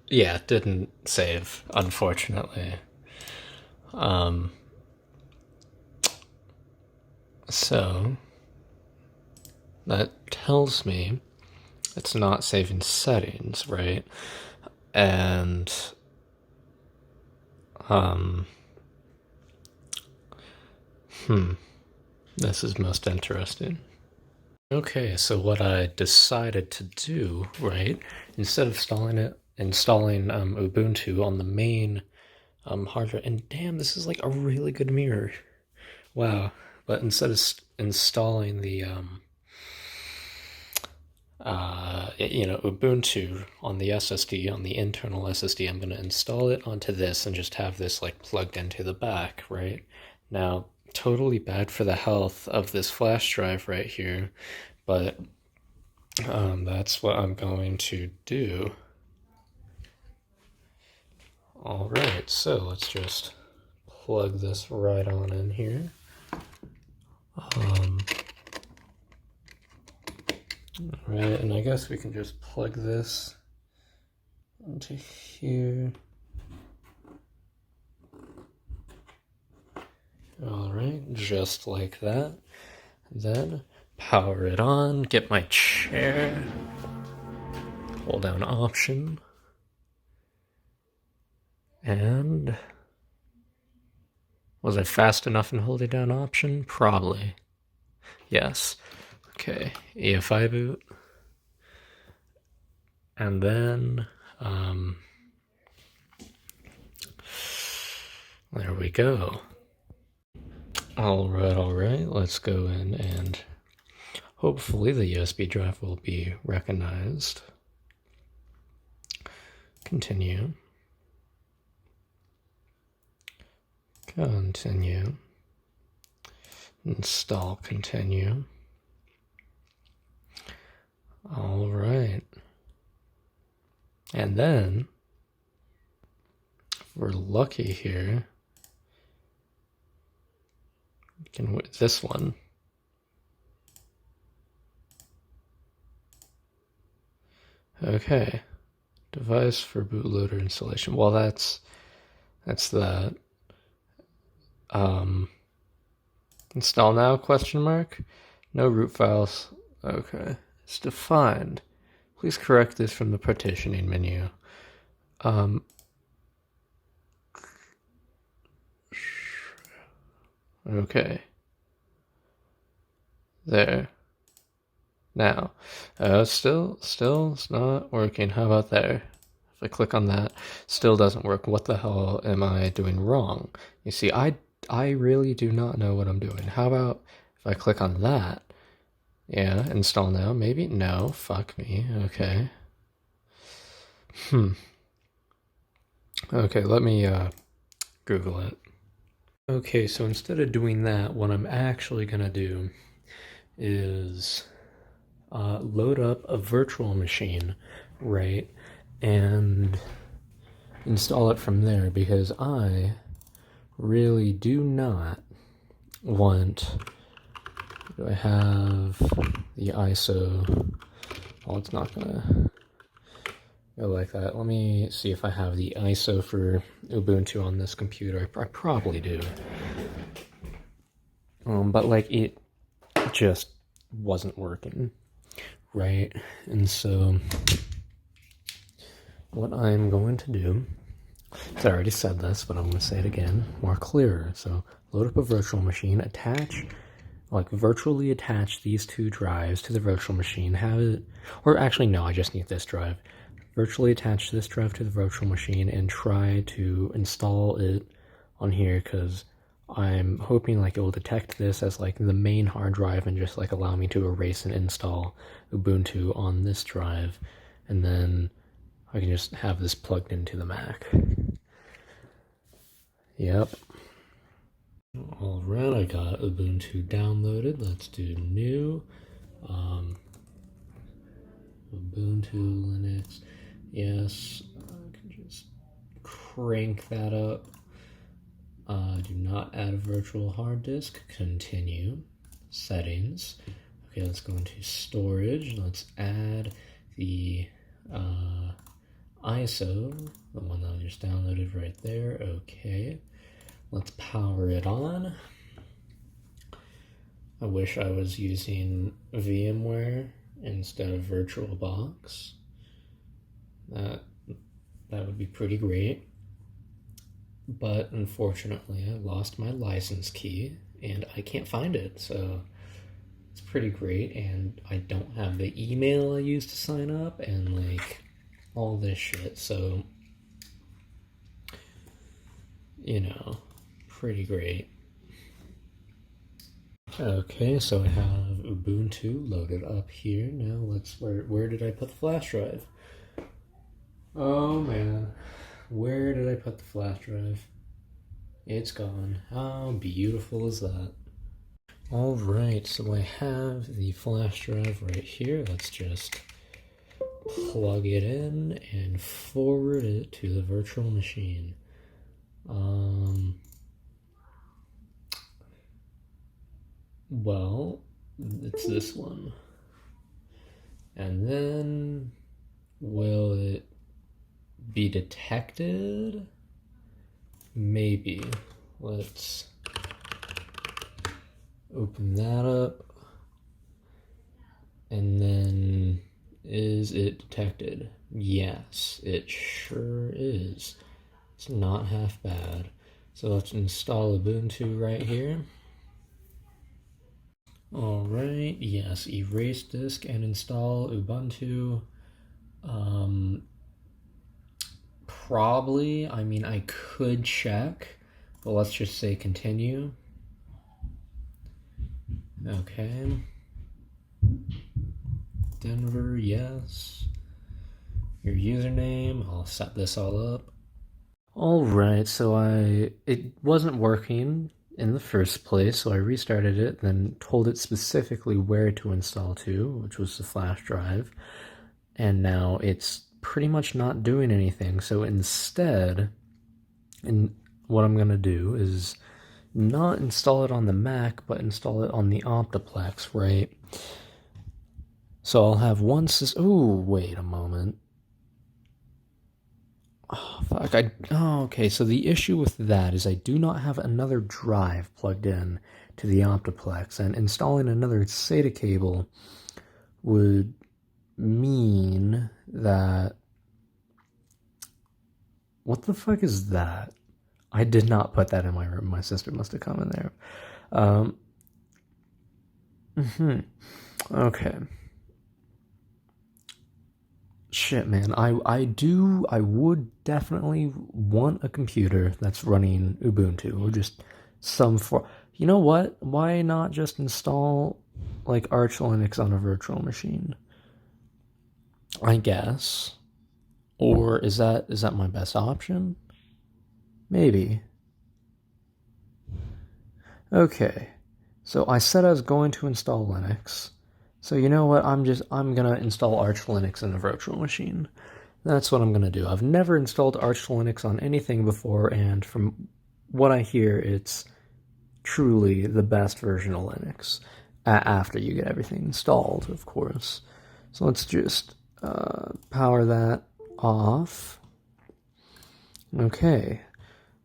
Yeah, it didn't save, unfortunately. So that tells me it's not saving settings, right? And this is most interesting. Okay, so what I decided to do, right, instead of installing Ubuntu on the main hard drive, and damn, this is like a really good mirror. Wow. But instead of installing the Ubuntu on the SSD, on the internal SSD, I'm going to install it onto this and just have this like plugged into the back, right? Now, totally bad for the health of this flash drive right here, but that's what I'm going to do. All right, so let's just plug this right on in here. Right, and I guess we can just plug this into here. Alright, just like that. Then power it on, get my chair, hold down Option, and was I fast enough in holding down Option? Probably. Yes. Okay, EFI boot. And then, there we go. Alright, let's go in and hopefully the USB drive will be recognized. Continue. Continue. Install, continue. Alright. And then, if we're lucky here, we can with this one. Okay. Device for bootloader installation. Well, that's that. Install now, question mark? No root files. Okay. It's defined. Please correct this from the partitioning menu. Okay. There. Now. Still it's not working. How about there? If I click on that, still doesn't work. What the hell am I doing wrong? You see, I really do not know what I'm doing. How about if I click on that? Yeah, install now, maybe? No, fuck me, okay. Okay, let me Google it. Okay, so instead of doing that, what I'm actually gonna do is load up a virtual machine, right, and install it from there, because I really do not want... Do I have the ISO? Well, it's not gonna go like that. Let me see if I have the ISO for Ubuntu on this computer. I probably do. But like it just wasn't working, right? And so what I'm going to do, I already said this, but I'm going to say it again, more clearer. So load up a virtual machine, attach like virtually attach these two drives to the virtual machine, have it, or actually no, I just need this drive. Virtually attach this drive to the virtual machine and try to install it on here, because I'm hoping like it will detect this as like the main hard drive and just like allow me to erase and install Ubuntu on this drive, and then I can just have this plugged into the Mac. Yep. Alright, I got Ubuntu downloaded. Let's do new. Ubuntu Linux. Yes, I can just crank that up. Do not add a virtual hard disk. Continue. Settings. Okay, let's go into storage. Let's add the ISO, the one that I just downloaded right there. Okay. Let's power it on. I wish I was using VMware instead of VirtualBox. That would be pretty great. But unfortunately, I lost my license key and I can't find it. So it's pretty great. And I don't have the email I used to sign up and like all this shit. So, you know, pretty great. Okay, so I have Ubuntu loaded up here. Now let's, where did I put the flash drive? Oh man, where did I put the flash drive? It's gone. How beautiful is that? Alright, so I have the flash drive right here. Let's just plug it in and forward it to the virtual machine. Well, it's this one. And then, will it be detected? Maybe. Let's open that up. And then, is it detected? Yes, it sure is. It's not half bad. So let's install Ubuntu right here. Alright, yes, erase disk and install Ubuntu. Probably, I mean, I could check, but let's just say continue. Okay. Denver, yes. Your username, I'll set this all up. Alright, so it wasn't working in the first place, so I restarted it, then told it specifically where to install to, which was the flash drive, and now it's pretty much not doing anything. So instead, what I'm going to do is not install it on the Mac, but install it on the OptiPlex, right? So I'll have one system. Oh, wait a moment. Oh, fuck. Okay, so the issue with that is I do not have another drive plugged in to the OptiPlex, and installing another SATA cable would mean that... What the fuck is that? I did not put that in my room. My sister must have come in there. Okay. Shit, man. I would definitely want a computer that's running Ubuntu, or just some for... You know what? Why not just install, like, Arch Linux on a virtual machine? I guess. Or is that my best option? Maybe. Okay. So I said I was going to install Linux. So you know what, I'm gonna install Arch Linux in a virtual machine. That's what I'm gonna do. I've never installed Arch Linux on anything before, and from what I hear, it's truly the best version of Linux. After you get everything installed, of course. So let's just power that off. Okay.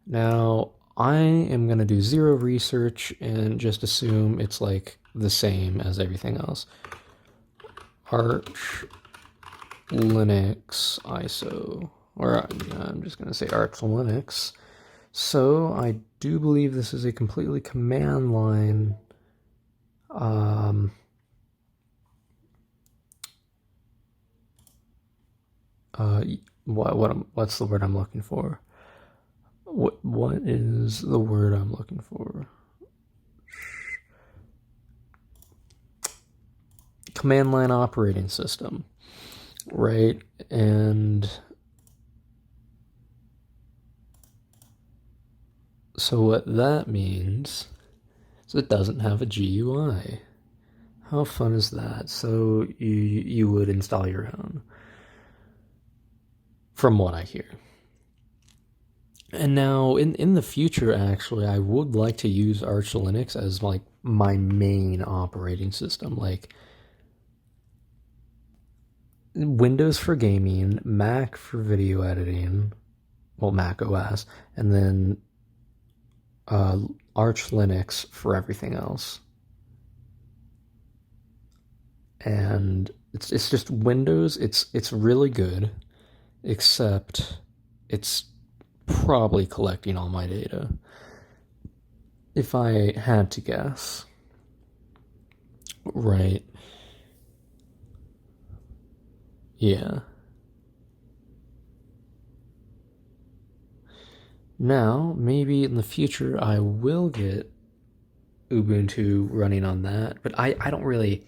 Now, I am gonna do zero research and just assume it's like the same as everything else. Arch Linux ISO, or I'm just going to say Arch Linux. So I do believe this is a completely command line What's the word I'm looking for? What is the word I'm looking for? Command line operating system, right? And so what that means is it doesn't have a GUI. How fun is that? So you would install your own, from what I hear. And now in the future, actually, I would like to use Arch Linux as like my main operating system, like Windows for gaming, Mac for video editing, well, Mac OS, and then Arch Linux for everything else. And it's just Windows. It's really good, except it's probably collecting all my data. If I had to guess. Right. Yeah. Now, maybe in the future I will get Ubuntu running on that, but I don't really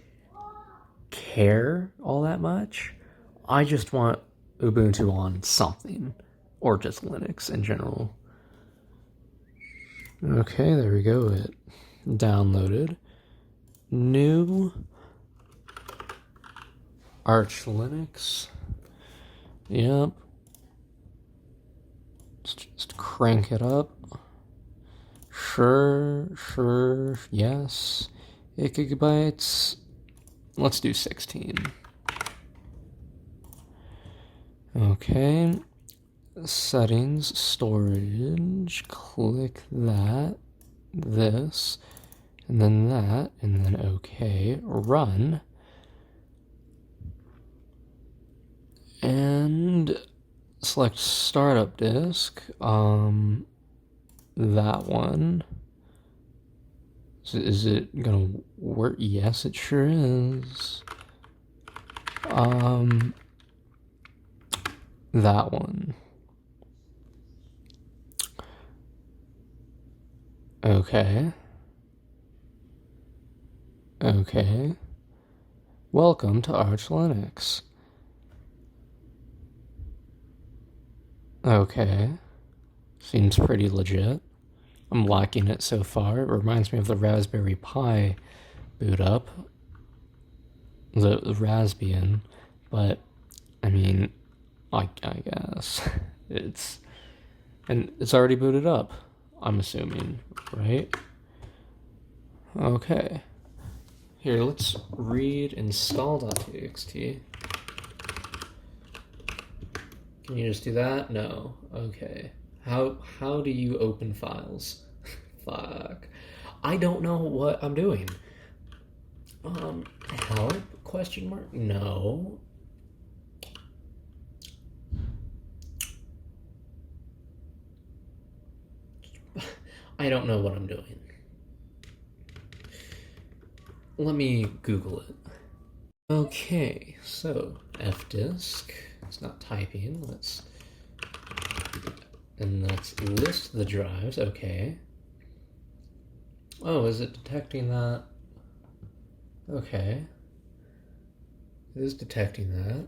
care all that much. I just want Ubuntu on something, or just Linux in general. Okay, there we go. It downloaded. New Arch Linux. Yep. Let's just crank it up. Sure, yes. 8 gigabytes. Let's do 16. Okay. Settings, storage, click that, this, and then that, and then okay, run. And select startup disk, that one. Is it gonna work? Yes, it sure is. That one. Okay. Okay. Welcome to Arch Linux. Okay. Seems pretty legit. I'm liking it so far. It reminds me of the Raspberry Pi boot up. The Raspbian. But, I mean, I guess. It's already booted up, I'm assuming, right? Okay. Here, let's read install.txt. Can you just do that? No. Okay. How do you open files? Fuck. I don't know what I'm doing. Help? Question mark? No. I don't know what I'm doing. Let me Google it. Okay, so fdisk. It's not typing. Let's list the drives. Okay. Oh, is it detecting that? Okay. It is detecting that.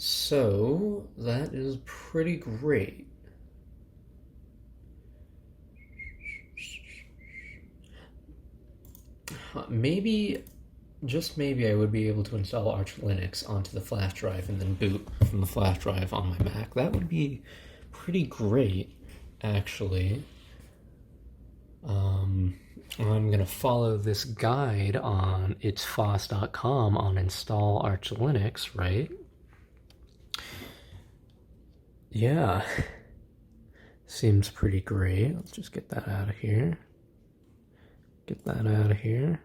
So that is pretty great. Maybe, just maybe, I would be able to install Arch Linux onto the flash drive and then boot from the flash drive on my Mac. That would be pretty great, actually. I'm gonna follow this guide on itsfoss.com on install Arch Linux, right? Yeah. Seems pretty great. Let's just get that out of here. Get that out of here.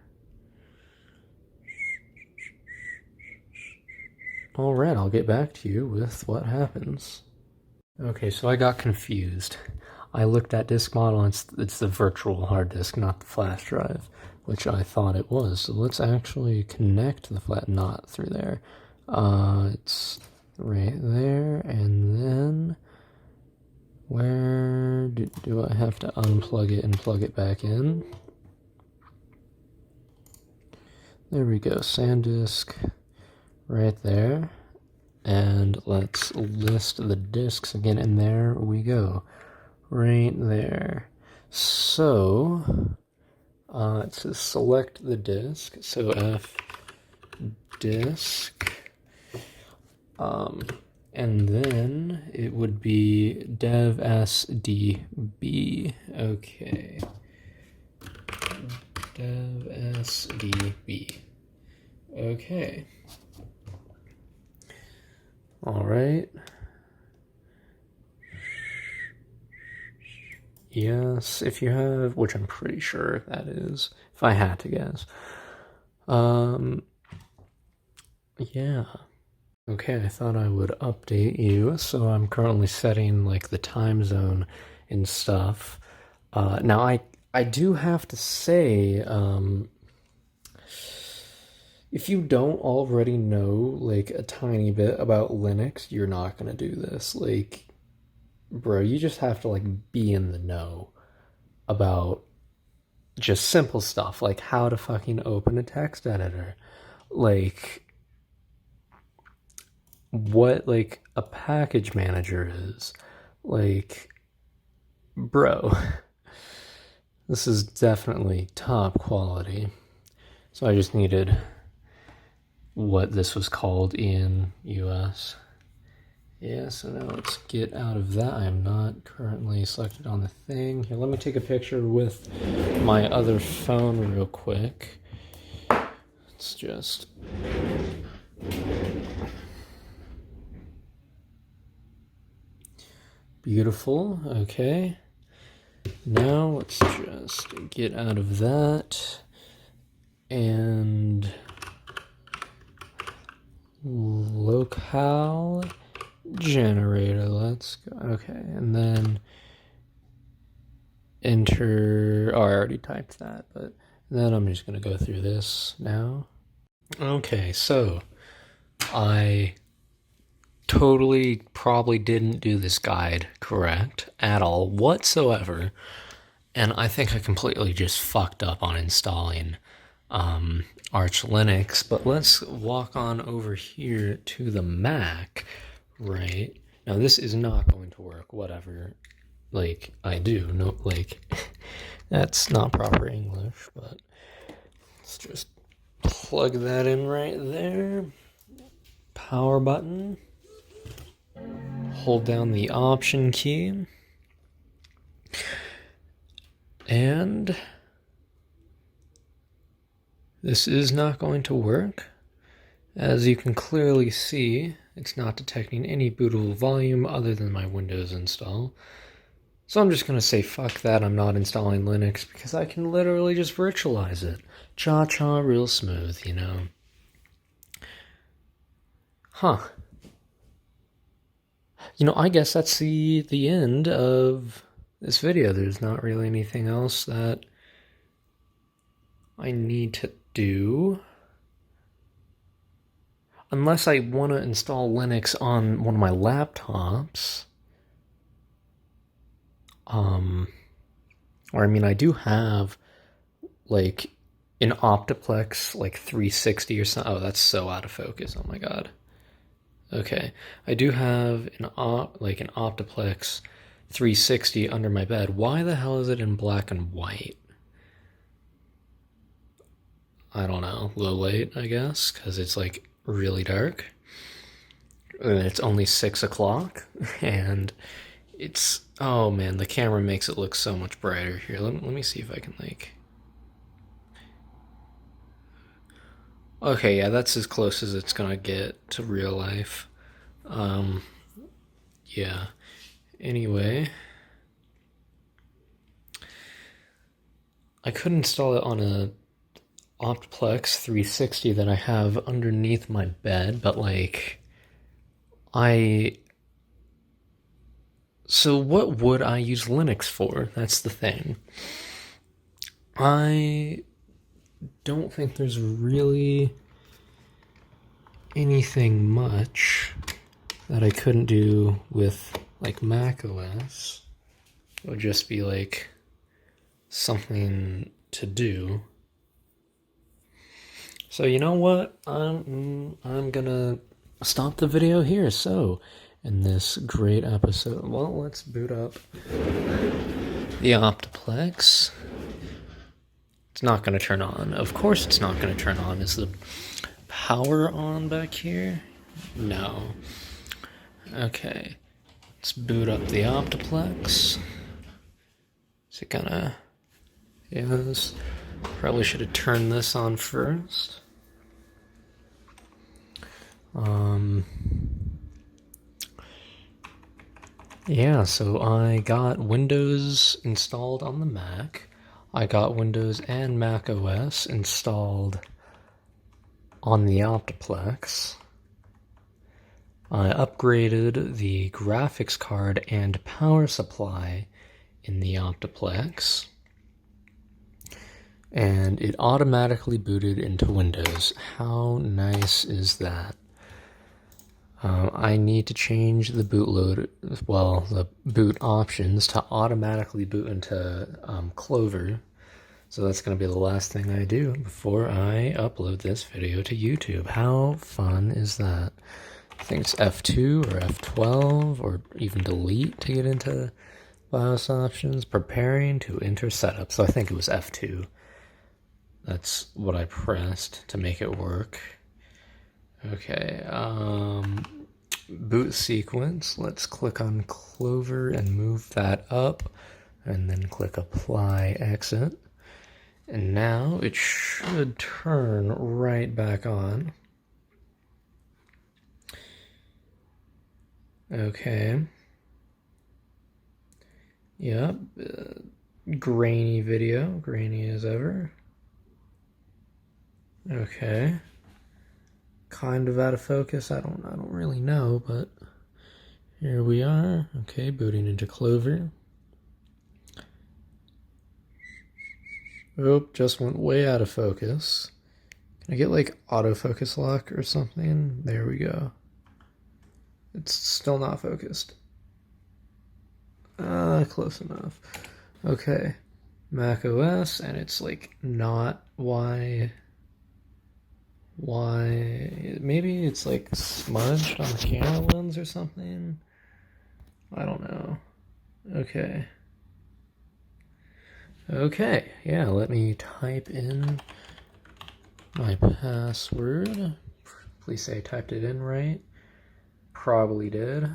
Alright, I'll get back to you with what happens. Okay, so I got confused. I looked at disk model, and it's the virtual hard disk, not the flash drive, which I thought it was. So let's actually connect the flat, not through there. It's right there, and then where do I have to unplug it and plug it back in? There we go, SanDisk right there. And let's list the disks again, and there we go, right there. So it says select the disk, so F disk, and then it would be dev sdb. Okay, dev sdb. Okay. All right. Yes, if you have, which I'm pretty sure that is, if I had to guess. Yeah. Okay, I thought I would update you. So I'm currently setting like the time zone and stuff. Now I do have to say, if you don't already know like a tiny bit about Linux, you're not gonna do this. Like, bro, you just have to like be in the know about just simple stuff like how to fucking open a text editor, like what like a package manager is. Like, bro, this is definitely top quality. So I just needed what this was called in US. Yeah, so now let's get out of that. I am not currently selected on the thing. Here, let me take a picture with my other phone real quick. It's just... beautiful, okay. Now let's just get out of that and locale generator, let's go. Okay, and then enter, oh, I already typed that, but then I'm just gonna go through this now. Okay, so I totally probably didn't do this guide correct at all whatsoever, and I think I completely just fucked up on installing Arch Linux. But let's walk on over here to the Mac. Right now, this is not going to work, whatever like I do. No, like that's not proper English, but let's just plug that in right there. Power button, hold down the Option key, and this is not going to work. As you can clearly see, it's not detecting any bootable volume other than my Windows install. So I'm just going to say fuck that, I'm not installing Linux, because I can literally just virtualize it. Cha-cha real smooth, you know. Huh. You know, I guess that's the end of this video. There's not really anything else that I need to do. Unless I want to install Linux on one of my laptops. Or I mean, I do have like an OptiPlex like 360 or something. Oh, that's so out of focus. Oh my god. Okay, I do have an OptiPlex 360 under my bed. Why the hell is it in black and white? I don't know. Low light, I guess, because it's like really dark. And it's only 6 o'clock, and it's, oh man, the camera makes it look so much brighter. Here, let me see if I can like... Okay, yeah, that's as close as it's gonna get to real life. Yeah. Anyway, I could install it on a OptiPlex 360 that I have underneath my bed, but like, I So what would I use Linux for? That's the thing. I don't think there's really anything much that I couldn't do with like Mac OS. It would just be like something to do. So you know what? I'm gonna stop the video here. So in this great episode, well, let's boot up the OptiPlex. It's not gonna turn on. Of course it's not gonna turn on. Is the power on back here? No. Okay. Let's boot up the OptiPlex. Is it gonna... Yes. Probably should have turned this on first. Yeah, so I got Windows installed on the Mac. I got Windows and Mac OS installed on the OptiPlex. I upgraded the graphics card and power supply in the OptiPlex, and it automatically booted into Windows. How nice is that? I need to change the bootloader, well, the boot options to automatically boot into Clover. So that's going to be the last thing I do before I upload this video to YouTube. How fun is that? I think it's F2 or F12 or even delete to get into BIOS options. Preparing to enter setup. So I think it was F2. That's what I pressed to make it work. Okay, boot sequence. Let's click on Clover and move that up, and then click apply exit. And now it should turn right back on. Okay. Yep. Grainy video, grainy as ever. Okay. Kind of out of focus. I don't really know, but here we are. Okay, booting into Clover. Oh, just went way out of focus. Can I get like autofocus lock or something? There we go. It's still not focused. Close enough. Okay. Mac OS, and it's like not why maybe it's like smudged on the camera lens or something. I don't know. Okay, yeah, let me type in my password. Please say I typed it in right. Probably did.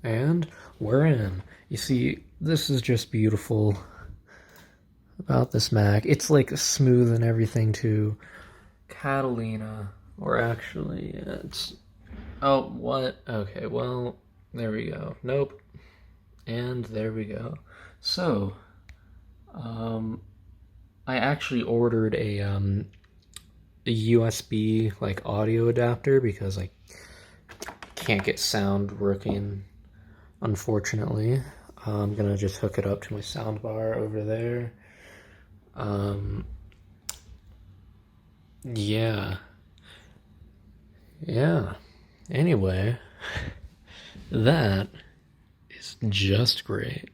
And we're in. You see, this is just beautiful about this Mac. It's like smooth and everything too. Catalina, or actually it's, oh, what? Okay, well, there we go. Nope. And there we go. So, I actually ordered a USB like audio adapter because I can't get sound working, unfortunately. I'm gonna just hook it up to my soundbar over there. Yeah. Anyway, that is just great.